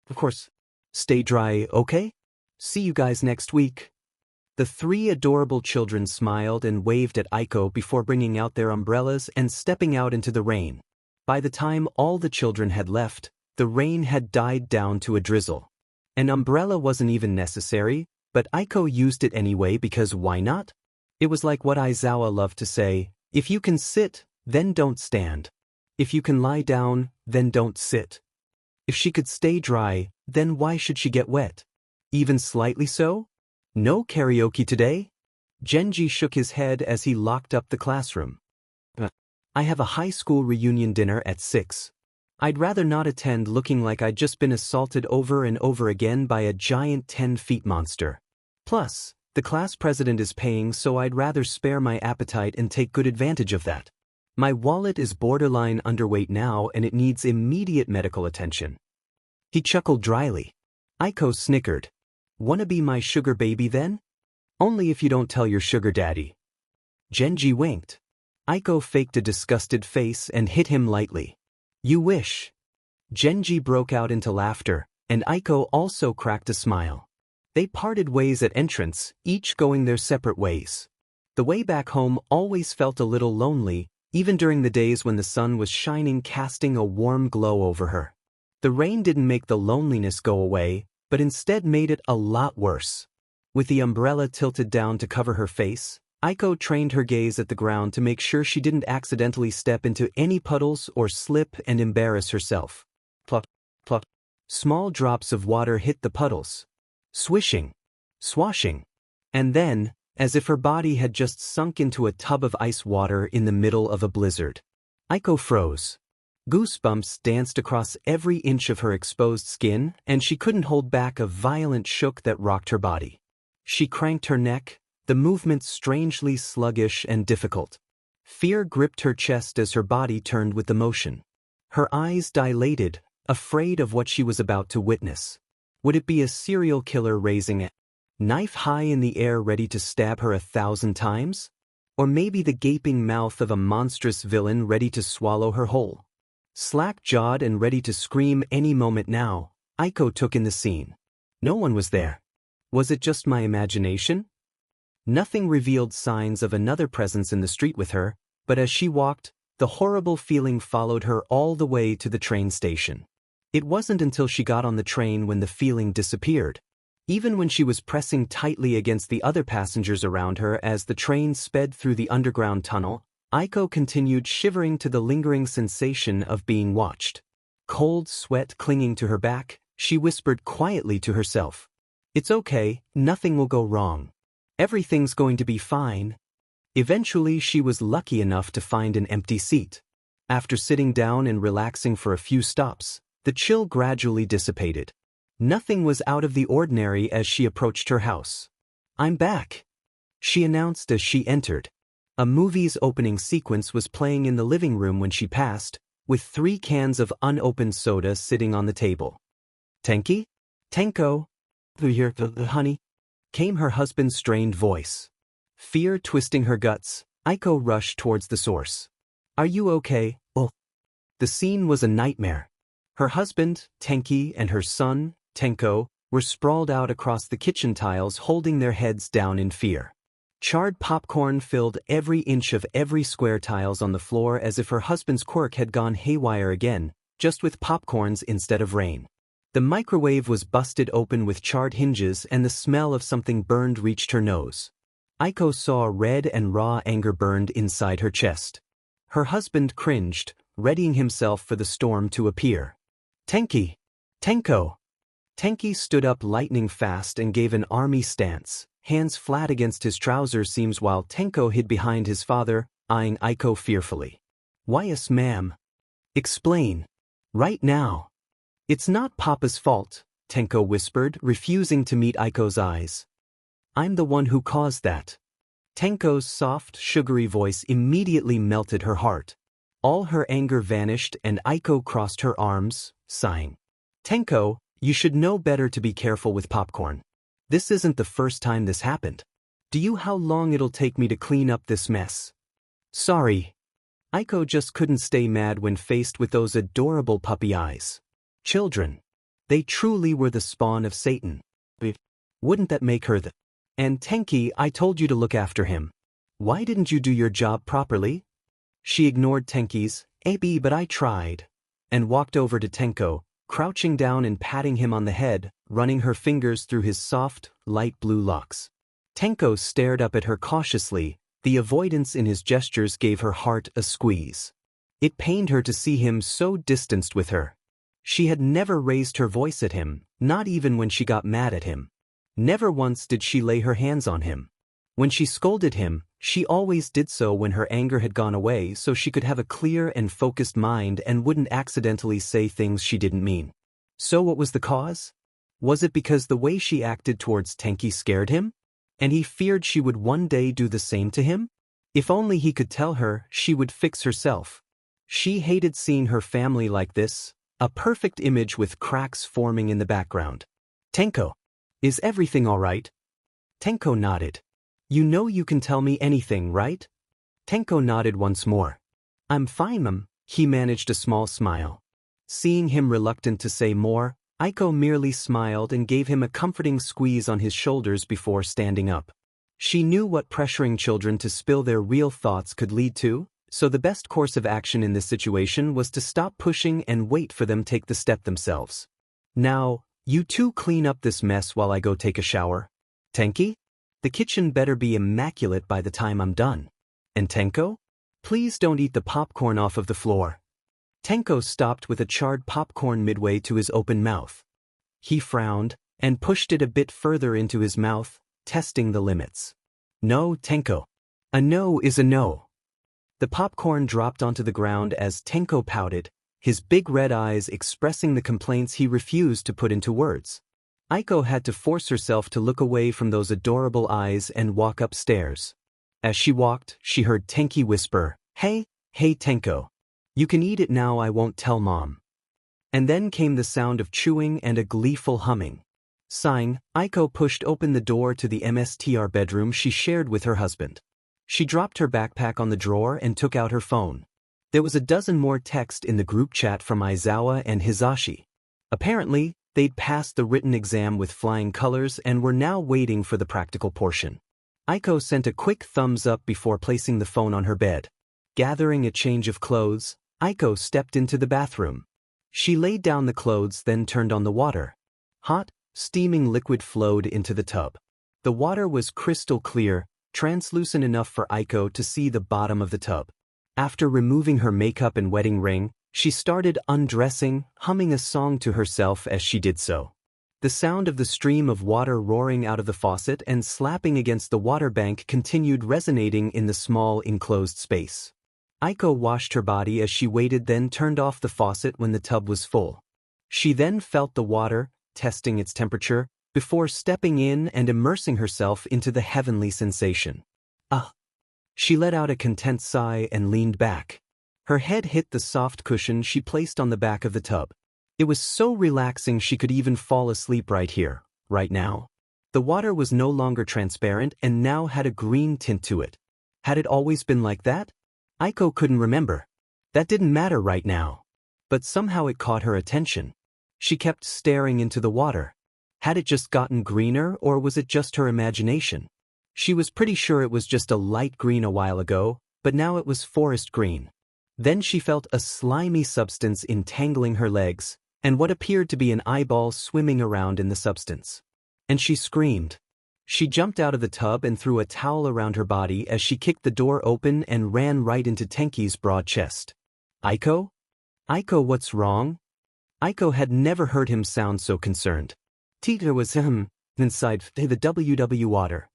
Of course. Stay dry, okay? See you guys next week. The three adorable children smiled and waved at Aiko before bringing out their umbrellas and stepping out into the rain. By the time all the children had left, the rain had died down to a drizzle. An umbrella wasn't even necessary, but Aiko used it anyway because why not? It was like what Aizawa loved to say, if you can sit, then don't stand. If you can lie down, then don't sit. If she could stay dry, then why should she get wet? Even slightly so? No karaoke today? Genji shook his head as he locked up the classroom. I have a high school reunion dinner at 6. I'd rather not attend looking like I'd just been assaulted over and over again by a giant 10-foot monster. Plus, the class president is paying, so I'd rather spare my appetite and take good advantage of that. My wallet is borderline underweight now and it needs immediate medical attention. He chuckled dryly. Aiko snickered. Wanna be my sugar baby then? Only if you don't tell your sugar daddy. Genji winked. Aiko faked a disgusted face and hit him lightly. You wish. Genji broke out into laughter, and Aiko also cracked a smile. They parted ways at entrance, each going their separate ways. The way back home always felt a little lonely, even during the days when the sun was shining, casting a warm glow over her. The rain didn't make the loneliness go away, but instead made it a lot worse. With the umbrella tilted down to cover her face, Aiko trained her gaze at the ground to make sure she didn't accidentally step into any puddles or slip and embarrass herself. Plop, plop. Small drops of water hit the puddles. Swishing. Swashing. And then, as if her body had just sunk into a tub of ice water in the middle of a blizzard. Aiko froze. Goosebumps danced across every inch of her exposed skin, and she couldn't hold back a violent shook that rocked her body. She cranked her neck, the movement strangely sluggish and difficult. Fear gripped her chest as her body turned with the motion. Her eyes dilated, afraid of what she was about to witness. Would it be a serial killer raising a knife high in the air ready to stab her 1,000 times? Or maybe the gaping mouth of a monstrous villain ready to swallow her whole? Slack-jawed and ready to scream any moment now, Aiko took in the scene. No one was there. Was it just my imagination? Nothing revealed signs of another presence in the street with her, but as she walked, the horrible feeling followed her all the way to the train station. It wasn't until she got on the train when the feeling disappeared. Even when she was pressing tightly against the other passengers around her as the train sped through the underground tunnel, Aiko continued shivering to the lingering sensation of being watched. Cold sweat clinging to her back, she whispered quietly to herself. "It's okay, nothing will go wrong. Everything's going to be fine." Eventually she was lucky enough to find an empty seat. After sitting down and relaxing for a few stops, the chill gradually dissipated. Nothing was out of the ordinary as she approached her house. "I'm back," she announced as she entered. A movie's opening sequence was playing in the living room when she passed, with 3 cans of unopened soda sitting on the table. "Tenki? Tenko? Here, honey?" came her husband's strained voice. Fear twisting her guts, Aiko rushed towards the source. "Are you okay?" "Oh." The scene was a nightmare. Her husband, Tenki, and her son, Tenko, were sprawled out across the kitchen tiles holding their heads down in fear. Charred popcorn filled every inch of every square tiles on the floor as if her husband's quirk had gone haywire again, just with popcorns instead of rain. The microwave was busted open with charred hinges and the smell of something burned reached her nose. Aiko saw red and raw anger burned inside her chest. Her husband cringed, readying himself for the storm to appear. "Tenki! Tenko!" Tenki stood up lightning fast and gave an army stance, hands flat against his trouser seams while Tenko hid behind his father, eyeing Aiko fearfully. "Why, yes, ma'am. Explain. Right now." "It's not Papa's fault," Tenko whispered, refusing to meet Aiko's eyes. "I'm the one who caused that." Tenko's soft, sugary voice immediately melted her heart. All her anger vanished and Aiko crossed her arms, sighing. "Tenko, you should know better to be careful with popcorn. This isn't the first time this happened. Do you know how long it'll take me to clean up this mess?" "Sorry." Aiko just couldn't stay mad when faced with those adorable puppy eyes. Children. They truly were the spawn of Satan. Wouldn't that make her the... "And Tenki, I told you to look after him. Why didn't you do your job properly?" She ignored Tenki's, "AB, but I tried," and walked over to Tenko, crouching down and patting him on the head, running her fingers through his soft, light blue locks. Tenko stared up at her cautiously, the avoidance in his gestures gave her heart a squeeze. It pained her to see him so distanced with her. She had never raised her voice at him, not even when she got mad at him. Never once did she lay her hands on him. When she scolded him, she always did so when her anger had gone away so she could have a clear and focused mind and wouldn't accidentally say things she didn't mean. So what was the cause? Was it because the way she acted towards Tenki scared him? And he feared she would one day do the same to him? If only he could tell her, she would fix herself. She hated seeing her family like this, a perfect image with cracks forming in the background. "Tenko, is everything all right?" Tenko nodded. "You know you can tell me anything, right?" Tenko nodded once more. "I'm fine, Mom." He managed a small smile. Seeing him reluctant to say more, Aiko merely smiled and gave him a comforting squeeze on his shoulders before standing up. She knew what pressuring children to spill their real thoughts could lead to, so the best course of action in this situation was to stop pushing and wait for them to take the step themselves. "Now, you two clean up this mess while I go take a shower. Tenki? The kitchen better be immaculate by the time I'm done. And Tenko? Please don't eat the popcorn off of the floor." Tenko stopped with a charred popcorn midway to his open mouth. He frowned and pushed it a bit further into his mouth, testing the limits. "No, Tenko. A no is a no." The popcorn dropped onto the ground as Tenko pouted, his big red eyes expressing the complaints he refused to put into words. Aiko had to force herself to look away from those adorable eyes and walk upstairs. As she walked, she heard Tenki whisper, Hey Tenko. You can eat it now, I won't tell Mom." And then came the sound of chewing and a gleeful humming. Sighing, Aiko pushed open the door to the MSTR bedroom she shared with her husband. She dropped her backpack on the drawer and took out her phone. There was a dozen more texts in the group chat from Aizawa and Hizashi. Apparently, they'd passed the written exam with flying colors and were now waiting for the practical portion. Aiko sent a quick thumbs up before placing the phone on her bed. Gathering a change of clothes, Aiko stepped into the bathroom. She laid down the clothes, then turned on the water. Hot, steaming liquid flowed into the tub. The water was crystal clear, translucent enough for Aiko to see the bottom of the tub. After removing her makeup and wedding ring, she started undressing, humming a song to herself as she did so. The sound of the stream of water roaring out of the faucet and slapping against the water bank continued resonating in the small enclosed space. Aiko washed her body as she waited, then turned off the faucet when the tub was full. She then felt the water, testing its temperature, before stepping in and immersing herself into the heavenly sensation. Ah! She let out a content sigh and leaned back. Her head hit the soft cushion she placed on the back of the tub. It was so relaxing she could even fall asleep right here, right now. The water was no longer transparent and now had a green tint to it. Had it always been like that? Aiko couldn't remember. That didn't matter right now. But somehow it caught her attention. She kept staring into the water. Had it just gotten greener, or was it just her imagination? She was pretty sure it was just a light green a while ago, but now it was forest green. Then she felt a slimy substance entangling her legs, and what appeared to be an eyeball swimming around in the substance. And she screamed. She jumped out of the tub and threw a towel around her body as she kicked the door open and ran right into Tenki's broad chest. Aiko? Aiko, what's wrong? Aiko had never heard him sound so concerned. Tida was inside the WW water.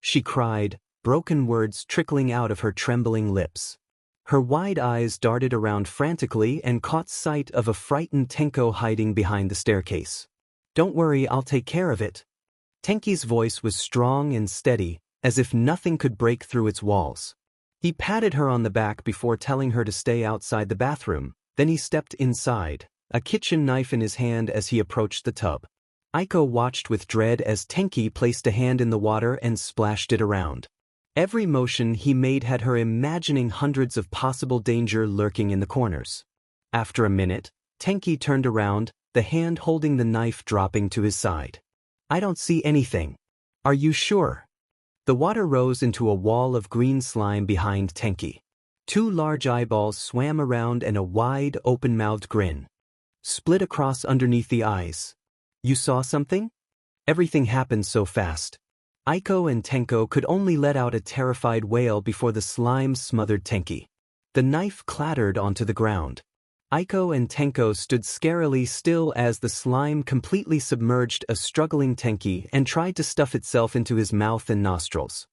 She cried, broken words trickling out of her trembling lips. Her wide eyes darted around frantically and caught sight of a frightened Tenko hiding behind the staircase. Don't worry, I'll take care of it. Tenki's voice was strong and steady, as if nothing could break through its walls. He patted her on the back before telling her to stay outside the bathroom, then he stepped inside, a kitchen knife in his hand as he approached the tub. Aiko watched with dread as Tenki placed a hand in the water and splashed it around. Every motion he made had her imagining hundreds of possible danger lurking in the corners. After a minute, Tenki turned around, the hand holding the knife dropping to his side. I don't see anything. Are you sure? The water rose into a wall of green slime behind Tenki. Two large eyeballs swam around and a wide, open-mouthed grin split across underneath the eyes. You saw something? Everything happened so fast. Aiko and Tenko could only let out a terrified wail before the slime smothered Tenki. The knife clattered onto the ground. Aiko and Tenko stood scarily still as the slime completely submerged a struggling Tenki and tried to stuff itself into his mouth and nostrils.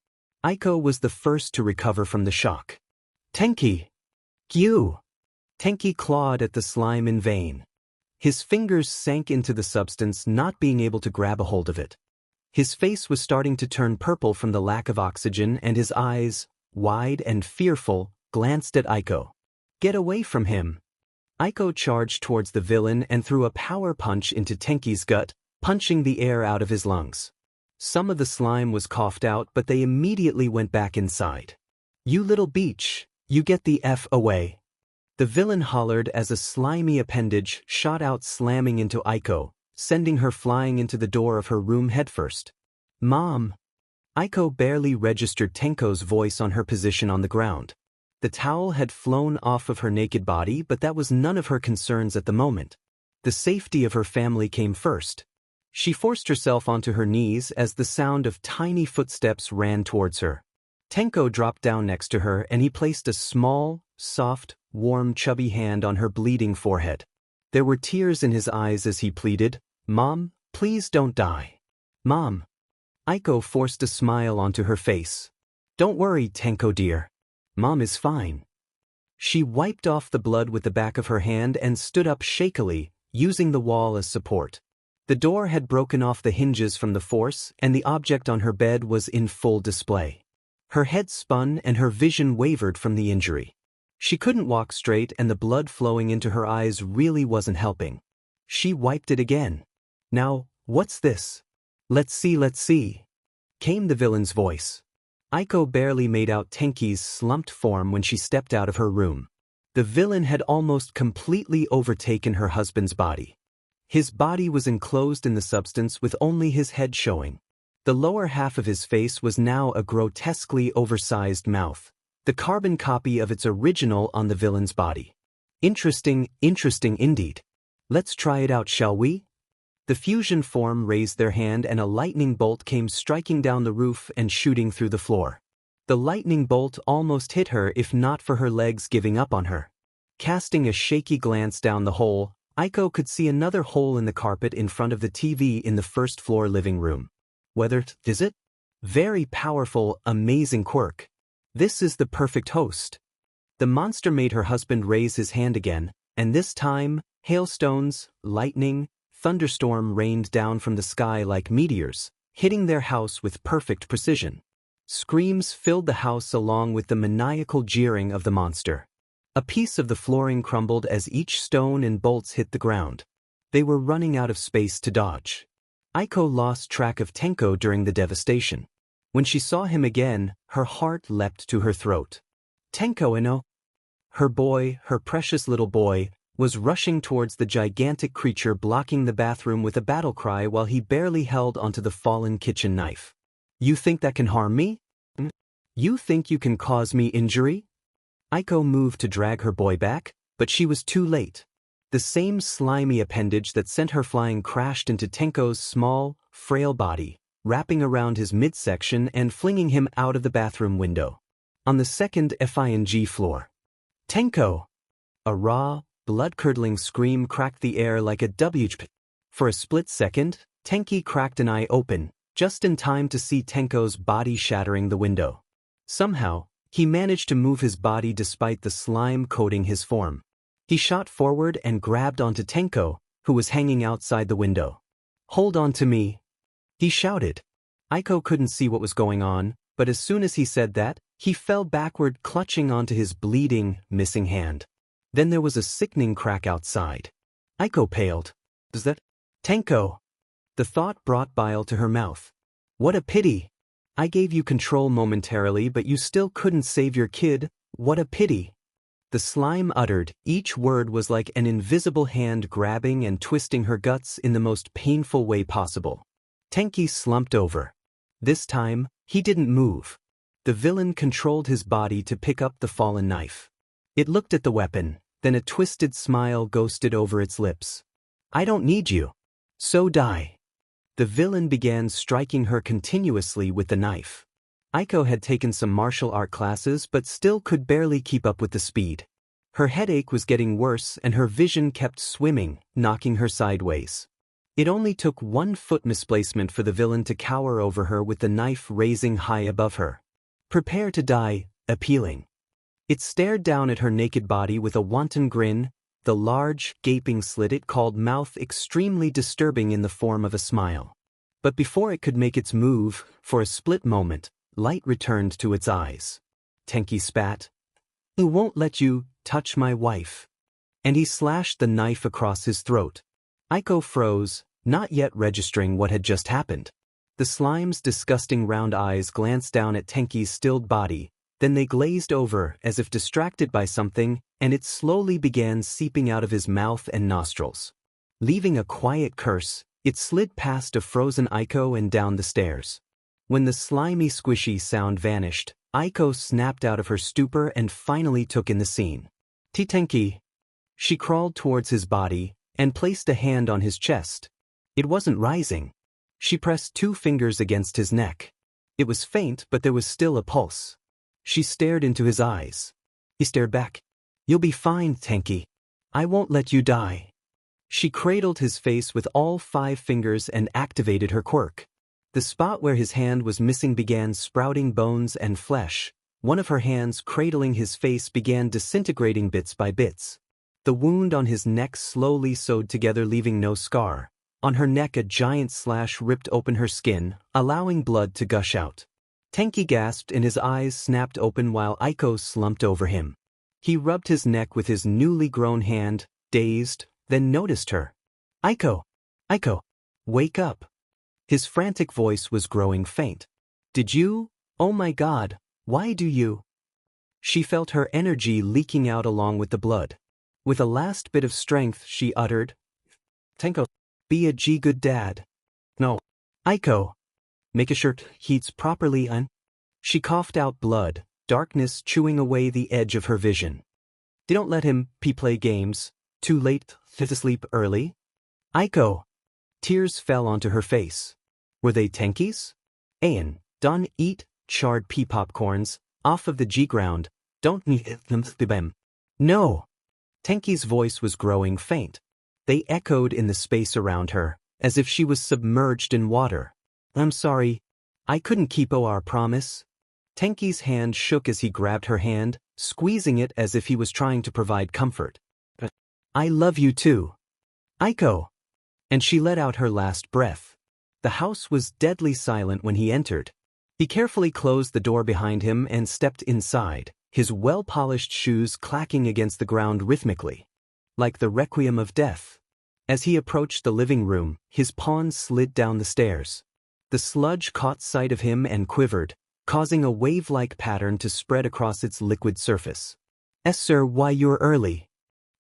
Aiko was the first to recover from the shock. Tenki! Gyu! Tenki clawed at the slime in vain. His fingers sank into the substance, not being able to grab a hold of it. His face was starting to turn purple from the lack of oxygen, and his eyes, wide and fearful, glanced at Aiko. Get away from him! Aiko charged towards the villain and threw a power punch into Tenki's gut, punching the air out of his lungs. Some of the slime was coughed out, but they immediately went back inside. You little beach, you get the F away! The villain hollered as a slimy appendage shot out, slamming into Aiko, sending her flying into the door of her room headfirst. Mom! Aiko barely registered Tenko's voice on her position on the ground. The towel had flown off of her naked body, but that was none of her concerns at the moment. The safety of her family came first. She forced herself onto her knees as the sound of tiny footsteps ran towards her. Tenko dropped down next to her and he placed a small, soft, warm, chubby hand on her bleeding forehead. There were tears in his eyes as he pleaded, Mom, please don't die. Mom! Aiko forced a smile onto her face. Don't worry, Tenko dear. Mom is fine. She wiped off the blood with the back of her hand and stood up shakily, using the wall as support. The door had broken off the hinges from the force, and the object on her bed was in full display. Her head spun and her vision wavered from the injury. She couldn't walk straight, and the blood flowing into her eyes really wasn't helping. She wiped it again. Now, what's this? Let's see, came the villain's voice. Aiko barely made out Tenki's slumped form when she stepped out of her room. The villain had almost completely overtaken her husband's body. His body was enclosed in the substance with only his head showing. The lower half of his face was now a grotesquely oversized mouth, the carbon copy of its original on the villain's body. Interesting indeed. Let's try it out, shall we? The fusion form raised their hand and a lightning bolt came striking down the roof and shooting through the floor. The lightning bolt almost hit her if not for her legs giving up on her. Casting a shaky glance down the hole, Aiko could see another hole in the carpet in front of the TV in the first-floor living room. Whether is it? Very powerful, amazing quirk. This is the perfect host. The monster made her husband raise his hand again, and this time, hailstones, lightning, thunderstorm rained down from the sky like meteors, hitting their house with perfect precision. Screams filled the house along with the maniacal jeering of the monster. A piece of the flooring crumbled as each stone and bolts hit the ground. They were running out of space to dodge. Aiko lost track of Tenko during the devastation. When she saw him again, her heart leapt to her throat. Tenko, her boy, her precious little boy, was rushing towards the gigantic creature blocking the bathroom with a battle cry while he barely held onto the fallen kitchen knife. You think that can harm me? You think you can cause me injury? Aiko moved to drag her boy back, but she was too late. The same slimy appendage that sent her flying crashed into Tenko's small, frail body, wrapping around his midsection and flinging him out of the bathroom window. On the second FING floor. Tenko! A raw, blood-curdling scream cracked the air like a WP. For a split second, Tenki cracked an eye open, just in time to see Tenko's body shattering the window. Somehow, he managed to move his body despite the slime coating his form. He shot forward and grabbed onto Tenko, who was hanging outside the window. Hold on to me, he shouted. Aiko couldn't see what was going on, but as soon as he said that, he fell backward clutching onto his bleeding, missing hand. Then there was a sickening crack outside. Aiko paled. Is that Tenko? The thought brought bile to her mouth. What a pity. I gave you control momentarily but you still couldn't save your kid, what a pity. The slime uttered, each word was like an invisible hand grabbing and twisting her guts in the most painful way possible. Tenki slumped over. This time, he didn't move. The villain controlled his body to pick up the fallen knife. It looked at the weapon, then a twisted smile ghosted over its lips. I don't need you. So die. The villain began striking her continuously with the knife. Aiko had taken some martial art classes but still could barely keep up with the speed. Her headache was getting worse and her vision kept swimming, knocking her sideways. It only took 1 foot misplacement for the villain to cower over her with the knife raising high above her. Prepare to die, appealing. It stared down at her naked body with a wanton grin, the large, gaping slit it called mouth extremely disturbing in the form of a smile. But before it could make its move, for a split moment, light returned to its eyes. Tenki spat. Who won't let you touch my wife? And he slashed the knife across his throat. Aiko froze, not yet registering what had just happened. The slime's disgusting round eyes glanced down at Tenki's stilled body, then they glazed over as if distracted by something, and it slowly began seeping out of his mouth and nostrils. Leaving a quiet curse, it slid past a frozen Aiko and down the stairs. When the slimy squishy sound vanished, Aiko snapped out of her stupor and finally took in the scene. Tenki. She crawled towards his body and placed a hand on his chest. It wasn't rising. She pressed 2 fingers against his neck. It was faint, but there was still a pulse. She stared into his eyes. He stared back. You'll be fine, Tenki. I won't let you die. She cradled his face with all 5 fingers and activated her quirk. The spot where his hand was missing began sprouting bones and flesh. One of her hands cradling his face began disintegrating bits by bits. The wound on his neck slowly sewed together, leaving no scar. On her neck a giant slash ripped open her skin, allowing blood to gush out. Tenki gasped and his eyes snapped open while Aiko slumped over him. He rubbed his neck with his newly grown hand, dazed, then noticed her. Aiko! Aiko! Wake up! His frantic voice was growing faint. Did you? Oh my God, why do you? She felt her energy leaking out along with the blood. With a last bit of strength she uttered, Tenko, be a good dad. No. Aiko! Make sure heats properly on. She coughed out blood, darkness chewing away the edge of her vision. Don't let him play games. Too late to sleep early? Aiko. Tears fell onto her face. Were they Tenki's? Ayan, don't eat charred pea popcorns off of the G ground, don't need them. No. Tenki's voice was growing faint. They echoed in the space around her, as if she was submerged in water. I'm sorry. I couldn't keep our promise. Tenki's hand shook as he grabbed her hand, squeezing it as if he was trying to provide comfort. I love you too. Aiko. And she let out her last breath. The house was deadly silent when he entered. He carefully closed the door behind him and stepped inside, his well-polished shoes clacking against the ground rhythmically, like the requiem of death. As he approached the living room, his pawn slid down the stairs. The sludge caught sight of him and quivered, causing a wave-like pattern to spread across its liquid surface. Sir, why you're early?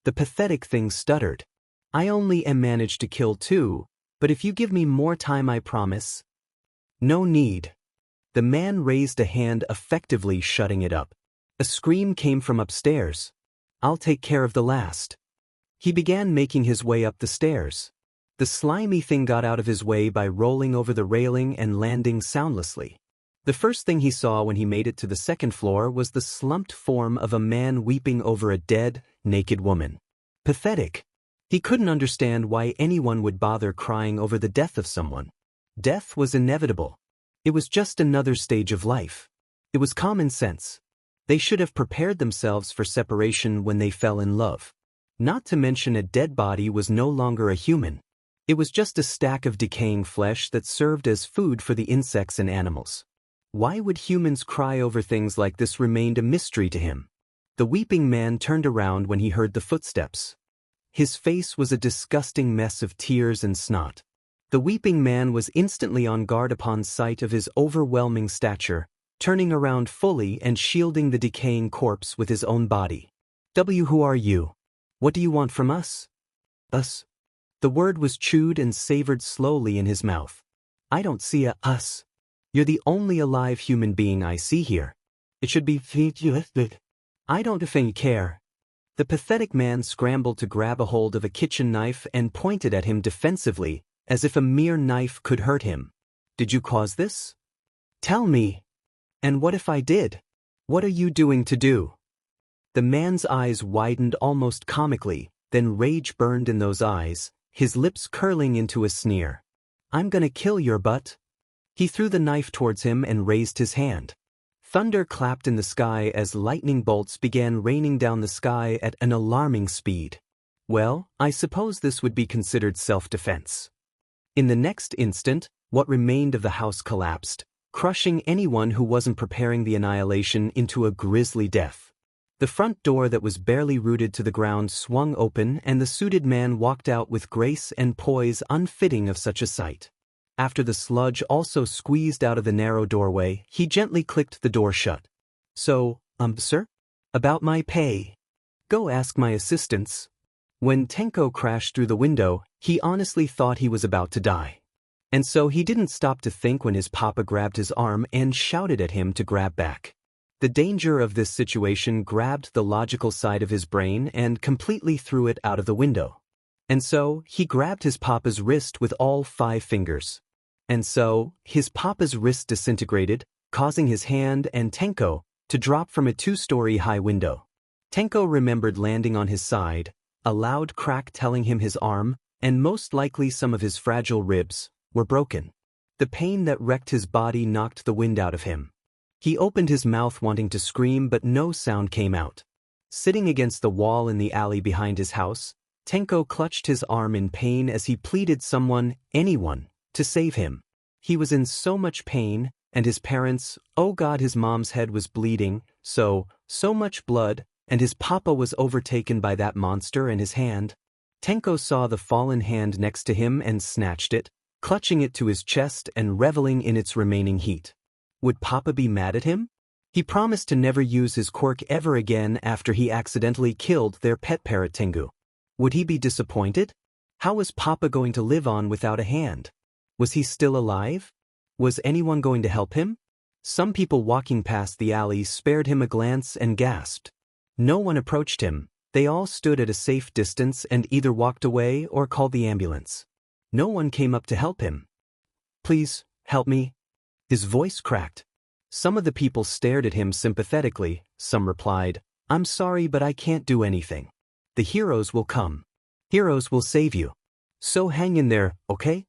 The pathetic thing stuttered. I only managed to kill 2, but if you give me more time I promise. No need. The man raised a hand, effectively shutting it up. A scream came from upstairs. I'll take care of the last. He began making his way up the stairs. The slimy thing got out of his way by rolling over the railing and landing soundlessly. The first thing he saw when he made it to the second floor was the slumped form of a man weeping over a dead, naked woman. Pathetic. He couldn't understand why anyone would bother crying over the death of someone. Death was inevitable. It was just another stage of life. It was common sense. They should have prepared themselves for separation when they fell in love. Not to mention a dead body was no longer a human. It was just a stack of decaying flesh that served as food for the insects and animals. Why would humans cry over things like this remained a mystery to him. The weeping man turned around when he heard the footsteps. His face was a disgusting mess of tears and snot. The weeping man was instantly on guard upon sight of his overwhelming stature, turning around fully and shielding the decaying corpse with his own body. Who are you? What do you want from us? Us? The word was chewed and savored slowly in his mouth. I don't see a us. You're the only alive human being I see here. It should be I don't think care. The pathetic man scrambled to grab a hold of a kitchen knife and pointed at him defensively, as if a mere knife could hurt him. Did you cause this? Tell me. And what if I did? What are you doing to do? The man's eyes widened almost comically, then rage burned in those eyes, his lips curling into a sneer. I'm gonna kill your butt. He threw the knife towards him and raised his hand. Thunder clapped in the sky as lightning bolts began raining down the sky at an alarming speed. Well, I suppose this would be considered self-defense. In the next instant, what remained of the house collapsed, crushing anyone who wasn't preparing the annihilation into a grisly death. The front door that was barely rooted to the ground swung open and the suited man walked out with grace and poise unfitting of such a sight. After the sludge also squeezed out of the narrow doorway, he gently clicked the door shut. So, sir? About my pay. Go ask my assistants. When Tenko crashed through the window, he honestly thought he was about to die. And so he didn't stop to think when his papa grabbed his arm and shouted at him to grab back. The danger of this situation grabbed the logical side of his brain and completely threw it out of the window. And so, he grabbed his papa's wrist with all 5 fingers. And so, his papa's wrist disintegrated, causing his hand and Tenko to drop from a 2-story high window. Tenko remembered landing on his side, a loud crack telling him his arm, and most likely some of his fragile ribs, were broken. The pain that wrecked his body knocked the wind out of him. He opened his mouth wanting to scream but no sound came out. Sitting against the wall in the alley behind his house, Tenko clutched his arm in pain as he pleaded someone, anyone, to save him. He was in so much pain, and his parents, oh God, his mom's head was bleeding, so much blood, and his papa was overtaken by that monster in his hand. Tenko saw the fallen hand next to him and snatched it, clutching it to his chest and reveling in its remaining heat. Would papa be mad at him? He promised to never use his quirk ever again after he accidentally killed their pet parrot Tengu. Would he be disappointed? How was papa going to live on without a hand? Was he still alive? Was anyone going to help him? Some people walking past the alley spared him a glance and gasped. No one approached him, They all stood at a safe distance and either walked away or called the ambulance. No one came up to help him. "Please, help me." His voice cracked. Some of the people stared at him sympathetically, some replied, "I'm sorry but I can't do anything. The heroes will come. Heroes will save you. So hang in there, okay?"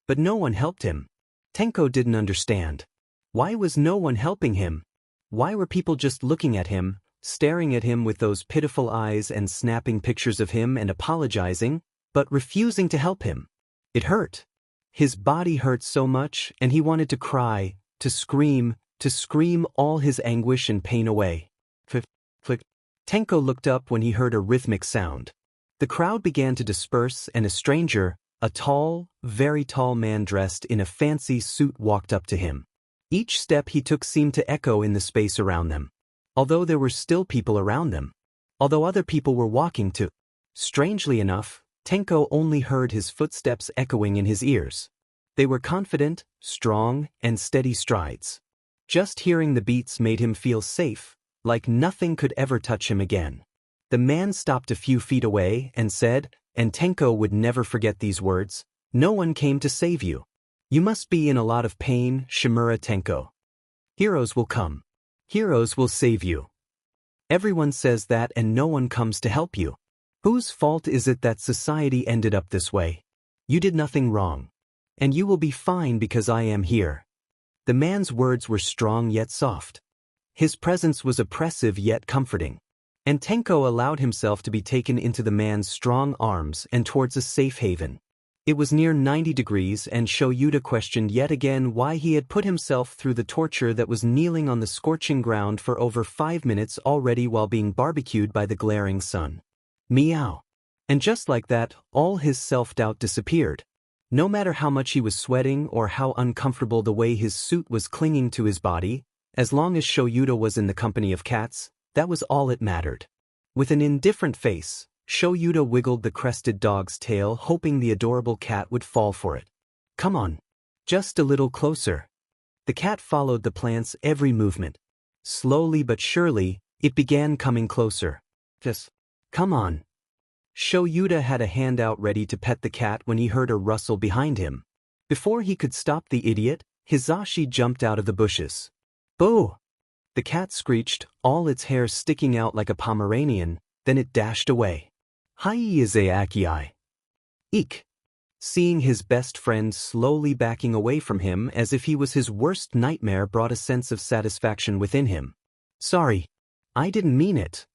But no one helped him. Tenko didn't understand. Why was no one helping him? Why were people just looking at him, staring at him with those pitiful eyes and snapping pictures of him and apologizing, but refusing to help him? It hurt. His body hurt so much and he wanted to cry, to scream all his anguish and pain away. Flick. Tenko looked up when he heard a rhythmic sound. The crowd began to disperse and a stranger, a tall, very tall man dressed in a fancy suit walked up to him. Each step he took seemed to echo in the space around them. Although there were still people around them. Although other people were walking too. Strangely enough, Tenko only heard his footsteps echoing in his ears. They were confident, strong, and steady strides. Just hearing the beats made him feel safe, like nothing could ever touch him again. The man stopped a few feet away and said, and Tenko would never forget these words, "No one came to save you. You must be in a lot of pain, Shimura Tenko. Heroes will come. Heroes will save you. Everyone says that and no one comes to help you. Whose fault is it that society ended up this way? You did nothing wrong. And you will be fine because I am here." The man's words were strong yet soft. His presence was oppressive yet comforting. And Tenko allowed himself to be taken into the man's strong arms and towards a safe haven. It was near 90 degrees and Yuga questioned yet again why he had put himself through the torture that was kneeling on the scorching ground for over 5 minutes already while being barbecued by the glaring sun. Meow. And just like that, all his self-doubt disappeared. No matter how much he was sweating or how uncomfortable the way his suit was clinging to his body, as long as Yuga was in the company of cats, that was all it mattered. With an indifferent face, Yuga wiggled the crested dog's tail hoping the adorable cat would fall for it. "Come on. Just a little closer." The cat followed the plant's every movement. Slowly but surely, it began coming closer. "Just, come on." Yuga had a hand out ready to pet the cat when he heard a rustle behind him. Before he could stop the idiot, Hizashi jumped out of the bushes. "Boo!" The cat screeched, all its hair sticking out like a Pomeranian, then it dashed away. "Hi-ize-aki-ai." Eek! Seeing his best friend slowly backing away from him as if he was his worst nightmare brought a sense of satisfaction within him. "Sorry. I didn't mean it."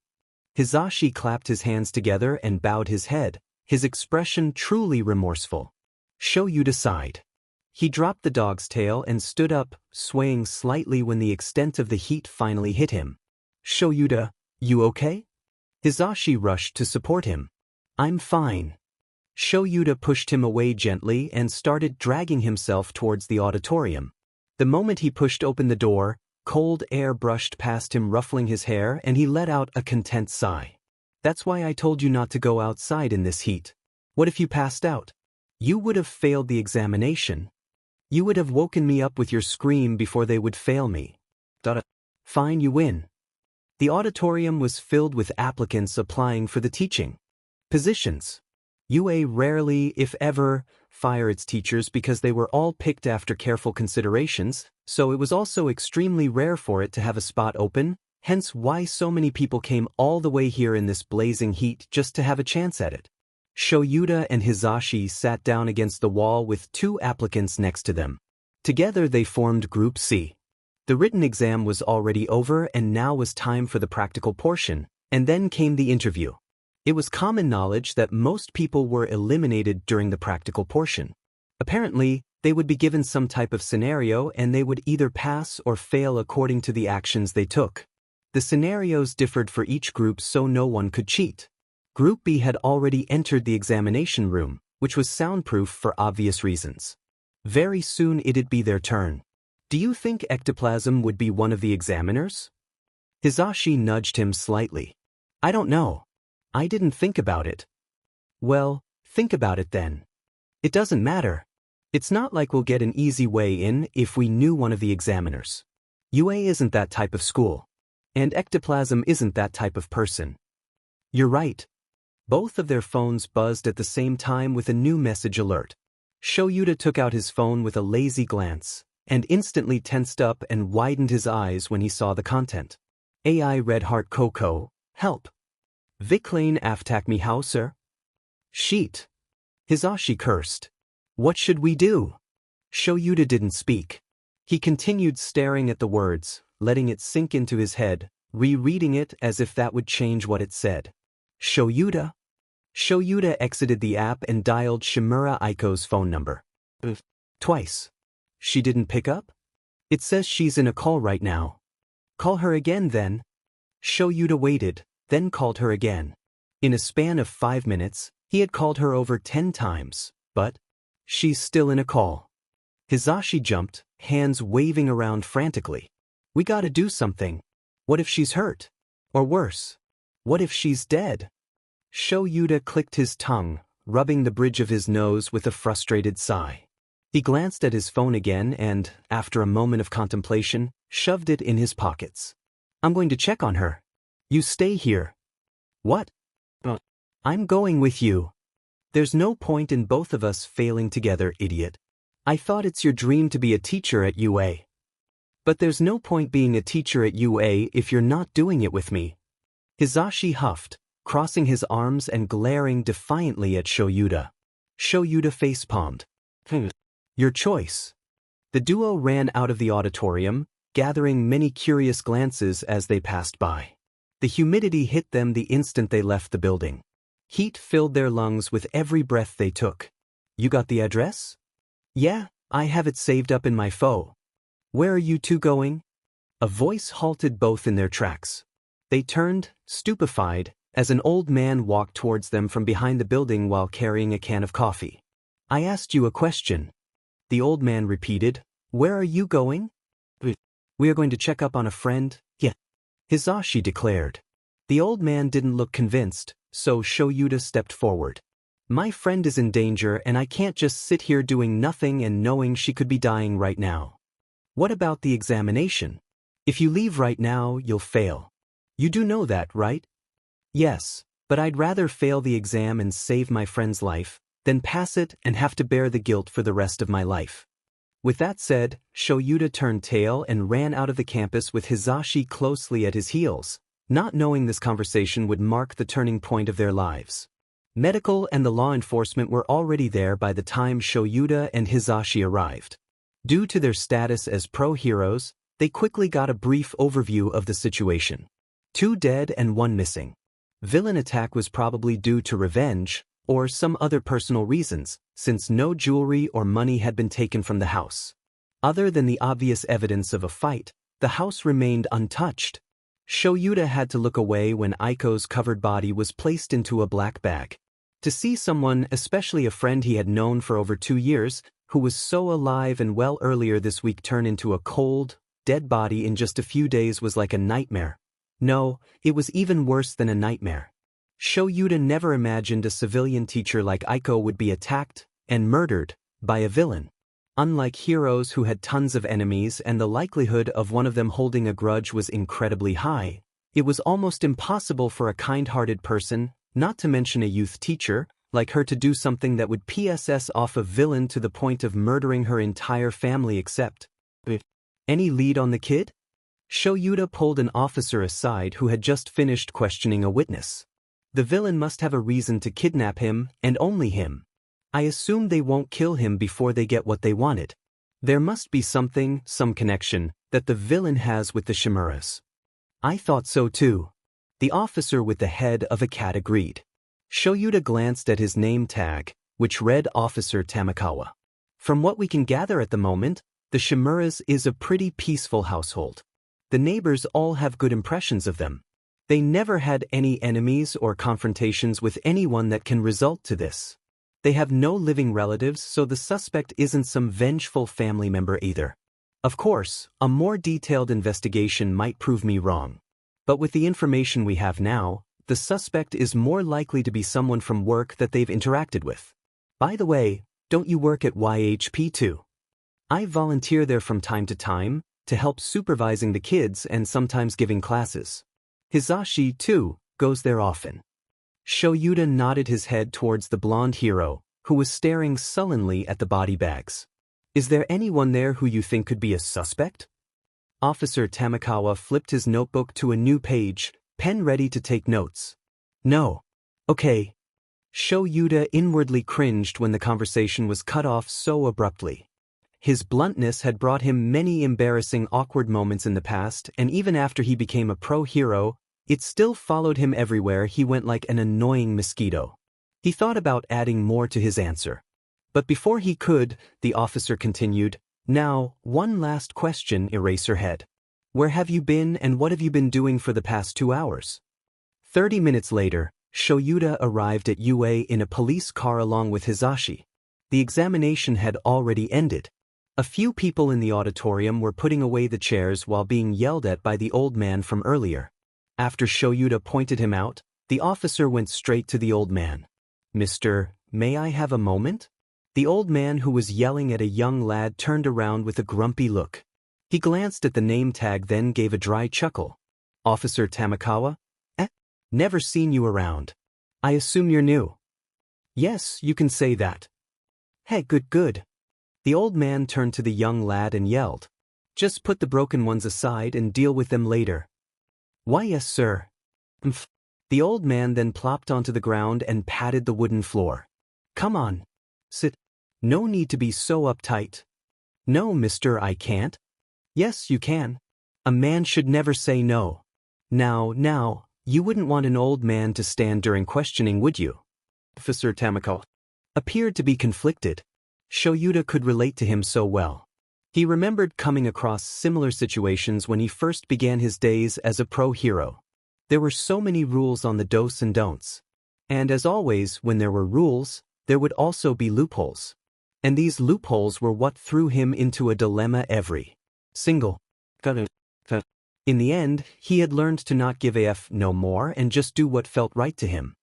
Hizashi clapped his hands together and bowed his head, his expression truly remorseful. Yuga sighed. He dropped the dog's tail and stood up, swaying slightly when the extent of the heat finally hit him. "Yuga, you okay?" Hizashi rushed to support him. "I'm fine." Yuga pushed him away gently and started dragging himself towards the auditorium. The moment he pushed open the door, cold air brushed past him ruffling his hair and he let out a content sigh. "That's why I told you not to go outside in this heat. What if you passed out? You would have failed the examination. You would have woken me up with your scream before they would fail me." "Fine, you win." The auditorium was filled with applicants applying for the teaching positions. UA rarely, if ever, fire its teachers because they were all picked after careful considerations, so it was also extremely rare for it to have a spot open, hence why so many people came all the way here in this blazing heat just to have a chance at it. Yuga and Hizashi sat down against the wall with 2 applicants next to them. Together they formed Group C. The written exam was already over and now was time for the practical portion, and then came the interview. It was common knowledge that most people were eliminated during the practical portion. Apparently, they would be given some type of scenario and they would either pass or fail according to the actions they took. The scenarios differed for each group so no one could cheat. Group B had already entered the examination room, which was soundproof for obvious reasons. Very soon it'd be their turn. "Do you think ectoplasm would be one of the examiners?" Hizashi nudged him slightly. "I don't know. I didn't think about it." "Well, think about it then. It doesn't matter. It's not like we'll get an easy way in if we knew one of the examiners. UA isn't that type of school. And ectoplasm isn't that type of person. You're right. Both of their phones buzzed at the same time with a new message alert. Shoyuta took out his phone with a lazy glance, and instantly tensed up and widened his eyes when he saw the content. AI Red Heart Coco, help. Viclane aftak me how, sir? Sheet. Hizashi cursed. What should we do? Shoyuta didn't speak. He continued staring at the words, letting it sink into his head, rereading it as if that would change what it said. Shoyuta? Shoyuta exited the app and dialed Shimura Aiko's phone number. Twice. She didn't pick up? It says she's in a call right now. Call her again then. Shoyuta waited, then called her again. In a span of 5 minutes, he had called her over 10 times, but she's still in a call. Hizashi jumped, hands waving around frantically. We gotta do something. What if she's hurt? Or worse, what if she's dead? Shoyuta clicked his tongue, rubbing the bridge of his nose with a frustrated sigh. He glanced at his phone again and, after a moment of contemplation, shoved it in his pockets. I'm going to check on her. You stay here. What? I'm going with you. There's no point in both of us failing together, idiot. I thought it's your dream to be a teacher at UA. But there's no point being a teacher at UA if you're not doing it with me. Hizashi huffed, crossing his arms and glaring defiantly at Shoyuta. Shoyuta face-palmed. Your choice. The duo ran out of the auditorium, gathering many curious glances as they passed by. The humidity hit them the instant they left the building. Heat filled their lungs with every breath they took. You got the address? Yeah, I have it saved up in my phone. Where are you two going? A voice halted both in their tracks. They turned, stupefied, as an old man walked towards them from behind the building while carrying a can of coffee. I asked you a question. The old man repeated. Where are you going? We are going to check up on a friend. Yeah. Hizashi declared. The old man didn't look convinced, so Shoyuta stepped forward. My friend is in danger and I can't just sit here doing nothing and knowing she could be dying right now. What about the examination? If you leave right now, you'll fail. You do know that, right? Yes, but I'd rather fail the exam and save my friend's life than pass it and have to bear the guilt for the rest of my life. With that said, Shoyuta turned tail and ran out of the campus with Hizashi closely at his heels, not knowing this conversation would mark the turning point of their lives. Medical and the law enforcement were already there by the time Shoyuta and Hizashi arrived. Due to their status as pro-heroes, they quickly got a brief overview of the situation. 2 dead and 1 missing. Villain attack was probably due to revenge, or some other personal reasons, since no jewelry or money had been taken from the house. Other than the obvious evidence of a fight, the house remained untouched. Shoyuta had to look away when Aiko's covered body was placed into a black bag. To see someone, especially a friend he had known for over 2 years, who was so alive and well earlier this week turn into a cold, dead body in just a few days was like a nightmare. No, it was even worse than a nightmare. Shoyuta never imagined a civilian teacher like Aiko would be attacked and murdered by a villain. Unlike heroes who had tons of enemies and the likelihood of one of them holding a grudge was incredibly high, it was almost impossible for a kind-hearted person, not to mention a youth teacher, like her to do something that would PSS off a villain to the point of murdering her entire family except. Any lead on the kid? Shoyuta pulled an officer aside who had just finished questioning a witness. The villain must have a reason to kidnap him, and only him. I assume they won't kill him before they get what they wanted. There must be something, some connection, that the villain has with the Shimuras. I thought so too. The officer with the head of a cat agreed. Shoyuta glanced at his name tag, which read Officer Tamakawa. From what we can gather at the moment, the Shimuras is a pretty peaceful household. The neighbors all have good impressions of them. They never had any enemies or confrontations with anyone that can result to this. They have no living relatives, so the suspect isn't some vengeful family member either. Of course, a more detailed investigation might prove me wrong. But with the information we have now, the suspect is more likely to be someone from work that they've interacted with. By the way, don't you work at YHP too? I volunteer there from time to time, to help supervising the kids and sometimes giving classes. Hizashi, too, goes there often. Shoyuta nodded his head towards the blonde hero, who was staring sullenly at the body bags. Is there anyone there who you think could be a suspect? Officer Tamakawa flipped his notebook to a new page, pen ready to take notes. No. Okay. Shoyuta inwardly cringed when the conversation was cut off so abruptly. His bluntness had brought him many embarrassing awkward moments in the past, and even after he became a pro-hero, it still followed him everywhere he went like an annoying mosquito. He thought about adding more to his answer. But before he could, the officer continued, Now, one last question, Eraserhead. Where have you been and what have you been doing for the past 2 hours? 30 minutes later, Shoyuta arrived at UA in a police car along with Hisashi. The examination had already ended. A few people in the auditorium were putting away the chairs while being yelled at by the old man from earlier. After Shoyuta pointed him out, the officer went straight to the old man. Mr. May I have a moment? The old man who was yelling at a young lad turned around with a grumpy look. He glanced at the name tag, then gave a dry chuckle. Officer Tamakawa? Never seen you around. I assume you're new. Yes, you can say that. Hey, good. The old man turned to the young lad and yelled. Just put the broken ones aside and deal with them later. Why, yes, sir. The old man then plopped onto the ground and patted the wooden floor. Come on. Sit. No need to be so uptight. No, mister, I can't. Yes, you can. A man should never say no. Now, you wouldn't want an old man to stand during questioning, would you? Officer Tamako appeared to be conflicted. Shoyuta could relate to him so well. He remembered coming across similar situations when he first began his days as a pro-hero. There were so many rules on the dos and don'ts. And as always, when there were rules, there would also be loopholes. And these loopholes were what threw him into a dilemma every single time. In the end, he had learned to not give a f no more and just do what felt right to him.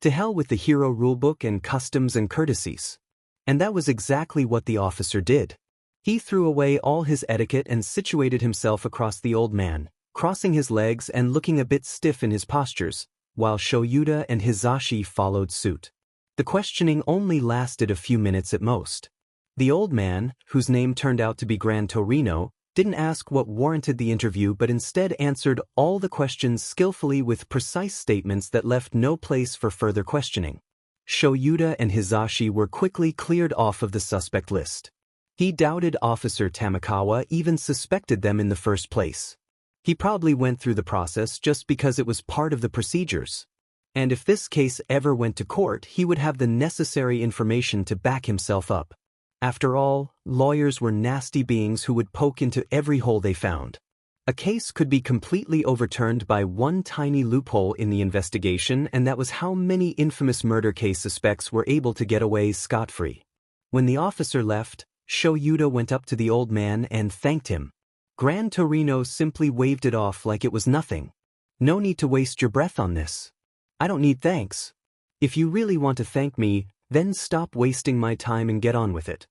To hell with the hero rulebook and customs and courtesies. And that was exactly what the officer did. He threw away all his etiquette and situated himself across the old man, crossing his legs and looking a bit stiff in his postures, while Shoyuta and Hisashi followed suit. The questioning only lasted a few minutes at most. The old man, whose name turned out to be Gran Torino, didn't ask what warranted the interview but instead answered all the questions skillfully with precise statements that left no place for further questioning. Shoyuta and Hisashi were quickly cleared off of the suspect list. He doubted Officer Tamakawa even suspected them in the first place. He probably went through the process just because it was part of the procedures. And if this case ever went to court, he would have the necessary information to back himself up. After all, lawyers were nasty beings who would poke into every hole they found. A case could be completely overturned by one tiny loophole in the investigation, and that was how many infamous murder case suspects were able to get away scot-free. When the officer left, Shoyuta went up to the old man and thanked him. Gran Torino simply waved it off like it was nothing. No need to waste your breath on this. I don't need thanks. If you really want to thank me, then stop wasting my time and get on with it.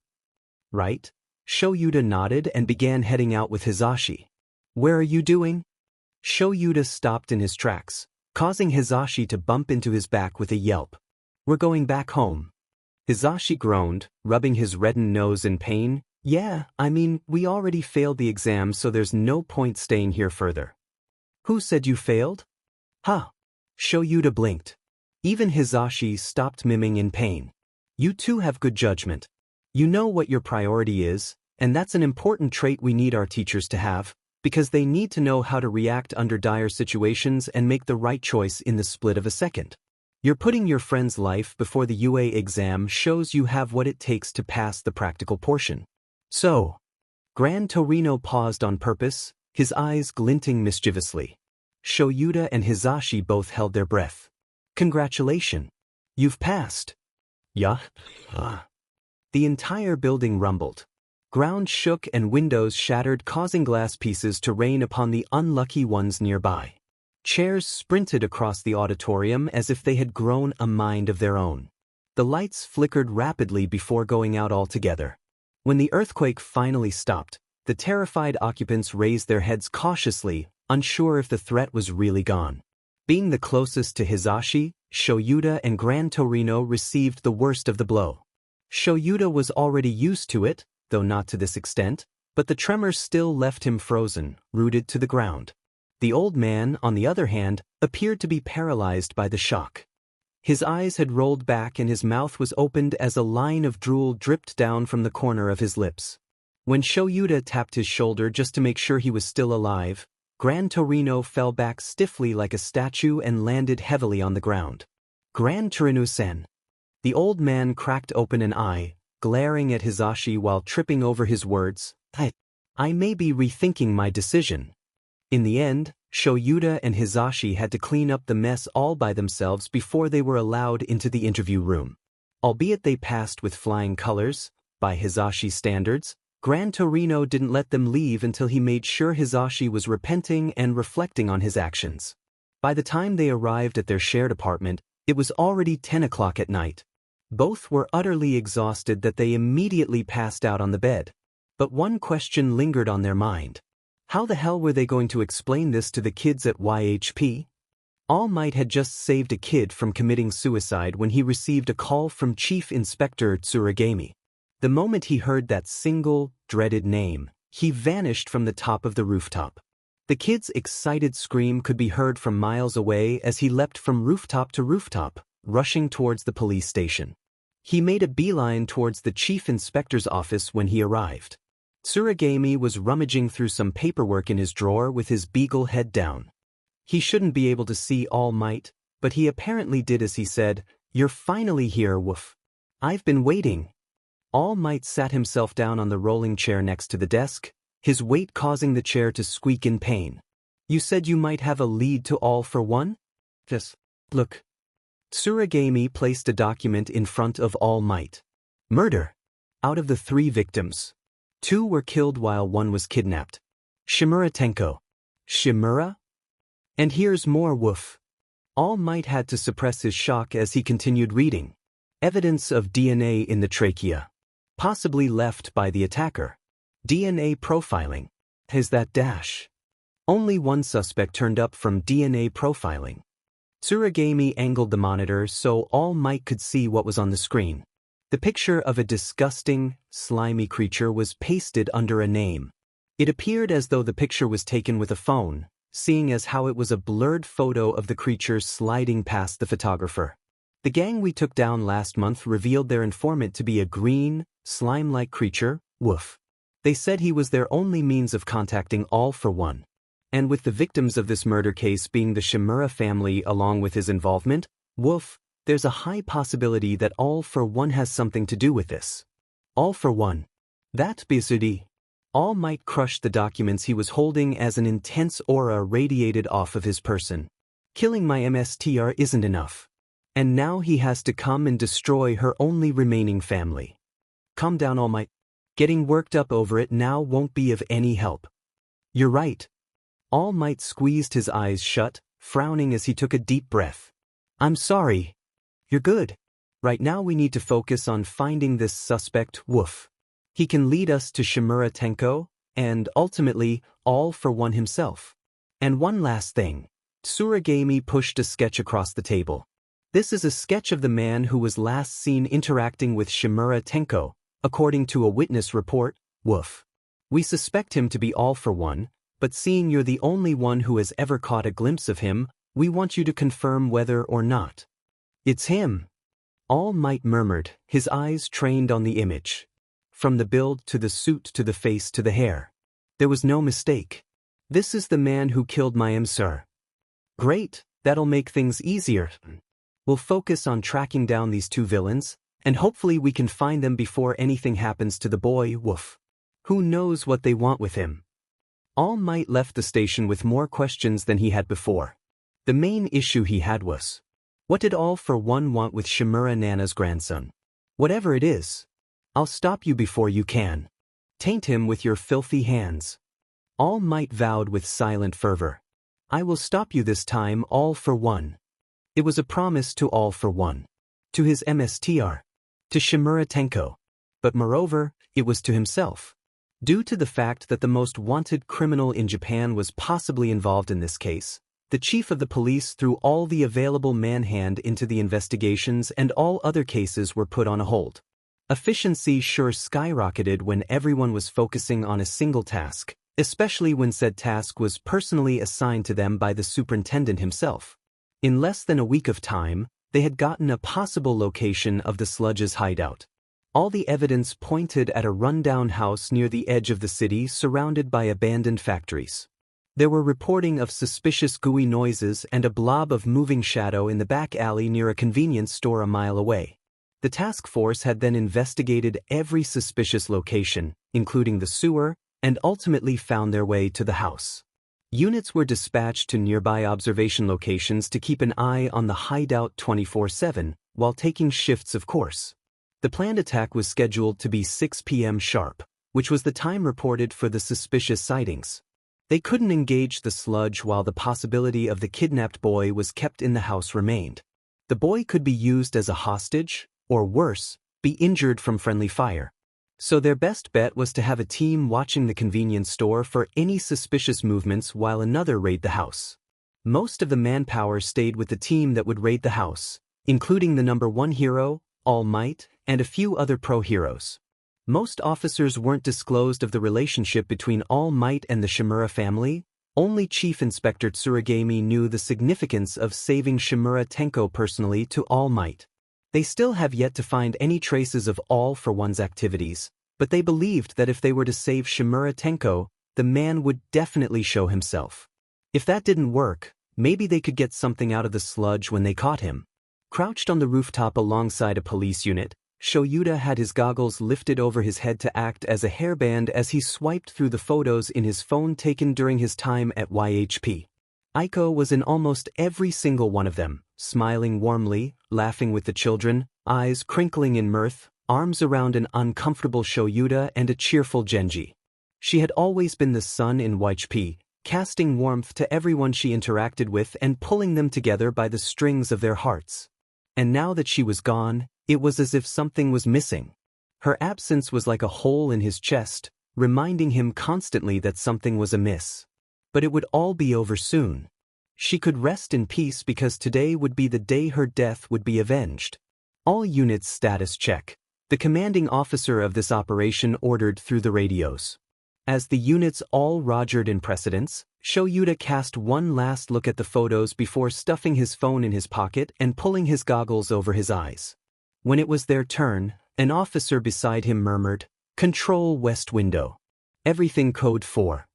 Right? Shoyuta nodded and began heading out with Hisashi. Where are you doing? Shoyuta stopped in his tracks, causing Hisashi to bump into his back with a yelp. We're going back home. Hisashi groaned, rubbing his reddened nose in pain. Yeah, I mean, we already failed the exam, so there's no point staying here further. Who said you failed? Huh. Shoyuta blinked. Even Hisashi stopped miming in pain. You two have good judgment. You know what your priority is, and that's an important trait we need our teachers to have, because they need to know how to react under dire situations and make the right choice in the split of a second. You're putting your friend's life before the UA exam shows you have what it takes to pass the practical portion. So, Gran Torino paused on purpose, his eyes glinting mischievously. Shoyuta and Hisashi both held their breath. Congratulations. You've passed. Yeah? The entire building rumbled. Ground shook and windows shattered, causing glass pieces to rain upon the unlucky ones nearby. Chairs sprinted across the auditorium as if they had grown a mind of their own. The lights flickered rapidly before going out altogether. When the earthquake finally stopped, the terrified occupants raised their heads cautiously, unsure if the threat was really gone. Being the closest to Hisashi, Shoyuda and Gran Torino received the worst of the blow. Shoyuda was already used to it, though not to this extent, but the tremor still left him frozen, rooted to the ground. The old man, on the other hand, appeared to be paralyzed by the shock. His eyes had rolled back and his mouth was opened as a line of drool dripped down from the corner of his lips. When Shoyuda tapped his shoulder just to make sure he was still alive, Gran Torino fell back stiffly like a statue and landed heavily on the ground. Gran Torino-sen. The old man cracked open an eye, glaring at Hisashi while tripping over his words. I may be rethinking my decision. In the end, Shoyuda and Hisashi had to clean up the mess all by themselves before they were allowed into the interview room. Albeit they passed with flying colors, by Hisashi's standards, Gran Torino didn't let them leave until he made sure Hisashi was repenting and reflecting on his actions. By the time they arrived at their shared apartment, it was already 10 o'clock at night. Both were utterly exhausted that they immediately passed out on the bed. But one question lingered on their mind. How the hell were they going to explain this to the kids at YHP? All Might had just saved a kid from committing suicide when he received a call from Chief Inspector Tsuragami. The moment he heard that single, dreaded name, he vanished from the top of the rooftop. The kid's excited scream could be heard from miles away as he leapt from rooftop to rooftop, rushing towards the police station. He made a beeline towards the chief inspector's office when he arrived. Tsuragami was rummaging through some paperwork in his drawer with his beagle head down. He shouldn't be able to see All Might, but he apparently did as he said, "You're finally here, woof. I've been waiting." All Might sat himself down on the rolling chair next to the desk, his weight causing the chair to squeak in pain. "You said you might have a lead to All for One?" "Just look." Tsuragami placed a document in front of All Might. "Murder. Out of the 3 victims, 2 were killed while 1 was kidnapped. Shimura Tenko." "Shimura? And here's more woof." All Might had to suppress his shock as he continued reading. "Evidence of DNA in the trachea. Possibly left by the attacker. DNA profiling. Is that dash? Only 1 suspect turned up from DNA profiling." Tsuragami angled the monitor so All Might could see what was on the screen. The picture of a disgusting, slimy creature was pasted under a name. It appeared as though the picture was taken with a phone, seeing as how it was a blurred photo of the creature sliding past the photographer. The gang we took down last month revealed their informant to be a green, slime-like creature, woof. They said he was their only means of contacting All for One. And with the victims of this murder case being the Shimura family along with his involvement, woof, there's a high possibility that All for One has something to do with this. All for One. That Bisudi. All Might crushed the documents he was holding as an intense aura radiated off of his person. Killing my MSTR isn't enough. And now he has to come and destroy her only remaining family. Calm down, All Might. Getting worked up over it now won't be of any help. You're right. All Might squeezed his eyes shut, frowning as he took a deep breath. I'm sorry. You're good. Right now we need to focus on finding this suspect, woof. He can lead us to Shimura Tenko, and ultimately, All for One himself. And one last thing. Tsuragami pushed a sketch across the table. This is a sketch of the man who was last seen interacting with Shimura Tenko, according to a witness report, woof. We suspect him to be All for One, but seeing you're the only one who has ever caught a glimpse of him, we want you to confirm whether or not. It's him. All Might murmured, his eyes trained on the image. From the build to the suit to the face to the hair. There was no mistake. This is the man who killed my sir. Great, that'll make things easier. We'll focus on tracking down these 2 villains, and hopefully we can find them before anything happens to the boy, woof. Who knows what they want with him? All Might left the station with more questions than he had before. The main issue he had was, what did All for One want with Shimura Nana's grandson? Whatever it is, I'll stop you before you can. Taint him with your filthy hands. All Might vowed with silent fervor. I will stop you this time, All for One. It was a promise to All for One. To his MSTR. To Shimura Tenko. But moreover, it was to himself. Due to the fact that the most wanted criminal in Japan was possibly involved in this case, The chief of the police threw all the available man-hand into the investigations and all other cases were put on a hold. Efficiency sure skyrocketed when everyone was focusing on a single task, especially when said task was personally assigned to them by the superintendent himself. In less than a week of time, they had gotten a possible location of the sludge's hideout. All the evidence pointed at a rundown house near the edge of the city surrounded by abandoned factories. There were reporting of suspicious gooey noises and a blob of moving shadow in the back alley near a convenience store a mile away. The task force had then investigated every suspicious location, including the sewer, and ultimately found their way to the house. Units were dispatched to nearby observation locations to keep an eye on the hideout 24/7, while taking shifts of course. The planned attack was scheduled to be 6 p.m. sharp, which was the time reported for the suspicious sightings. They couldn't engage the sludge while the possibility of the kidnapped boy was kept in the house remained. The boy could be used as a hostage, or worse, be injured from friendly fire. So their best bet was to have a team watching the convenience store for any suspicious movements while another raid the house. Most of the manpower stayed with the team that would raid the house, including the number 1 hero, All Might, and a few other pro-heroes. Most officers weren't disclosed of the relationship between All Might and the Shimura family. Only Chief Inspector Tsurugami knew the significance of saving Shimura Tenko personally to All Might. They still have yet to find any traces of All for One's activities, but they believed that if they were to save Shimura Tenko, the man would definitely show himself. If that didn't work, maybe they could get something out of the sludge when they caught him. Crouched on the rooftop alongside a police unit, Shoyuda had his goggles lifted over his head to act as a hairband as he swiped through the photos in his phone taken during his time at YHP. Aiko was in almost every single one of them, smiling warmly, laughing with the children, eyes crinkling in mirth, arms around an uncomfortable Shoyuda and a cheerful Genji. She had always been the sun in YHP, casting warmth to everyone she interacted with and pulling them together by the strings of their hearts. And now that she was gone, it was as if something was missing. Her absence was like a hole in his chest, reminding him constantly that something was amiss. But it would all be over soon. She could rest in peace because today would be the day her death would be avenged. All units status check. The commanding officer of this operation ordered through the radios. As the units all rogered in precedence, Shoyuda cast one last look at the photos before stuffing his phone in his pocket and pulling his goggles over his eyes. When it was their turn, an officer beside him murmured, "Control West Window. Everything Code 4."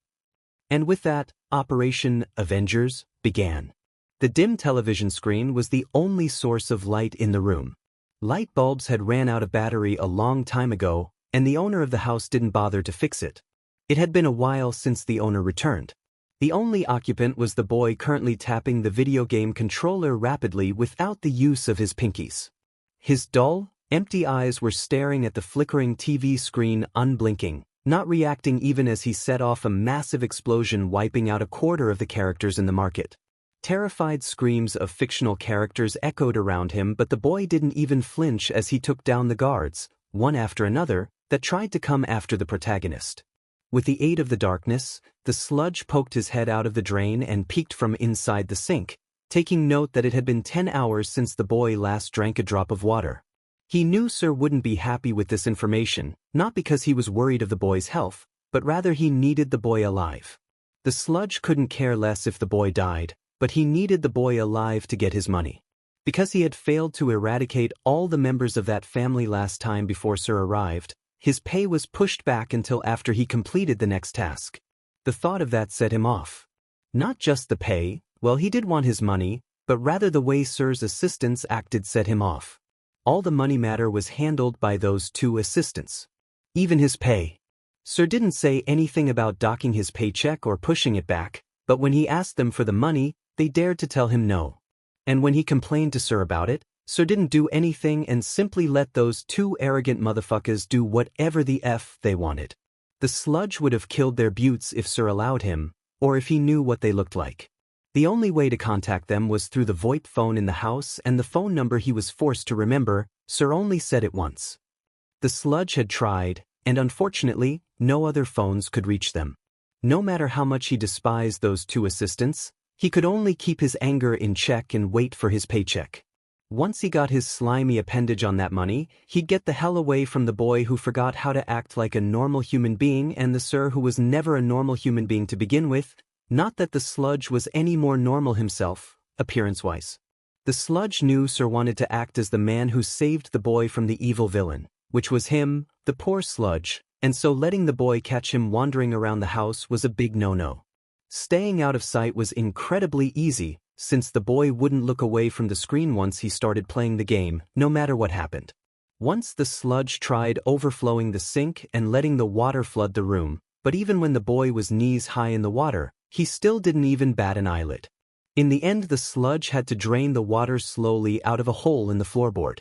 And with that, Operation Avengers began. The dim television screen was the only source of light in the room. Light bulbs had ran out of battery a long time ago, and the owner of the house didn't bother to fix it. It had been a while since the owner returned. The only occupant was the boy currently tapping the video game controller rapidly without the use of his pinkies. His dull, empty eyes were staring at the flickering TV screen unblinking, not reacting even as he set off a massive explosion wiping out a quarter of the characters in the market. Terrified screams of fictional characters echoed around him, but the boy didn't even flinch as he took down the guards, one after another, that tried to come after the protagonist. With the aid of the darkness, the sludge poked his head out of the drain and peeked from inside the sink, taking note that it had been 10 hours since the boy last drank a drop of water. He knew Sir wouldn't be happy with this information, not because he was worried of the boy's health, but rather he needed the boy alive. The sludge couldn't care less if the boy died, but he needed the boy alive to get his money. Because he had failed to eradicate all the members of that family last time before Sir arrived, his pay was pushed back until after he completed the next task. The thought of that set him off. Not just the pay, well, he did want his money, but rather the way Sir's assistants acted set him off. All the money matter was handled by those two assistants. Even his pay. Sir didn't say anything about docking his paycheck or pushing it back, but when he asked them for the money, they dared to tell him no. And when he complained to Sir about it, Sir didn't do anything and simply let those two arrogant motherfuckers do whatever the F they wanted. The sludge would have killed their buttes if Sir allowed him, or if he knew what they looked like. The only way to contact them was through the VoIP phone in the house, and the phone number he was forced to remember. Sir only said it once. The sludge had tried, and unfortunately, no other phones could reach them. No matter how much he despised those two assistants, He could only keep his anger in check and wait for his paycheck. Once he got his slimy appendage on that money, he'd get the hell away from the boy who forgot how to act like a normal human being and the sir who was never a normal human being to begin with. Not that the sludge was any more normal himself, appearance-wise. The sludge knew Sir wanted to act as the man who saved the boy from the evil villain, which was him, the poor sludge, and so letting the boy catch him wandering around the house was a big no-no. Staying out of sight was incredibly easy, since the boy wouldn't look away from the screen once he started playing the game, no matter what happened. Once the sludge tried overflowing the sink and letting the water flood the room, but even when the boy was knees high in the water, he still didn't even bat an eyelid. In the end, the sludge had to drain the water slowly out of a hole in the floorboard.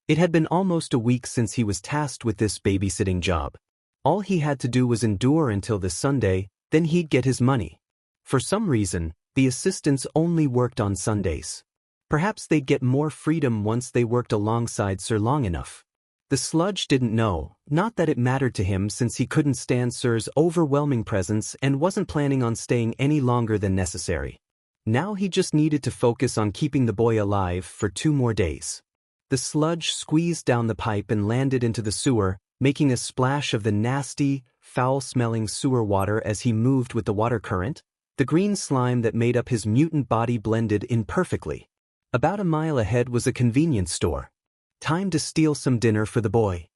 It had been almost a week since he was tasked with this babysitting job. All he had to do was endure until this Sunday, then he'd get his money. For some reason, the assistants only worked on Sundays. Perhaps they'd get more freedom once they worked alongside Sir long enough. The sludge didn't know, not that it mattered to him since he couldn't stand Sir's overwhelming presence and wasn't planning on staying any longer than necessary. Now he just needed to focus on keeping the boy alive for 2 more days. The sludge squeezed down the pipe and landed into the sewer, making a splash of the nasty, foul-smelling sewer water as he moved with the water current. The green slime that made up his mutant body blended in perfectly. About a mile ahead was a convenience store. Time to steal some dinner for the boy.